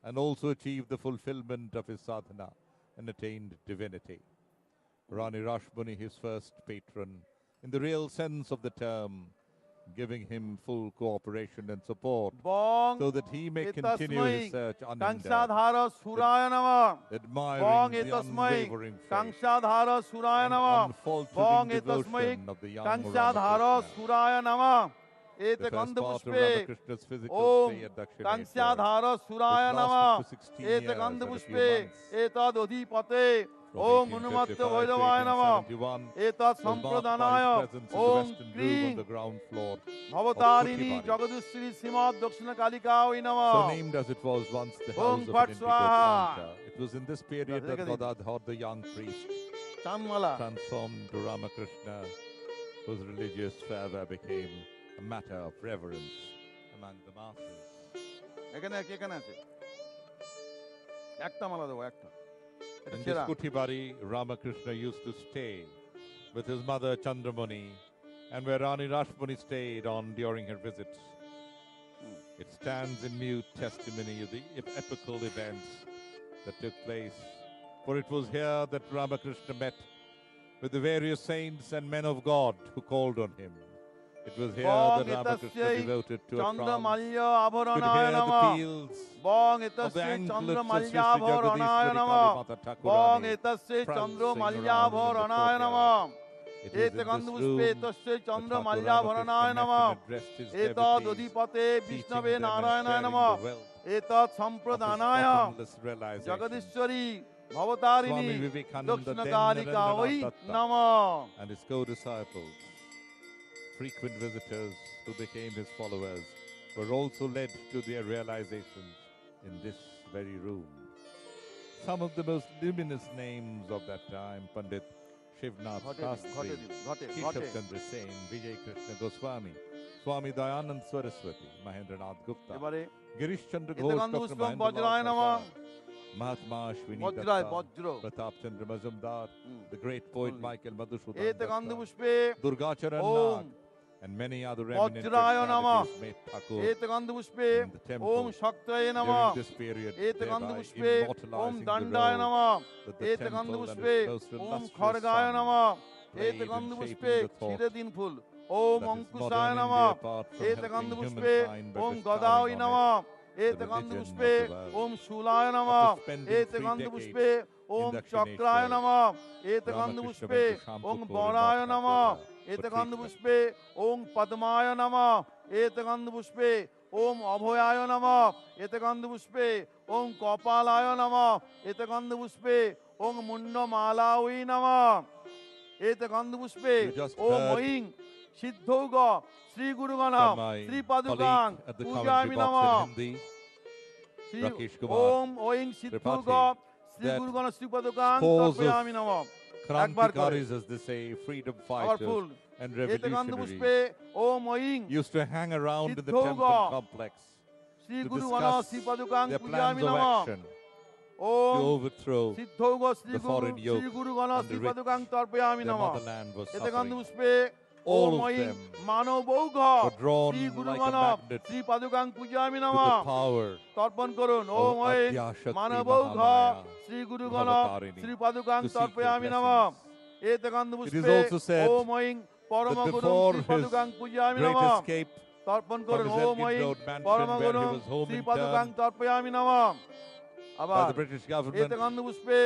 and also achieved the fulfillment of his sadhana and attained divinity. Rani Rashmani, his first patron, in the real sense of the term, giving him full cooperation and support so that he may continue his search unhindered, admiring the unwavering faith and unfaltering devotion of the young Ramakrishna. The first part of Ramakrishna's physical stay at Dakshineswar, which lasted for 16 years and a few months, ओम हनुमत भैरवाय नमः एतत् संप्रदानाय ओम क्रीं भवतारिणी जगदीश्वरी श्रीमद् दक्षिण कालिकायै नमः. So named as it was once the house of an indigo planter, it was in this period that Gadadhar, the young priest, transformed into Ramakrishna, whose religious fervor became a matter of reverence among the masses. এখানে এখানে আছে একটা মালা দেবো একটা. In this Kuthibari, Ramakrishna used to stay with his mother Chandramani, and where Rani Rashmani stayed on during her visits. It stands in mute testimony of the epical events that took place, for it was here that Ramakrishna met with the various saints and men of God who called on him. It was here that Ramakrishna devoted to a crown could hear the peals of the anklets of Sri Jagadishwari Kali Mata Thakurani prancing around in the courtyard. It is in this room that Thakur Ramakrishna met and addressed his devotees, teaching them and sharing the wealth एतत् of संप्रदानाय his bottomless realization. Jagadishwari Bhavatarini Swami Vivekananda दक्षिण then कालिकायै Narendra नमः. and his co-disciples, frequent visitors who became his followers, were also led to their realizations in this very room. some of the most luminous names of that time, Pandit Shivnath Shastri, Keshav Chandra Sen, Vijay Krishna Goswami, Swami Dayanand Saraswati, Mahendranath Gupta, এবারে Girish Chandra এতে Ghosh, গন্ধ Dr. Pushpam Mahendralal বজ্রায় নমঃ। Prasad, Mahatma Ashwini বজ্রায় Datta, বজ্র Pratap Chandra Mazumdar, the great poet Michael Madhusudan এতে গন্ধ Datta, পুষ্পে Durgacharan Om Nag, and many other eminent বজ্রায় নমঃ। personalities made Thakur এতে গন্ধ পুষ্পে in the temple ওম শক্তয়ে নমঃ। during this period, এতে গন্ধ thereby পুষ্পে ওম immortalizing the দণ্ডায় role নমঃ। that the এতে গন্ধ temple and পুষ্পে its most ওম illustrious খড়গায় son নমঃ। played এতে গন্ধ in পুষ্পে shaping the thought ছিরে দিন ফুল ওম that is অঙ্কুশায় modern নমঃ। India, apart from এতে গন্ধ helping পুষ্পে humankind by Om bestowing Gadai on নমঃ। it এতে the গন্ধ religion পুষ্পে of the world. ওম শূলায় নমঃ। After spending এতে 3 গন্ধ decades পুষ্পে ওম in চক্রায় Dakshineswar, নমঃ। এতে গন্ধ Ramakrishna পুষ্পে went to Shampur Om in বরায় North নমঃ। Calcutta এতে for গন্ধ treatment. পুষ্পে ওম পদ্মায় নমঃ। এতে গন্ধ পুষ্পে ওম অভয়ায় নমঃ। এতে গন্ধ পুষ্পে ওম কপালায় নমঃ। এতে গন্ধ পুষ্পে ওম মুন্ডমালায় নমঃ। এতে গন্ধ পুষ্পে You just Om heard ঐং সিদ্ধৌগ Shri গুরুগণ from my Shri পাদুকাং colleague at the পূজামি commentary নমঃ। box in Hindi, Shri Rakesh Kumar Om ঐং সিদ্ধৌগ Shri that গুরুগণ Shri পাদুকাং scores of তর্পয়ামি নমঃ। একবার করে Krantikaris, as they say, freedom আবার ফুল fighters and এতে গন্ধ পুষ্পে revolutionaries Om ঐং used to hang around in the Siddhauga. temple complex Shri to গুরুগণ discuss Shri পাদুকাং their পূজামি plans of নমঃ। action Om to overthrow সিদ্ধৌগ Shri the foreign Guru yoke Shri গুরুগণ on Shri the rich. পাদুকাং তর্পয়ামি Their নমঃ। motherland was এতে গন্ধ suffering. পুষ্পে All Om of ঐং them মানবৌঘ were drawn Shri like a গুরুগণ magnet Shri পাদুকাং পূজামি to নমঃ। the power তর্পণ করুন ওম ঐং Adya Shakti মানবৌঘ Mahamaya Shri গুরুগণ Bhavatarini Shri পাদুকাং to seek তর্পয়ামি her নমঃ। blessings. এতে গন্ধ It is পুষ্পে also said ওম ঐং পরম that Gurung before Shri his পাদুকাং পূজামি great নমঃ। escape তর্পণ from করুন his ওম Elgin ঐং Road mansion পরম where he Gurung was home Shri in পাদুকাং turn তর্পয়ামি নমঃ। by আবার the British এতে government, গন্ধ পুষ্পে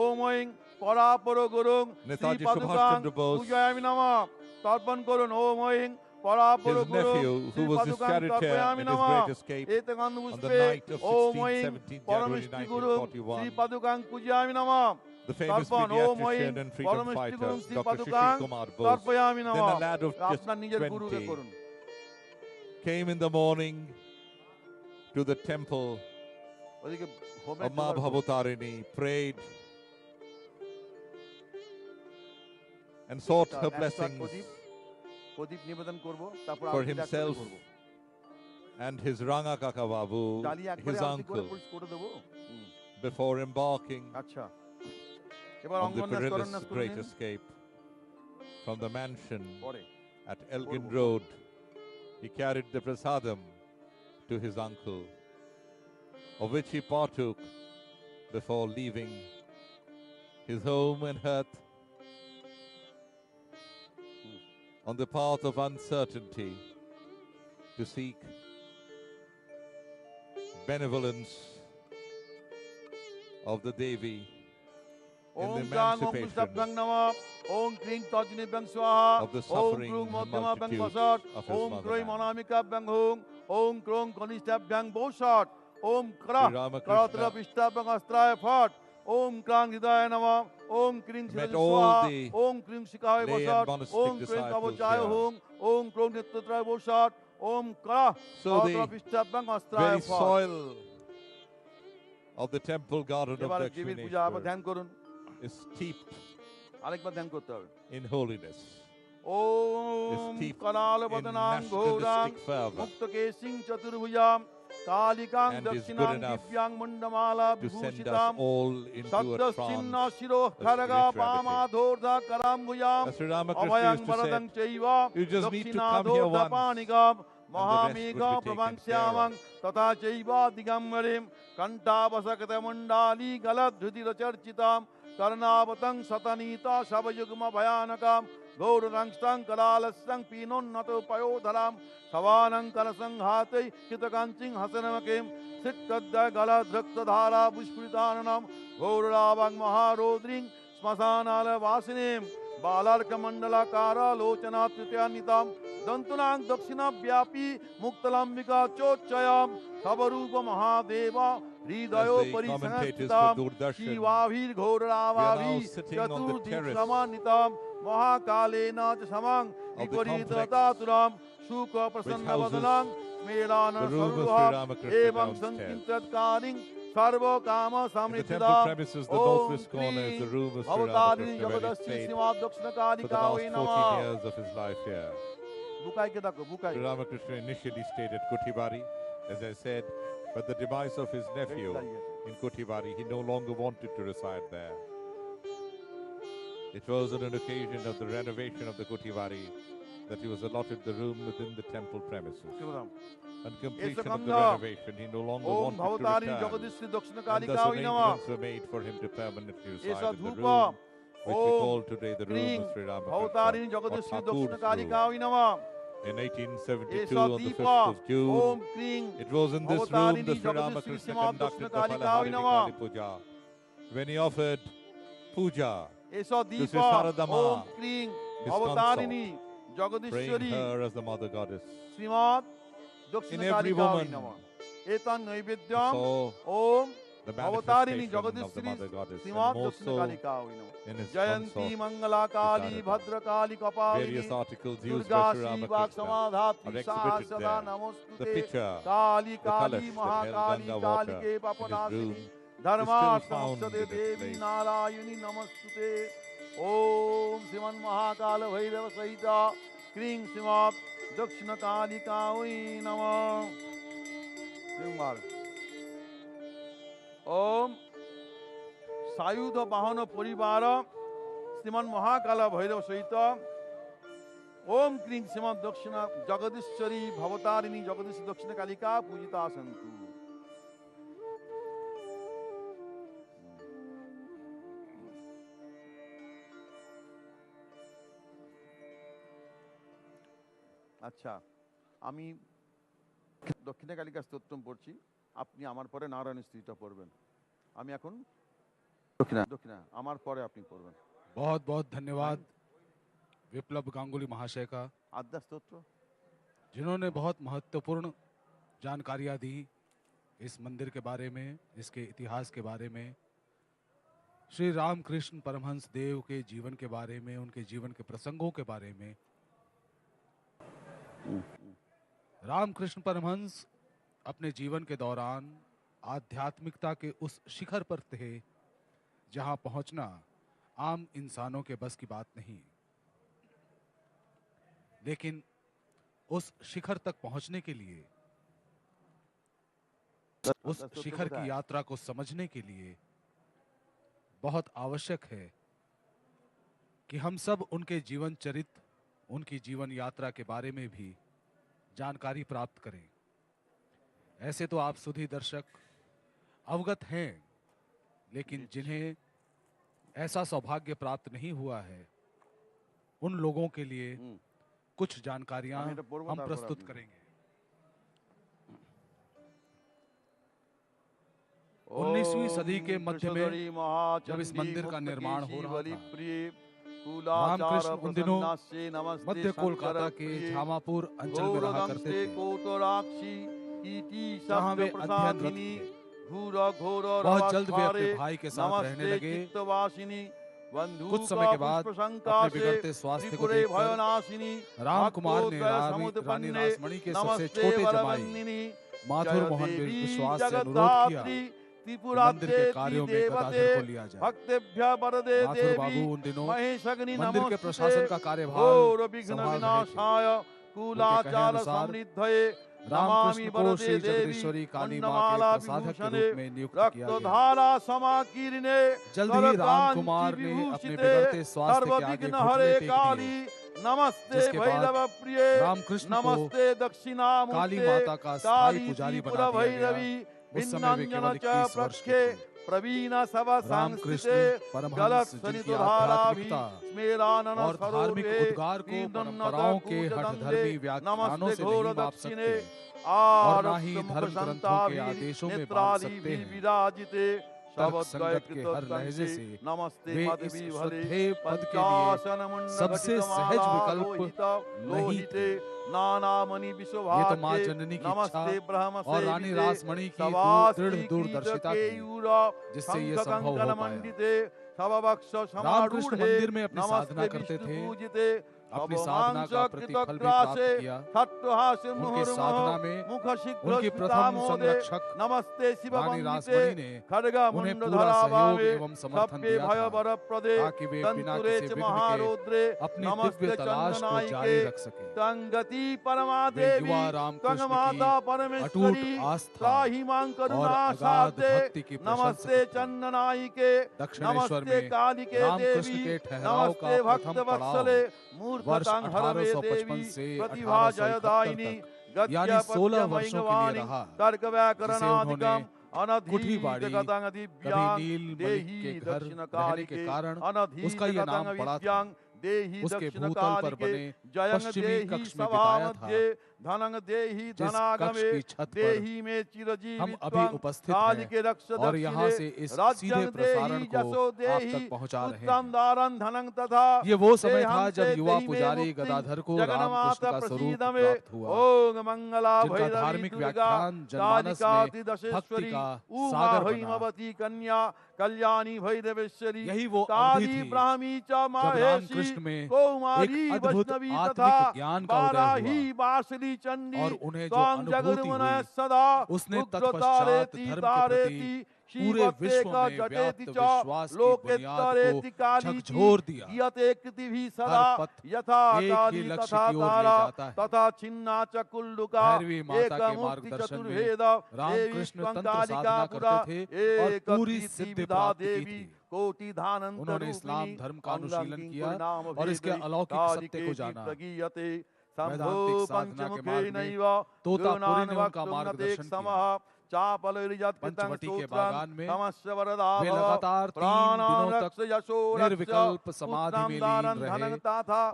ওম ঐং পরাপর Gurung Shri Netaji পাদুকাং Subhash Chandra Bose, পূজামি নমঃ। তর্পণ করুন ওম ঐং পরাপর his Gurung nephew, Shri who was his পাদুকাং charioteer তর্পয়ামি in his নমঃ। great escape এতে গন্ধ on the পুষ্পে night of Om 16, ঐং 17 January পরমেষ্টি Gurung Shri 1941. পাদুকাং পূজামি নমঃ। The famous তর্পণ ওম ঐং pediatrician and freedom পরমেষ্টি fighter, Gurung Shri Dr. পাদুকাং Shishir Kumar Bose, তর্পয়ামি then নমঃ। a lad of just আপনার নিজের গুরুকে 20, করুন। came in the morning to the temple ওদিকে হোমের of Maa জোগাড় করুন। Bhabatarini, prayed and sought her 101 blessings প্রদীপ নিবেদন করব তারপর for আরতি একসাথে himself করব। and his Ranga Kaka Babu, ডালি একবারে his আরতি করে uncle, করে দেবো। before embarking আচ্ছা এবার on the অঙ্গন্যাস perilous করন্যাস করে great নিন। escape from the mansion পরে at Elgin করব। Road. He carried the prasadam to his uncle, of which he partook before leaving his home and hearth on the path of uncertainty to seek benevolence of the Devi in Om the গাং ওম emancipation পুষ্টাভ্যাং নমঃ। ওম ক্রিং তজনিভ্যাং স্বাহা। of the Om suffering ক্রুং মধ্যমাভ্যাং multitudes বসৎ। of his Om ক্রৈ motherland. মনামিকাভ্যাং Hung. Om ক্রোং কনিষ্ঠাভ্যাং বৌষট। Om ক্রঃ Sri Ramakrishna করত্র পিষ্টাভ্যাং অস্ত্রায় ফট। ওম ক্রাং হৃদয় নমঃ। ওম ক্রিং met শিরজি all স্বাহা। the ওম ক্রিং শিখায় lay and বসৎ। monastic ওম ক্রিং disciples কবচায় here. Hung. Om ক্রোং নেত্রত্রায় বৌষট। Om ক্রঃ So করত্র the পিষ্টাভ্যাং অস্ত্রায় very ফট। soil of the temple garden of এবারে দেবীর পূজা আবার Dakshineswar ধ্যান করুন। is steeped আরেকবার ধ্যান করতে হবে। in holiness. ওম steeped করাল in বদনাং ঘোরাং nationalistic fervor মুক্তকেশিং চতুর্ভুজাম কালিকাং and is good দক্ষিণাং enough Dibang মুন্ডমালা to send বিভূষিতাম us all into a সদ্যশ্চিন্ন trance শিরো খড়গা পামাধোর্ধা করাম ভুজাম As Sri Ramakrishna অভয়ং used to বরদং say, Saiva you just need to come here দক্ষিণাধোর্ধা once পানিগম rest মহামেঘ would be taken প্রভাংস্যামং care of. তথা চৈব দিগম্বরিম কণ্ঠাবসকত মণ্ডালী গলধৃতিরচর্চিতাম कर्णावतं शतनीता शवयुग्म भयानकां गौररंष्टं करालस्यं पीनोन्नतो पयोधरां सवानं करसंहातै कृतकाञ्चिं हसनमकिं सिक्तद्य गलधृक्तधारा पुष्पृताननं गौररावं महारौद्रीं श्मशानालवासिनीं बालार्कमण्डलाकारालोचना तृतीयान्वितां दन्तुनां दक्षिणव्यापी मुक्तलम्बिका चोच्चयां खबरूप Mahadev हृदयो As the commentators परिसंस्थितां for Doordarshan, शिवाभिर्घोरावाभि we are now sitting on the terrace चतुर्दिक्समान्वितां महाकालेन च समं of the विपरीततातुरां which शुकप्रसन्नवदनां houses स्मेरान the room of Sri सरुहा Ramakrishna एवं downstairs. संकीर्तत्कारिं सर्व काम In the समृद्धिदा temple premises, the Om northwest corner is the क्लीं room of Sri Bhavatarini Ramakrishna, where he जगदस्ति stayed Shrimad दक्षिण काली for the कावै last 14 नमः years of his life here. बुकाई के देखो बुकाई Sri Ramakrishna initially stayed at Kutibari, as I said, but the demise of his nephew in Kutibari, he no longer wanted to reside there. It was on an occasion of the renovation of the Kutibari that he was allotted the room within the temple premises. On completion of the renovation, he no longer Om wanted to Bhavatarini return, जगदस्ति दक्षिण काली and thus कावै नमः arrangements were made for him to permanently reside ऐसा in the धूप room, which we Om call today the room क्लीं of Sri Bhavatarini Ramakrishna, or जगदस्ति दक्षिण Thakur's काली room. कावै नमः In 1872, ऐसा on the Deep 5th of June, ओम क्लीं it was in this room Bhavatarini that Sri जगदस्ति Ramakrishna Shrimad दक्षिण conducted the Kali कावै Phalahari नमः Kali Puja. When he offered puja ऐसा to Deep Sri Saradama, ओम क्लीं his Bhavatarini praying Jagadishwari her as the mother goddess. Shrimad दक्षिण In Kali every कावै woman, नमः एतन् नैवेद्यं saw Om the Bhavatarini manifestation of the Jagadishwari mother goddess, and Shrimad more दक्षिण so काली कावै नमः in his Jayanti consort. Mangla Kali Sarada. Bhadrakali Kapalini Various articles used Durga by Sri Shri वाक् Ramakrishna समाधात्री are Saha exhibited सदा there. नमोस्तुते The pitcher, Kali the Kali kalash that held Mahakali Ganga Kali water के in his पापनाशिनी room is धर्मार्थमोक्षदे still found in its Devi place. Narayani नमस्तुते ओम श्रीमन् महाकाल भैरव सहित क्रीं श्रीमद् दक्षिण काली कावै नमः ओम सायुध वाहन परिवार श्रीमन् महाकाल भैरव सहित ओम क्लीं श्रीमद् दक्षिण जगदीश्वरी भवतारिणी जगदीश दक्षिण कालिका पूजिता सन्तु। আচ্ছা আমি দক্ষিণা কালিকা স্তোত্রম পড়ছি, আপনি আমার পরে নারায়ণ স্তুতিটা পড়বেন। আমি এখন দক্ষিণা দক্ষিণা আমার পরে আপনি পড়বেন। बहुत बहुत धन्यवाद विप्लव गांगुली महाशय का, आद्या स्तोत्र जिन्होंने बहुत महत्वपूर्ण जानकारियां दी इस मंदिर के बारे में, इसके इतिहास के बारे में, श्री रामकृष्ण परमहंस देव के जीवन के बारे में, उनके जीवन के प्रसंगों के बारे में। रामकृष्ण परमहंस अपने जीवन के दौरान आध्यात्मिकता के उस शिखर पर थे जहां पहुंचना आम इंसानों के बस की बात नहीं, लेकिन उस शिखर तक पहुंचने के लिए, उस शिखर की यात्रा को समझने के लिए बहुत आवश्यक है कि हम सब उनके जीवन चरित्र, उनकी जीवन यात्रा के बारे में भी जानकारी प्राप्त करें। ऐसे तो आप सुधी दर्शक अवगत हैं, लेकिन जिन्हें ऐसा सौभाग्य प्राप्त नहीं हुआ है, उन लोगों के लिए कुछ जानकारियां हम प्रस्तुत करेंगे। 19वीं सदी के मध्य में जब इस मंदिर का निर्माण हो रहा था, रामकृष्ण उन दिनों मध्य कोलकाता के झामापुर अंचल में रहा करते थे, जहां वे अध्ययनरत थे। बहुत जल्द वे अपने भाई के साथ रहने लगे। कुछ समय के बाद अपने बिगड़ते स्वास्थ्य को देखकर राम कुमार ने रानी रासमणी के सबसे छोटे जमाई माथुर मोहन विश्वास से अनुरोध किया कि मंदिर के कार्यों में गदाधर को लिया जाए। माथुर बाबू उन दिनों मंदिर के प्रशासन का कार्यभार संभाल रहे थे। उनके कहने अनुसार रामकृष्ण को श्री जगदीश्वरी काली मां के प्रसाधक के रूप में नियुक्त किया गया। जल्द ही राम कुमार ने अपने बिगड़ते स्वास्थ्य के आगे घुटने टेक दिए, जिसके बाद रामकृष्ण को काली माता का स्थायी पुजारी बना दिया गया। उस समय वे केवल 21 वर्ष के थे। रामकृष्ण परमहंस जिनकी आध्यात्मिकता और धार्मिक उद्गार को परंपराओं के हठधर्मी व्याख्यानों से नहीं माप सकते और न ही धर्म ग्रंथों के आदेशों में बांध सकते हैं, तर्क संगत के हर लहजे से वे इस श्रद्धेय पद के लिए सबसे सहज विकल्प नहीं थे। ये तो माँ जननी की इच्छा और रानी रासमणी की दृढ़ दूरदर्शिता थी जिससे ये संभव हो पाया। रामकृष्ण मंदिर में अपनी साधना करते थे अपनी साधना का प्रतिफल भी प्राप्त किया। उनकी साधना में उनकी प्रथम संरक्षक नमस्ते शिव रानी रासमणी ने उन्हें पूरा सहयोग एवं समर्थन दिया था ताकि वे बिना किसी विघ्न के अपनी दिव्य तलाश को जारी रख सके। वे युवा रामकृष्ण की अटूट आस्था और अगाध भक्ति की प्रशंसक थे। दक्षिणेश्वर में रामकृष्ण के ठहराव का प्रथम पड़ाव वर्ष 1855 से 1871 तक यानी 16 वर्षों के लिए रहा, जिसे उन्होंने कुठीबाड़ी कभी नील मलिक के घर रहने के कारण उसका यह नाम पड़ा था। उसके भूतल पर बने पश्चिमी कक्ष में बिताया था, जिस कक्ष की छत पर हम अभी उपस्थित हैं और यहाँ से इस सीधे प्रसारण को आप तक पहुँचा रहे हैं। ये वो समय था जब युवा पुजारी गदाधर को रामकृष्ण का स्वरूप प्राप्त हुआ, जिनका धार्मिक व्याख्यान जनमानस में भक्ति का सागर बना। कल्याणी भैरवेश्वरी यही वो अवधि थी जब रामकृष्ण में एक अद्भुत आत्मिक ज्ञान का उदय हुआ और उन्हें जो अनुभूति हुई उसने तत्पश्चात धर्म के प्रति पूरे विश्व में व्याप्त विश्वास की बुनियाद को झकझोर दिया। हर पथ एक ही लक्ष्य की ओर ले जाता है। भैरवी माता के मार्गदर्शन में रामकृष्ण तंत्र साधना करते थे और पूरी सिद्धि प्राप्त की थी। उन्होंने इस्लाम धर्म का अनुशीलन किया और इसके अलौकिक सत्य को जाना। वैदांतिक साधना के मार्ग में तोतापुरी ने उनका मार्गदर्शन किया। पंचवटी के बागान में वे लगातार 3 दिनों तक निर्विकल्प समाधि में लीन रहे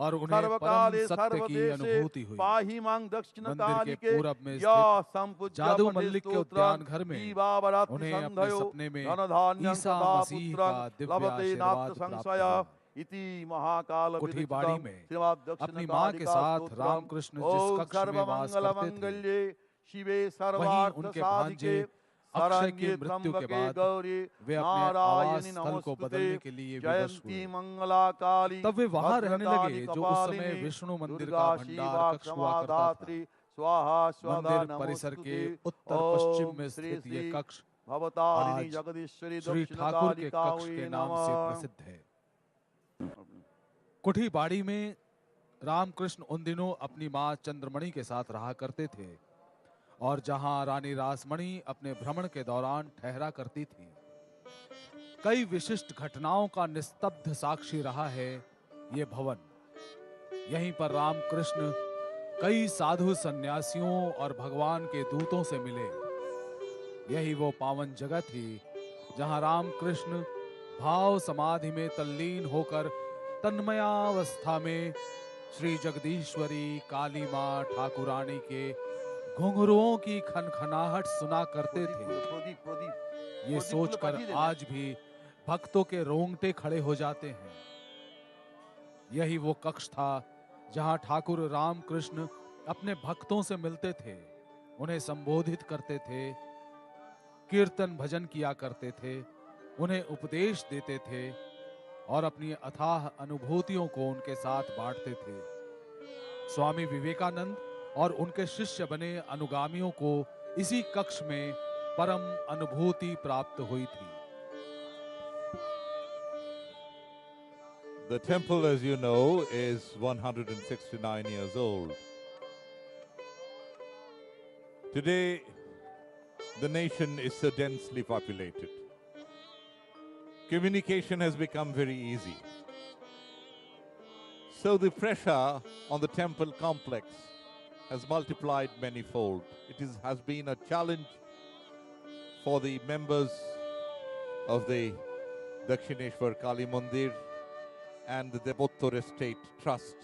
और उन्हें परम सत्य की अनुभूति हुई। मंदिर के पूरब में स्थित जादू मल्लिक के उद्यान घर में उन्हें अपने सपने में ईसा मसीह का दिव्य आशीर्वाद प्राप्त हुआ। कुठीबाड़ी में अपनी माँ के साथ रामकृष्ण जिस कक्ष में वास करते थे, वहीं उनके भांजे अक्षय की मृत्यु के बाद वे अपने आवास स्थल को बदलने के लिए विवश हुए। तब वे वहां रहने लगे जो उस समय विष्णु मंदिर का भंडार कक्ष हुआ करता था। मंदिर परिसर के उत्तर पश्चिम में स्थित ये कक्ष आज श्री ठाकुर के कक्ष के नाम से प्रसिद्ध है। कुठीबाड़ी में रामकृष्ण उन दिनों अपनी मां चंद्रमणि के साथ रहा करते थे और जहां रानी रासमणी अपने भ्रमण के दौरान ठहरा करती थी। कई विशिष्ट घटनाओं का निस्तब्ध साक्षी रहा है ये भवन। यहीं पर रामकृष्ण कई साधु सन्यासियों और भगवान के दूतों से मिले। यही वो पावन जगह थी जहां रामकृष्ण भाव समाधि में तल्लीन होकर तन्मयावस्था में श्री जगदीश्वरी काली मां ठाकुरानी के घुंघरुओं की खनखनाहट सुना करते थे। ये सोचकर आज भी भक्तों के रोंगटे खड़े हो जाते हैं। यही वो कक्ष था जहां ठाकुर रामकृष्ण अपने भक्तों से मिलते थे, उन्हें संबोधित करते थे, कीर्तन भजन किया करते थे, उन्हें उपदेश देते थे और अपनी अथाह अनुभूतियों को उनके साथ बांटते थे। स्वामी विवेकानंद और उनके शिष्य बने अनुगामियों को इसी कक्ष में परम अनुभूति प्राप्त हुई थी। The temple, as you know, is 169 years old. Today, the nation is so densely populated. Communication has become very easy. So the pressure on the temple complex has multiplied manifold. Has been a challenge for the members of the Dakshineswar Kali Mandir and the Devottor Estate Trust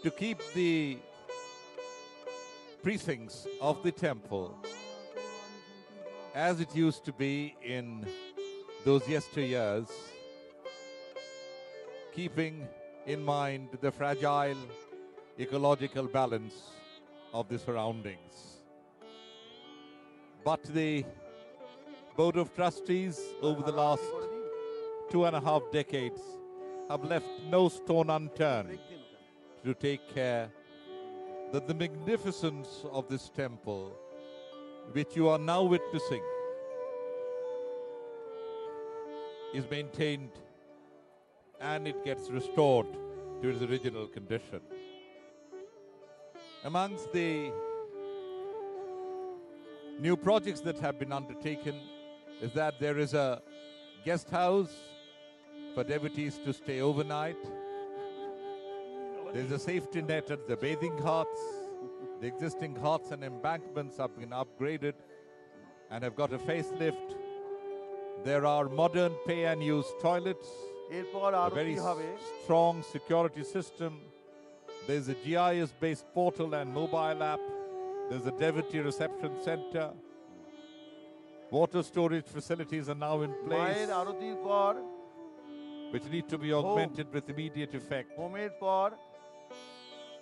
to keep the precincts of the temple as it used to be in those yesteryears, keeping in mind the fragile ecological balance of the surroundings. But the Board of Trustees over the last 2.5 decades have left no stone unturned to take care that the magnificence of this temple, which you are now witnessing, is maintained and it gets restored to its original condition. Amongst the new projects that have been undertaken is that there is a guest house for devotees to stay overnight. There's a safety net at the bathing ghats. The existing ghats and embankments have been upgraded and have got a facelift. There are modern pay-and-use toilets, এরপর a Arati very হবে strong security system. There's a GIS-based portal and mobile app. There's a devotee reception center. Water storage facilities are now in place, মায়ের আরতির পর which need to be augmented with immediate effect. হোমের পর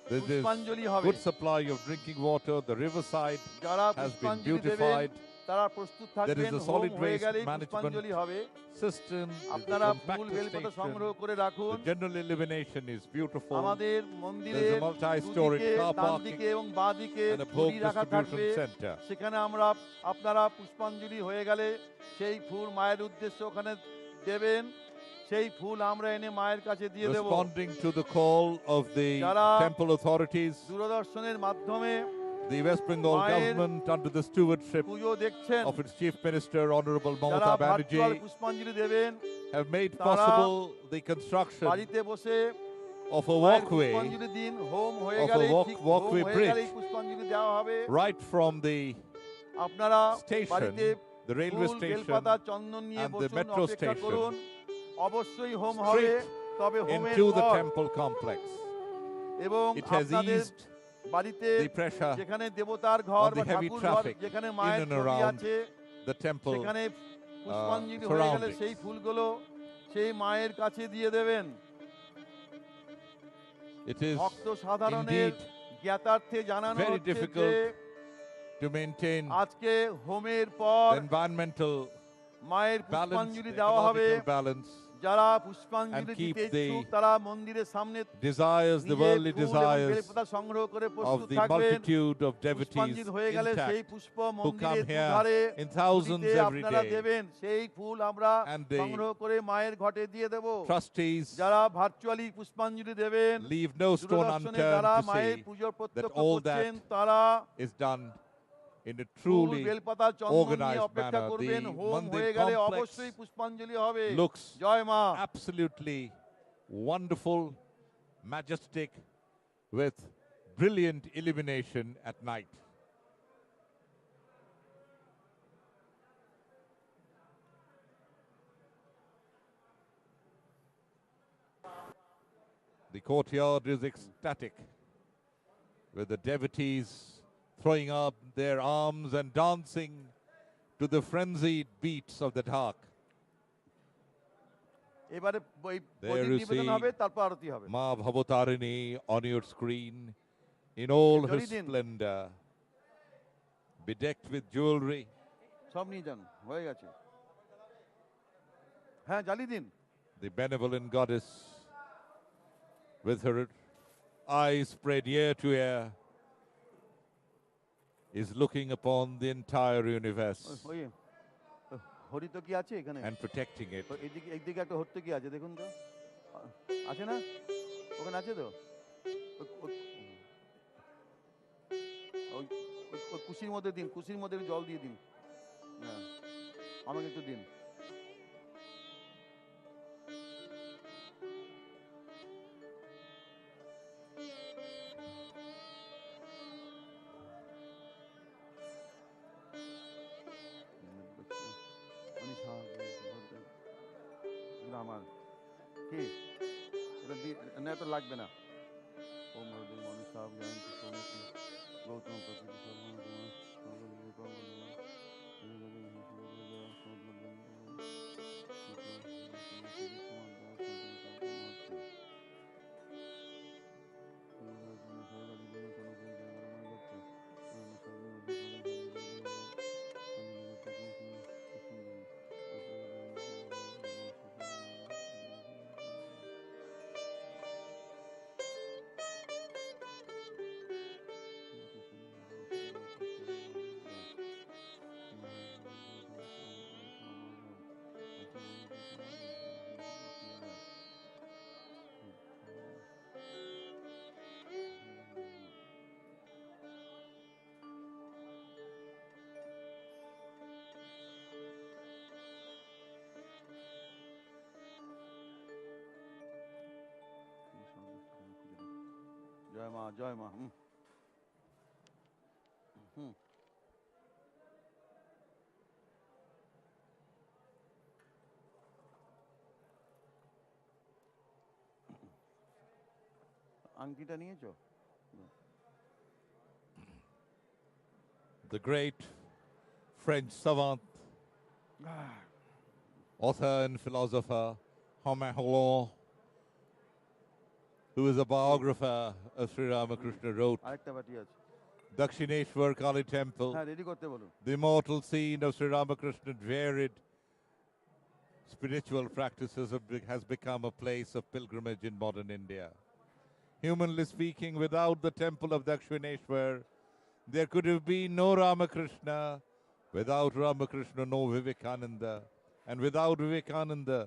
There's পুষ্পাঞ্জলি হবে good supply of drinking water. The riverside যারা has been পুষ্পাঞ্জলি দেবেন beautified. তারা প্রস্তুত There থাকবেন is a হোম solid হয়ে waste গেলেই management পুষ্পাঞ্জলি হবে system. There's a আপনারা ফুল compactor বেলপাতা station. সংগ্রহ করে রাখুন The general illumination is beautiful. আমাদের There's মন্দিরের a multi-storied দুদিকে car ডান parking দিকে এবং বাঁ দিকে and a ঝুড়ি Bhog রাখা থাকবে distribution center. সেখানে আপনারা পুষ্পাঞ্জলি হয়ে গেলে সেই ফুল মায়ের উদ্দেশ্যে ওখানে দেবেন সেই ফুল আমরা এনে মায়ের কাছে দিয়ে দেব Responding to the call of the যারা temple authorities, দূরদর্শনের মাধ্যমে the West Bengal মায়ের government, under the stewardship পুজো দেখছেন of its Chief Minister, Honorable যারা Mamata ভার্চুয়াল Banerjee, পুষ্পাঞ্জলি দেবেন have made তারা possible the construction বাড়িতে বসে of a মায়ের walkway পুষ্পাঞ্জলি দিন হোম হয়ে of a গেলে ঠিক হোম walkway হয়ে bridge গেলেই পুষ্পাঞ্জলি দেওয়া হবে right from the আপনারা station, বাড়িতে the railway ফুল station, বেলপাতা চন্দন নিয়ে and the বসুন metro অপেক্ষা station করুন অবশ্যই হোম হবে straight তবে হোমের into the পর temple complex. এবং It has আপনাদের eased বাড়িতে the pressure যেখানে দেবতার ঘর on the বা heavy ঠাকুর ঘর traffic যেখানে in মায়ের and ছবি around আছে the temple সেখানে পুষ্পাঞ্জলি হয়ে গেলে surroundings. সেই ফুলগুলো সেই মায়ের কাছে দিয়ে দেবেন It is ভক্ত সাধারণের indeed জ্ঞাতার্থে জানানো very হচ্ছে যে difficult to maintain আজকে হোমের পর the environmental মায়ের balance, পুষ্পাঞ্জলি the দেওয়া হবে ecological balance, যারা পুষ্পাঞ্জলি and keep দিতে ইচ্ছুক the তারা মন্দিরের সামনে desires, the নিজে worldly ফুল এবং desires বেলপাতা সংগ্রহ করে of প্রস্তুত the থাকবেন multitude of devotees পুষ্পাঞ্জলি হয়ে গেলে সেই intact পুষ্প who come মন্দিরের here দুধারে in thousands নদীতে every আপনারা day. দেবেন সেই ফুল আমরা And the সংগ্রহ করে মায়ের ঘটে দিয়ে দেব Trustees যারা ভার্চুয়ালি পুষ্পাঞ্জলি দেবেন leave no stone দূরদর্শনে unturned যারা to মায়ের see পুজোর প্রত্যক্ষ all করছেন that তারা is done in a full truly বেলপাতা চন্দন নিয়ে organized অপেক্ষা manner. করবেন The হোম Mandir হয়ে গেলে complex অবশ্যই পুষ্পাঞ্জলি হবে looks জয় মা absolutely wonderful, majestic, with brilliant illumination at night. The courtyard is ecstatic, with the devotees throwing up their arms and dancing to the frenzied beats of the dak. এবারে ওই There Pradip you নিবেদন see হবে তারপর আরতি হবে Maa Bhabatarini on your screen in all her Jolly din. splendor, bedecked with jewelry, সব নিয়ে যান হয়ে গেছে হ্যাঁ জ্বালিয়ে দিন the benevolent goddess with her eyes spread ear to ear is looking upon the entire universe ওই হরিত কি আছে এখানে and protecting it. এইদিকে একদিকে একটা হরিত কি আছে দেখুন তো আছে না ওখানে আছে তো ওই কুশির মধ্যে দিন কুশির মধ্যে একটু জল দিয়ে দিন হ্যাঁ আমাকে একটু দিন আমার কি এটা না তো লাগবে না ওম হরিদেব মনীষা জয়ন্তী সৌমতি গৌতম প্রকৃতি জয় মা জয় মা আংটিটা নিয়েছো? The great French savant, author and philosopher, Romain Rolland, who is a biographer of Sri Ramakrishna, wrote আরেকটা বাটি আছে, Dakshineswar Kali Temple, হ্যাঁ রেডি করতে বলুন। the immortal scene of Sri Ramakrishna's varied spiritual practices has become a place of pilgrimage in modern India. Humanly speaking, without the temple of Dakshineswar, there could have been no Ramakrishna. Without Ramakrishna, no Vivekananda. And without Vivekananda,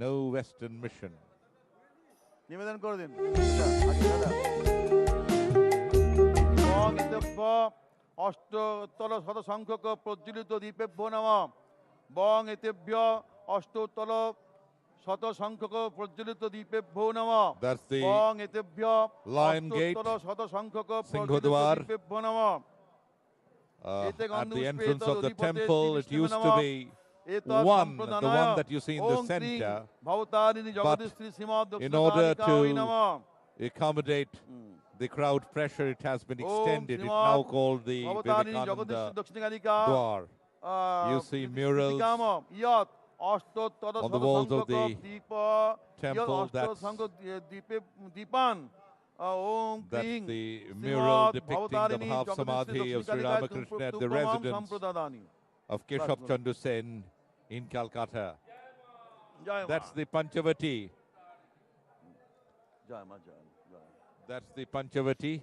no Western mission. নিবেদন করে দিন। বং ইতব্য অষ্টতল শতসংখ্যক প্রজ্বলিত দীপেভ্যো নমঃ। বং ইতেভ্য অষ্টতল শতসংখ্যক প্রজ্বলিত দীপেভ্যো নমঃ। That's the Bong ইতেভ্য Lion Gate, অষ্টতল শতসংখ্যক Singhodwar. প্রজ্বলিত দীপেভ্যো নমঃ। At the entrance of the temple, it used to be one, the one that you see in the center. But in order to accommodate the crowd pressure, it has been extended. It's now called the Vivekananda Dwar. You see murals on the walls of the temple. That's the mural depicting the half samadhi of Sri Ramakrishna at the residence of Keshab Chandra Sen in Calcutta. That's the Panchavati. That's the Panchavati.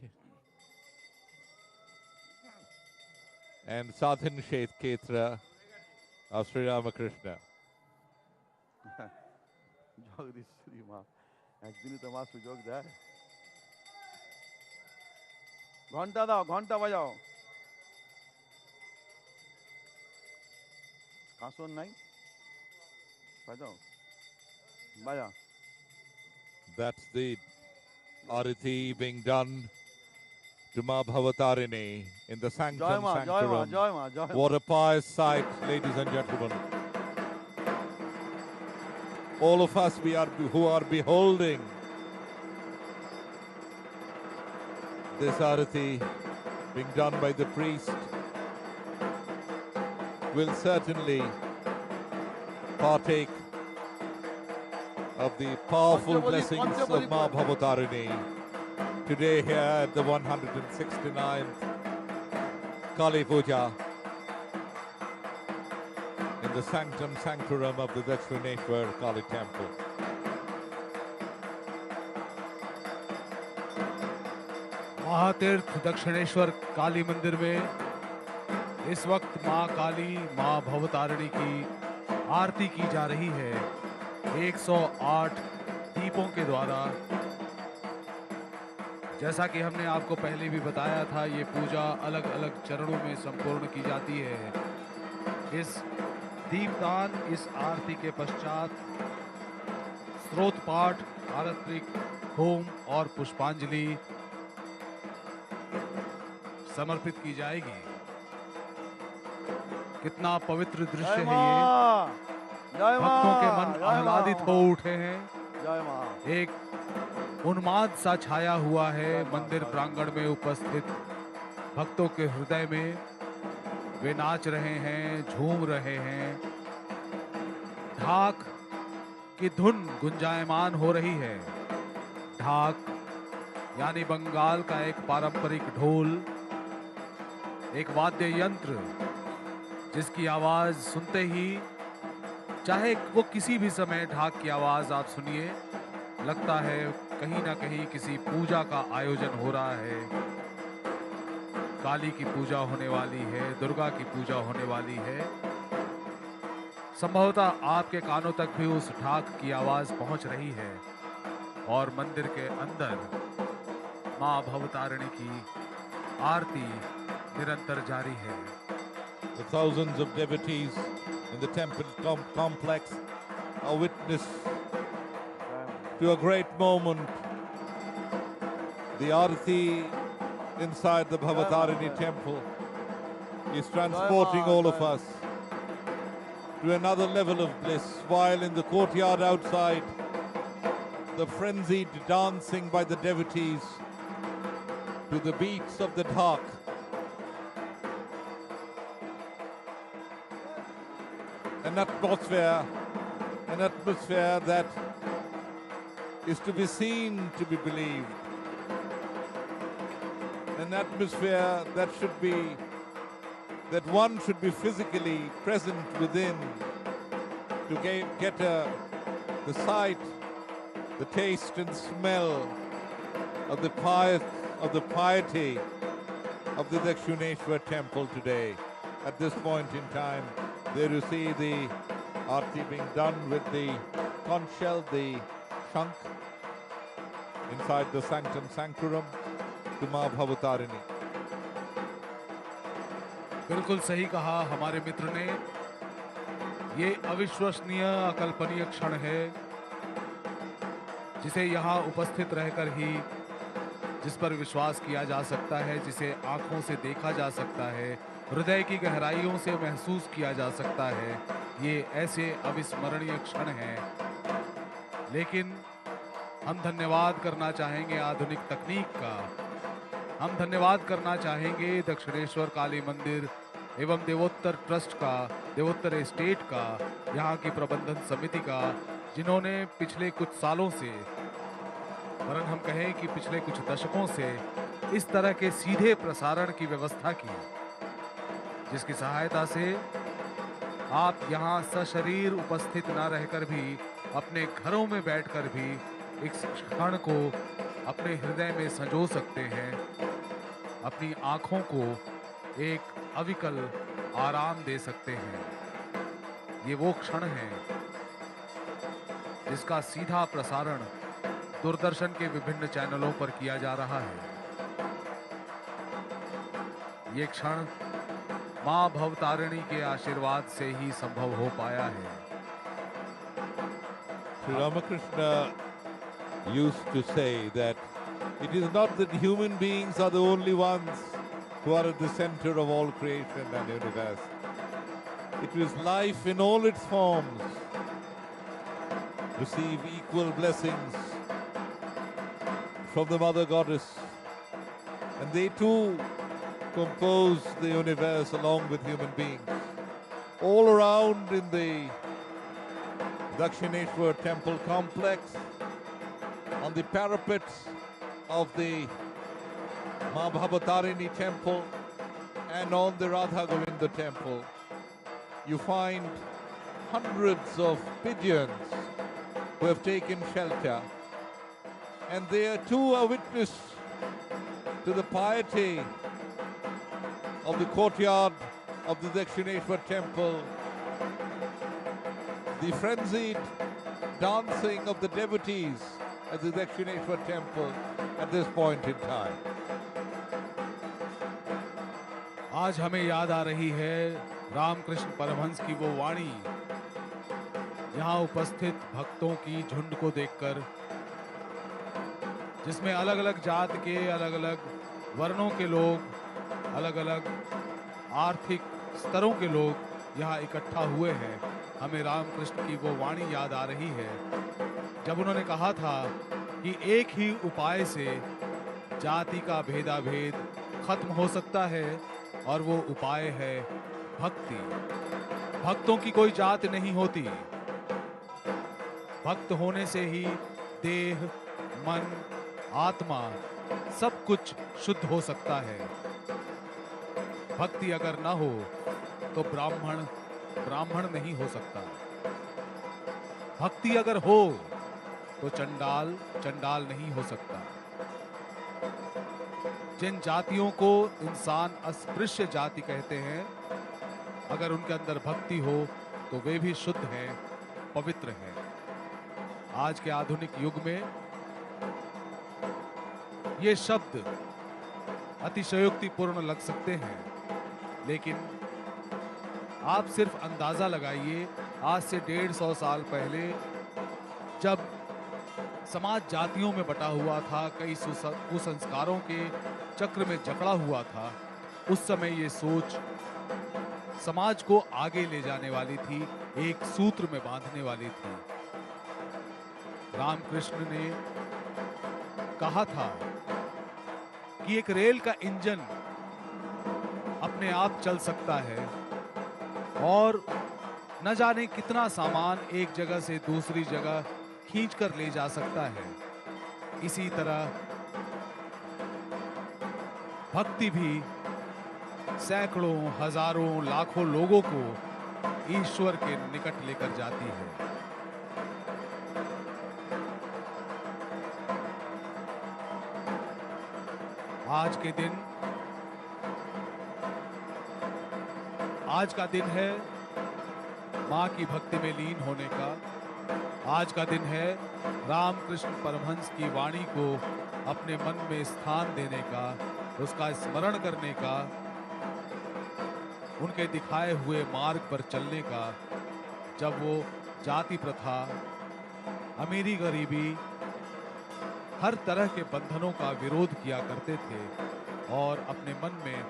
And Sadhan Kshetra of Sri Ramakrishna. Jagadishwari মা একদিনই তো মা সুযোগ দেয়। ঘন্টা দাও, ঘন্টা বাজাও। কাঁসর নাই, বাজাও বাজা। That's the arati being done to Maa Bhabatarini in the sanctum জয় মা জয় মা sanctorum. জয় মা জয় মা। What a pious sight, ladies and gentlemen. All of us who are beholding this arati being done by the priest will certainly partake of the powerful blessings of Maa Bhabatarini today here at the 169th Kali Puja in the sanctum sanctorum of the Dakshineswar Kali Temple. महातीर्थ Dakshineswar Kali मंदिर में इस वक्त मां काली मां भवतारिणी की आरती की जा रही है 108 दीपों के द्वारा। जैसा कि हमने आपको पहले भी बताया था, ये पूजा अलग अलग चरणों में संपूर्ण की जाती है। इस दीपदान, इस आरती के पश्चात स्त्रोत पाठ, आरत्रिक होम और पुष्पांजलि समर्पित की जाएगी। कितना पवित्र दृश्य है ये। भक्तों के मन आह्लादित हो उठे हैं। एक उन्माद सा छाया हुआ है मंदिर प्रांगण में उपस्थित भक्तों के हृदय में। वे नाच रहे हैं, झूम रहे हैं। ढाक की धुन गुंजायमान हो रही है। ढाक यानी बंगाल का एक पारंपरिक ढोल, एक वाद्य यंत्र जिसकी आवाज सुनते ही, चाहे वो किसी भी समय ढाक की आवाज आप सुनिए, लगता है कहीं ना कहीं किसी पूजा का आयोजन हो रहा है। काली की पूजा होने वाली है, दुर्गा की पूजा होने वाली है। संभवतः आपके कानों तक भी उस ढाक की आवाज पहुंच रही है और मंदिर के अंदर मां भवतारिणी की आरती निरंतर जारी है। The thousands of devotees in the temple complex are witness to a great moment. The Arati inside the Bhabatarini temple is transporting all of us to another level of bliss, while in the courtyard outside, the frenzied dancing by the devotees to the beats of the dhak an atmosphere that is to be seen, to be believed. An atmosphere that one should be physically present within to get the sight, the taste and smell of the piety of the Dakshineswar temple today. At this point in time, there you see the arti being done with the conch shell, the shank, inside the sanctum sanctorum to Maa Bhabatarini. बिल्कुल सही कहा हमारे मित्र ने। ये अविश्वसनीय अकल्पनीय क्षण है जिसे यहाँ उपस्थित रहकर ही, जिस पर विश्वास किया जा सकता है, जिसे आंखों से देखा जा सकता है, हृदय की गहराइयों से महसूस किया जा सकता है। ये ऐसे अविस्मरणीय क्षण हैं। लेकिन हम धन्यवाद करना चाहेंगे आधुनिक तकनीक का, हम धन्यवाद करना चाहेंगे दक्षिणेश्वर काली मंदिर एवं देवोत्तर ट्रस्ट का, देवोत्तर एस्टेट का, यहाँ की प्रबंधन समिति का, जिन्होंने पिछले कुछ सालों से, वरन हम कहें कि पिछले कुछ दशकों से इस तरह के सीधे प्रसारण की व्यवस्था की, जिसकी सहायता से आप यहाँ सशरीर उपस्थित न रहकर भी अपने घरों में बैठकर भी इस क्षण को अपने हृदय में संजो सकते हैं, अपनी आँखों को एक अविकल आराम दे सकते हैं। ये वो क्षण है जिसका सीधा प्रसारण दूरदर्शन के विभिन्न चैनलों पर किया जा रहा है। ये क्षण माँ भवतारिणी के आशीर्वाद से ही संभव हो पाया है। Sri Ramakrishna used to say that it is not that human beings are the only ones who are at the center of all creation and universe. It is life in all its forms receive equal blessings from the Mother Goddess, and they too compose the universe along with human beings. All around in the Dakshineswar temple complex, on the parapets of the Maa Bhabatarini temple and on the Radha Govinda temple, you find hundreds of pigeons who have taken shelter, and they are too a witness to the piety of the courtyard of the Dakshineswar temple, the frenzied dancing of the devotees at the Dakshineswar temple at this point in time. आज हमें याद आ रही है रामकृष्ण परमहंस की वो वाणी, यहाँ उपस्थित भक्तों की झुंड को देखकर, जिसमें अलग अलग जात के, अलग अलग वर्णों के लोग, अलग अलग आर्थिक स्तरों के लोग यहाँ इकट्ठा हुए हैं। हमें रामकृष्ण की वो वाणी याद आ रही है जब उन्होंने कहा था कि एक ही उपाय से जाति का भेदाभेद खत्म हो सकता है, और वो उपाय है भक्ति। भक्तों की कोई जात नहीं होती। भक्त होने से ही देह, मन, आत्मा सब कुछ शुद्ध हो सकता है। भक्ति अगर ना हो तो ब्राह्मण नहीं हो सकता। भक्ति अगर हो तो चंडाल नहीं हो सकता। जिन जातियों को इंसान अस्पृश्य जाति कहते हैं, अगर उनके अंदर भक्ति हो तो वे भी शुद्ध हैं, पवित्र हैं। आज के आधुनिक युग में ये शब्द अतिशयोक्तिपूर्ण लग सकते हैं, लेकिन आप सिर्फ अंदाजा लगाइए, आज से 150 साल पहले जब समाज जातियों में बटा हुआ था, कई कुसंस्कारों के चक्र में जकड़ा हुआ था, उस समय ये सोच समाज को आगे ले जाने वाली थी, एक सूत्र में बांधने वाली थी। रामकृष्ण ने कहा था कि एक रेल का इंजन अपने आप चल सकता है और न जाने कितना सामान एक जगह से दूसरी जगह खींच कर ले जा सकता है। इसी तरह भक्ति भी सैकड़ों, हजारों, लाखों लोगों को ईश्वर के निकट लेकर जाती है। आज का दिन है मां की भक्ति में लीन होने का। आज का दिन है रामकृष्ण परमहंस की वाणी को अपने मन में स्थान देने का, उसका स्मरण करने का, उनके दिखाए हुए मार्ग पर चलने का, जब वो जाति प्रथा, अमीरी गरीबी, हर तरह के बंधनों का विरोध किया करते थे और अपने मन में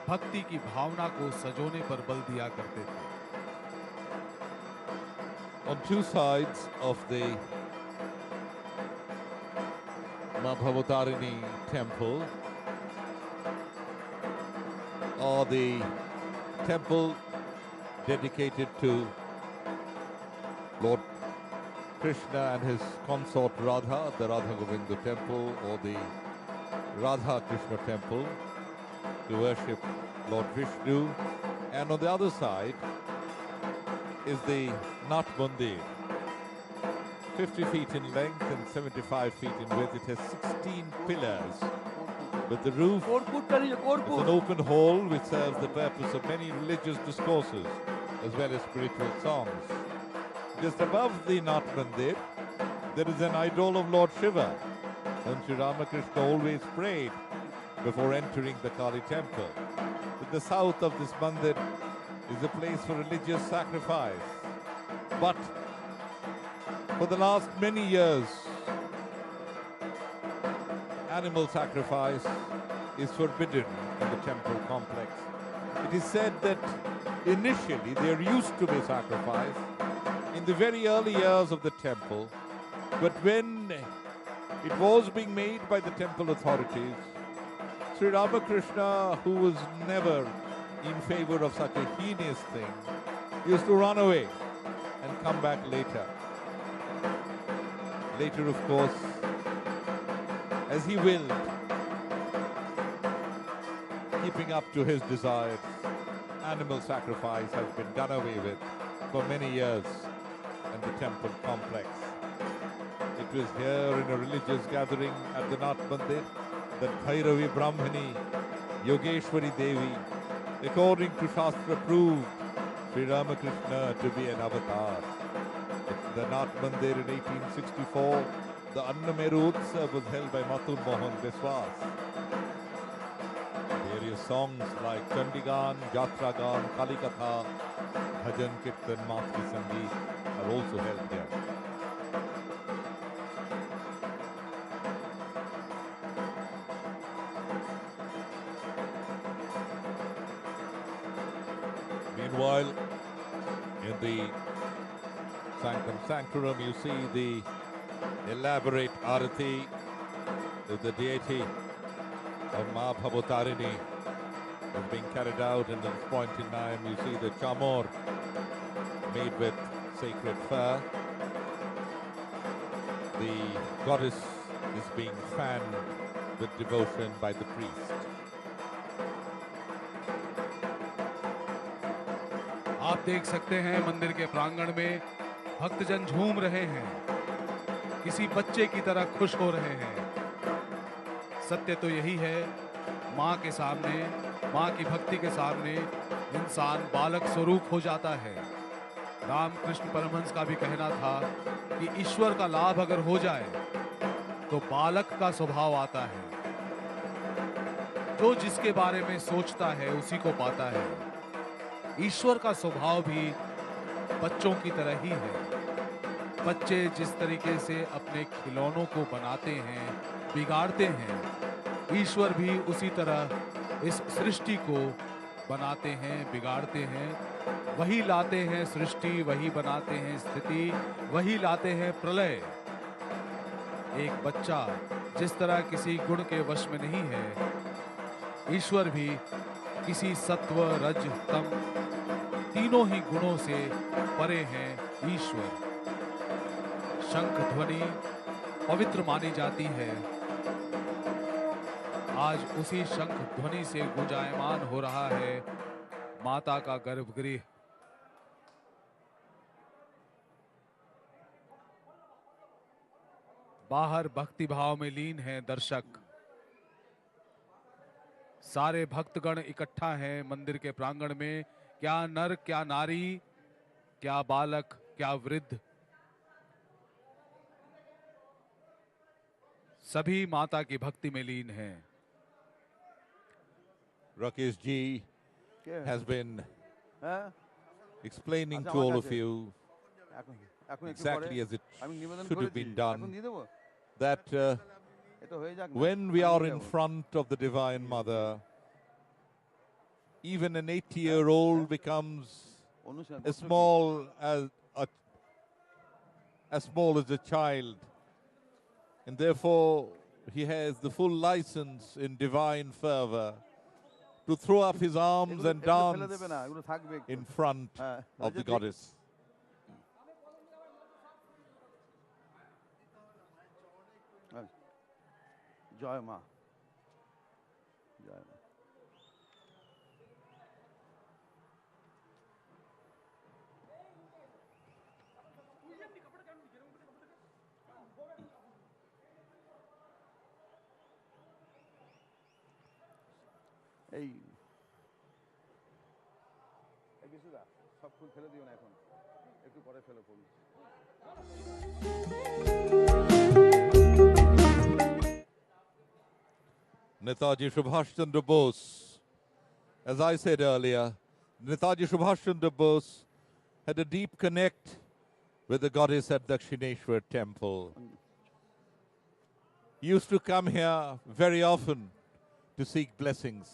भक्ति की भावना को सजोने पर बल दिया करते थे। On two sides of the Maa Bhabatarini temple are the temple dedicated to Lord Krishna and his consort Radha, the Radha Govinda temple, or the Radha Krishna temple to worship Lord Vishnu. And on the other side is the Nath Mandir, 50 feet in length and 75 feet in width. It has 16 pillars, with the roof is an open hall which serves the purpose of many religious discourses as well as spiritual songs. Just above the Nath Mandir, there is an idol of Lord Shiva, whom Sri Ramakrishna always prayed before entering the Kali temple. To the south of this mandir is a place for religious sacrifice. But for the last many years, animal sacrifice is forbidden in the temple complex. It is said that initially there used to be sacrifice in the very early years of the temple, but when it was being made by the temple authorities, Sri Ramakrishna, who was never in favor of such a heinous thing, used to run away and come back later. Later, of course, as he willed, keeping up to his desires, animal sacrifice has been done away with for many years in the temple complex. It was here in a religious gathering at the Nath Mandir that Bhairavi Brahmani, Yogeshwari Devi, according to Shastra, proved Sri Ramakrishna to be an avatar. At the Nath Mandir in 1864, the Annameru Utsav was held by Mathur Mohan Biswas. Various songs like Chandigan, Jatragan, Kalikatha, Bhajan Kirtan, Matri Sangeet are also held here. Meanwhile, in the Sanctum Sanctorum, you see the elaborate arati of the deity of Maa Bhabatarini is being carried out, and at this point in time you see the chamor made with sacred fur. The goddess is being fanned with devotion by the priest. आप देख सकते हैं मंदिर के प्रांगण में भक्तजन झूम रहे हैं, किसी बच्चे की तरह खुश हो रहे हैं। सत्य तो यही है, माँ के सामने, माँ की भक्ति के सामने इंसान बालक स्वरूप हो जाता है। रामकृष्ण परमहंस का भी कहना था कि ईश्वर का लाभ अगर हो जाए तो बालक का स्वभाव आता है। जो जिसके बारे में सोचता है उसी को पाता है। ईश्वर का स्वभाव भी बच्चों की तरह ही है। बच्चे जिस तरीके से अपने खिलौनों को बनाते हैं, बिगाड़ते हैं, ईश्वर भी उसी तरह इस सृष्टि को बनाते हैं, बिगाड़ते हैं। वही लाते हैं सृष्टि, वही बनाते हैं स्थिति, वही लाते हैं प्रलय। एक बच्चा जिस तरह किसी गुण के वश में नहीं है, ईश्वर भी किसी सत्व, रज, तम तीनों ही गुणों से परे हैं ईश्वर। शंख ध्वनि पवित्र मानी जाती है। आज उसी शंख ध्वनि से गुंजायमान हो रहा है माता का गर्भगृह। बाहर भक्ति भाव में लीन है दर्शक। सारे भक्तगण इकट्ठा हैं मंदिर के प्रांगण में। क्या नर, क्या नारी, क्या बालक, क्या वृद्ध, सभी माता की भक्ति में लीन हैं। Rakesh ji has been explaining to all of you exactly as it should have been done, that when we are in front of the Divine Mother, even an 80-year-old becomes as small as a child, and therefore he has the full license in divine fervor to throw up his arms and dance in front of the goddess. জয় মা, জয় মা। এই কিছুটা সব ফুল ফেলে দিও না এখন, একটু পরে ফেলো ফুল। Netaji Subhash Chandra Bose. As I said earlier, Netaji Subhash Chandra Bose had a deep connect with the goddess at Dakshineswar temple. He used to come here very often to seek blessings.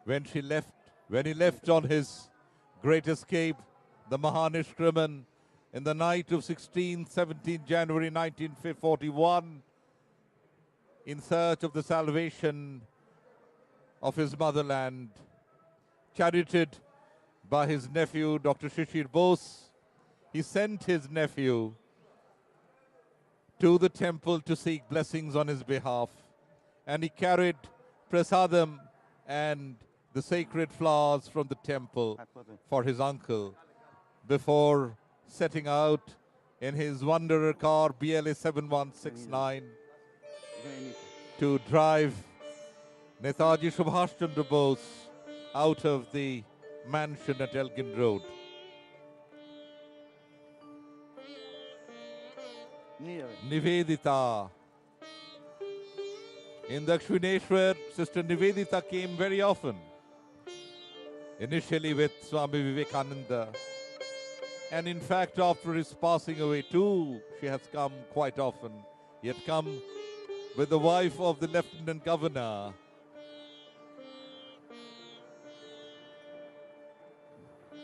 When he left on his great escape, the Mahanishkraman, in the night of 17 January 1941, in search of the salvation of his motherland, charioted by his nephew, Dr. Shishir Bose, he sent his nephew to the temple to seek blessings on his behalf. And he carried prasadam and the sacred flowers from the temple for his uncle before setting out in his wanderer car BLA 7169 to drive Netaji Subhash Chandra Bose out of the mansion at Elgin Road. Nivedita. In Dakshineswar, Sister Nivedita came very often. Initially with Swami Vivekananda. And in fact, after his passing away too, she has come quite often. He had come with the wife of the Lieutenant Governor.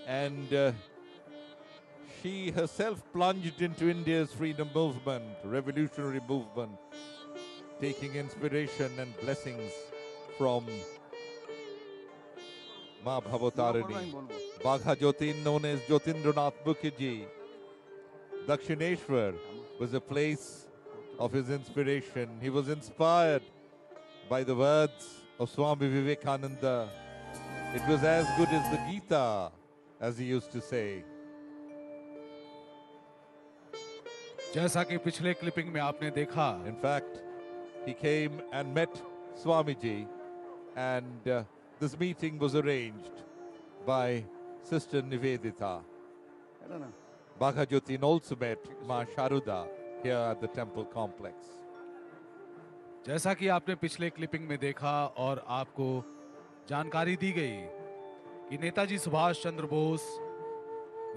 And she herself plunged into India's freedom movement, revolutionary movement, taking inspiration and blessings from Maa Bhabatarini. Bagha Jyotin, known as Jyotindranath Mukherjee. Dakshineswar was a place of his inspiration. He was inspired by the words of Swami Vivekananda. It was as good as the Gita, as he used to say. जैसा कि पिछले clipping में आपने देखा, In fact, he came and met Swamiji, and this meeting was arranged by Sister Nivedita. Bagha Jyotin also met Ma Sharuda here at the temple complex. जैसा कि आपने पिछले क्लिपिंग में देखा और आपको जानकारी दी गई कि नेताजी सुभाष चंद्र बोस,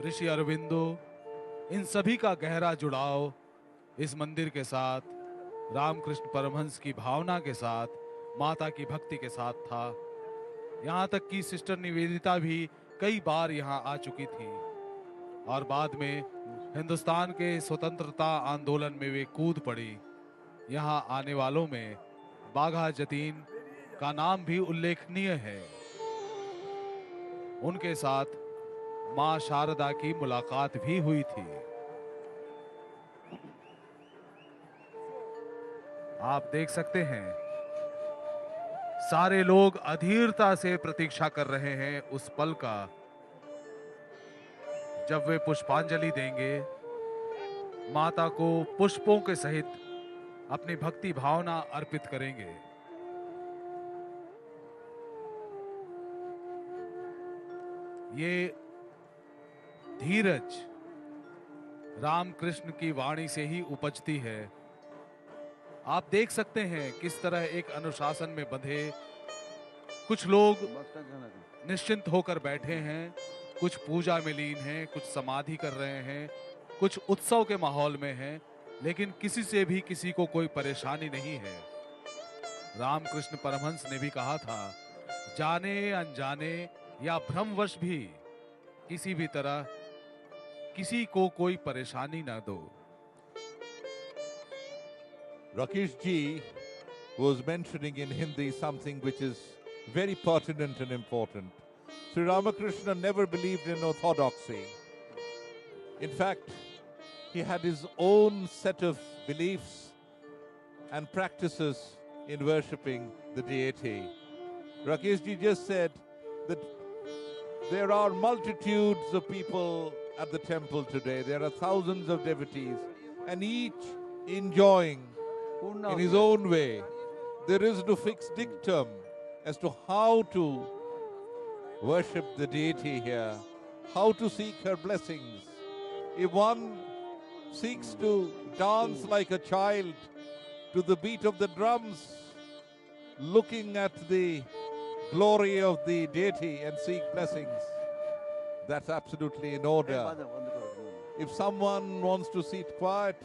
ऋषि अरविंदो, इन सभी का गहरा जुड़ाव इस मंदिर के साथ, रामकृष्ण परमहंस की भावना के साथ, माता की भक्ति के साथ था। यहाँ तक कि सिस्टर निवेदिता भी कई बार यहाँ आ चुकी थी और बाद में हिंदुस्तान के स्वतंत्रता आंदोलन में वे कूद पड़ी। यहाँ आने वालों में बाघा जतीन का नाम भी उल्लेखनीय है। उनके साथ मां शारदा की मुलाकात भी हुई थी। आप देख सकते हैं सारे लोग अधीरता से प्रतीक्षा कर रहे हैं उस पल का जब वे पुष्पांजलि देंगे, माता को पुष्पों के सहित अपनी भक्ति भावना अर्पित करेंगे। ये धीरज रामकृष्ण की वाणी से ही उपजती है। आप देख सकते हैं किस तरह एक अनुशासन में बंधे कुछ लोग निश्चिंत होकर बैठे हैं, कुछ पूजा में लीन हैं, कुछ समाधि कर रहे हैं, कुछ उत्सव के माहौल में हैं, लेकिन किसी से भी किसी को कोई परेशानी नहीं है। रामकृष्ण परमहंस ने भी कहा था, जाने अनजाने या भ्रमवश भी किसी भी तरह किसी को कोई परेशानी ना दो। Rakesh ji was mentioning in Hindi something which is very pertinent and important. Sri Ramakrishna never believed in orthodoxy. In fact, he had his own set of beliefs and practices in worshipping the deity. Rakesh ji just said that there are multitudes of people at the temple today. There are thousands of devotees, and each enjoying in his own way. There is no fixed dictum as to how to worship the deity here, how to seek her blessings. If one seeks to dance like a child to the beat of the drums, looking at the glory of the deity and seek blessings, that's absolutely in order. If someone wants to sit quiet,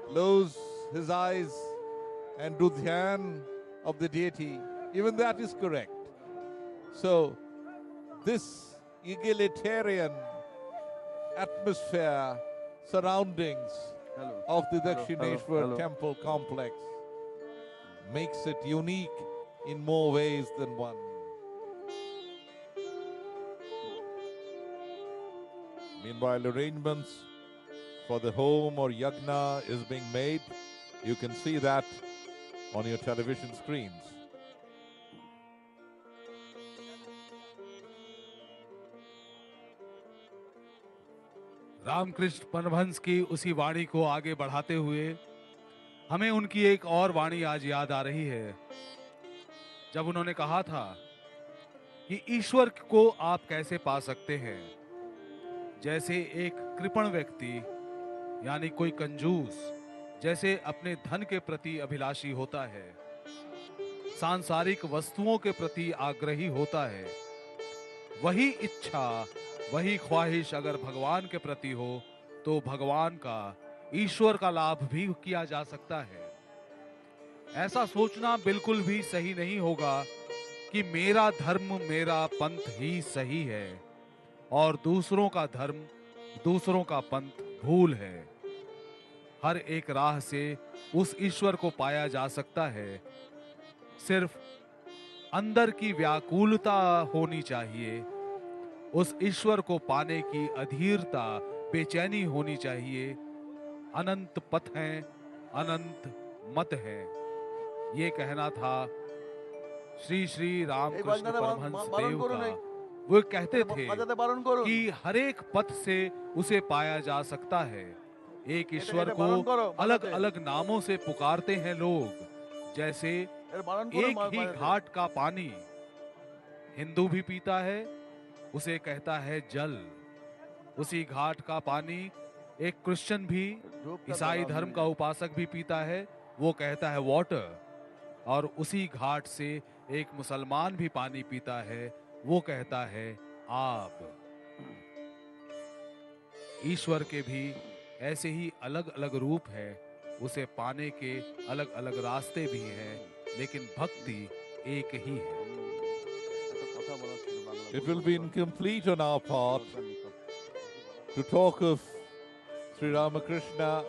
close his eyes and do dhyan of the deity, even that is correct. So this egalitarian atmosphere, surroundings of the Dakshineswar temple complex makes it unique in more ways than one. Meanwhile, arrangements for the home or yagna is being made. You can see that on your television screens. Ramakrishna Paramhans की उसी वाणी को आगे बढ़ाते हुए हमें उनकी एक और वाणी आज याद आ रही है, जब उन्होंने कहा था कि ईश्वर को आप कैसे पा सकते हैं। जैसे एक कृपण व्यक्ति यानी कोई कंजूस जैसे अपने धन के प्रति अभिलाषी होता है, सांसारिक वस्तुओं के प्रति आग्रही होता है, वही इच्छा वही ख्वाहिश अगर भगवान के प्रति हो तो भगवान का, ईश्वर का लाभ भी किया जा सकता है। ऐसा सोचना बिल्कुल भी सही नहीं होगा कि मेरा धर्म मेरा पंथ ही सही है और दूसरों का धर्म दूसरों का पंथ भूल है। हर एक राह से उस ईश्वर को पाया जा सकता है, सिर्फ अंदर की व्याकुलता होनी चाहिए। उस ईश्वर को पाने की अधीरता, बेचैनी होनी चाहिए। अनंत पथ हैं, अनंत मत हैं, ये कहना था श्री श्री रामकृष्ण परमहंस देव का। वो कहते थे कि हर एक पथ से उसे पाया जा सकता है। एक ईश्वर को अलग अलग नामों से पुकारते हैं लोग, जैसे एक ही घाट का पानी हिंदू भी पीता है, उसे कहता है जल। उसी घाट का पानी एक क्रिश्चियन भी, ईसाई धर्म का उपासक भी पीता है, वो कहता है वाटर। और उसी घाट से एक मुसलमान भी पानी पीता है, वो कहता है आब। ईश्वर के भी ऐसे ही अलग अलग रूप है, उसे पाने के अलग अलग रास्ते भी हैं, लेकिन भक्ति एक ही है। It will be incomplete on our part to talk of Sri Ramakrishna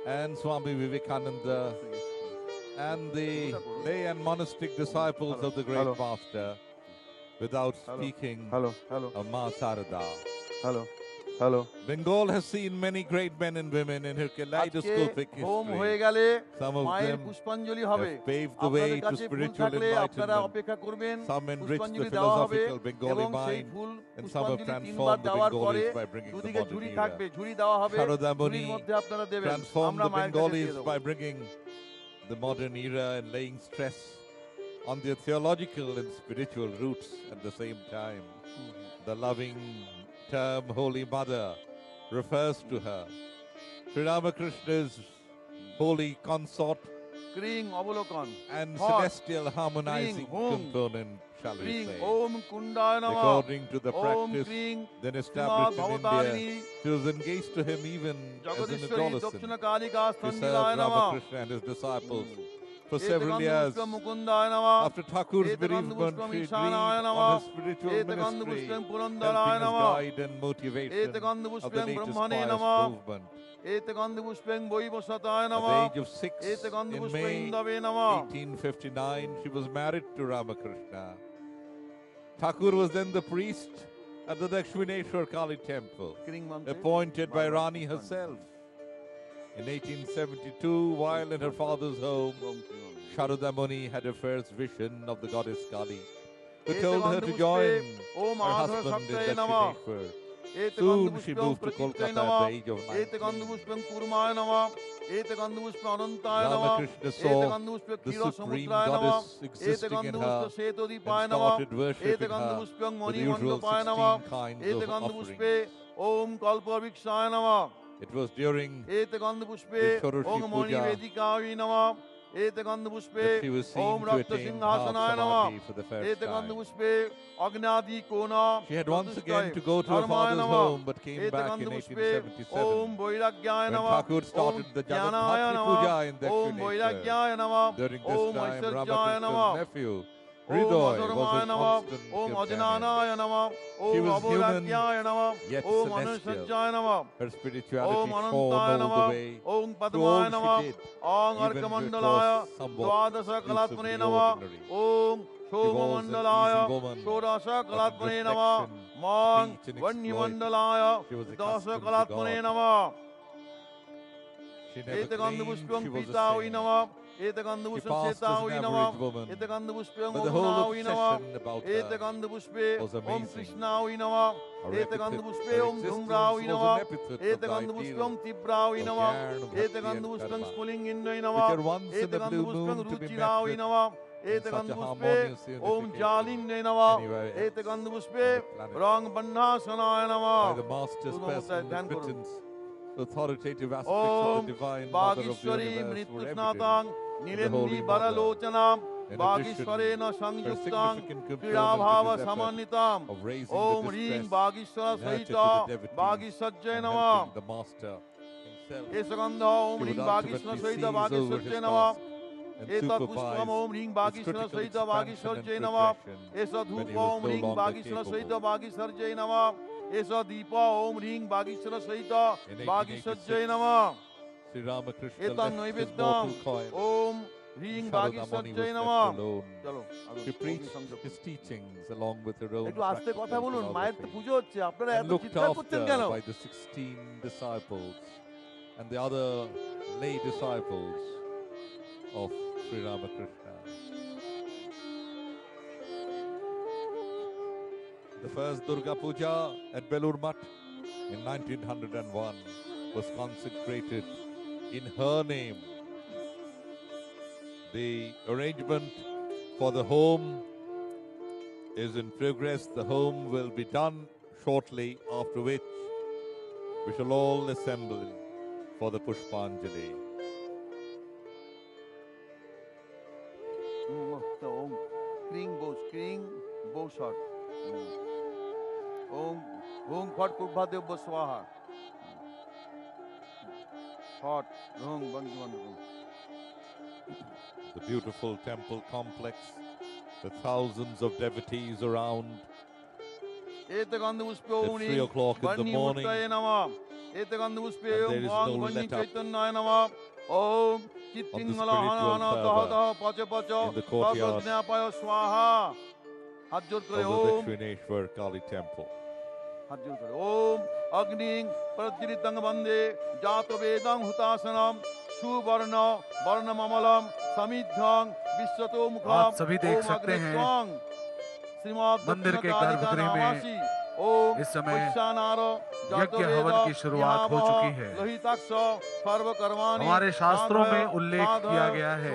and Swami Vivekananda and the lay and monastic disciples of the great Hello. master without speaking Hello, hello, of Ma Sarada. hello, hello. Bengal has seen many great men and women in her আজকে kaleidoscopic home হয়ে history. গেলে Some of মায়ের them পুষ্পাঞ্জলি হবে। have paved the way আপনাদের to কাছে ফুল spiritual থাকলে আপনারা enlightenment. অপেক্ষা করবেন, Some enrich the পুষ্পাঞ্জলি দেওয়া হবে philosophical Bengali এবং সেই mind, full and some have পুষ্পাঞ্জলি 3বার transformed the দেওয়ার পরে Bengalis by bringing the দুদিকে modern ঝুড়ি era. থাকবে, ঝুড়ি দেওয়া হবে, Sharada ঝুড়ির Muni মধ্যে আপনারা দেবেন, transformed আমরা the মায়ের কাছে দিয়ে Bengalis দেবো। by bringing the modern era and laying stress on their theological and spiritual roots at the same time. The loving term Holy Mother refers to her. Sri Ramakrishna's holy consort ক্রিং অবলোকন and hot celestial harmonizing hum, component, shall we ক্রিং say. ওম কুণ্ডায় নমঃ According to the Om practice ক্রিং then মা established in Bhavatarini India, she was engaged to him even as an Jagadishwari adolescent. দক্ষিণ Kalika She স্তন্দিলায় served নমঃ Ramakrishna and his disciples for several এতগন্ধ years. Pushpam মুকুন্দায় নমঃ After Thakur's এতগন্ধ bereavement, Pushpam she ঈশানায় agreed নমঃ on his spiritual এতগন্ধ ministry, Pushpam helping পুরন্দরায় as নমঃ guide and motivation এতগন্ধ of the Pushpam latest ব্রহ্মণে pious নমঃ movement. এতগন্ধ Pushpam বৈবসতায় At নমঃ the age of 6, এতগন্ধ in Pushpam May ইন্দবে নমঃ 1859, she was married to Ramakrishna. Thakur was then the priest at the Dakshineswar Kali temple, ক্রিং মন্ত্রে appointed by Rani herself. In 1872, while in her father's home, Sharada Muni had her first vision of the goddess Kali, who told her to join her husband in Dakshineswar. Soon she moved to Kolkata at the age of 19. এতগন্ধ Pushpam কুর্মায় নমঃ এতগন্ধ পুষ্প অনন্তায় নমঃ Ramakrishna saw এতগন্ধ Pushpa the kheer supreme সমুদ্রায় নমঃ goddess existing এতগন্ধ in Pushpa her শ্বেতদীপায় and নমঃ started worshipping এতগন্ধ her পুষ্পং with the usual মণিমণ্ডপায় নমঃ 16 kinds of এতগন্ধ offerings. পুষ্পে ওম কল্পবৃক্ষায় নমঃ It was during এতগন্ধ পুষ্পে the ষোড়শী ওম পূজা মণিবেদিকায় নমঃ এতগন্ধ পুষ্পে that she was seen Om to রক্ত attain সিংহাসনায় Bhav নমঃ Samadhi for the first এতগন্ধ time. পুষ্পে অগ্নাদি কোণ She had once again to go to her father's home, but came back এতগন্ধ in পুষ্পে ওম 1877. বৈরাগ্যায় When নমঃ Thakur started the জ্ঞানায় Jagat নমঃ Puja in Om Dakshineswar. বৈরাগ্যায় নমঃ During Om this time, ঐশ্বর্যায় নমঃ Ramakrishna's nephew, Om Hridoy, অধর্মায় was his নমঃ constant ওম companion. অজনানায় নমঃ She Om was অবরাগ্যায় নমঃ yet ওম celestial. অনৈশ্বর্যায় নমঃ Her ওম spirituality shone অনন্তায় all নমঃ the way Om through পদ্মায় all নমঃ she did, ওং even if it অর্কমণ্ডলায় was somewhat দ্বাদশ কলাত্মনে exclusively নমঃ ordinary. Om She was an সৌমমণ্ডলায় easy woman, ষোড়শ but in কলাত্মনে নমঃ reflection, Mong speech and বহ্নিমণ্ডলায় she was দশ accustomed to কলাত্মনে God. নমঃ She never এতগন্ধ claimed পুষ্পং she was a পীতাওই saint. নমঃ এতগন্ধ She পুষ্পং passed as শ্বেতাওই an নমঃ average woman, এতগন্ধ পুষ্পং but the whole অরুণাওই নমঃ obsession about her এতগন্ধ পুষ্পে was Om amazing. কৃষ্ণাওই নমঃ Her এতগন্ধ epithet, পুষ্পে her Om existence ধূম্রাওই was নমঃ an epithet of the এতগন্ধ ideal পুষ্পং তীব্রাওই of নমঃ Jnana, Bhakti এতগন্ধ and পুষ্পং Karma, স্ফুলিঙ্গিন্নই which নমঃ are once in a এতগন্ধ blue পুষ্পং moon to be met রুচিরাওই with নমঃ in এতগন্ধ such a পুষ্পে harmonious ওম unification জালিন্নই নমঃ anywhere এতগন্ধ পুষ্পে on the planet. রং বন্যাসনায় নমঃ By the master's পূর্ণমতায় personal ধ্যান করুন। admittance, the authoritative aspects of Om the divine mother of the বাগীশ্বরী universe were মৃত্যুস্নাতাং evident in the নীলেন্দি Holy Mother. বরলোচনাম In বাগীশ্বরেণ addition, her সংযুক্তাং significant component ক্রীড়াভাব in his effort সমান্বিতাম of raising Om the হ্রিং distressed, বাগীশ্বর nurture সহিত to the devotees, বাগীশ্বর্যে and নমঃ helping the master himself. এসগন্ধ Om She হ্রিং would বাগীশ্বর ultimately সহিত seize over বাগীশ্বর্যে his নমঃ task and এতৎ Pushpam supervise Om হ্রিং his বাগীশ্বর critical সহিত expansion and বাগীশ্বর্যে নমঃ progression S when ধূপ he was Om no হ্রিং longer বাগীশ্বর সহিত capable. বাগীশ্বর্যে নমঃ S দীপ ওম হ্রিং বাগীশ্বর সহিত In বাগীশ্বর্যে 1886, নমঃ Sri Ramakrishna এতং left his নৈবেদ্যং mortal coil. Om হ্রিং Sharada Muni বাগীশ্বর্যে was নমঃ left alone. চলো She preached his teachings along with her own একটু আস্তে কথা practical বলুন, মায়ের তো philosophy, পুজো হচ্ছে, আপনারা and এত looked চিৎকার করছেন after কেন? by the 16 disciples and the other lay disciples of Sri Ramakrishna. The first Durga Puja at Belur Math in 1901 was consecrated in her name. The arrangement for the home is in progress. The home will be done shortly, after which we shall all assemble for the Pushpanjali. ওম ক্রিং বৌষট ওম ওম ফট কুর্ভাদেব্য স্বাহা hot. Rung Bangjiman. The beautiful temple complex, the thousands of devotees around. At 3 o'clock in the morning, and there is no let up Om on the spiritual fervor in the courtyard of the Dakshineswar Kali temple. Om Agni Pradjiritang Bande Jato Vedang Hutasanam Suvarna Varnamamalam Samidhyang Vishwato Mukham. आप सभी देख सकते हैं मंदिर के गर्भगृह में इस समय यज्ञ हवन की शुरुआत हो चुकी है। हमारे शास्त्रों में उल्लेख किया गया है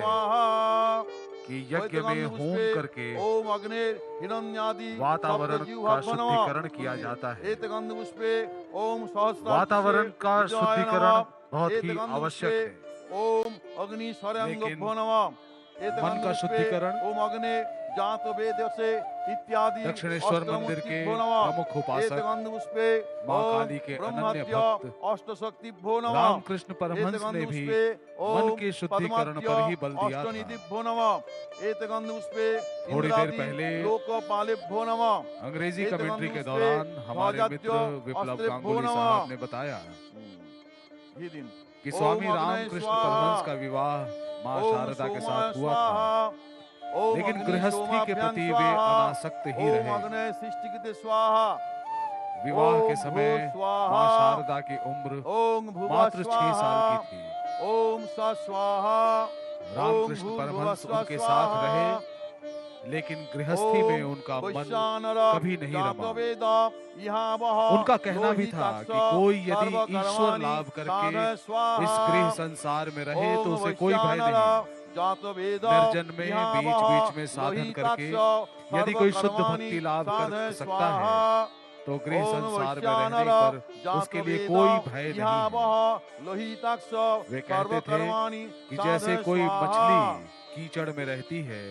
कि यज्ञ में होम करके वातावरण का शुद्धिकरण किया जाता है। वातावरण का शुद्धिकरण बहुत ही आवश्यक है, लेकिन मन का शुद्धिकरण दक्षिणेश्वर मंदिर के प्रमुख उपासक मां काली के अनन्य भक्त रामकृष्ण परमहंस ने भी मन के शुद्धिकरण पर ही बल दिया था। थोड़ी देर पहले अंग्रेजी कमेंट्री के दौरान हमारे मित्र विप्लव गांगुली साहब ने बताया कि स्वामी रामकृष्ण परमहंस का विवाह मां शारदा के साथ हुआ था, लेकिन गृहस्थी के प्रति वे अनासक्त ही रहे। विवाह के समय मां शारदा की उम्र मात्र 6 साल की थी। रामकृष्ण परमहंस उनके साथ रहे, लेकिन गृहस्थी में उनका मन कभी नहीं रमा। उनका कहना भी था कि कोई यदि ईश्वर लाभ करके इस गृह संसार में रहे तो उसे कोई भय नहीं। निर्जन में बीच बीच में साधन करके यदि कोई शुद्ध भक्ति लाभ कर सकता है तो गृह संसार में रहने पर उसके लिए कोई भय नहीं है। वे कहते थे कि जैसे कोई मछली कीचड़ में रहती है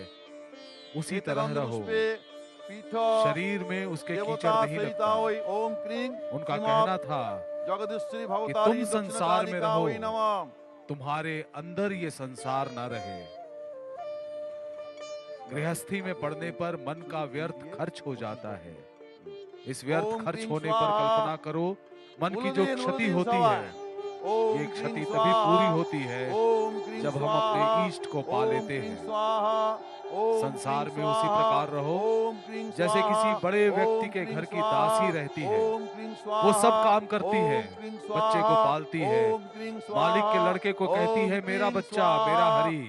उसी तरह रहो, शरीर में उसके कीचड़ नहीं लगता। उनका कहना था कि तुम संसार में रहो, तुम्हारे अंदर ये संसार न रहे। गृहस्थी में पड़ने पर मन का व्यर्थ खर्च हो जाता है। इस व्यर्थ खर्च होने पर कल्पना करो, मन की जो क्षति होती है ये क्षति तभी पूरी होती है जब हम अपने इष्ट को पा लेते हैं। संसार में उसी प्रकार रहो जैसे किसी बड़े व्यक्ति के घर की दासी रहती है। वो सब काम करती है, बच्चे को पालती है, मालिक के लड़के को कहती है मेरा बच्चा मेरा हरी,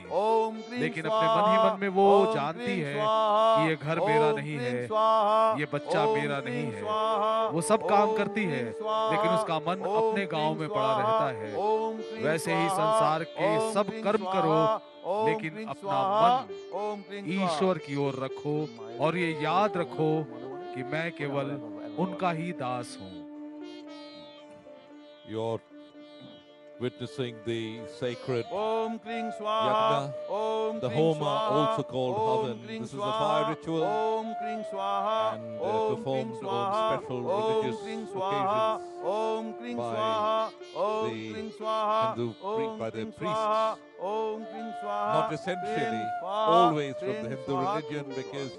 लेकिन अपने मन ही मन में वो जानती है कि ये घर मेरा नहीं है, ये बच्चा मेरा नहीं है। वो सब काम करती है लेकिन उसका मन अपने गांव में पड़ा रहता है। वैसे ही संसार के सब कर्म करो लेकिन अपना मन ईश्वर की ओर रखो और ये याद रखो कि मैं केवल उनका ही दास हूँ। You're witnessing the sacred Om Kling Swaha. yajna, Om the Kling homa, Swaha. also called Om havan. Kling This is a Swaha. fire ritual Om Kling Swaha. and Om Kling performed on Swaha. special Om religious Kling Swaha. occasions Om Kling by Swaha. Om the Kling Swaha. Hindu by the Kling priests. Swaha. Om Kling Swaha. Not essentially Kling Swaha. always from Kling the Hindu Swaha. religion, because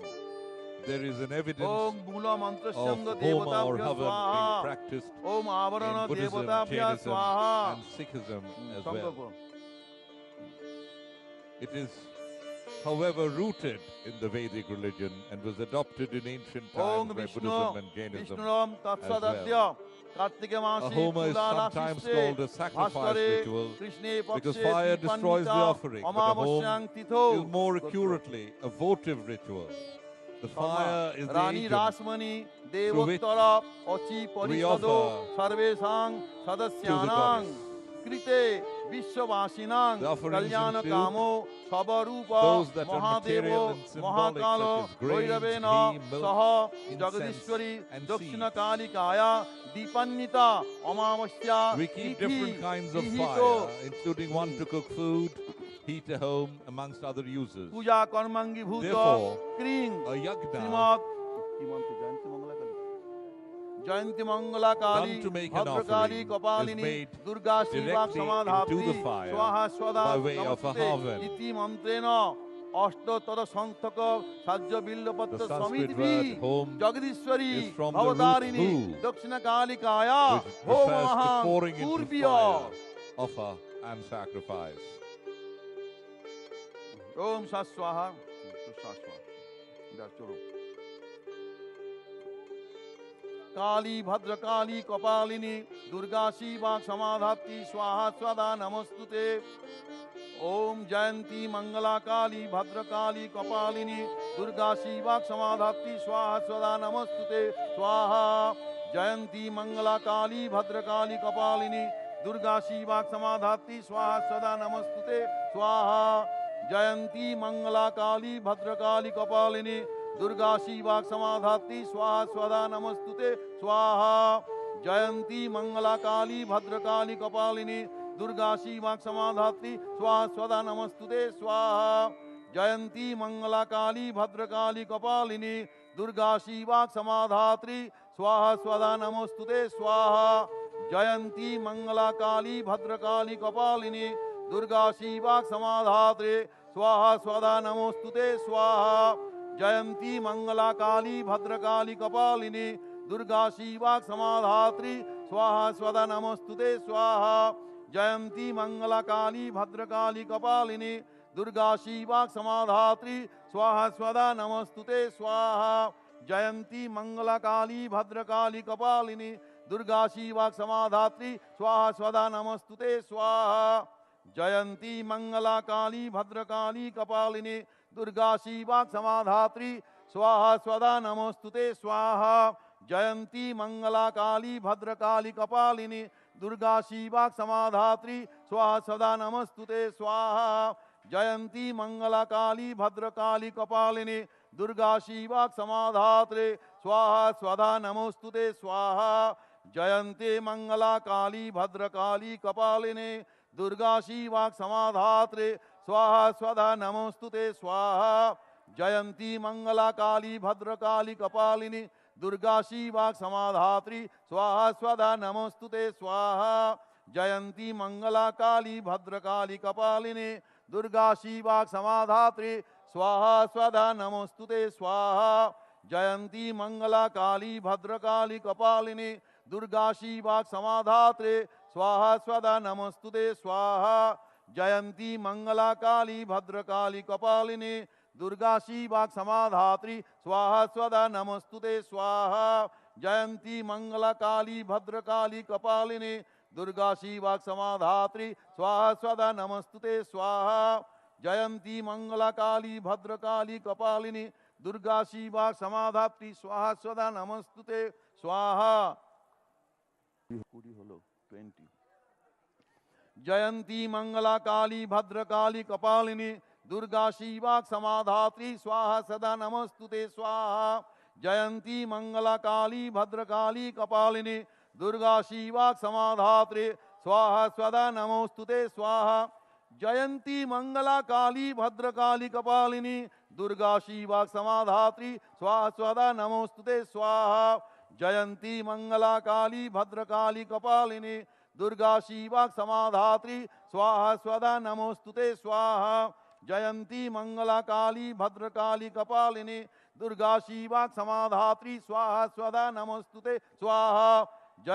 there is an evidence Om Mula Mantra of Shanda homa or Devatabhya havan being Swaha. practiced Om Avarana in Buddhism, Devatabhya Jainism Swaha. and Sikhism as well. It is, however, rooted in the Vedic religion and was adopted in ancient Om times by Vishnu. Buddhism and Jainism Vishnuram as Tatsadadya. well. Kartika A Masi homa is sometimes called a sacrifice ritual because fire destroys the offering, but a home is more accurately a votive ritual. The fire is the Rani agent Rasmani through which Devottara Ochi we Parishado offer Sarvesang Sadasyanang Krite Vishwavasinang The offerings Kalyana include Kamo Sabarupa those that are material Mahadevo and symbolic, Mahakalo such as grains, Bhairavena ghee, milk, Saha incense, Jagadishwari and Dakshina seeds. Kalikaya Dipannita Amavasya We keep Tithi different kinds of Vihito fire, including one to cook food, heat a home, amongst other uses. Puja Karmangi Bhuta Therefore, Kring a yajna Srimad কি মন্ত্র জানতে মঙ্গলা কালী जयंती मंगला काली done to make an Bhadrakali offering Kapalini is made Durga Shiva directly समाधात्री into the fire स्वाहा स्वदा by way of a नमस्ते haven. इति मंत्रेण अष्टोत्तर संख्यक साज्य बिल्लपत्र The Sanskrit समिति word home Jagadishwari is from the root Bhavatarini who, दक्षिण कालिकाया which home refers to महान pouring into पूर्वीय fire, offer and sacrifice. ओम सा स्वाहा चलो काली भद्रकाली कपालिनी दुर्गा शिवा समाधात्री स्वाहा स्वदा नमस्तुते ओम जयंती मंगला काली भद्रकाली कपालिनी दुर्गा शिवा समाधात्री स्वाहा स्वदा नमस्तुते स्वाहा जयंती मंगला काली भद्रकाली कपालिनी दुर्गा शिवा समाधात्री स्वाहा स्वदा नमस्तुते स्वाहा जयंती मंगला काली भद्रकाली कपालिनी दुर्गा शिवा समाधात्री स्वाहा स्वदा नमस्तुते स्वाहा जयंती मंगला काली भद्रकाली कपालिनी दुर्गा शिवा समाधात्री स्वाहा स्वदा नमस्तुते स्वाहा जयंती मंगला काली भद्रकाली कपालिनी दुर्गा शिवा समाधात्री स्वाहा स्वदा नमस्तुते स्वाहा जयंती मंगला काली भद्रकाली कपालिनी दुर्गा शिवा समाधात्री स्वाहा स्वदा नमस्तुते स्वाहा जयंती मंगला काली भद्रकाली कपालिनी दुर्गा शिवा समाधात्री स्वाहा स्वदा नमस्तुते स्वाहा जयंती मंगला काली भद्रकाली कपालिनी दुर्गा शिवा समाधात्री स्वाहा स्वदा नमस्तुते स्वाहा जयंती मंगला काली भद्रकाली कपालिनी दुर्गा शिवा समाधात्री स्वाहा स्वदा नमस्तुते स्वाहा जयंती मंगला काली भद्रकाली कपालिनी दुर्गा शिवा समाधात्री स्वाहा स्वदा नमस्तुते स्वाहा जयंती मंगला काली भद्रकाली कपालिनी दुर्गा शिवा समाधात्री स्वाहा स्वदा नमस्तुते स्वाहा जयंती मंगला काली भद्रकाली कपालिनी दुर्गा शिवा समाधात्री स्वाहा स्वदा नमस्तुते स्वाहा जयंती मंगला काली भद्रकाली कपालिनी दुर्गा शिवा समाधात्री स्वाहा स्वदा नमस्तुते स्वाहा जयंती मंगला काली भद्रकाली कपालिनी दुर्गा शिवा समाधात्री स्वाहा स्वदा नमस्तुते स्वाहा जयंती मंगला काली भद्रकाली कपालिनी दुर्गा शिवा समाधात्री स्वाहा स्वदा नमस्तुते स्वाहा जयंती मंगला काली भद्रकाली कपालिनी दुर्गा शिवा समाधात्री स्वाहा स्वदा नमस्तुते स्वाहा जयंती मंगला काली भद्रकाली कपालिनी दुर्गा शिवा समाधात्री स्वाहा स्वदा नमस्तुते स्वाहा जयंती मंगला काली भद्रकाली कपालिनी दुर्गा शिवा समाधात्री स्वाहा स्वदा नमस्तुते स्वाहा जयंती मंगला काली भद्रकाली कपालिनी दुर्गा शिवा समाधात्री स्वाहा स्वदा नमस्तुते स्वाहा 20 जयंती मंगला काली भद्रकाली कपालिनी दुर्गा शिवा समाधात्री स्वाहा सदा नमस्तुते स्वाहा जयंती मंगला काली भद्रकाली कपालिनी दुर्गा शिवा समाधात्री स्वाहा स्वदा नमोस्तुते स्वाहा जयंती मंगला काली भद्रकाली कपालिनी दुर्गा शिवा समाधात्री स्वाहा स्वदा नमोस्तुते स्वाहा जयंती मंगला काली भद्रकाली कपालिनी दुर्गा शिवा समाधात्री स्वाहा स्वदा नमोस्तुते स्वाहा जयंती मंगला काली भद्रकाली कपालिनी दुर्गा शिवा समाधात्री स्वाहा स्वदा नमोस्तुते स्वाहा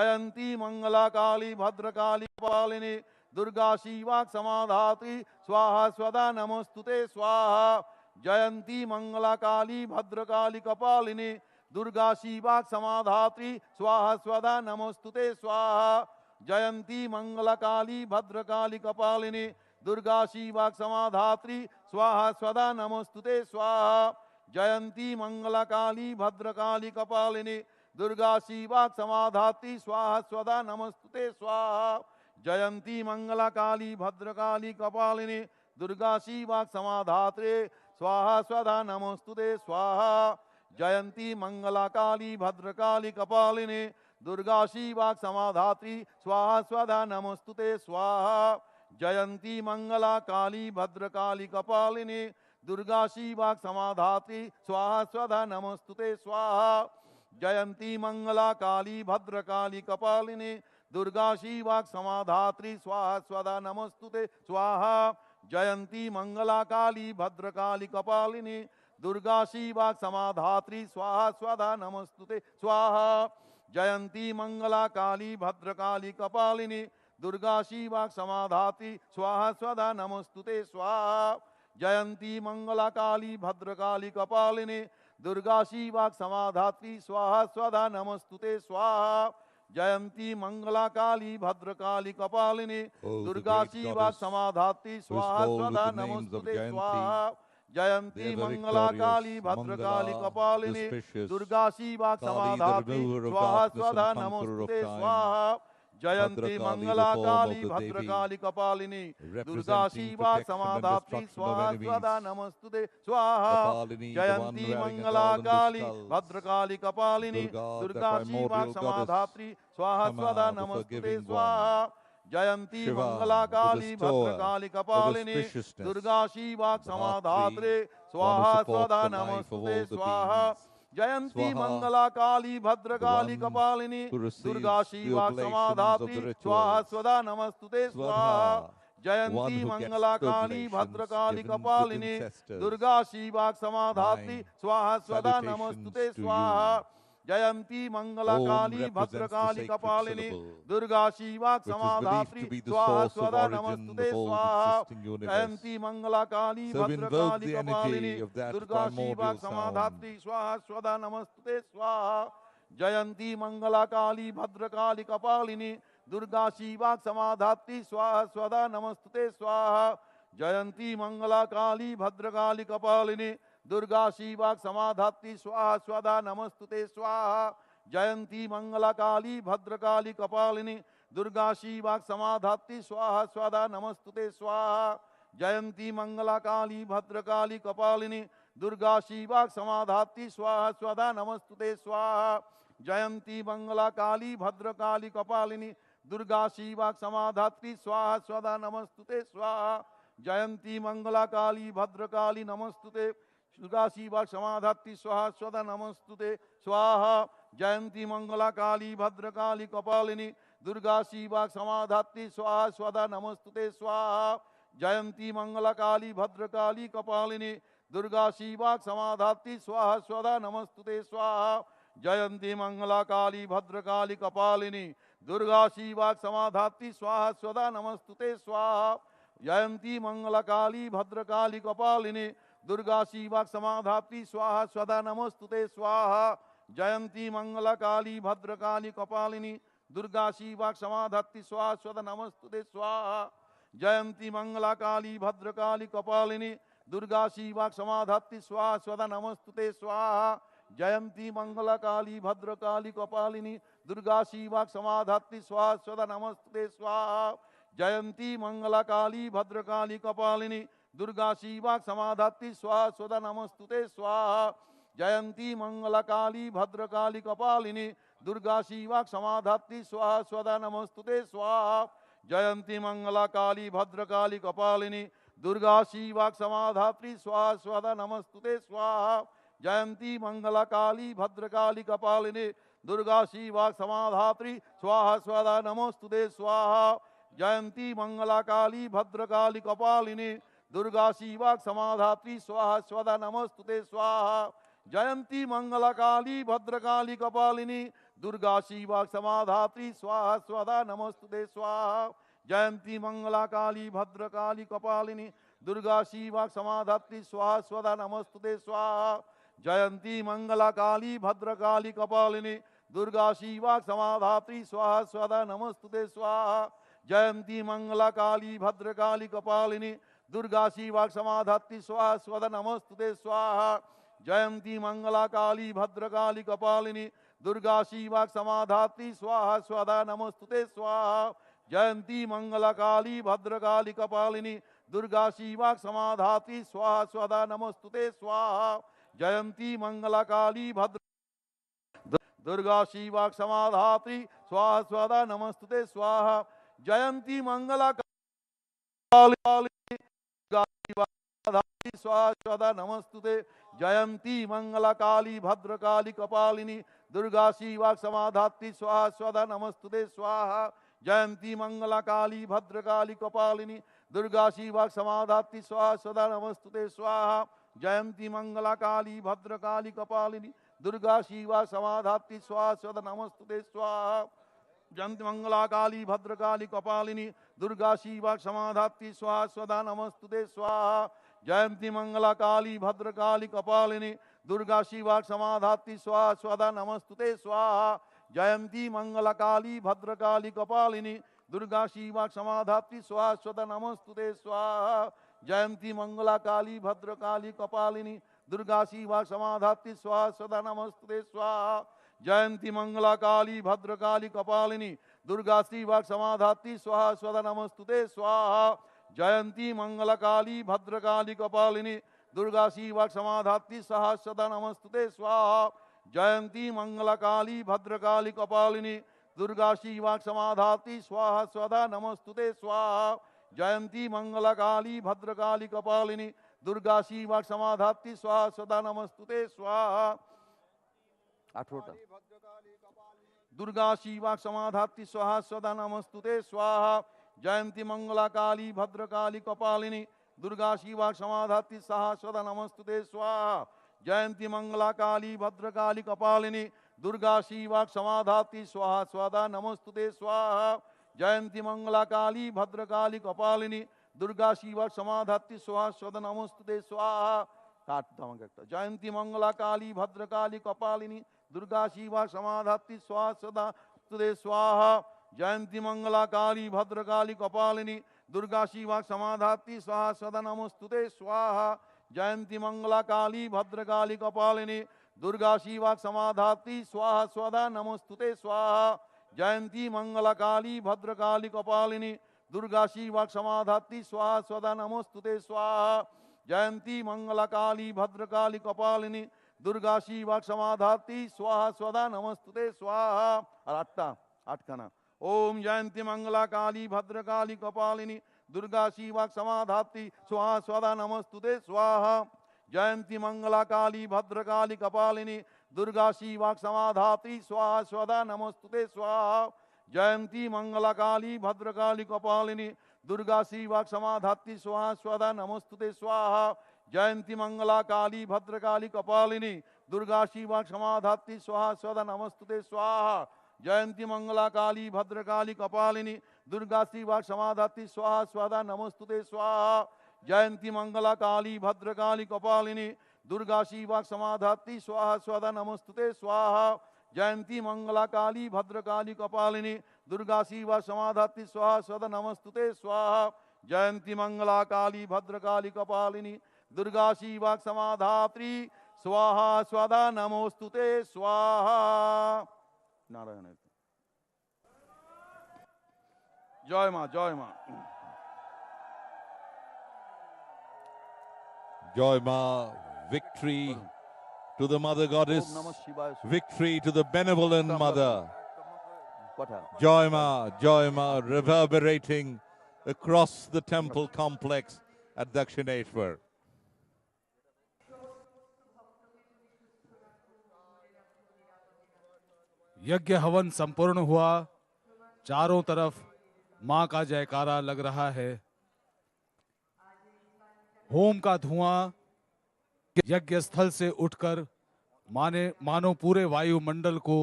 जयंती मंगला काली भद्रकाली कपालिनी दुर्गा शिवा समाधात्री स्वाहा स्वदा नमोस्तुते स्वाहा जयंती मंगला काली भद्रकाली कपालिनी दुर्गा शिवा समाधात्री स्वाहा स्वदा नमोस्तुते स्वाहा जयंती मंगला काली भद्रकाली कपालिनी दुर्गा शिवा समाधात्री स्वाहा स्वदा नमोस्तुते स्वाहा जयंती मंगला काली भद्रकाली कपालिनी दुर्गा शिवा समाधात्री स्वाहा स्वदा नमोस्तुते स्वाहा जयंती मंगला काली भद्रकाली कपालिनी दुर्गा शिवा समाधात्री स्वाहा स्वदा नमोस्तुते स्वाहा जयंती मंगला काली भद्रकाली कपालिनी दुर्गा शिवा समाधात्री स्वाहा स्वदा नमोस्तुते स्वाहा जयंती मंगला काली भद्रकाली कपालिनी दुर्गा शिवा समाधात्री स्वाहा स्वदा नमोस्तुते स्वाहा जयंती मंगला काली भद्रकाली कपालिनी दुर्गा शिवाक समाधात्री स्वाहा स्वदा नमस्तुते स्वाहा जयंती मंगला काली भद्रकाली कपालिनी दुर्गा शिवाक समाधात्री स्वाहा स्वदा नमस्तुते स्वाहा जयंती मंगला काली भद्रकाली कपालिनी दुर्गा शिवाक समाधात्री स्वाहा स्वदा नमस्तुते स्वाहा जयंती मंगला काली भद्रकाली कपालिनी दुर्गा शिवाक समाधात्री स्वाहा स्वदा नमस्तुते स्वाहा जयंती मंगला काली भद्रकाली कपालिनी दुर्गा शिवाक समाधात्री स्वाहा स्वदा नमस्तुते स्वाहा जयंती मंगला काली भद्रकाली कपालिनी दुर्गा शिवाक समाधात्री स्वाहा स्वदा नमस्तुते स्वाहा जयंती मंगला काली भद्रकाली कपालिनी दुर्गा शिवा समाधात्री स्वाहा स्वदा नमस्तुते स्वाहा जयंती मंगला काली भद्रकाली कपालिनी दुर्गा शिवा समाधात्री स्वाहा स्वदा नमस्तुते स्वाहा जयंती मंगला काली भद्रकाली कपालिनी दुर्गा शिवा समाधात्री स्वाहा स्वदा नमस्तुते स्वाहा जयंती मंगला काली भद्रकाली कपालिनी दुर्गा शिवा समाधात्री स्वाहा स्वदा नमस्तुते स्वाहा जयंती मंगला काली भद्रकाली कपालिनी दुर्गा शिवा समाधात्री स्वाहा स्वदा नमस्तुते स्वाहा जयंती मंगला काली भद्रकाली कपालिनी दुर्गा शिवा समाधात्री स्वाहा स्वदा नमस्तुते स्वाहा जयंती मंगला काली भद्रकाली कपालिनी दुर्गा शिवा समाधात्री स्वाहा स्वदा नमस्तुते स्वाहा जयंती मंगला काली भद्रकाली कपालिनी दुर्गा शिवा समाधात्री स्वाहा स्वदा नमस्तुते स्वाहा जयंती मंगला काली भद्रकाली कपालिनी दुर्गा शिवा समाधात्री स्वाहा स्वदा नमस्तुते स्वाहा जयंती मंगला काली भद्रकाली कपालिनी दुर्गा शिवा समाधात्री स्वाहा स्वदा नमस्तुते स्वाहा जयंती मंगला काली भद्रकाली कपालिनी दुर्गा शिवा समाधात्री स्वाहा स्वदा नमस्तुते स्वाहा जयंती मंगला काली भद्रकाली कपालिनी दुर्गा शिवा समाधात्री स्वाहा स्वदा नमस्तुते स्वाहा जयंती मंगला काली भद्रकाली नमस्तुते दुर्गा शिवा समाधात्री स्वाहा स्वदा नमस्तुते स्वाहा जयंती मंगला काली भद्रकाली कपालिनी दुर्गा शिवा समाधात्री स्वाहा स्वदा नमस्तुते स्वाहा जयंती मंगला काली भद्रकाली कपालिनी दुर्गा शिवा समाधात्री स्वाहा स्वदा नमस्तुते स्वाहा जयंती मंगला काली भद्रकाली कपालिनी दुर्गा शिवा समाधात्री स्वाहा स्वदा नमस्तुते स्वाहा जयंती मंगला काली भद्रकाली कपालिनी दुर्गा शिवा समाधात्री स्वाहा स्वदा नमस्तुते स्वाहा जयंती मंगला काली भद्रकाली कपालिनी दुर्गा शिवा समाधात्री स्वाहा स्वदा नमस्तुते स्वाहा जयंती मंगला काली भद्रकाली कपालिनी दुर्गा शिवा समाधात्री स्वाहा स्वदा नमस्तुते स्वाहा जयंती मंगला काली भद्रकाली कपालिनी दुर्गा शिवा समाधात्री स्वाहा स्वदा नमस्तुते स्वाहा जयंती मंगला काली भद्रकाली कपालिनी दुर्गा शिवा समाधात्री स्वाहा स्वदा नमस्तुते स्वाहा जयंती मंगला काली भद्रकाली कपालिनी दुर्गा शिवा समाधात्री स्वाहा स्वदा नमस्तुते स्वाहा जयंती मंगला काली भद्रकाली कपालिनी दुर्गा शिवा समाधात्री स्वाहा स्वदा नमस्तुते स्वाहा जयंती मंगला काली भद्रकाली कपालिनी दुर्गा शिवा समाधात्री स्वाहा स्वदा नमस्तुते स्वाहा जयंती मंगला काली भद्रकाली कपालिनी दुर्गा शिवा समाधात्री स्वाहा स्वदा नमस्तुते स्वाहा जयंती मंगला काली भद्रकाली कपालिनी दुर्गा शिवा समाधात्री स्वाहा स्वदा नमस्तुते स्वाहा जयंती मंगला काली भद्रकाली कपालिनी दुर्गा शिवा समाधात्री स्वाहा स्वदा नमस्तुते स्वाहा जयंती मंगला काली भद्रकाली कपालिनी दुर्गा शिवा समाधात्री स्वाहा स्वदा नमस्तुते स्वाहा जयंती मंगला काली भद्रकाली कपालिनी दुर्गा शिवा समाधात्री स्वाहा स्वदा नमस्तुते स्वाहा जयंती मंगला काली भद्रकाली कपालिनी दुर्गा शिवा समाधात्री स्वाहा स्वदा नमस्तुते स्वाहा जयंती मंगला काली भद्रकाली कपालिनी दुर्गा शिवा समाधात्री स्वाहा स्वदा नमस्तुते स्वाहा जयंती मंगला काली भद्र दुर्गा शिवा समाधात्री स्वाहा स्वदा नमस्तुते स्वाहा जयंती मंगला काली स्वाहा स्वदा नमस्तुते जयंती मंगला काली भद्रकाली कपालिनी दुर्गा शिवा समाधात्री स्वाहा स्वधा नमस्तुते स्वाहा जयंती मंगला काली भद्रकाली कपालिनी दुर्गा शिवा समाधात्री स्वाहा स्वधा नमस्तुते स्वाहा जयंती मंगला काली भद्रकाली कपालिनी दुर्गा शिवा समाधात्री स्वाहा स्वधा नमस्तुते स्वाहा जयंती मंगला काली भद्रकाली कपालिनी दुर्गा शिवा समाधात्री स्वाहा स्वधा नमस्तुते स्वाहा जयंती मंगला काली भद्रकाली कपालिनी दुर्गा शिवा समाधात्री स्वाहा स्वधा नमस्तुते स्वाहा जयंती मंगला काली भद्रकाली कपालिनी दुर्गा शिवा समाधात्री स्वाहा स्वधा नमस्तुते स्वाहा जयंती मंगला काली भद्रकाली कपालिनी दुर्गा शिवा समाधात्री स्वाहा स्वधा नमस्तुते स्वाहा जयंती मंगला काली भद्रकाली कपालिनी दुर्गा शिवा समाधात्री स्वाहा स्वधा नमस्तुते स्वाहा जयंती मंगला काली भद्रकाली कपालिनी दुर्गा शिवा समाधात्री स्वाहा स्वधा नमस्तुते स्वाहा जयंती मंगला काली भद्रकाली कपालिनी दुर्गा शिवा समाधात्री स्वाहा स्वधा नमस्तुते स्वाहा जयंती मंगला काली भद्रकाली कपालिनी दुर्गा शिवा समाधात्री स्वाहा स्वधा नमस्तुते स्वाहा 18টা दुर्गा शिवा समाधात्री स्वाहा स्वधा नमस्तुते स्वाहा जयंती मंगला काली भद्रकाली कपालिनी दुर्गा शिवा समाधात्री स्वाहा स्वधा नमस्तुते स्वाहा जयंती मंगला काली भद्रकाली कपालिनी दुर्गा शिवा समाधात्री स्वाहा स्वधा नमस्तुते स्वाहा जयंती मंगला काली भद्रकाली कपालिनी दुर्गा शिवा समाधात्री स्वाहा स्वधा नमस्तुते स्वाहा जयंती मंगला काली भद्रकाली कपालिनी दुर्गा शिवा समाधात्री स्वाहा स्वधा नमस्तुते स्वाहा जयंती मंगला काली भद्रकाली कपालिनी दुर्गा शिवा समाधात्री स्वाहा स्वधा नमस्तुते स्वाहा जयंती मंगला काली भद्रकाली कपालिनी दुर्गा शिवा समाधात्री स्वाहा स्वधा नमस्तुते स्वाहा जयंती मंगला काली भद्रकाली कपालिनी दुर्गा शिवा समाधात्री स्वाहा स्वधा नमस्तुते स्वाहा जयंती मंगला काली भद्रकाली कपालिनी दुर्गा शिवा समाधात्री स्वाहा स्वधा नमस्तुते स्वाहा और 8खाना ओम जयंती मंगला काली भद्रकाली कपालिनी दुर्गा शिवा समाधात्री स्वाहा स्वधा नमस्तुते स्वाहा जयंती मंगला काली भद्रकाली कपालिनी दुर्गा शिवा समाधात्री स्वाहा स्वधा नमस्तुते स्वाहा जयंती मंगला काली भद्रकाली कपालिनी दुर्गा शिवा समाधात्री स्वाहा स्वधा नमस्तुते स्वाहा जयंती मंगला काली भद्रकाली कपालिनी दुर्गा शिवा समाधात्री स्वाहा स्वधा नमस्तुते स्वाहा जयंती मंगला काली भद्रकाली कपालिनी दुर्गा शिवा समाधात्री स्वाहा स्वधा नमस्तुते स्वाहा जयंती मंगला काली भद्रकाली कपालिनी दुर्गा शिवा समाधात्री स्वाहा स्वधा नमस्तुते स्वाहा जयंती मंगला काली भद्रकाली कपालिनी दुर्गा शिवा समाधात्री स्वाहा स्वधा नमस्तुते स्वाहा जयंती मंगला काली भद्रकाली कपालिनी दुर्गा शिवा समाधात्री स्वाहा स्वधा नमोस्तुते स्वाहा नारायण जय मां जय मां Joy Ma, victory to the Mother Goddess, victory to the benevolent Mother. Joy Ma, reverberating across the temple complex at Dakshineswar. यज्ञ हवन संपूर्ण हुआ, चारों तरफ मां का जयकारा लग रहा है। होम का धुआं यज्ञ स्थल से उठकर मानो पूरे वायुमंडल को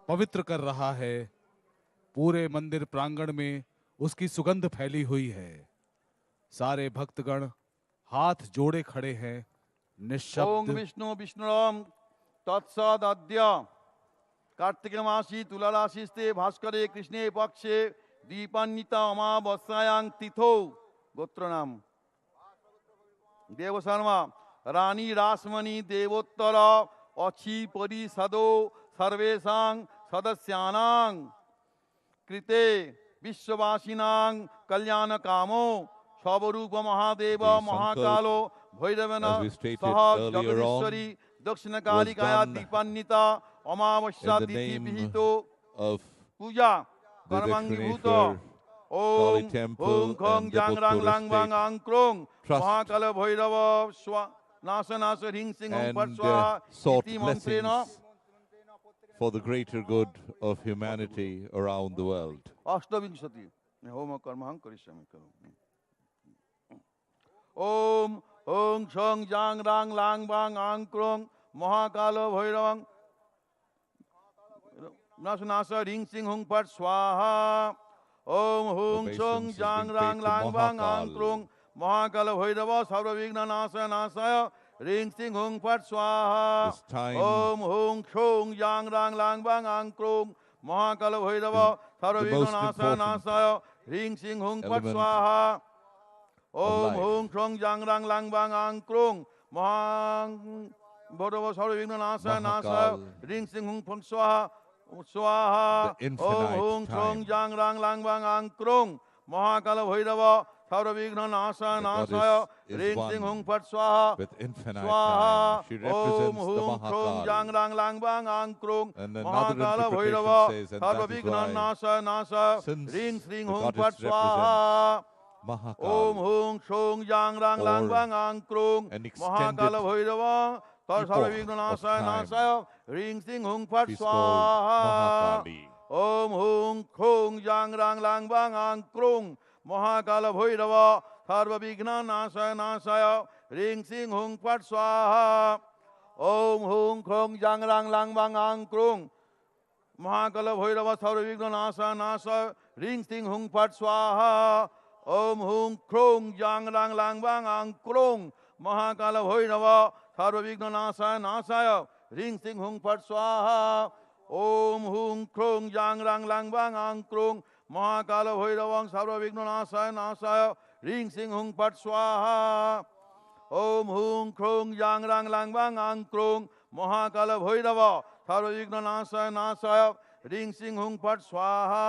पवित्र कर रहा है। पूरे मंदिर प्रांगण में उसकी सुगंध फैली हुई है। सारे भक्तगण हाथ जोड़े खड़े हैं, निश्शब्द। ओम विष्णु विष्णुराम तत्सद्य कार्तिक मासी तुला राशिस्ते भास्करे कृष्णे पक्षे दीपान्विता अमावस्यायां तिथौ गोत्र नाम देव शर्मा रानी रासमणि देवोत्तर अच्छी परिषदो सर्वेषां सदस्यानां कृते विश्ववासिनां कल्याण कामो स्वरूप महादेव महाकालो भैरवेन सह जगदीश्वरी दक्षिण कालिकाया दीपान्विता अमावस्या तिथि विहितो पूजा कर्मांगीभूत ओम ओम खं जांग रांग लांग वांग आंग क्रोंग महाकाल भैरव स्वा नाश नाश ह्रीं सिंह ओम फट स्वाहा इति मंत्रेण for the greater good of humanity around the world. অষ্টবিংশতি হোম কর্মহং করিষ্যামি করো ওম ওং সং জাং রাং লাং বাং আং ক্রং মহাকাল ভৈরবং নাশ রিং সিং হুং পট স্বাহা ওম হুং সং Obeisance is জাং being রাং paid to লাং বাং আং Mahakal. ক্রং মহাকাল ভৈরব সর্ববিঘ্ন নাশায় নাশায় রিং সিং হুং পট স্বাহা This time ওম হুং সং জাং রাং লাং বাং আং ক্রং মহাকাল ভৈরব সর্ববিঘ্ন most নাশায় important নাশায় রিং সিং হুং পট element স্বাহা ওম life. হুং সং জাং রাং লাং বাং আং ক্রং মহাং ভৈরব সর্ববিঘ্ন নাশায় নাশায় Mahakal, রিং সিং হুং পট স্বাহা স্বাহা the ওম infinite হুং সং time. জাং রাং লাং বাং আং ক্রং মহাকাল ভৈরব সর্ববিঘ্ন নাশায় The নাশায় goddess is রিং সিং one হুং ফট স্বাহা with infinite স্বাহা time. She ওম represents the হুং সং জাং Mahakal. রাং লাং বাং আং ক্রং And another Mahakal Bhairav interpretation says, and that is সর্ববিঘ্ন why, নাশায় নাশায় since ring Singh the Hung goddess ফট স্বাহা ওম Mahakal, হুং সং জাং রাং লাং or বাং আং ক্রং an extended Mahakal Bhairav epoch সর্ববিঘ্ন of নাশায় time, নাশায় রিং সিং হুং ফট she's স্বাহা called Mahakali. ওম হুং খুং জাং রাং লাং বাং আং ক্রুং মহাকাল ভৈরব সর্ববিঘ্ন নাশায় নাশায় রিং সিং হুং ফট স্বাহা ওম হুং খুং জাং রাং লাং বাং আং ক্রুং মহাকাল ভৈরব সর্ববিঘ্ন নাশায় নাশায় রিং সিং হুং ফট স্বাহা ওম হুং খুং জাং রাং লাং বাং আং ক্রুং মহাকাল ভৈরব সর্ববিঘ্ন নাশায় নাশায় রিং সিং হুং ফট স্বাহা ওম হুং খুং জাং রাং লাং বাং আং ক্রুং মহাকাল ভৈরবং সর্ববিঘ্ন নাশায় নাশায় রিং সিং হুং ফট স্বাহা ওম হুং খুং জাং রাং লাং বাং আং ক্রুং মহাকাল ভৈরব সর্ববিঘ্ন নাশায় নাশায় রিং সিং হুং ফট স্বাহা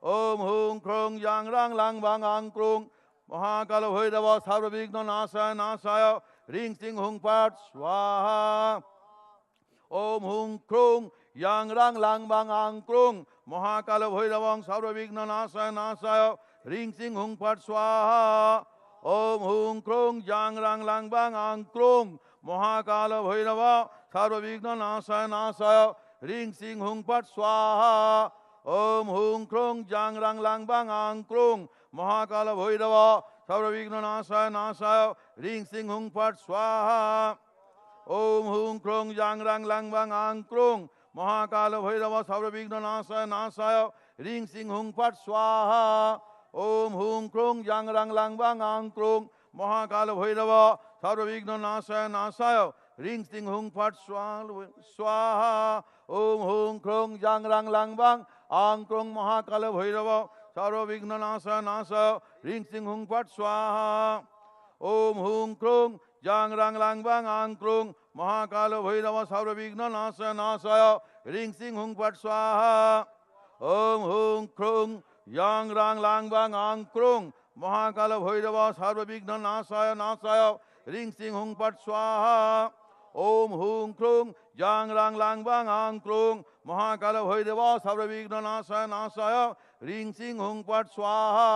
ওম হুং খুং জাং রাং লাং বাং আং ক্রুং মহাকাল ভৈরব সর্ববিঘ্ন নাশায় নাশায় রিং সিং হুং ফট স্বাহা ওম হুং খুং yang rang lang bang ang krung mahakala bhairavang sarvabigna nasaya nasaya ring sing hung pat swaha om hung krung yang rang lang bang ang krung mahakala bhairava sarvabigna nasaya nasaya ring sing hung pat swaha om hung krung yang rang lang bang ang krung mahakala bhairava sarvabigna nasaya nasaya ring sing hung pat swaha om hung krung yang rang lang bang ang krung মহাকাল ভৈরব সর্ববিঘ্ন নাশায় নাশায় রিং সিং হুং ফট স্বাহা ওম হুং ক্রুং জাং রাং লাং বাং আং ক্রুং মহাকাল ভৈরব সর্ববিঘ্ন নাশায় নাশায় রিং সিং হুং ফট স্বাহা ওম হুং ক্রুং জাং রাং লাং বাং আং ক্রুং মহাকাল ভৈরব সর্ববিঘ্ন নাশায় নাশায় রিং সিং হুং ফট স্বাহা ওম হুং ক্রুং জাং রাং লাং বাং আং ক্রুং মহাকাল ভৈরব সর্ববিঘ্ন নাশায় নাশায় রিং সিং হুং ফট স্বাহা ওম হুং ক্রুং yang rang lang bang ang krung মহাকাল ভৈরব সর্ববিঘ্ন নাশায় নাশায় রিং সিং হুং ফট স্বাহা ওম হুং ক্রুং yang rang lang bang ang krung মহাকাল ভৈরব সর্ববিঘ্ন নাশায় নাশায় রিং সিং হুং ফট স্বাহা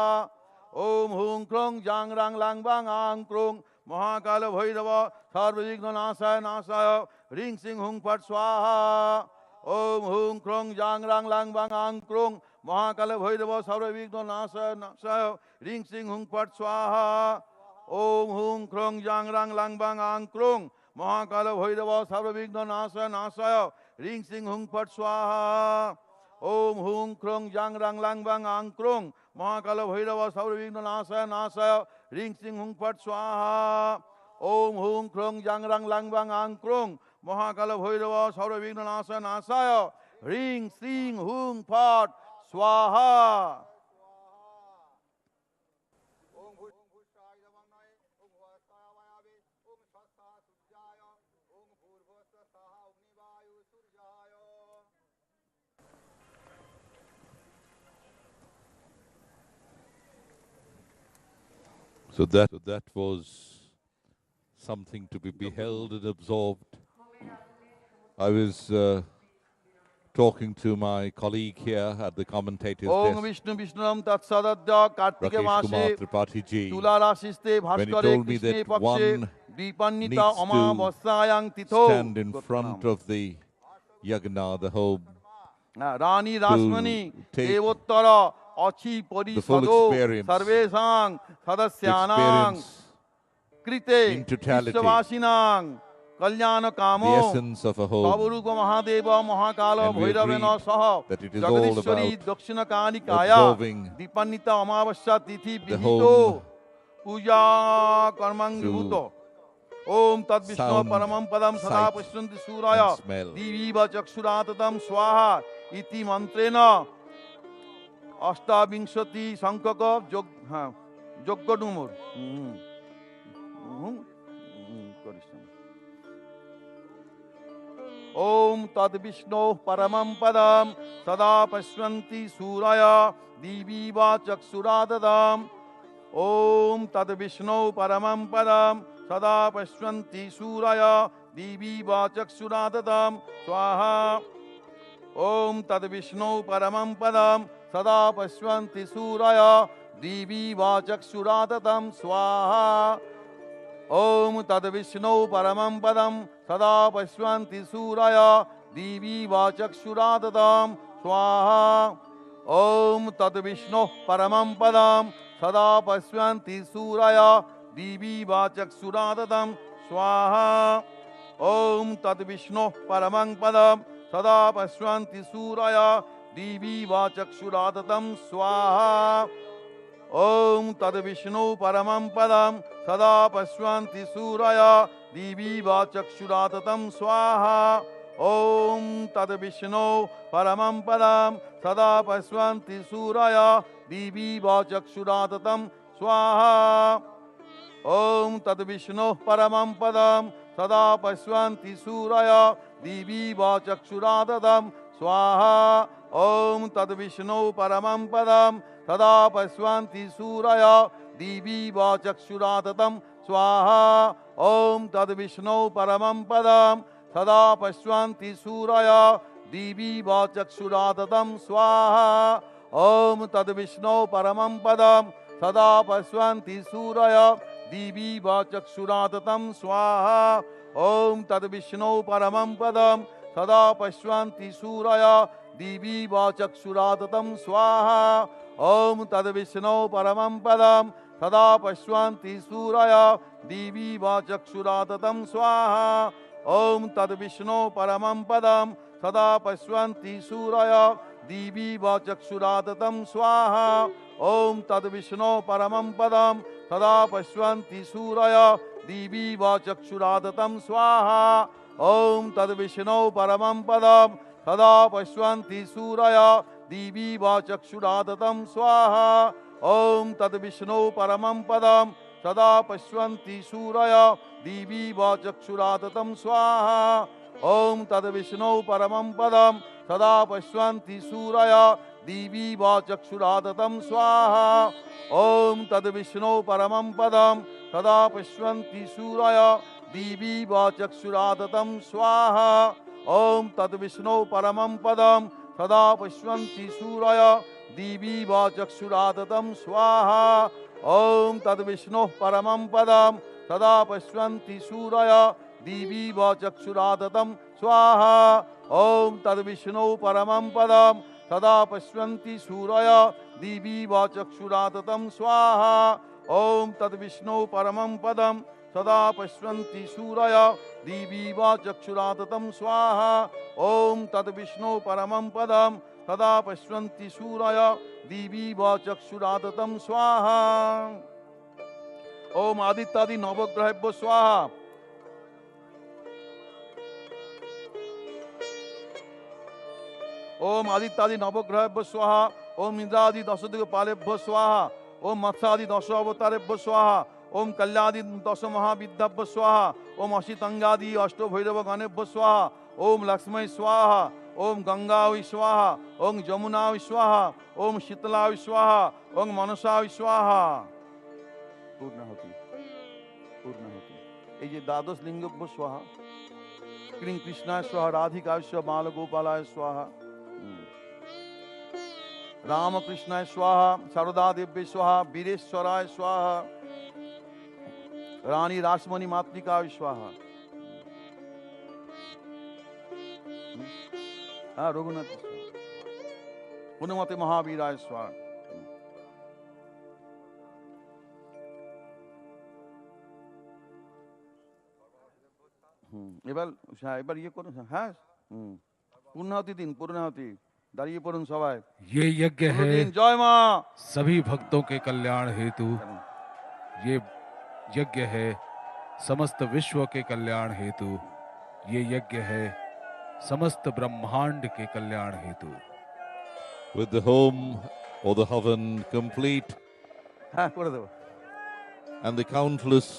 ওম হুং ক্রুং yang rang lang bang ang krung মহাকাল ভৈরব সর্ববিঘ্ন নাশায় নাশায় রিং সিং হুং ফট স্বাহা ওম হুং ক্রুং yang rang lang bang ang krung মহাকাল ভৈরব সর্ববিঘ্ন নাশায় নাশায় রিং সিং হুং ফট স্বাহা ওম হুং ক্রুং yang rang lang bang ang krung মহাকাল ভৈরব সর্ববিঘ্ন নাশায় নাশায় রিং সিং হুং ফট স্বাহা ওম হুং ক্রুং yang rang lang bang ang krung মহাকাল ভৈরব সর্ববিঘ্ন নাশায় নাশায় রিং সিং হুং ফট স্বাহা ওম হুং ক্রুং yang rang lang bang ang krung মহাকাল ভৈরব সর্ববিঘ্ন নাশায় নাশায় রিং সিং হুং ফট স্বাহা So that was something to be beheld and absorbed. I was talking to my colleague here at the commentators ওং desk, বিষ্ণু বিষ্ণুরম তৎসদদ্য কার্তিকে Rakesh মাসে Kumar Tripathi ji, তুলা রাশিস্তে ভাস্করে told me কৃষ্ণে that পক্ষে one দ্বিপান্বিতা needs to অমাবস্যায়াং তিথো stand in front of the yagna, the whole Rani Rasmani take Devottara Achi the full Parisado experience, Sarvesang the Sadasyanang experience Krite in totality, Vishwasinang Kalyana the Kamo essence of a home, Sabarupa Mahadeva Mahakala and we Bhairavena agreed Saha that it is all Jagadishwari about Dakshina Kaya observing Dipannita Amavasya Tithi the Vihito home Puja Karmang Vibhuto Om Tad Vishnu sound, Paramam Padam Sada sight, Pashyanti Suraya and smell. Diviva Chakshuratatam Swaha Iti Mantrena Ashtavinshati Sankaka Joggadumur Om Tad Vishnu Paramam Padam Sada Pashyanti Suraya Diviva Chakshuratatam Om Tad Vishnu Paramam Padam Sada Pashyanti Suraya Diviva Chakshuratatam Swaha Om Tad Vishnu Paramam Padam Sada Pashyanti Suraya Diviva Chakshuratatam Swaha Om Tad Vishnu Paramam Padam Sada Pashyanti Suraya Diviva Chakshuratatam Swaha Om Tad Vishnu Paramam Padam Sada Pashyanti Suraya Diviva Chakshuratatam Swaha Om Tad Vishnu Paramam Padam Sada Pashyanti Suraya Diviva Chakshuratatam Swaha Om Tad Vishnu Paramam Padam Sada Pashyanti Suraya Diviva Chakshuratatam Swaha Om Tad Vishnu Paramam Padam Sada Pashyanti Suraya Diviva Chakshuratatam Swaha Om Tad Vishnu Paramam Padam Sada Pashyanti Suraya Diviva Chakshuratatam Swaha Om Tad Vishnu Paramam Padam Sada Pashyanti Suraya Diviva Chakshuratatam Swaha Om Tad Vishnu Paramam Padam Sada Pashyanti Suraya Diviva Chakshuratatam Swaha Om Tad Vishnu Paramam Padam Sada Pashyanti Suraya Diviva Chakshuratatam Swaha Om Tad Vishnu Paramam Padam Sada Pashyanti Suraya Diviva Chakshuratatam Swaha Om Tad Vishnu Paramam Padam Sada Pashyanti Suraya Diviva Chakshuratatam Swaha Om Tad Vishnu Paramam Padam Sada Pashyanti Suraya Diviva Chakshuratatam Swaha Om Tad Vishnu Paramam Padam Sada Pashyanti Suraya Diviva Chakshuratatam Swaha Om Tad Vishnu Paramam Padam Sada Pashyanti Suraya Diviva Chakshuratatam Swaha Om Tad Vishnu Paramam Padam Sada Pashyanti Suraya Diviva Chakshuratatam Swaha Om Tad Vishnu Paramam Padam Sada Pashyanti Suraya Diviva Chakshuratatam Swaha Om Tad Vishnu Paramam Padam Sada Pashyanti Suraya Diviva Chakshuratatam Swaha Om Tad Vishnu Paramam Padam Sada Pashyanti Suraya Diviva Chakshuratatam Swaha Om Tad Vishnu Paramam Padam Sada Pashyanti Suraya Diviva Chakshuratatam Swaha Om Tad Vishnu Paramam Padam Sada Pashyanti Suraya Diviva Chakshuratatam Swaha Om Tad Vishnu Paramam Padam Sada Pashyanti Suraya Diviva Chakshuratatam Swaha Om Tad Vishnu Paramam Padam Sada Pashyanti Suraya Diviva Chakshuratatam Swaha Om Adityadi Navagrahebhyo Swaha Om Adityadi Navagrahebhyo Swaha Om Indradi Dasadika Palebhyo Swaha Om Matsadi Dasavatarebhyo Swaha Om Kalyadi Dasamahabhidyabhyo Swaha Om Ashitangadi Ashtabhairava Ganebhyo Swaha Om Lakshmi Swaha Om Ganga Swaha Om Jamuna Swaha Om Shitala Swaha Om Manasa Swaha Purnahati Purnahati এই যে দ্বাদশ লিঙ্গব্য স্বাহা ক্রিং কৃষ্ণায় স্বাহা রাধিকায় স্বাহা বালগোপালায় স্বাহা রামকৃষ্ণায় স্বাহা শারদা দেব্যে স্বাহা বীরেশ্বরায় স্বাহা রানী রাসমণি মাতৃকায় স্বাহা হ্যাঁ রঘুনাথ হনুমতে মহাবীরায় স্বাহা। এবার হ্যাঁ এবার ইয়ে করুন। হ্যাঁ पूर्णाहुति दिन पूर्णाहुति दाड़िए पड़ुन सबाई। ये यज्ञ है जय माँ सभी भक्तों के कल्याण हेतु, ये यज्ञ है समस्त विश्व के कल्याण हेतु, ये यज्ञ है समस्त ब्रह्मांड के कल्याण हेतु। With the home or the oven complete हाँ कर दो। and the countless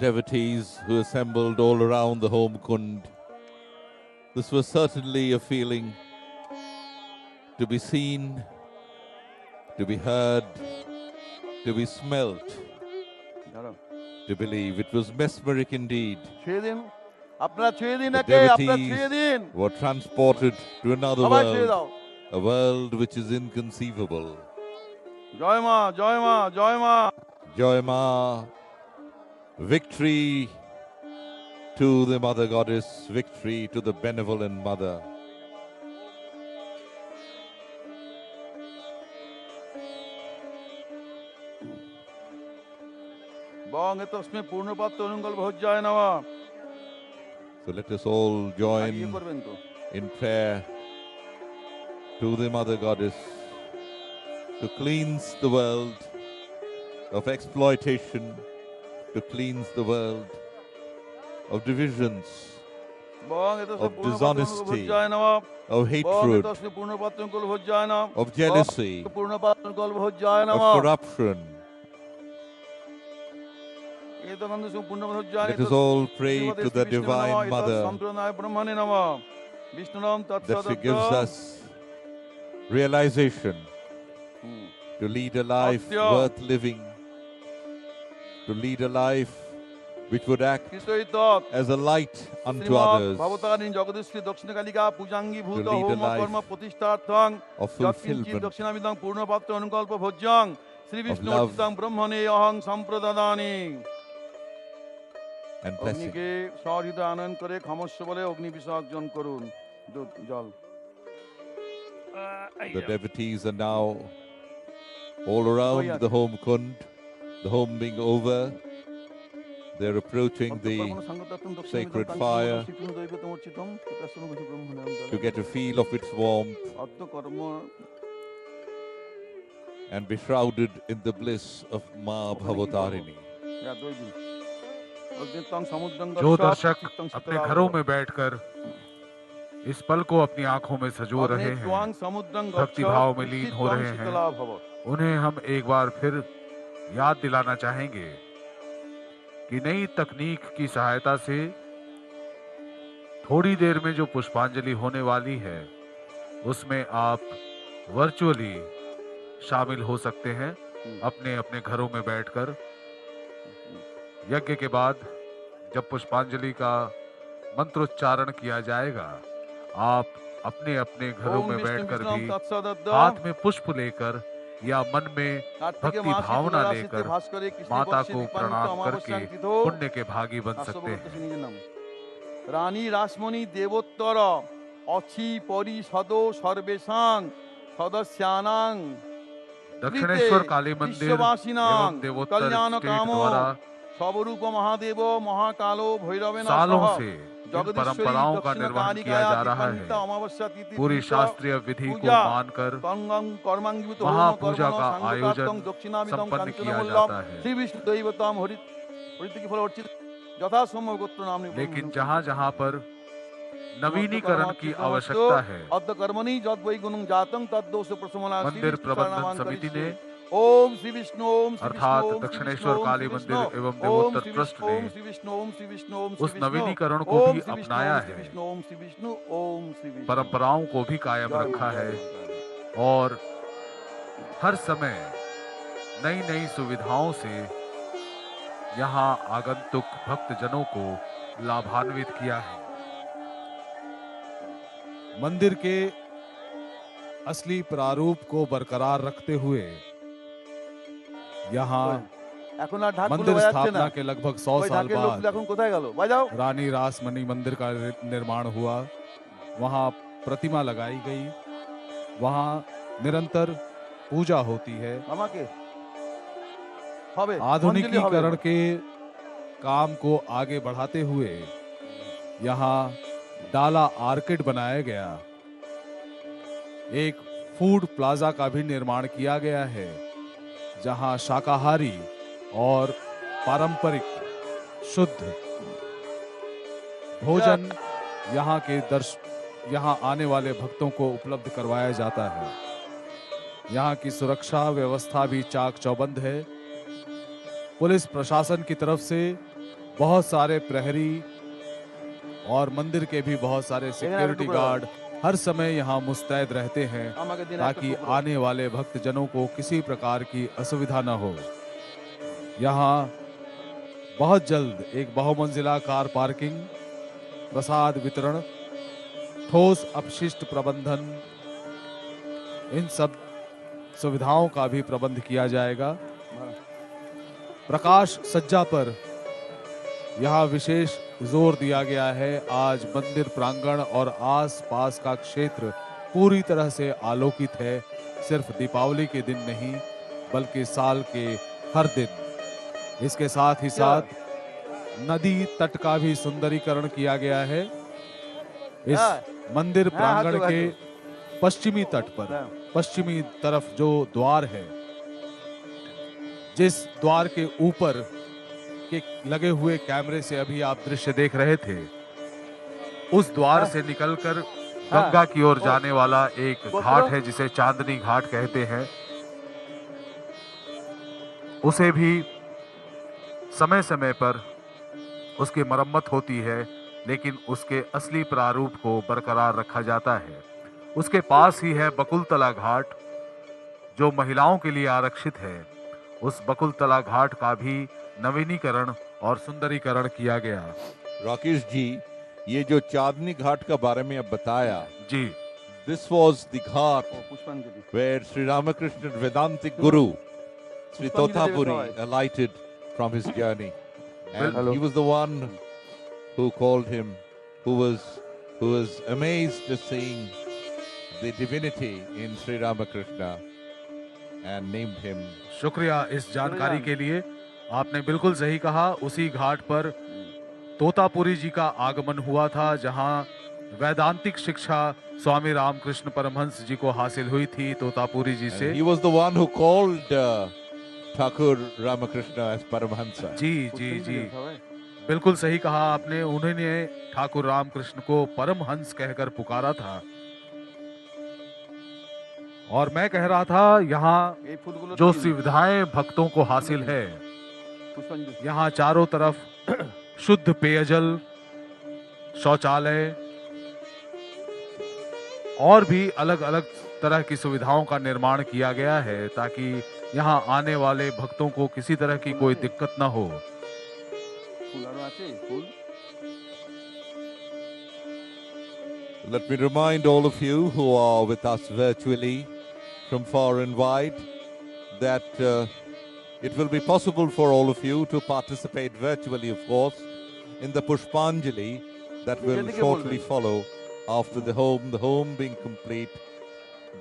devotees who assembled all around the home kund, this was certainly a feeling to be seen, to be heard, to be smelt, to believe. It was mesmeric indeed. The devotees were transported to another world, a world which is inconceivable. Joy Ma, Joy Ma, Joy Ma. Joy Ma, victory to the Mother Goddess, victory to the benevolent Mother. So let us all join in prayer to the Mother Goddess to cleanse the world of exploitation, to cleanse the world of divisions, of dishonesty, of hatred, of jealousy, of corruption. Let us all pray to the Divine Mother that she gives us realization to lead a life worth living, to lead a life which would act as a light unto others, to lead a life of fulfillment, of love and blessing. The devotees are now all around the home kund, the home being over. They're approaching the sacred fire to get a feel of its warmth and be shrouded in the bliss of Maa Bhabatarini. जो दर्शक अपने घरों में बैठकर इस पल को अपनी आंखों में सजो रहे हैं, भक्ति भाव में लीन हो रहे हैं, उन्हें हम एक बार फिर याद दिलाना चाहेंगे कि नई तकनीक की सहायता से थोड़ी देर में जो पुष्पांजलि होने वाली है उसमें आप वर्चुअली शामिल हो सकते हैं अपने अपने घरों में बैठकर। यज्ञ के बाद जब पुष्पांजलि का मंत्रोच्चारण किया जाएगा, आप अपने अपने घरों में बैठकर भी हाथ में पुष्प लेकर या मन में भक्ति भावना लेकर माता को प्रणाम करके पुण्य के भागी बन सकते हैं। रानी रासमणि देवोत्तर अच्छी परिषद सर्वेशां सदस्यानां दक्षिणेश्वर काली मंदिर एवं देवोत्तर स्टेट द्वारा स्वरूप महादेव महाकालो भैरव सालों से जिन परंपराओं का निर्वहन किया जा रहा है, पूरी शास्त्रीय विधि को मानकर महापूजा का आयोजन संपन्न किया जाता है। लेकिन जहाँ जहाँ पर नवीनीकरण की आवश्यकता है, मंदिर प्रबंधन समिति ने ओम श्री विष्णु अर्थात दक्षिणेश्वर काली मंदिर एवं देवोत्तर ट्रस्ट ने उस नवीनीकरण को भी अपनाया है, परंपराओं को भी कायम रखा है और हर समय नई नई सुविधाओं से यहाँ आगंतुक भक्तजनों को लाभान्वित किया है। मंदिर के असली प्रारूप को बरकरार रखते हुए यहाँ मंदिर स्थापना के लगभग 100 साल बाद रानी रासमणि मंदिर का निर्माण हुआ। वहाँ प्रतिमा लगाई गई, वहाँ निरंतर पूजा होती है। আমাকে হবে आधुनिकीकरण के काम को आगे बढ़ाते हुए यहाँ डाला आर्किड बनाया गया, एक फूड प्लाजा का भी निर्माण किया गया है, जहाँ शाकाहारी और पारंपरिक शुद्ध भोजन यहाँ आने वाले भक्तों को उपलब्ध करवाया जाता है। यहाँ की सुरक्षा व्यवस्था भी चाक चौबंद है। पुलिस प्रशासन की तरफ से बहुत सारे प्रहरी और मंदिर के भी बहुत सारे सिक्योरिटी गार्ड हर समय यहाँ मुस्तैद रहते हैं ताकि आने वाले भक्तजनों को किसी प्रकार की असुविधा न हो। यहाँ बहुत जल्द एक बहुमंजिला कार पार्किंग, प्रसाद वितरण, ठोस अपशिष्ट प्रबंधन, इन सब सुविधाओं का भी प्रबंध किया जाएगा। प्रकाश सज्जा पर यहाँ विशेष जोर दिया गया है। आज मंदिर प्रांगण और आस-पास का क्षेत्र पूरी तरह से आलोकित है, सिर्फ दीपावली के दिन नहीं बल्कि साल के हर दिन। इसके साथ ही साथ नदी तट का भी सुंदरीकरण किया गया है। इस मंदिर प्रांगण के पश्चिमी तट पर, पश्चिमी तरफ जो द्वार है, जिस द्वार के ऊपर के लगे हुए कैमरे से अभी आप दृश्य देख रहे थे, उस द्वार से निकलकर गंगा की ओर जाने वाला एक घाट है जिसे चांदनी घाट कहते हैं। उसे भी समय समय पर उसकी मरम्मत होती है, लेकिन उसके असली प्रारूप को बरकरार रखा जाता है। उसके पास ही है बकुलतला घाट, जो महिलाओं के लिए आरक्षित है। उस बकुलतला घाट का भी नवीनीकरण और सुंदरीकरण किया गया। राकेश जी, ये जो चांदनी घाट का बारे में अब बताया जी, this was the ghat where Sri Ramakrishna Vedantic Guru Sri Totapuri alighted from his journey, and he was the one who called him, who was amazed at seeing the divinity in Sri Ramakrishna and named him. शुक्रिया इस जानकारी के लिए। आपने बिल्कुल सही कहा, उसी घाट पर तोतापुरी जी का आगमन हुआ था, जहां वैदांतिक शिक्षा स्वामी रामकृष्ण परमहंस जी को हासिल हुई थी तोतापुरी जी से। And he was the one who called Thakur Ramakrishna as Paramahansa. जी जी जी, बिल्कुल सही कहा आपने, उन्होंने ठाकुर रामकृष्ण को परमहंस कहकर पुकारा था। और मैं कह रहा था, यहाँ जो सुविधाएं भक्तों को हासिल है, यहाँ चारों तरफ शुद्ध पेयजल, शौचालय और भी अलग अलग तरह की सुविधाओं का निर्माण किया गया है ताकि यहाँ आने वाले भक्तों को किसी तरह की कोई दिक्कत न हो। Let me remind all of you who are with us virtually from far and wide that it will be possible for all of you to participate virtually, of course, in the Pushpanjali that will shortly follow after the home being complete.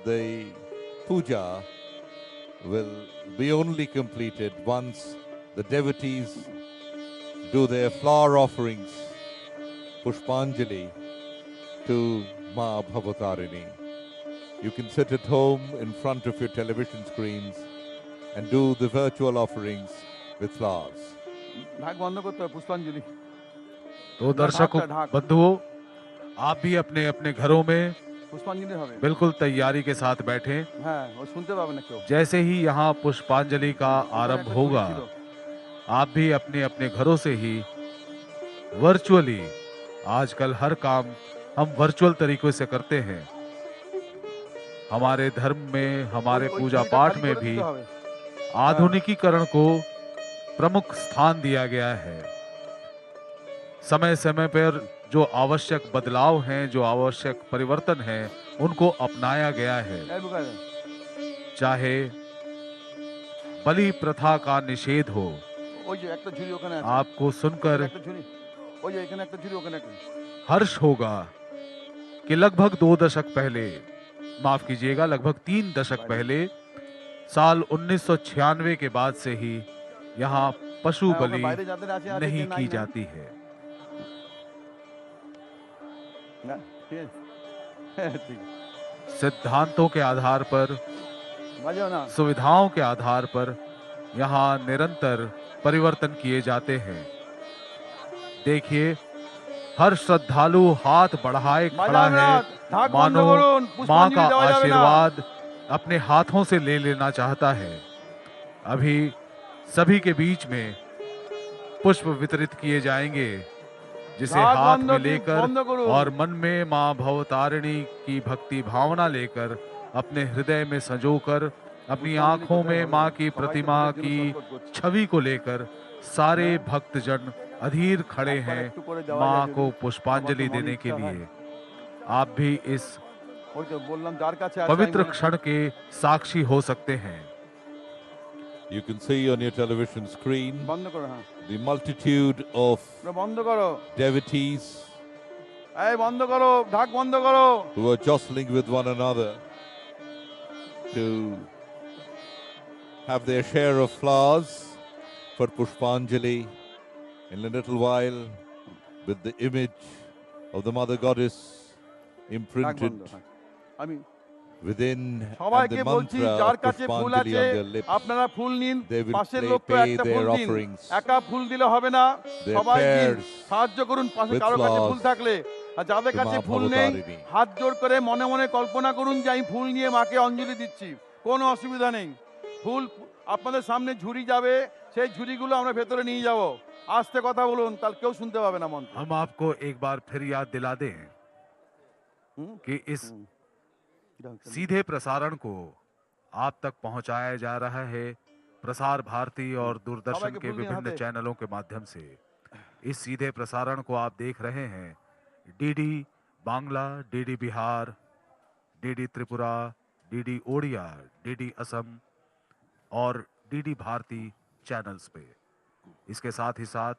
The puja will be only completed once the devotees do their flower offerings, Pushpanjali, to Maa Bhabatarini. You can sit at home in front of your television screens and do the virtual offerings with flowers. तो दर्शकों बंधुओं, आप भी अपने अपने घरों में बिल्कुल तैयारी के साथ बैठें। जैसे ही यहाँ पुष्पांजलि का आरंभ होगा, आप भी अपने अपने घरों से ही वर्चुअली, आजकल हर काम हम वर्चुअल तरीके से करते हैं। हमारे धर्म में, हमारे पूजा पाठ में भी आधुनिकीकरण को प्रमुख स्थान दिया गया है। समय समय पर जो आवश्यक बदलाव हैं, जो आवश्यक परिवर्तन हैं, उनको अपनाया गया है। चाहे बलि प्रथा का निषेध हो, आपको सुनकर हर्ष होगा कि लगभग 2 दशक पहले, माफ कीजिएगा, लगभग 3 दशक पहले, साल 1996 के बाद से ही यहाँ पशु बलि नहीं की जाती है। सिद्धांतों के आधार पर, सुविधाओं के आधार पर यहाँ निरंतर परिवर्तन किए जाते हैं। देखिए, हर श्रद्धालु हाथ बढ़ाए खड़ा है, मानो मां का आशीर्वाद अपने हाथों से ले लेना चाहता है। अभी सभी के बीच में पुष्प वितरित किए जाएंगे, जिसे हाथ में लेकर और मन में मां भवतारिणी की भक्ति भावना लेकर, अपने हृदय में संजोकर, अपनी आंखों में मां की प्रतिमा की छवि को लेकर सारे भक्तजन अधीर खड़े हैं मां को पुष्पांजलि देने के लिए। आप भी इस पवित्र क्षण के साक्षी हो सकते हैं। You can see on your television screen the multitude of devotees who are jostling with one another to have their share of flowers for Pushpanjali. In a little while, with the image of the Mother Goddess imprinted within and the mantra of Pushpanjali on their lips, they will pay their offerings, their prayers with flowers যাদের কাছে ফুল নেই হাত জোড় করে মনে মনে কল্পনা করুন যে আমি ফুল নিয়ে মাকে অঞ্জলি দিচ্ছি। কোনো অসুবিধা নেই। ফুল আপনাদের সামনে ঝুড়ি যাবে, সেই ঝুড়িগুলো আমরা ভেতরে নিয়ে যাব। आस्ते कथा बोलून ताल क्यों सुनते पावे ना मंत्र। हम आपको एक बार फिर याद दिला दें कि इस सीधे प्रसारण को आप तक पहुंचाया जा रहा है प्रसार भारती और दूरदर्शन के विभिन्न चैनलों के माध्यम से। इस सीधे प्रसारण को आप देख रहे हैं DD Bangla, DD Bihar, DD Tripura, DD Odia, DD Assam और डीडी भारती चैनल्स पे। इसके साथ ही साथ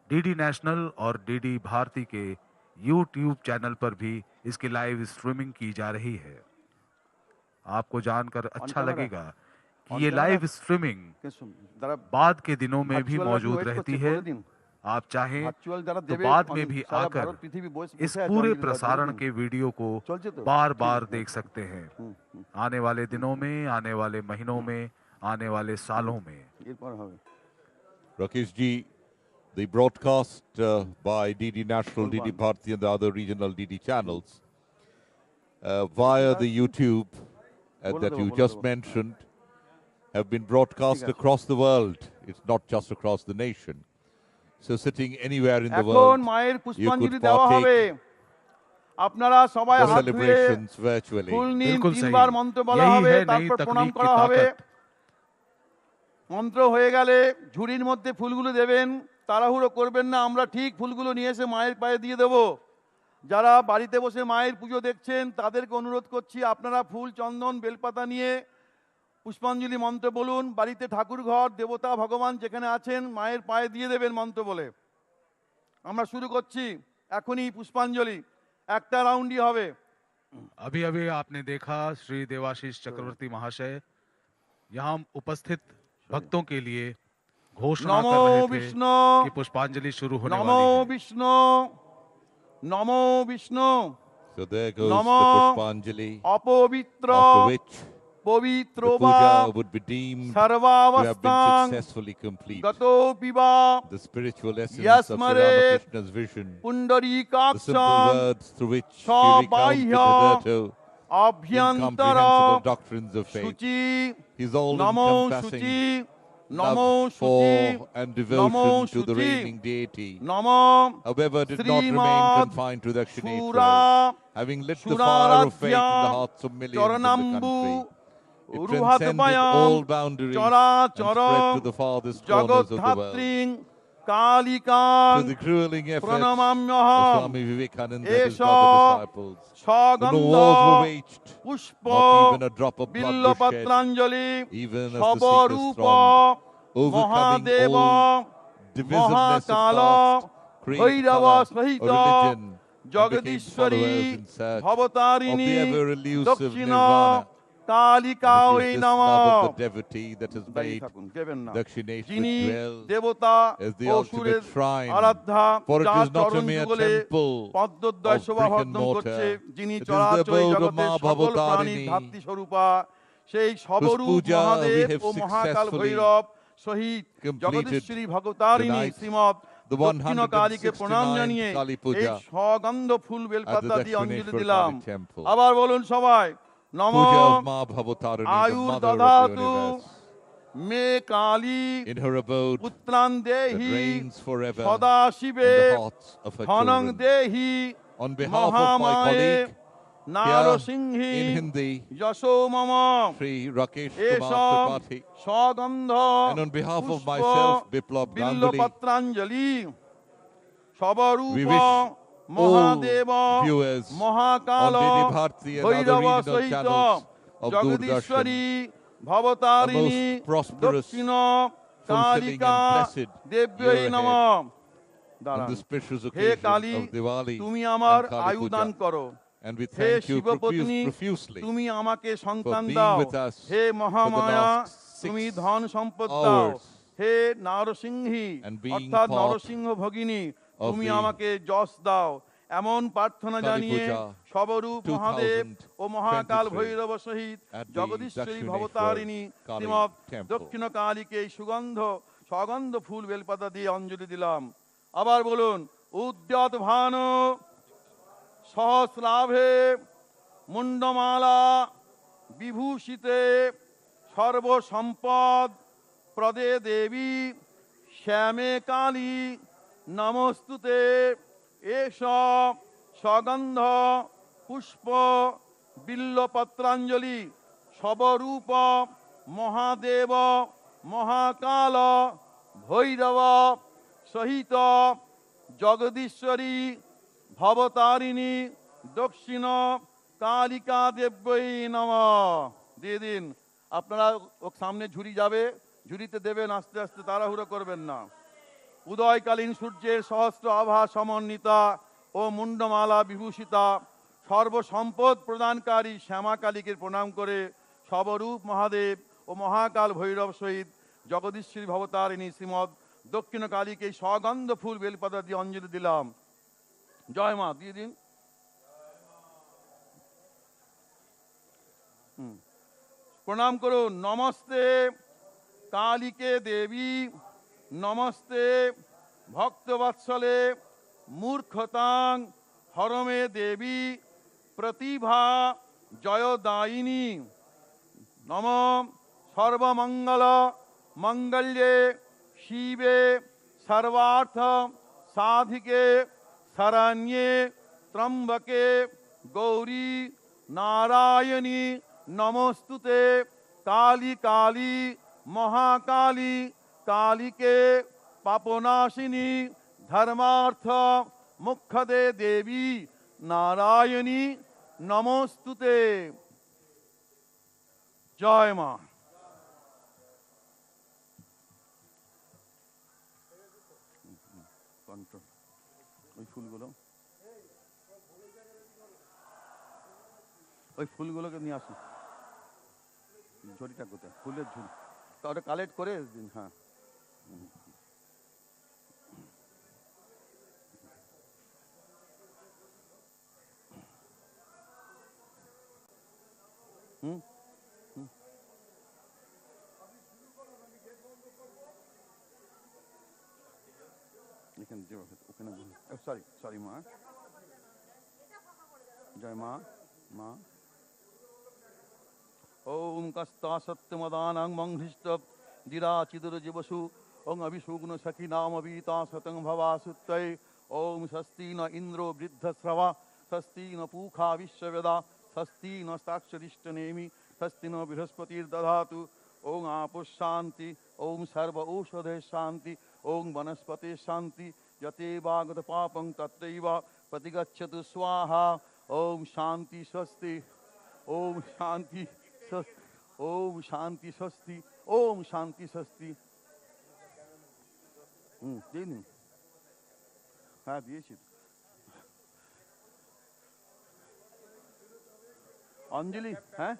डीडी नेशनल और डीडी भारती के यूट्यूब चैनल पर भी इसकी लाइव स्ट्रीमिंग की जा रही है। आपको जानकर अच्छा लगेगा कि ये लाइव स्ट्रीमिंग बाद के दिनों में भी मौजूद रहती है। आप चाहें तो बाद में भी आकर इस पूरे प्रसारण के वीडियो को बार बार देख सकते हैं। आने वाले दिनों में, आने वाले महीनों में, आने वाले सालों में। Rakesh ji, the broadcast by DD National, DD Bharati and the other regional DD channels via the YouTube that you just mentioned have been broadcast across the world. It's not just across the nation. So sitting anywhere in the world, you could partake the celebrations virtually. बिल्कुल सही, यही है नई तकनीक की ताकत। মন্ত্র হয়ে গেলে ঝুড়ির মধ্যে ফুলগুলো দেবেন, তাড়াহুড়ো করবেন না। আমরা ঠিক ফুলগুলো নিয়ে এসে মায়ের পায়ে দিয়ে দেব। যারা বাড়িতে বসে মায়ের পুজো দেখছেন তাদেরকে অনুরোধ করছি আপনারা ফুল, চন্দন, বেলপাতা নিয়ে পুষ্পাঞ্জলি মন্ত্র বলুন। বাড়িতে ঠাকুর ঘর, দেবতা, ভগবান যেখানে আছেন মায়ের পায়ে দিয়ে দেবেন মন্ত্র বলে। আমরা শুরু করছি এখনই পুষ্পাঞ্জলি। একটা রাউন্ডই হবে। अभी अभी आपने देखा श्री देवाशीष चक्रवर्ती महाशय यहाँ उपस्थित भक्तों के लिए घोषणा कर रहे थे कि पुष्पांजलि शुरू होने वाली है। नमो विष्णु, नमो Vishnu. So there goes the Pushpanjali, अपवित्र after which पवित्रो the puja would be deemed to have been successfully complete. गतो पिबा The spiritual essence of Sri Ramakrishna's vision, the Pundarikaksha simple words through which he recounted hitherto incomprehensible doctrines of faith. Shuchi, His NaMo all-encompassing Shuchi, NaMo love Shuchi, for and NaMo devotion to the Shuchi, reigning deity, NaMo however, did not remain Shrimad confined to Dakshineswar. शूरा Having lit the fire of faith in the शूराराध्या hearts of millions in the चरणम्बु country, it transcended all boundaries and spread to the farthest corners of the world. जगद्धात्रीं कालिकां To the grueling efforts of प्रणमाम्यहम् Swami Vivekananda and his एषा other disciples, when सगन्ध wars were waged, पुष्प not even a drop of blood was shed, बिल्लपत्राञ्जलि even as the seekers शबरूप thronged, overcoming Mahadev all divisiveness of Mahakal caste, creed, Bhairav color, or सहित religion, Jagadishwari followers in search of Bhavatarini the ever elusive দক্ষিণ nirvana. কালিকাওই And it is this নমঃ। love of the devotee that has দাঁড়িয়ে made থাকুন, দেবেন না। Dakshineswar যিনি dwell দেবতা as the O ultimate সুরের shrine, আরাধ্যা, for it যার is not a চরণ mere যুগলে temple পদ্মদ্বয় of Shobha brick and বর্ধন করছে, mortar. যিনি It is the চরাচর abode of জগতের Maa সকল প্রাণীর Bhabatarini, ধাত্রী স্বরূপা, সেই whose সবরূপ puja we Mahadev have O Mahakal successfully Bhairab সহিত completed Jagadishwari ভগতারিণী tonight, Srimat the দক্ষিণ কালীকে প্রণাম 169th জানিয়ে Kali এই Puja সগন্ধ ফুল at the বেলপাতা দিয়ে অঞ্জলি Dakshineswar দিলাম। Kali temple. আবার বলুন সবাই, নম Puja of Maa Bhabatarini, the আয়ুর mother of the দধাতু universe. May Kali In her abode পুত্রান that দেহি reigns forever সদা in শিবে the hearts of her ধনং children. দেহি On behalf of my মহামায়ে colleague Narasimhi in Hindi, যশো mom Sri Rakesh এসব Kumar Tripathi, সগন্ধ and on behalf of Pushpa myself, Biplab Ganguly, বিল্লপত্রাঞ্জলি সবরূপ we wish Mahadev all viewers Mahakal on DD Bharati and other Bhairab regional সহিত channels of Jagadishwari Doordarshan Bhavatarini a most prosperous, দক্ষিণ fulfilling Kalika and blessed দেব্যই year নম। ahead on দাঁড়ান। this precious hey occasion Kali, of Diwali তুমি আমার and Kali আয়ু দান Puja. করো। And we hey thank you শিবপত্নী, profusely তুমি আমাকে সন্তান being দাও। with us hey for the Mahamaya, last 6 তুমি ধন সম্পদ দাও। hours hey Narasimhi and being অর্থাৎ part নরসিংহ ভগিনী, of তুমি the আমাকে যশ দাও। এমন প্রার্থনা Kali জানিয়ে Puja সবরূপ মহাদেব ও মহাকাল 2023 ভৈরব সহিত at the Jagadishwari Dakshineswar Bhavatarini Kali Srimat temple. দক্ষিণ কালীকে এই সগন্ধ ফুল বেলপাতা দিয়ে অঞ্জলি দিলাম। আবার বলুন, উদ্যত ভান সহস্রাভে মুন্ডমালা বিভূষিতে সর্বসম্পদ প্রদে দেবী শ্যামে কালী নমস্তুতে এষ সগন্ধ পুষ্প বিল্লপত্রাঞ্জলি সবরূপ মহাদেব মহাকাল ভৈরব সহিত জগদীশ্বরী ভবতারিণী দক্ষিণ কালিকা দেব্যই নমঃ। দিয়ে দিন। আপনারা সামনে ঝুড়ি যাবে, ঝুড়িতে দেবেন, আস্তে আস্তে তাড়াহুড়ো করবেন না। উদয়কালীন সূর্যের সহস্র আভা সমন্বিতা ও মুন্ডমালা বিভূষিতা সর্বসম্পদ প্রদানকারী শ্যামাকালীকে প্রণাম করে সবরূপ মহাদেব ও মহাকাল ভৈরব সহিত জগদীশ্বরী ভবতারিণী শ্রীমৎ দক্ষিণ কালীকে সগন্ধ ফুল বেলপাতা দিয়ে অঞ্জলি দিলাম। জয় মা দিয়ে দিন। প্রণাম করুন। নমস্তে কালীকে দেবী, নমস্তে ভক্তবৎসলে মূর্খতাং হরমে দেবী প্রতিভা জয়দায়িনী নম সর্বমঙ্গল মঙ্গল্যে শিবে সর্বার্থ সাধিকে শরণ্যে ত্রম্বকে গৌরী নারায়ণী নমস্তুতে কালী কালী মহাকালী কালীকে পাপনাশিনী ধর্মার্থ মুখ্যদে দেবী নারায়ণী নমস্তুতে। জয় মা। ওই ফুলগুলো ফুলগুলোকে নিয়ে আসুন। ঝুড়িটা কোথায়? ফুলের ঝুড়ি তা ওটা কালেক্ট করে দিন। হ্যাঁ ওখানে সরি সরি মা। জয় মা। মা ওম কস্তা সত্যমদানাং মংহৃষ্ট দিরাচিদুর জীবসু ওং অভিষুগ্ন সখী নাম অবিতা শতং ভবাসুত্তৈ ওম স্বস্তি ন ইন্দ্র বৃদ্ধশ্রবা স্বস্তি ন পূখা বিশ্ববেদা স্বস্তি ন সাক্ষরিষ্টনেমি স্বস্তি ন বৃহস্পতির্দধাতু ওং আপো শান্তি ওং সর্ব ঔষধে শান্তি ওং বনস্পতি শান্তি যতে বাগত পাপং তত্রৈব প্রতিগচ্ছতু স্বাহা। ওম শান্তি স্বস্তি ওম শান্তি ওম শান্তি স্বস্তি ওম শান্তি স্বস্তি। দিন। হ্যাঁ দিয়েছি। অঞ্জলি হ্যাঁ